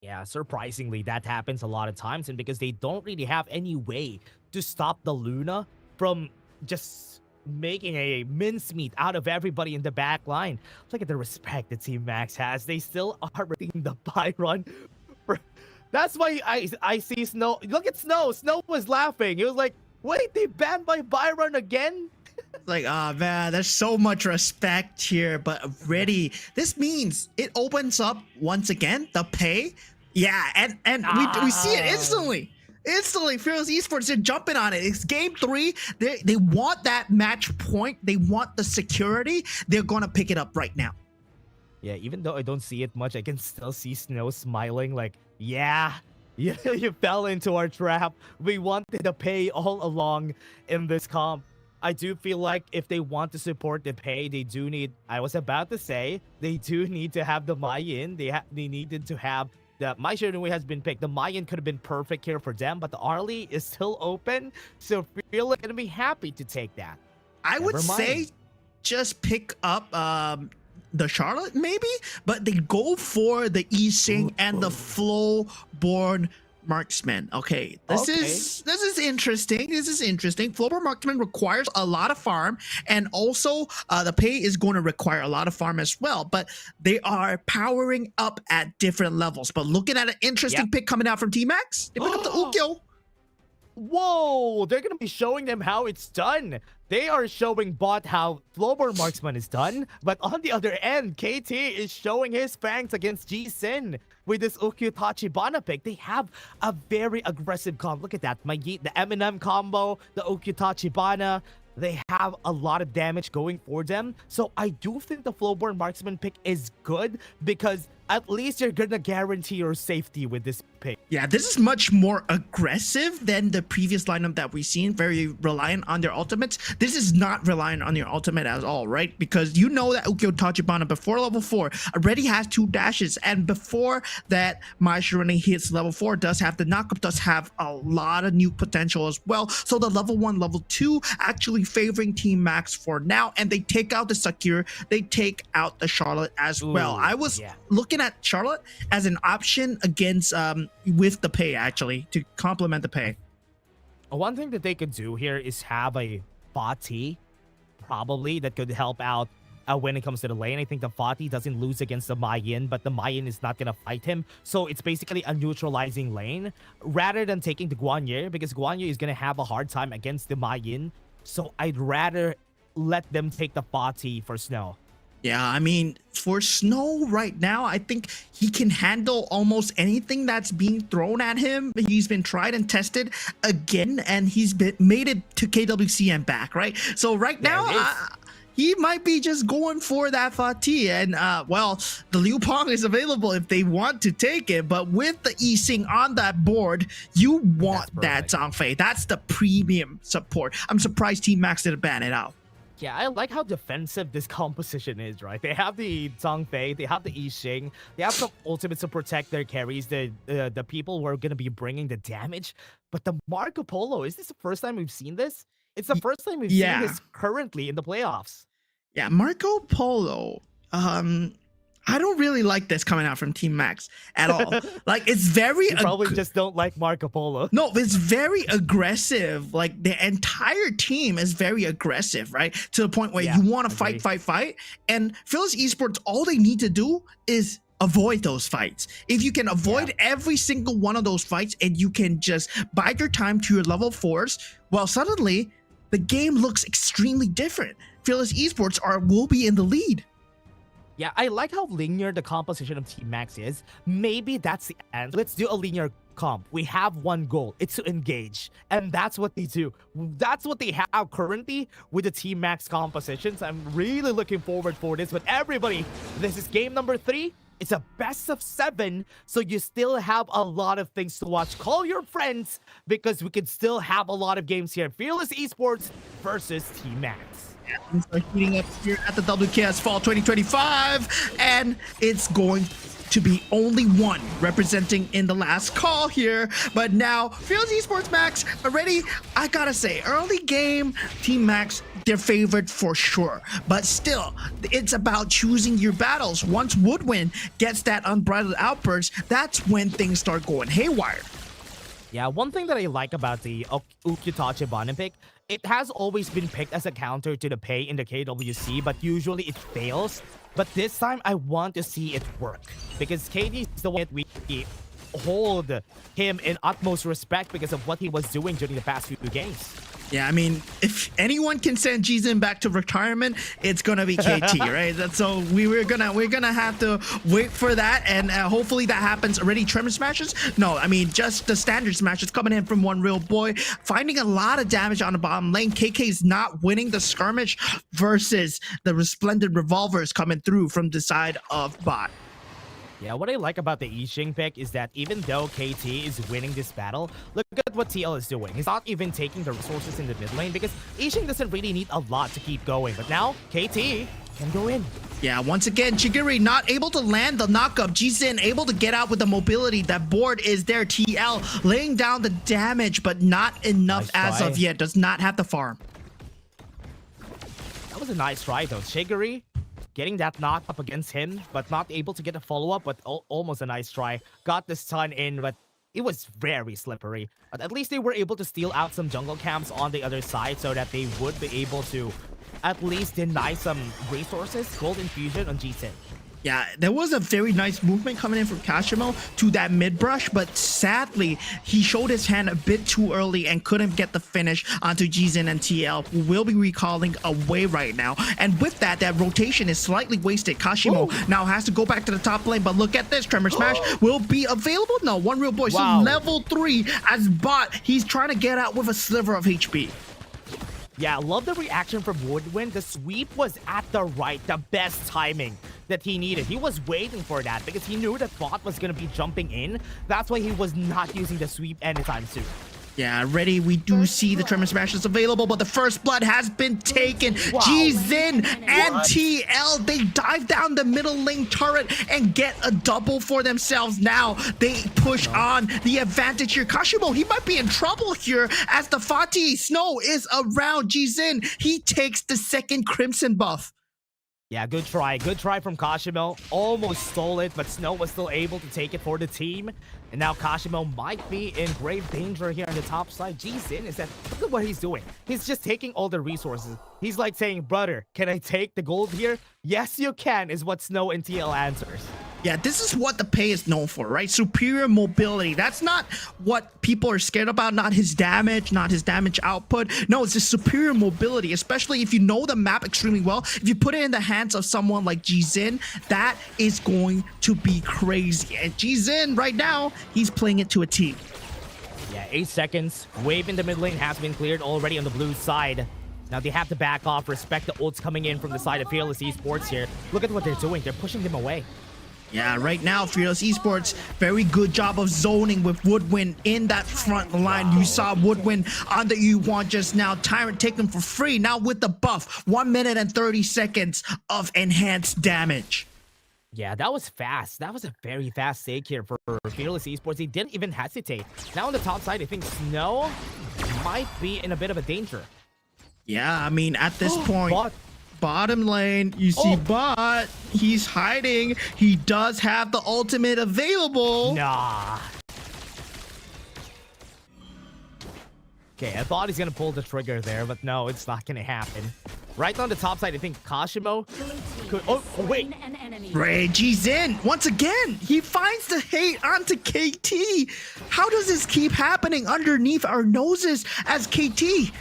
Yeah, surprisingly, that happens a lot of times, and because they don't really have any way to stop the Luna from just making a mincemeat out of everybody in the back line. Look at the respect that Team Max has. They still are reading the Byron. That's why I see Snow. Look at Snow. Snow was laughing. He was like, wait, they banned my Byron again? Like, oh man, there's so much respect here, but already this means it opens up once again the pay. Yeah, and we see it instantly. Fearless Esports are jumping on it. It's game 3. They want that match point. They want the security. They're gonna pick it up right now. Yeah, even though I don't see it much, I can still see Snow smiling like, yeah, you fell into our trap. We wanted to pay all along in this comp. I do feel like if they want to support the pay, they do need, I was about to say, they do need to have the Mayan. They needed to have the, my Showdown has been picked. The Mayan could have been perfect here for them, but the Arlie is still open. So feel like gonna be happy to take that. I would say just pick up the Charlotte maybe, but they go for the Yixing and the Flow-born Marksman. Okay, this is interesting. Flower Marksman requires a lot of farm, and also the pay is going to require a lot of farm as well, but they are powering up at different levels. But looking at an interesting pick coming out from T-Max, they pick up the Ukyo. Whoa, they're gonna be showing them how it's done. They are showing bot how Flower Marksman is done, but on the other end, KT is showing his fangs against Jin with this Ukyo Tachibana pick. They have a very aggressive combo. Look at that, the Eminem combo, the Ukyo Tachibana. They have a lot of damage going for them. So I do think the Flowborn Marksman pick is good, because at least you're gonna guarantee your safety with this pick. Yeah, this is much more aggressive than the previous lineup that we've seen, very reliant on their ultimates. This is not reliant on your ultimate at all, right? Because you know that Ukyo Tachibana before level 4 already has 2 dashes, and before that, Mai Shirane hits level 4, does have the knockup, does have a lot of new potential as well. So the level 1, level 2 actually favoring Team Max for now, and they take out the Sakura, they take out the Charlotte as well. I was looking at Charlotte as an option against with the pay, actually, to complement the pay. One thing that they could do here is have a Fati, probably, that could help out when it comes to the lane. I think the Fati doesn't lose against the Mayan, but the Mayan is not gonna fight him, so it's basically a neutralizing lane rather than taking the Guanyu, because Guanyu is gonna have a hard time against the Mayan. So I'd rather let them take the Fati for Snow. Yeah, I mean, for Snow right now, I think he can handle almost anything that's being thrown at him. He's been tried and tested again, and he's made it to KWC and back, right? So right now, he might be just going for that Fatih, and well, the Liu Pong is available if they want to take it, but with the Yixing on that board, you want that Zhangfei. That's the premium support. I'm surprised Team Max didn't ban it out. Yeah, I like how defensive this composition is, right? They have the Zhangfei, they have the Yixing, they have some ultimates to protect their carries, the people who are going to be bringing the damage. But the Marco Polo, is this the first time we've seen this? It's the first time we've seen this currently in the playoffs. Yeah, Marco Polo. I don't really like this coming out from Team Max at all. Like, it's very... You probably just don't like Marco Polo. No, it's very aggressive. Like, the entire team is very aggressive, right? To the point where you want to fight. And Phyllis Esports, all they need to do is avoid those fights. If you can avoid every single one of those fights and you can just bide your time to your level 4s, well, suddenly, the game looks extremely different. Phyllis Esports will be in the lead. Yeah, I like how linear the composition of Team Max is. Maybe that's the end. Let's do a linear comp. We have one goal. It's to engage. And that's what they do. That's what they have currently with the Team Max compositions. I'm really looking forward for this. But everybody, this is game number 3. It's a best of 7. So you still have a lot of things to watch. Call your friends because we can still have a lot of games here. Fearless Esports versus Team Max. Things are heating up here at the WKS Fall 2025, and it's going to be only one representing in the last call here. But now, Fearless Esports Max already, I gotta say, early game, Team Max, they're favored for sure. But still, it's about choosing your battles. Once Woodwind gets that unbridled outburst, that's when things start going haywire. Yeah, one thing that I like about the Ukyutachi Bonin pick, it has always been picked as a counter to the pay in the KWC, but usually it fails. But this time, I want to see it work. Because KD is the one that we hold him in utmost respect because of what he was doing during the past few games. Yeah, I mean, if anyone can send Jizin back to retirement, it's gonna be KT, right? So we're gonna have to wait for that, and hopefully that happens. Already tremor smashes? No, I mean just the standard smashes coming in from One Real Boy, finding a lot of damage on the bottom lane. KK is not winning the skirmish versus the resplendent revolvers coming through from the side of bot. Yeah, what I like about the Yixing pick is that even though KT is winning this battle, look at what TL is doing. He's not even taking the resources in the mid lane because Yixing doesn't really need a lot to keep going. But now, KT can go in. Yeah, once again, Chigiri not able to land the knockup. Jizin able to get out with the mobility. That board is there. TL laying down the damage, but not enough as of yet. Does not have the farm. That was a nice try though. Chigiri getting that knock up against him, but not able to get a follow-up, but almost a nice try. Got the stun in, but it was very slippery. But at least they were able to steal out some jungle camps on the other side so that they would be able to at least deny some resources. Gold infusion on G10. Yeah, there was a very nice movement coming in from Kashimo to that mid brush, but sadly, he showed his hand a bit too early and couldn't get the finish onto Jizin and TL, who will be recalling away right now. And with that, that rotation is slightly wasted. Kashimo now has to go back to the top lane, but look at this, Tremor Smash will be available. No, One Real Boy, so level 3 as bot. He's trying to get out with a sliver of HP. Yeah, love the reaction from Woodwind. The sweep was at the best timing that he needed. He was waiting for that because he knew that bot was going to be jumping in. That's why he was not using the sweep anytime soon. Yeah, ready. We do see the Tremor Smashes available, but the first blood has been taken. Jizin and TL, they dive down the middle lane turret and get a double for themselves. Now they push on the advantage here. Kashimo, he might be in trouble here as the Fatih Snow is around Jizin. He takes the second Crimson buff. Yeah, good try. Good try from Kashimo. Almost stole it, but Snow was still able to take it for the team. And now Kashimo might be in grave danger here on the top side. Jizin is that, look at what he's doing. He's just taking all the resources. He's like saying, brother, can I take the gold here? Yes, you can, is what Snow and TL answers. Yeah, this is what the pay is known for, right? Superior mobility. That's not what people are scared about, not his damage output. No, it's just superior mobility, especially if you know the map extremely well. If you put it in the hands of someone like Jizin, that is going to be crazy. And Jizin, right now, he's playing it to a T. Yeah, 8 seconds. Wave in the mid lane has been cleared already on the blue side. Now they have to back off, respect the ults coming in from the side of Fearless Esports here. Look at what they're doing. They're pushing them away. Yeah, right now, Fearless Esports, very good job of zoning with Woodwind in that front line. You saw Woodwind on the U1 just now. Tyrant take them for free. Now with the buff, 1 minute and 30 seconds of enhanced damage. Yeah, that was fast. That was a very fast take here for Fearless Esports. He didn't even hesitate. Now on the top side, I think Snow might be in a bit of a danger. Yeah, I mean, at this point, bottom lane, you see Bot. He's hiding. He does have the ultimate available. Nah. Okay, I thought he's going to pull the trigger there, but no, it's not going to happen. Right on the top side, I think Kashimo could... Oh, wait. Reggie's in. Once again, he finds the hate onto KT. How does this keep happening underneath our noses as KT?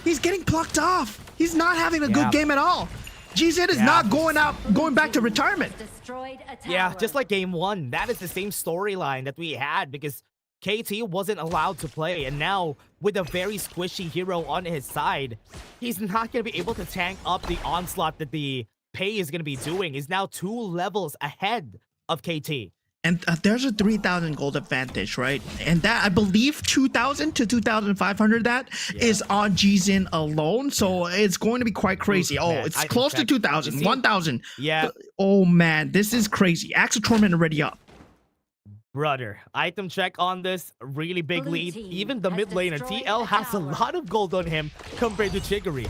He's getting plucked off. He's not having a good game at all. GZ is not going back to retirement. Yeah, just like game 1. That is the same storyline that we had because KT wasn't allowed to play, and now with a very squishy hero on his side, he's not going to be able to tank up the onslaught that the Pei is going to be doing. He's now 2 levels ahead of KT. And there's a 3,000 gold advantage, right? And that, I believe, 2,000 to 2,500 that is on Jizin alone. So it's going to be quite crazy. Oh, it's close to 2,000, 1,000. Yeah. Oh, man, this is crazy. Axel Torment already up. Brother, item check on this, really big lead. Even the mid laner, TL, has a lot of gold on him compared to Chiggery.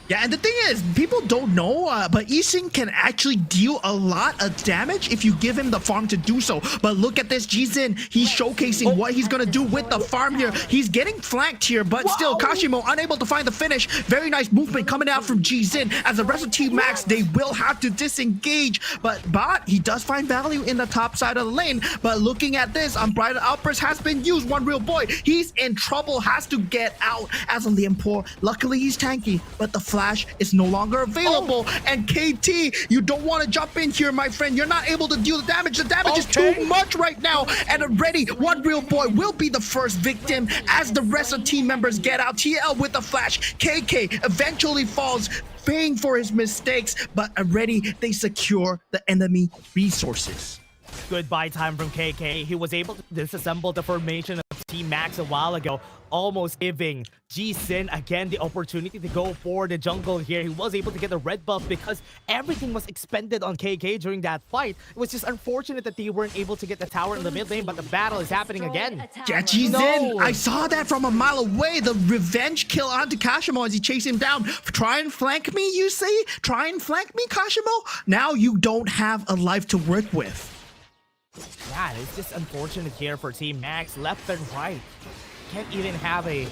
Yeah, and the thing is, people don't know, but Ising can actually deal a lot of damage if you give him the farm to do so. But look at this, Jizin, he's showcasing what he's going to do with the farm here. He's getting flanked here, but still, Kashimo unable to find the finish. Very nice movement coming out from Jizin. As the rest of Team Max, they will have to disengage. But Bot, he does find value in the top side of the lane. But looking at this, Unbridled Outburst has been used. One real boy, he's in trouble, has to get out as a Lianpo. Luckily, he's tanky, but the flash is no longer available. And KT, you don't want to jump in here, my friend. You're not able to deal the damage. The damage is too much right now. And already, One Real Boy will be the first victim as the rest of team members get out. TL with the flash. KK eventually falls, paying for his mistakes, but already they secure the enemy resources. Good buy time from KK. He was able to disassemble the formation of Team Max a while ago, almost giving G-Sin again the opportunity to go for the jungle here. He was able to get the red buff because everything was expended on KK during that fight. It was just unfortunate that they weren't able to get the tower in the mid lane, but the battle is happening again. Yeah, G-Sin, I saw that from a mile away. The revenge kill onto Kashimo as he chased him down. Try and flank me, you say? Try and flank me, Kashimo? Now you don't have a life to work with. Yeah, it's just unfortunate here for Team Max, left and right. Can't even have a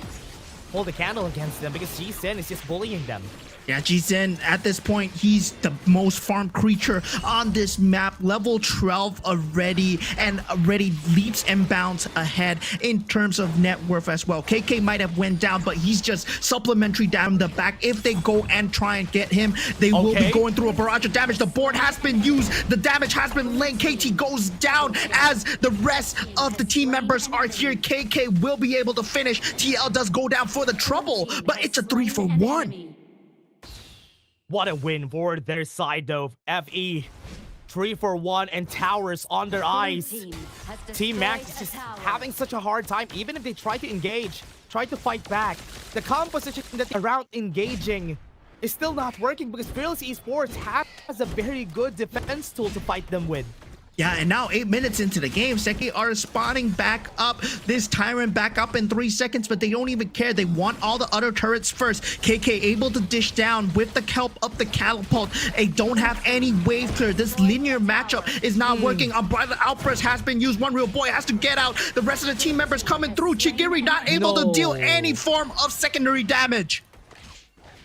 hold a candle against them because G-Sin is just bullying them. Yeah, G-Sin, at this point, he's the most farmed creature on this map. Level 12 already, and already leaps and bounds ahead in terms of net worth as well. KK might have went down, but he's just supplementary down the back. If they go and try and get him, they will be going through a barrage of damage. The board has been used. The damage has been linked. KT goes down as the rest of the team members are here. KK will be able to finish. TL does go down for the trouble, but it's a 3-for-1. What a win for their side though. FE 3-for-1 and towers on their eyes. Team Max is just having such a hard time. Even if they try to engage, try to fight back, the composition that around engaging is still not working because Fearless Esports has a very good defense tool to fight them with. Yeah, and now 8 minutes into the game, Seki are spawning back up. This Tyrant back up in 3 seconds, but they don't even care. They want all the other turrets first. KK able to dish down with the help of the catapult. They don't have any wave clear. This linear matchup is not working. Unbridled Outburst has been used. One Real Boy has to get out. The rest of the team members coming through. Chigiri not able to deal any form of secondary damage.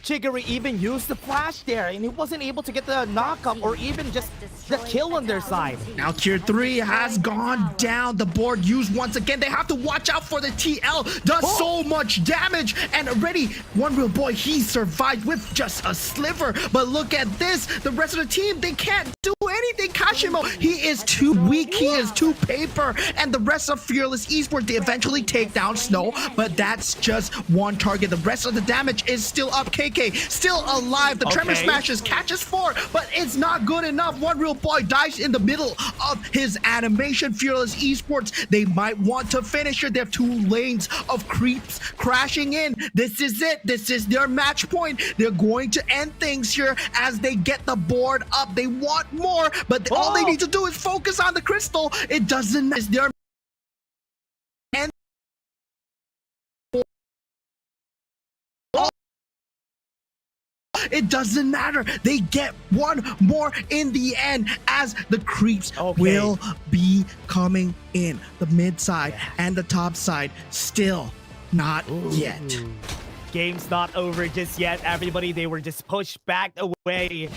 Chigiri even used the flash there, and he wasn't able to get the knockup or even just the kill on their side. Now tier 3 has gone down. The board used once again. They have to watch out for the TL. Does so much damage, and already One Real Boy, he survived with just a sliver. But look at this. The rest of the team, they can't do anything. Kashimo, he is too weak. He is too paper. And the rest of Fearless Esports, they eventually take down Snow, but that's just one target. The rest of the damage is still up. KK DK still alive. The Tremor Smashes catches 4, but it's not good enough. One Real Boy dies in the middle of his animation. Fearless Esports, they might want to finish it. They have 2 lanes of creeps crashing in. This is it. This is their match point. They're going to end things here as they get the board up. They want more, but all they need to do is focus on the crystal. It doesn't matter. Their it doesn't matter. They get one more in the end as the creeps will be coming in. The mid side and the top side still not yet. Game's not over just yet, everybody. They were just pushed back away.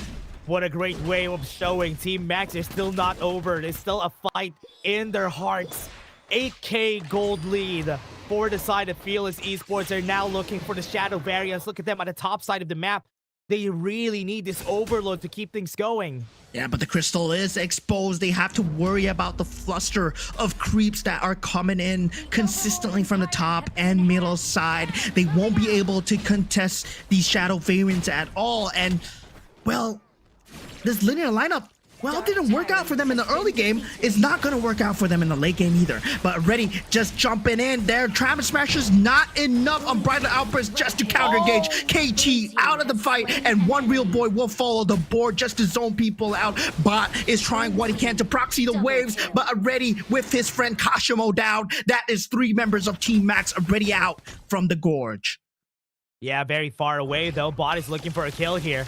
What a great way of showing Team Max is still not over. There's still a fight in their hearts. 8k gold lead for the side of Fearless Esports. They're now looking for the shadow variants. Look at them at the top side of the map. They really need this overload to keep things going. Yeah, but the crystal is exposed. They have to worry about the fluster of creeps that are coming in consistently from the top and middle side. They won't be able to contest these shadow variants at all. And, well, this linear lineup, well, it didn't work out for them in the early game. It's not going to work out for them in the late game either. But Ready just jumping in there. Trap Smashers not enough. Unbridled Outburst just to counter engage. KT out of the fight, and One Real Boy will follow the board just to zone people out. Bot is trying what he can to proxy the waves, but Ready with his friend Kashimo down. That is 3 members of Team Max already out from the gorge. Yeah, very far away though. Bot is looking for a kill here.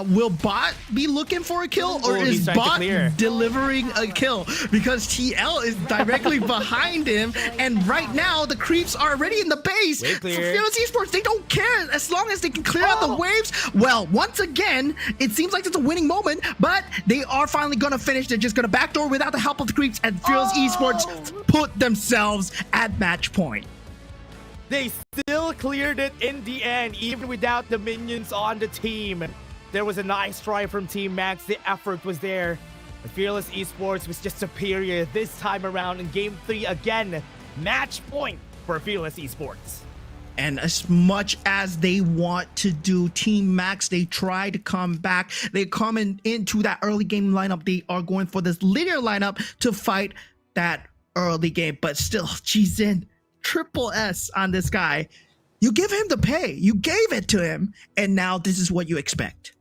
Will Bot be looking for a kill, or is Bot delivering a kill? Because TL is directly behind him, and right now the creeps are already in the base. For Fearless Esports, they don't care as long as they can clear out the waves. Well, once again, it seems like it's a winning moment, but they are finally going to finish. They're just going to backdoor without the help of the creeps, and Fearless Esports put themselves at match point. They still cleared it in the end, even without the minions on the team. There was a nice try from Team Max. The effort was there. The Fearless Esports was just superior this time around in Game 3 again. Match point for Fearless Esports. And as much as they want to do, Team Max, they try to come back. They're coming into that early game lineup. They are going for this linear lineup to fight that early game. But still, Jizin, triple S on this guy. You give him the pay. You gave it to him. And now this is what you expect.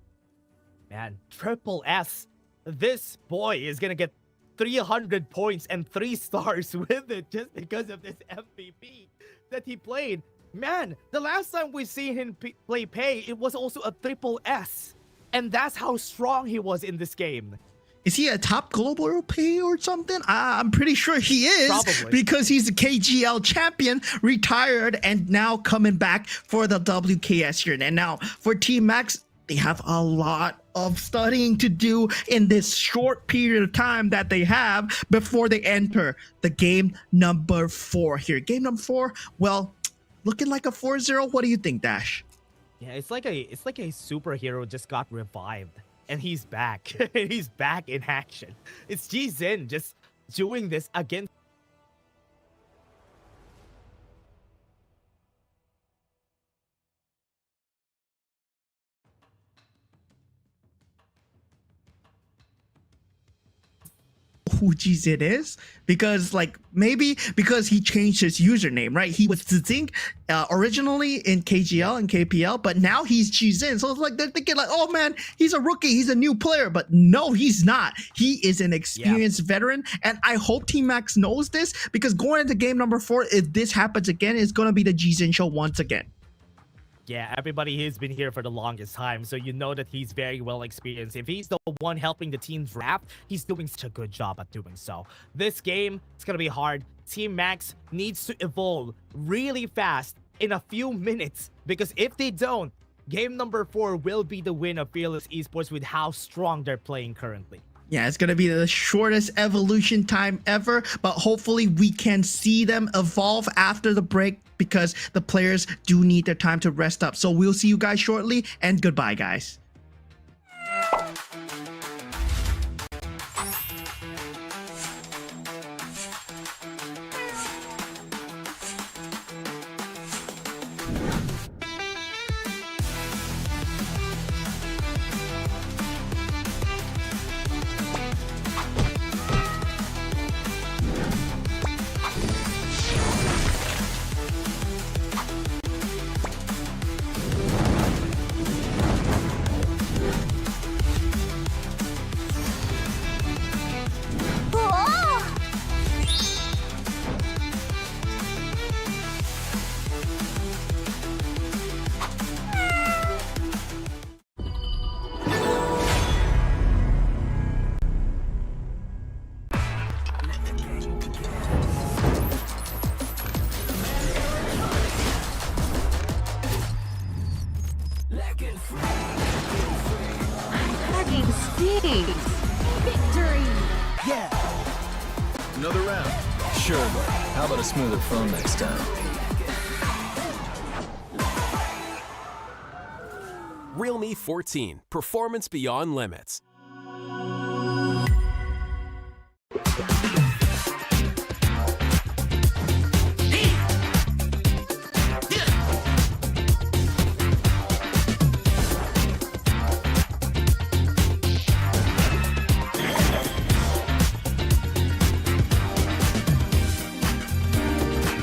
Man, triple S. This boy is going to get 300 points and 3 stars with it just because of this MVP that he played. Man, the last time we see him play pay, it was also a triple S. And that's how strong he was in this game. Is he a top global pay or something? I'm pretty sure he is. Probably. Because he's a KGL champion, retired, and now coming back for the WKS here. And now for Team Max, they have a lot of studying to do in this short period of time that they have before they enter the game number 4 here. Game number 4, well, looking like a 4-0. What do you think, Dash? Yeah, it's like a superhero just got revived. And he's back. He's back in action. It's Jizin just doing this against. Who Jizin is, because like maybe because he changed his username, right? He was Zing originally in KGL and KPL, but now he's Jizin. So it's like they're thinking like, oh man, he's a rookie, he's a new player, but no, he's not. He is an experienced veteran, and I hope Team Max knows this, because going into game number 4, if this happens again, it's gonna be the Jizin show once again. Yeah, everybody has been here for the longest time, so you know that he's very well experienced. If he's the one helping the team draft, he's doing such a good job at doing so. This game, it's gonna be hard. Team Max needs to evolve really fast in a few minutes, because if they don't, game number 4 will be the win of Fearless Esports with how strong they're playing currently. Yeah, it's going to be the shortest evolution time ever, but hopefully we can see them evolve after the break, because the players do need their time to rest up. So we'll see you guys shortly, and goodbye, guys. Hugging stings. Victory! Another round? Sure, but how about a smoother phone next time? Realme 14, performance beyond limits.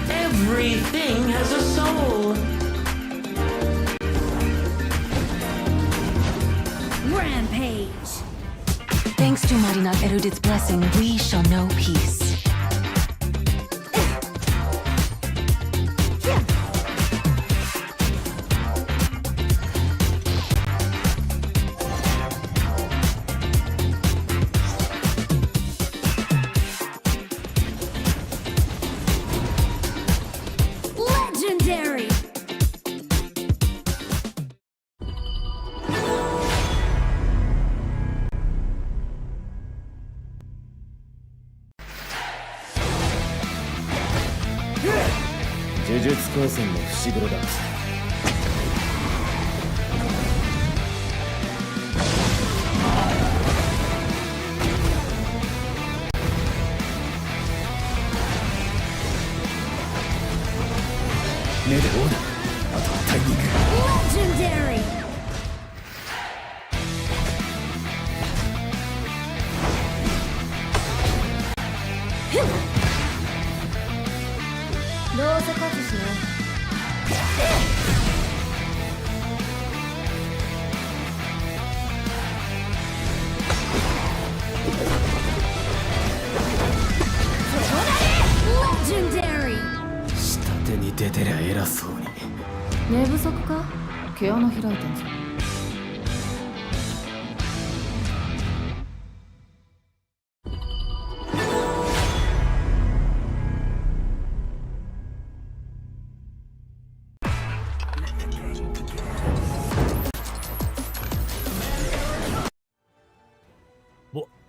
Everything has a soul. Rampage! Thanks to Marina Erudit's blessing, we shall know peace. Legendary! Legendary! Legendary! 下手に出てりゃ偉そうに。寝不足か？毛穴開いてんぞ。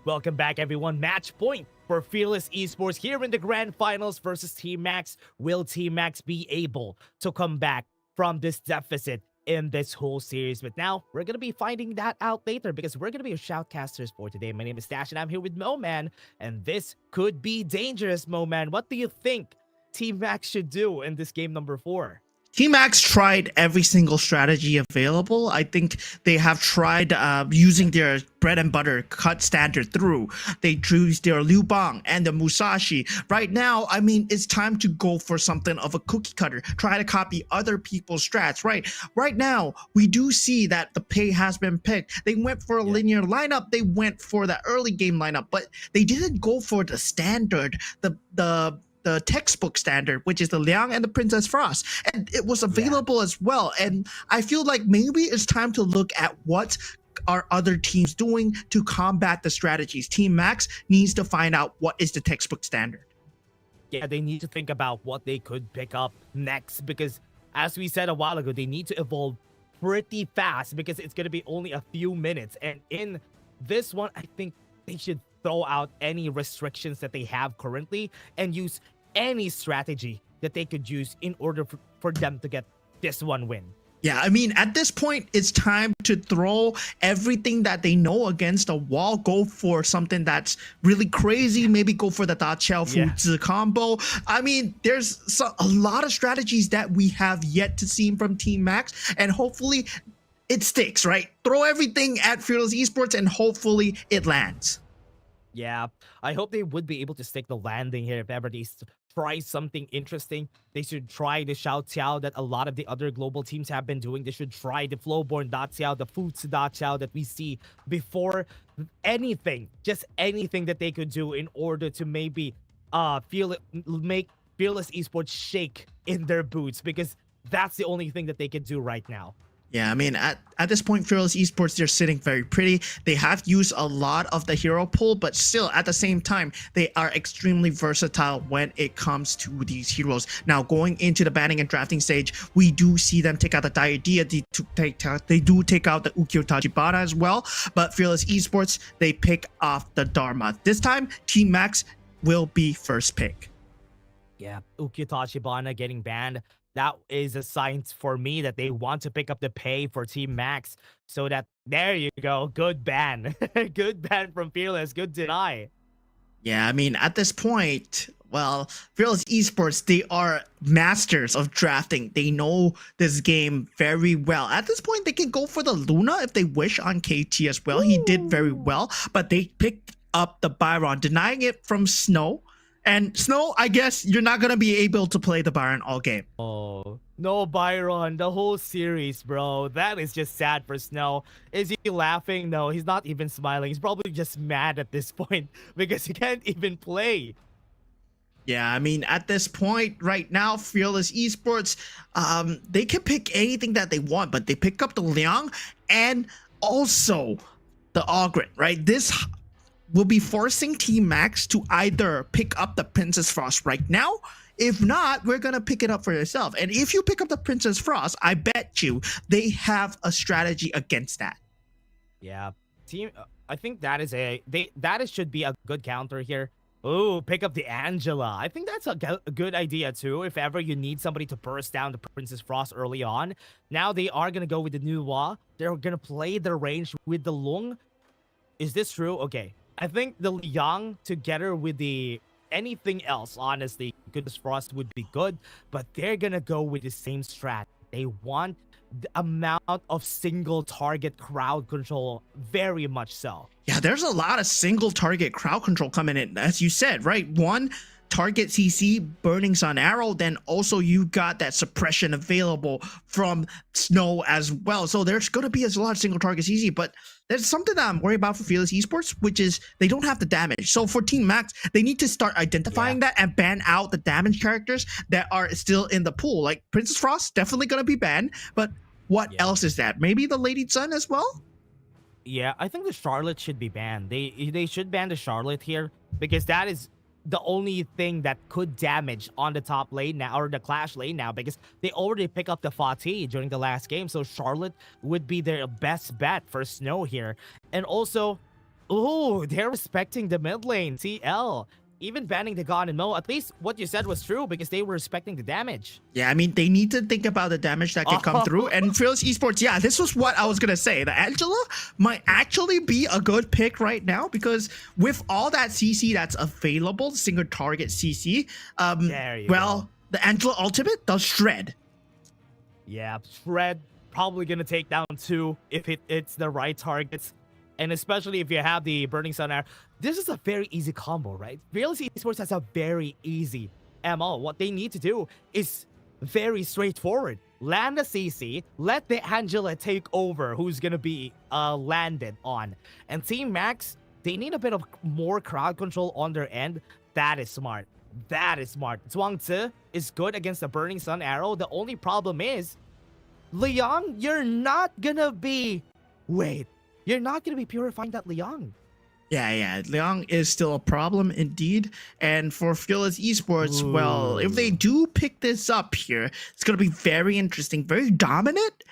Welcome back, everyone. Match point for Fearless Esports here in the grand finals versus Team Max. Will Team Max be able to come back from this deficit in this whole series? But now we're going to be finding that out later because we're going to be your shoutcasters for today. My name is Dash and I'm here with Moman, and this could be dangerous. Moman, what do you think Team Max should do in this game number 4? Team Max tried every single strategy available. I think they have tried using their bread and butter cut standard through. They choose their Liu Bang and the Musashi. Right now, I mean, it's time to go for something of a cookie cutter. Try to copy other people's strats, right? Right now, we do see that the pay has been picked. They went for a linear lineup. They went for the early game lineup, but they didn't go for the standard, the textbook standard, which is the Liang and the Princess Frost, and it was available as well. And I feel like maybe it's time to look at what are other teams doing to combat the strategies. Team Max needs to find out what is the textbook standard. Yeah, they need to think about what they could pick up next because, as we said a while ago, they need to evolve pretty fast because it's going to be only a few minutes. And in this one, I think they should throw out any restrictions that they have currently and use any strategy that they could use in order for them to get this one win. Yeah, I mean, at this point, it's time to throw everything that they know against a wall. Go for something that's really crazy. Maybe go for the Da Qiao Fu Zi combo. I mean, there's a lot of strategies that we have yet to see from Team Max, and hopefully it sticks, right? Throw everything at Fearless Esports, and hopefully it lands. Yeah, I hope they would be able to stick the landing here if ever they try something interesting. They should try the Xiao Qiao that a lot of the other global teams have been doing. They should try the Flowborn Da Qiao, the Futsu Da Qiao that we see before. Anything, just anything that they could do in order to maybe make Fearless Esports shake in their boots, because that's the only thing that they can do right now. Yeah, I mean, at this point, Fearless Esports, they're sitting very pretty. They have used a lot of the hero pool, but still, at the same time, they are extremely versatile when it comes to these heroes. Now, going into the banning and drafting stage, we do see them take out the Diadea, they do take out the Ukiyo Tachibana as well, but Fearless Esports, they pick off the Dharma. This time, Team Max will be first pick. Yeah, Ukiyo Tachibana getting banned. That is a sign for me that they want to pick up the pay for Team Max. So that, there you go. Good ban. Good ban from Fearless. Good deny. Yeah, I mean, at this point, well, Fearless Esports, they are masters of drafting. They know this game very well. At this point, they can go for the Luna if they wish on KT as well. He did very well, but they picked up the Byron, denying it from Snow. And Snow, I guess you're not going to be able to play the Byron all game. Oh, no Byron, the whole series, bro. That is just sad for Snow. Is he laughing? No, he's not even smiling. He's probably just mad at this point because he can't even play. Yeah, I mean, at this point right now, Fearless Esports, they can pick anything that they want, but they pick up the Liang and also the Ogren, right? This will be forcing Team Max to either pick up the Princess Frost right now. If not, we're going to pick it up for yourself. And if you pick up the Princess Frost, I bet you they have a strategy against that. Yeah, I think that is should be a good counter here. Oh, pick up the Angela. I think that's a good idea too. If ever you need somebody to burst down the Princess Frost early on. Now they are going to go with the Nuwa. They're going to play the range with the Lung. Is this true? Okay. I think the Liang together with the anything else, honestly, Goodness Frost would be good, but they're gonna go with the same strat. They want the amount of single target crowd control, very much so. Yeah, there's a lot of single target crowd control coming in, as you said, right? One target CC, Burning Sun Arrow, then also you got that suppression available from Snow as well. So there's going to be a lot of single target CC, but there's something that I'm worried about for Fearless Esports, which is they don't have the damage. So for Team Max, they need to start identifying that and ban out the damage characters that are still in the pool. Like Princess Frost, definitely going to be banned, but what else is that? Maybe the Lady Sun as well? Yeah, I think the Charlotte should be banned. They should ban the Charlotte here because that is the only thing that could damage on the top lane now, or the Clash lane now, because they already pick up the Fatih during the last game. So Charlotte would be their best bet for Snow here. And also, oh, they're respecting the mid lane, TL. Even banning the God and Mo, at least what you said was true because they were respecting the damage. Yeah, I mean, they need to think about the damage that can come through. And Fearless Esports, yeah, this was what I was going to say. The Angela might actually be a good pick right now because with all that CC that's available, single target CC, well, the Angela ultimate does shred. Yeah, shred, probably going to take down 2 if it's the right targets. And especially if you have the Burning Sun Arrow. This is a very easy combo, right? Fearless Esports has a very easy MO. What they need to do is very straightforward. Land the CC, let the Angela take over who's going to be landed on. And Team Max, they need a bit of more crowd control on their end. That is smart. That is smart. Zhuangzi is good against the Burning Sun Arrow. The only problem is, Liang, you're not going to be... Wait. You're not going to be purifying that Liang. Yeah. Liang is still a problem indeed. And for Fearless Esports, well, if they do pick this up here, it's going to be very interesting, very dominant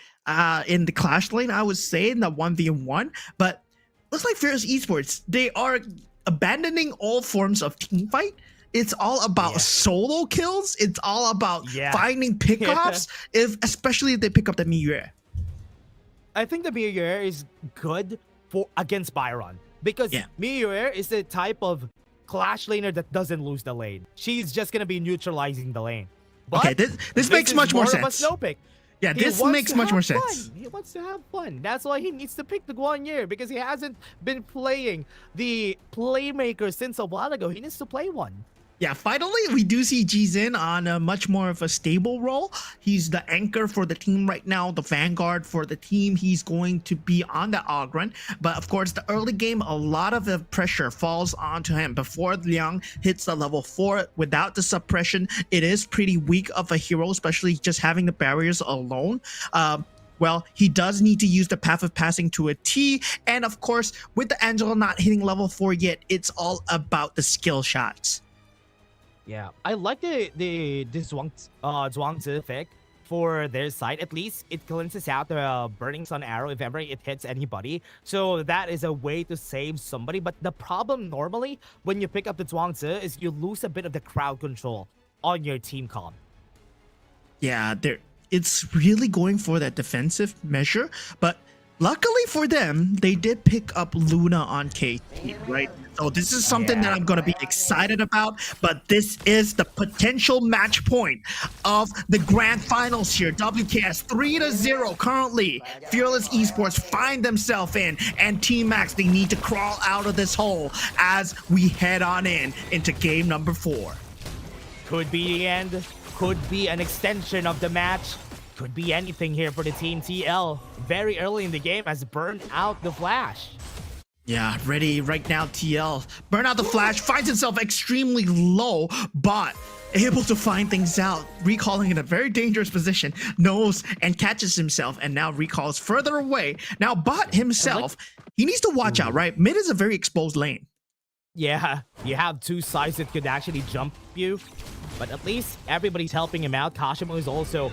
in the Clash lane, I would say, in the 1v1. But looks like Fearless Esports, they are abandoning all forms of team fight. It's all about solo kills. It's all about finding pickoffs, especially if they pick up the Miyue. I think the Miyue is good for against Byron because Miyue is the type of Clash laner that doesn't lose the lane. She's just gonna be neutralizing the lane. But okay, this makes much more sense. Snow pick. Yeah, this makes much more sense. He wants to have fun. That's why he needs to pick the Guanyu because he hasn't been playing the playmaker since a while ago. He needs to play one. Yeah, finally, we do see Jizin on a much more of a stable role. He's the anchor for the team right now, the Vanguard for the team. He's going to be on the Ogren. But of course, the early game, a lot of the pressure falls onto him. Before Liang hits the level 4, without the suppression, it is pretty weak of a hero, especially just having the barriers alone. well, he does need to use the path of passing to a T. And of course, with the Angela not hitting level 4 yet, it's all about the skill shots. Yeah, I like the Zhuangzi pick for their side. At least it cleanses out the Burning Sun arrow if ever it hits anybody. So that is a way to save somebody. But the problem normally when you pick up the Zhuangzi is you lose a bit of the crowd control on your team comp. Yeah, it's really going for that defensive measure, but luckily for them, they did pick up Luna on KT, right? So this is something that I'm going to be excited about, but this is the potential match point of the grand finals here. WKS 3-0 currently. Fearless Esports find themselves in, and Team Max, they need to crawl out of this hole as we head on into game number 4. Could be the end, could be an extension of the match, could be anything here for the team TL. Very early in the game has burned out the Flash. Yeah, ready right now, TL. Burn out the Flash, finds himself extremely low, but able to find things out. Recalling in a very dangerous position, knows and catches himself, and now recalls further away. Now, Bot himself, he needs to watch out, right? Mid is a very exposed lane. Yeah, you have two sides that could actually jump you, but at least everybody's helping him out. Kashimo is also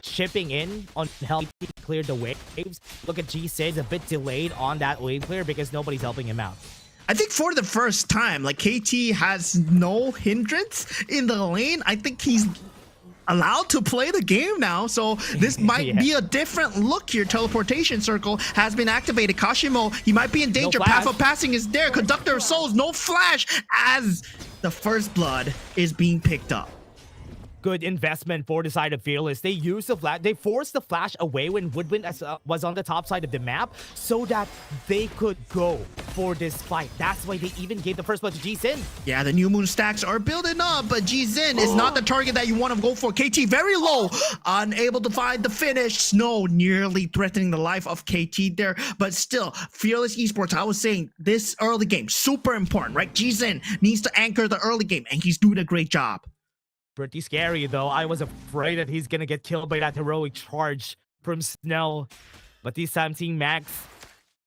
chipping in on helping clear the waves. Look at G-Sid's a bit delayed on that wave clear because nobody's helping him out. I think for the first time, like KT has no hindrance in the lane. I think he's allowed to play the game now, so this might be a different look here. Teleportation circle has been activated. Kashimo, he might be in danger. No Path of passing is there. Conductor of souls, no flash as the first blood is being picked up. Good investment for the side of Fearless. They used the flash. They forced the flash away when Woodwind was on the top side of the map so that they could go for this fight. That's why they even gave the first blood to G-Sin. Yeah, the new moon stacks are building up, but G-Sin is not the target that you want to go for. KT very low, unable to find the finish. Snow nearly threatening the life of KT there, but still, Fearless Esports, I was saying, this early game, super important, right? G-Sin needs to anchor the early game, and he's doing a great job. Pretty scary, though. I was afraid that he's gonna get killed by that heroic charge from Snow. But this time, Team Max,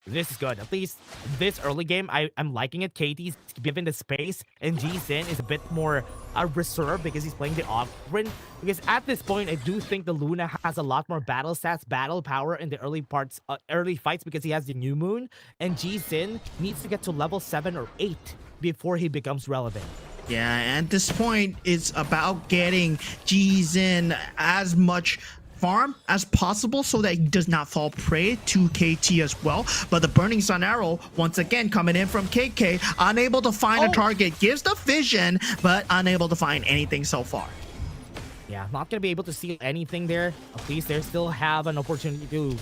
this is good. At least this early game, I'm liking it. KT's given the space, and G-Sin is a bit more reserved because he's playing the Ogrin. Because at this point, I do think the Luna has a lot more battle stats, battle power in the early fights because he has the new moon. And G-Sin needs to get to level 7 or 8 before he becomes relevant. Yeah, at this point, it's about getting G-Sin as much farm as possible so that he does not fall prey to KT as well. But the Burning Sun arrow, once again, coming in from KK, unable to find a target, gives the vision, but unable to find anything so far. Yeah, not going to be able to see anything there. At least they still have an opportunity to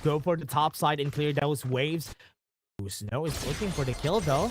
go for the top side and clear those waves. Snow is looking for the kill, though.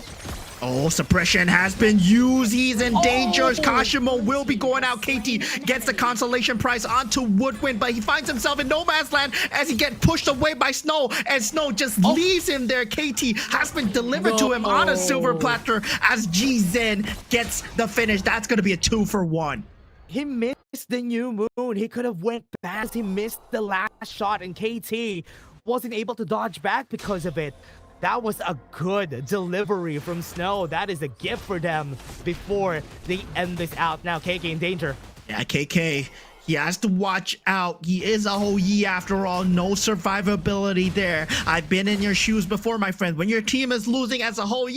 Oh, suppression has been used. He's in danger. Kashimo will be going out. KT gets the consolation prize onto Woodwind, but he finds himself in no man's land as he gets pushed away by Snow, and Snow just leaves him there. KT has been delivered to him on a silver platter as G-Zen gets the finish. That's going to be a 2-for-1. He missed the new moon. He could have went past. He missed the last shot, and KT wasn't able to dodge back because of it. That was a good delivery from Snow. That is a gift for them before they end this out. Now, KK in danger. Yeah, KK, he has to watch out. He is a Hou after all. No survivability there. I've been in your shoes before, my friend. When your team is losing as a Hou,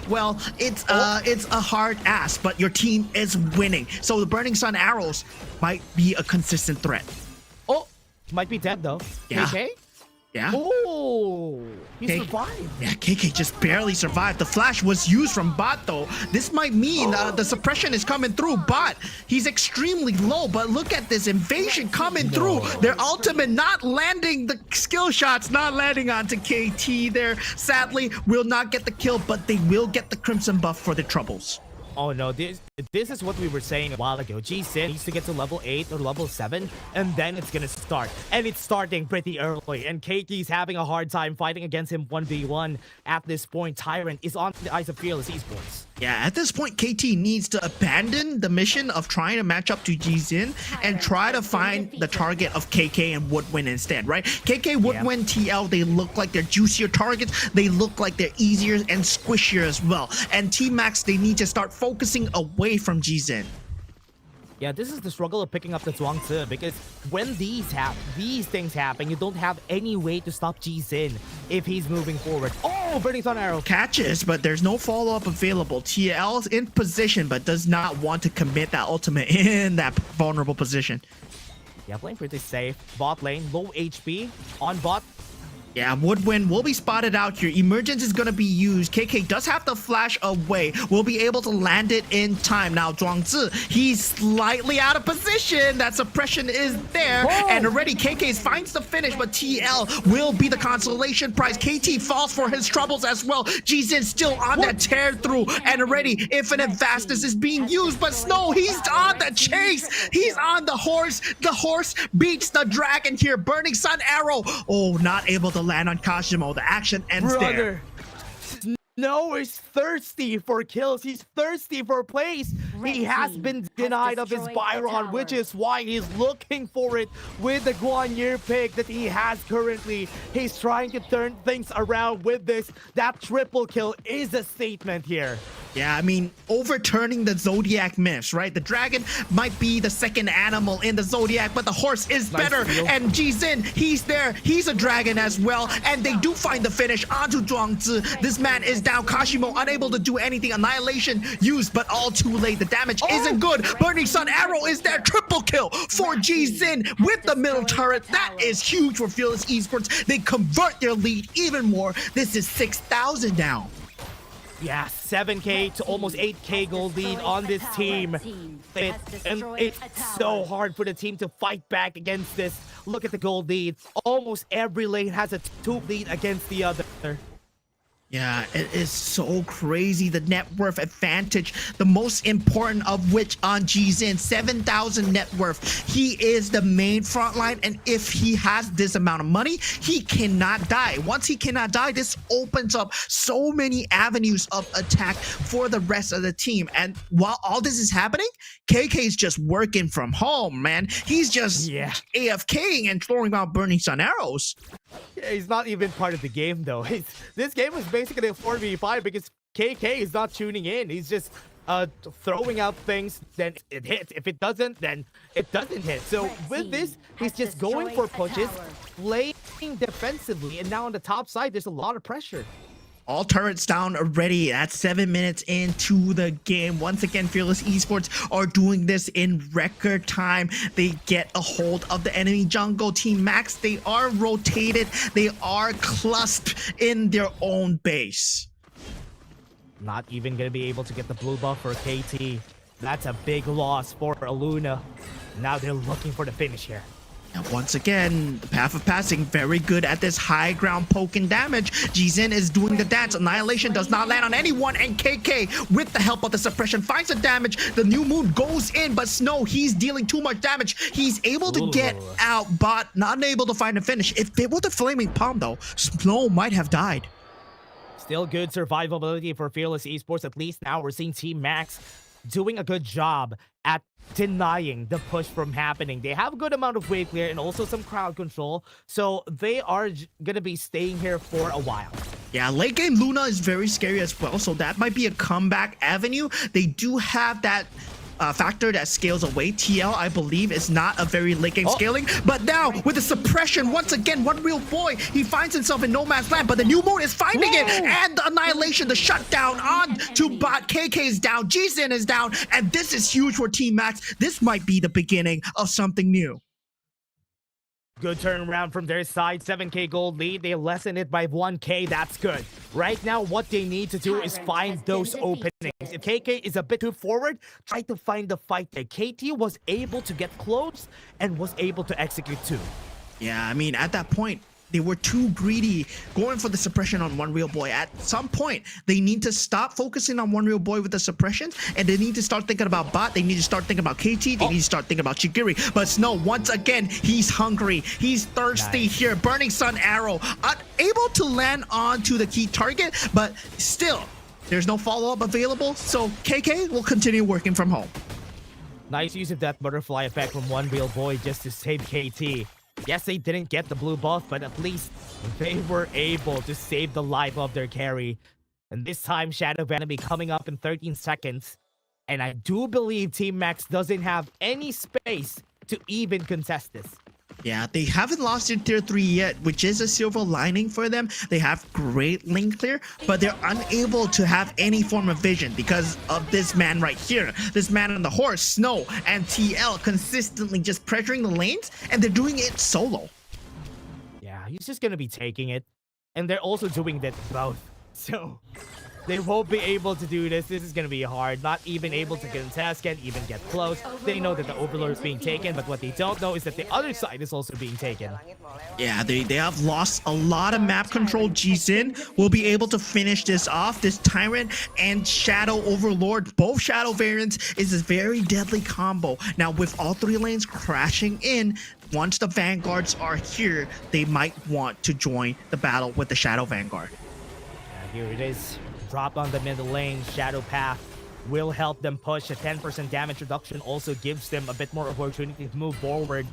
well, it's a hard ass, but your team is winning. So the Burning Sun arrows might be a consistent threat. Oh, might be dead, though. Yeah. KK? Yeah. Oh, he survived. Yeah, KK just barely survived. The flash was used from Bot, though. This might mean the suppression is coming through. Bot, he's extremely low, but look at this invasion coming through. Their ultimate not landing, the skill shots not landing onto KT there. Sadly, will not get the kill, but they will get the crimson buff for the troubles. Oh no, this this is what we were saying a while ago. G-Sin needs to get to level 8 or level 7, and then it's gonna start. And it's starting pretty early, and KT's having a hard time fighting against him 1v1 at this point. Tyrant is on the eyes of Fearless Esports. Yeah, at this point, KT needs to abandon the mission of trying to match up to G-Zin and try to find the target of KK and Woodwind instead, right? KK, Woodwind, TL, they look like they're juicier targets. They look like they're easier and squishier as well. And T-Max, they need to start focusing away from G-Zin. Yeah, this is the struggle of picking up the Zhuangzi, because when these things happen, you don't have any way to stop G-Zin if he's moving forward. Oh, Burning Sun Arrow. Catches, but there's no follow-up available. TL's in position, but does not want to commit that ultimate in that vulnerable position. Yeah, playing pretty safe. Bot lane, low HP on bot. Yeah, Woodwind will be spotted out here. Emergence is going to be used. KK does have to flash away. Will be able to land it in time. Now, Zhuangzi, he's slightly out of position. That suppression is there. Whoa. And already KK finds the finish, but TL will be the consolation prize. KT falls for his troubles as well. G-Zin still on that tear through. And already Infinite Vastness is being used. But Snow, he's on the chase. He's on the horse. The horse beats the dragon here. Burning Sun Arrow. Oh, not able to land on Kashimo. The action ends there. Snow is thirsty for kills. He's thirsty for plays. He has been denied of his Byron, which is why he's looking for it with the Guanyu pick that he has currently. He's trying to turn things around with this. That triple kill is a statement here. Yeah, I mean, overturning the Zodiac myths, right? The dragon might be the second animal in the Zodiac, but the horse is better. And G-Zin, he's there. He's a dragon as well. And they do find the finish onto Zhuangzi. This man is down. Kashimo unable to do anything. Annihilation used, but all too late. The damage isn't good. Burning Sun Arrow is there. Triple kill for G-Zin with the middle turret. That is huge for Fearless Esports. They convert their lead even more. This is 6,000 now. Yeah, 7K to almost 8K gold lead on this team. And it's so hard for the team to fight back against this. Look at the gold lead. Almost every lane has a 2 lead against the other. Yeah, it is so crazy. The net worth advantage, the most important of which on G-Zin, 7,000 net worth. He is the main frontline, and if he has this amount of money, he cannot die. Once he cannot die, this opens up so many avenues of attack for the rest of the team. And while all this is happening, KK is just working from home, man. He's just AFKing and throwing out Burning Sun Arrows. Yeah, he's not even part of the game, though. This game is basically a 4v5 because KK is not tuning in. He's just throwing out things, then it hits. If it doesn't, then it doesn't hit. So with this, he's just going for pushes, playing defensively, and now on the top side, there's a lot of pressure. All turrets down already. That's 7 minutes into the game. Once again, Fearless Esports are doing this in record time. They get a hold of the enemy jungle. Team Max, they are rotated. They are clustered in their own base. Not even going to be able to get the blue buff for KT. That's a big loss for Aluna. Now they're looking for the finish here. And once again, the path of passing, very good at this high ground poking damage. G-Zin is doing the dance. Annihilation does not land on anyone, and KK, with the help of the suppression, finds the damage. The new moon goes in, but Snow, he's dealing too much damage. He's able to get out, but not able to find a finish. If it was a flaming palm, though, Snow might have died. Still good survivability for Fearless Esports. At least now we're seeing Team Max doing a good job at denying the push from happening. They have a good amount of wave clear and also some crowd control, so they are gonna be staying here for a while. Yeah, late game Luna is very scary as well, so that might be a comeback avenue. They do have that factor that scales away. TL, I believe, is not a very late game scaling, but now with the suppression, once again, one real boy, he finds himself in no man's land, but the new moon is finding it, and the annihilation, the shutdown on to bot. KK is down, G-Zin is down, and this is huge for Team Max. This might be the beginning of something new. Good turnaround from their side. 7K gold lead. They lessen it by 1K. That's good. Right now, what they need to do is find those openings. If KK is a bit too forward, try to find the fight there. KT was able to get close and was able to execute too. Yeah, I mean, at that point, They were too greedy going for the suppression on One Real Boy. At some point, they need to stop focusing on One Real Boy with the suppressions, and they need to start thinking about bot. They need to start thinking about KT. They need to start thinking about Chigiri. But Snow, once again, he's hungry. He's thirsty here. Burning Sun Arrow, unable to land onto the key target, but still, there's no follow-up available. So KK will continue working from home. Nice use of that butterfly effect from One Real Boy just to save KT. Yes, they didn't get the blue buff, but at least they were able to save the life of their carry. And this time, Shadow Vanity coming up in 13 seconds. And I do believe Team Max doesn't have any space to even contest this. Yeah, they haven't lost their tier 3 yet, which is a silver lining for them. They have great lane clear, but they're unable to have any form of vision because of this man right here. This man on the horse, Snow, and TL consistently just pressuring the lanes, and they're doing it solo. Yeah, he's just gonna be taking it. And they're also doing that both. So they won't be able to do this. This is going to be hard. Not even able to contest, can't even get close. They know that the Overlord is being taken, but what they don't know is that the other side is also being taken. Yeah, they have lost a lot of map control. Jizin will be able to finish this off. This Tyrant and Shadow Overlord, both Shadow variants, is a very deadly combo. Now, with all 3 lanes crashing in, once the Vanguards are here, they might want to join the battle with the Shadow Vanguard. Here it is. Drop on the middle lane. Shadow Path will help them push. A 10% damage reduction also gives them a bit more opportunity to move forward.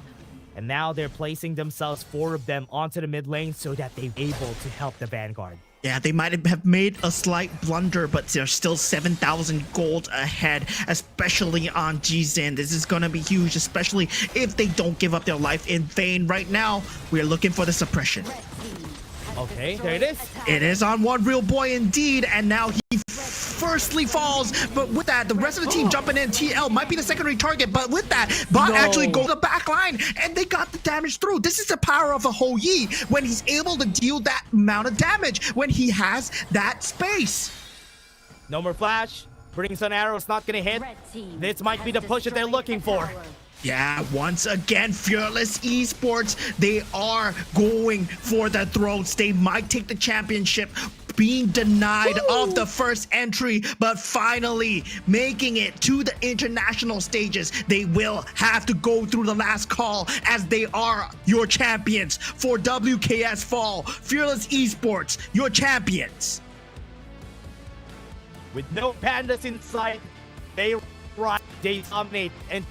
And now they're placing themselves, 4 of them, onto the mid lane so that they're able to help the Vanguard. Yeah, they might have made a slight blunder, but they're still 7,000 gold ahead, especially on Jizin. This is going to be huge, especially if they don't give up their life in vain. Right now, we're looking for the suppression. Okay, there it is. It is on One Real Boy indeed, and now he firstly falls. But with that, the rest of the team jumping in. TL might be the secondary target, but with that, Bot actually goes to the back line, and they got the damage through. This is the power of a Hou-Yi when he's able to deal that amount of damage, when he has that space. No more flash. Burning Sun Arrow's not gonna hit. This might be the push that they're looking for. Yeah, once again, Fearless Esports, they are going for the throats. They might take the championship, being denied of the first entry, but finally making it to the international stages. They will have to go through the last call, as they are your champions for WKS Fall. Fearless Esports, your champions. With no pandas in sight, they rise, they dominate, and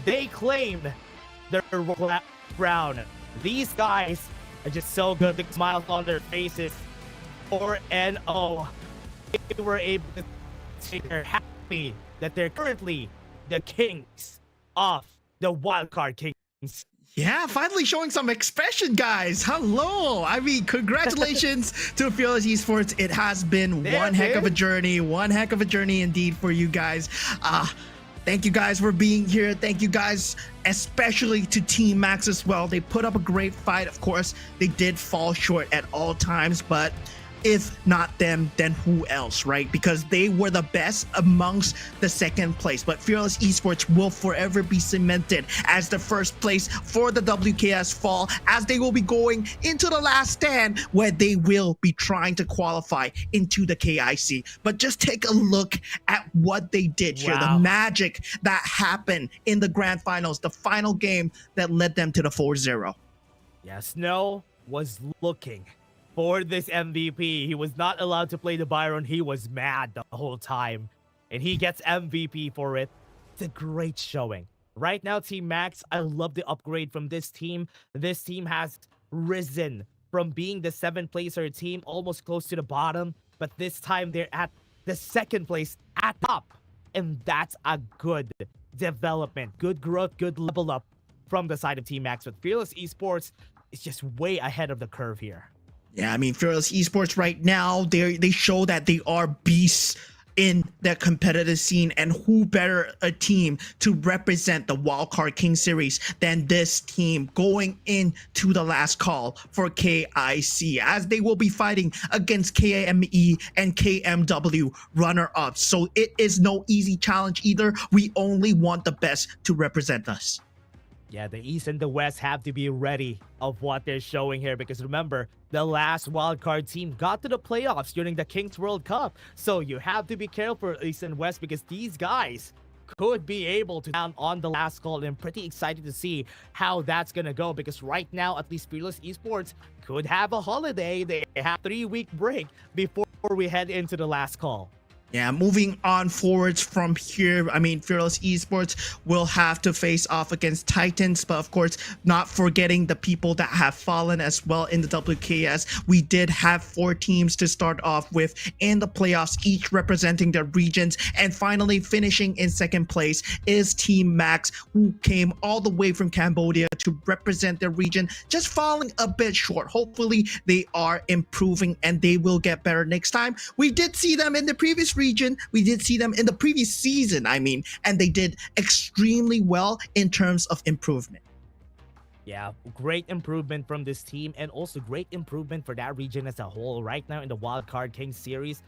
they claim their ground. These guys are just so good. The smiles on their faces. 4-0. They were able to say they're happy that they're currently the kings of the Wildcard Kings. Yeah, finally showing some expression, guys. Hello. I mean, congratulations to Fearless Esports. It has been one heck of a journey. One heck of a journey indeed for you guys. Thank you guys for being here. Thank you guys, especially to Team Max as well. They put up a great fight. Of course, they did fall short at all times, but if not them, then who else, right? Because they were the best amongst the second place. But Fearless Esports will forever be cemented as the first place for the WKS Fall, as they will be going into the last stand, where they will be trying to qualify into the KIC. But just take a look at what they did here. The magic that happened in the grand finals, the final game that led them to the 4-0. Yeah, Snow was looking for this MVP. He was not allowed to play the Byron. He was mad the whole time, and he gets MVP for it. It's a great showing. Right now, Team Max, I love the upgrade from this team. This team has risen from being the 7th placer team almost close to the bottom, but this time they're at the 2nd place at top, and that's a good development, good growth, good level up from the side of Team Max. But Fearless Esports is just way ahead of the curve here. Yeah, I mean, Fearless Esports right now, they show that they are beasts in the competitive scene, and who better a team to represent the Wildcard King series than this team going into the last call for KIC, as they will be fighting against KAME and KMW runner-ups. So it is no easy challenge either. We only want the best to represent us. Yeah, the East and the West have to be ready of what they're showing here, because remember, the last wildcard team got to the playoffs during the Kings World Cup. So you have to be careful, East and West, because these guys could be able to down on the last call, and I'm pretty excited to see how that's gonna go, because right now, at least Fearless Esports could have a holiday. They have a 3-week break before we head into the last call. Yeah, moving on forwards from here, I mean, Fearless Esports will have to face off against Titans, but of course, not forgetting the people that have fallen as well in the WKS. We did have 4 teams to start off with in the playoffs, each representing their regions, and finally finishing in second place is Team Max, who came all the way from Cambodia to represent their region, just falling a bit short. Hopefully, they are improving and they will get better next time. We did see them in the previous region, we did see them in the previous season, I mean, and they did extremely well in terms of improvement. Yeah, great improvement from this team, and also great improvement for that region as a whole. Right now in the Wildcard King series,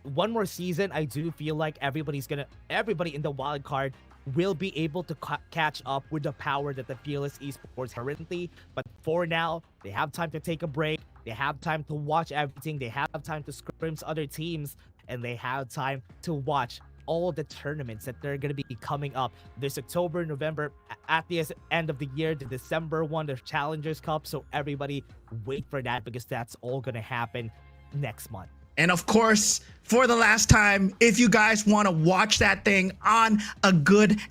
one more season, I do feel like everybody in the Wildcard will be able to catch up with the power that the Fearless Esports currently. But for now, they have time to take a break, they have time to watch everything, they have time to scrims other teams, and they have time to watch all the tournaments that they're going to be coming up this October, November, at the end of the year, the December one, the Challengers Cup. So everybody wait for that, because that's all going to happen next month. And of course, for the last time, if you guys want to watch that thing on a good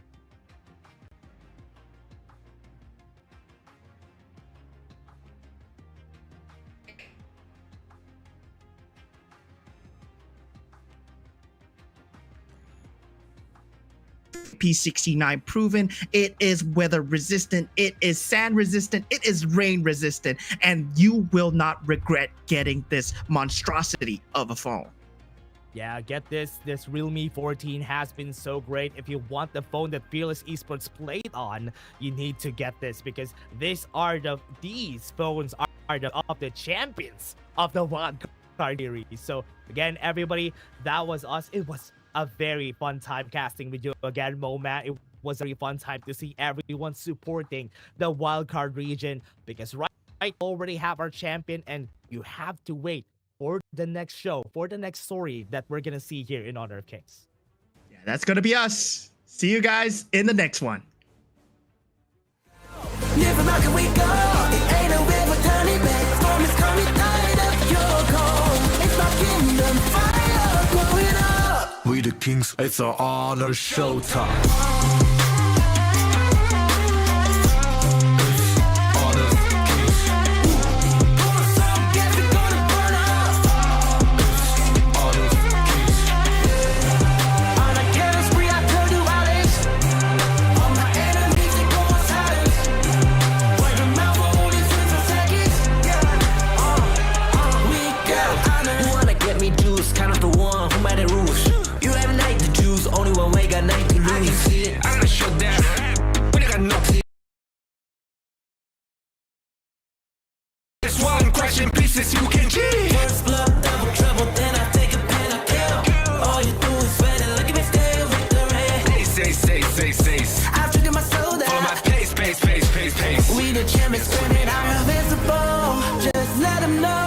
P69 proven, it is weather resistant, it is sand resistant, it is rain resistant, and you will not regret getting this monstrosity of a phone. Yeah, get this realme 14 has been so great. If you want the phone that Fearless Esports played on, you need to get this, because these phones are the champions of the Wildcard series. So again, everybody, that was us. It was a very fun time casting with you again, Momat. It was a very fun time to see everyone supporting the Wildcard region, because right already have our champion, and you have to wait for the next show, for the next story that we're gonna see here in Honor of Kings. Yeah, that's gonna be us. See you guys in the next one. Never mind, can we go? It ain't a river turning back. Storm is coming, tired of your call. It's my kingdom, fire blowing up. We the kings, it's our honor showtime. Pieces you can cheat. First blood, double trouble, then I take a pen, I kill. All you do is sweat and look at me stay with the rain. Say. I've triggered my soul down. For my pace. We the champions, screaming, I'm invincible. Just let them know.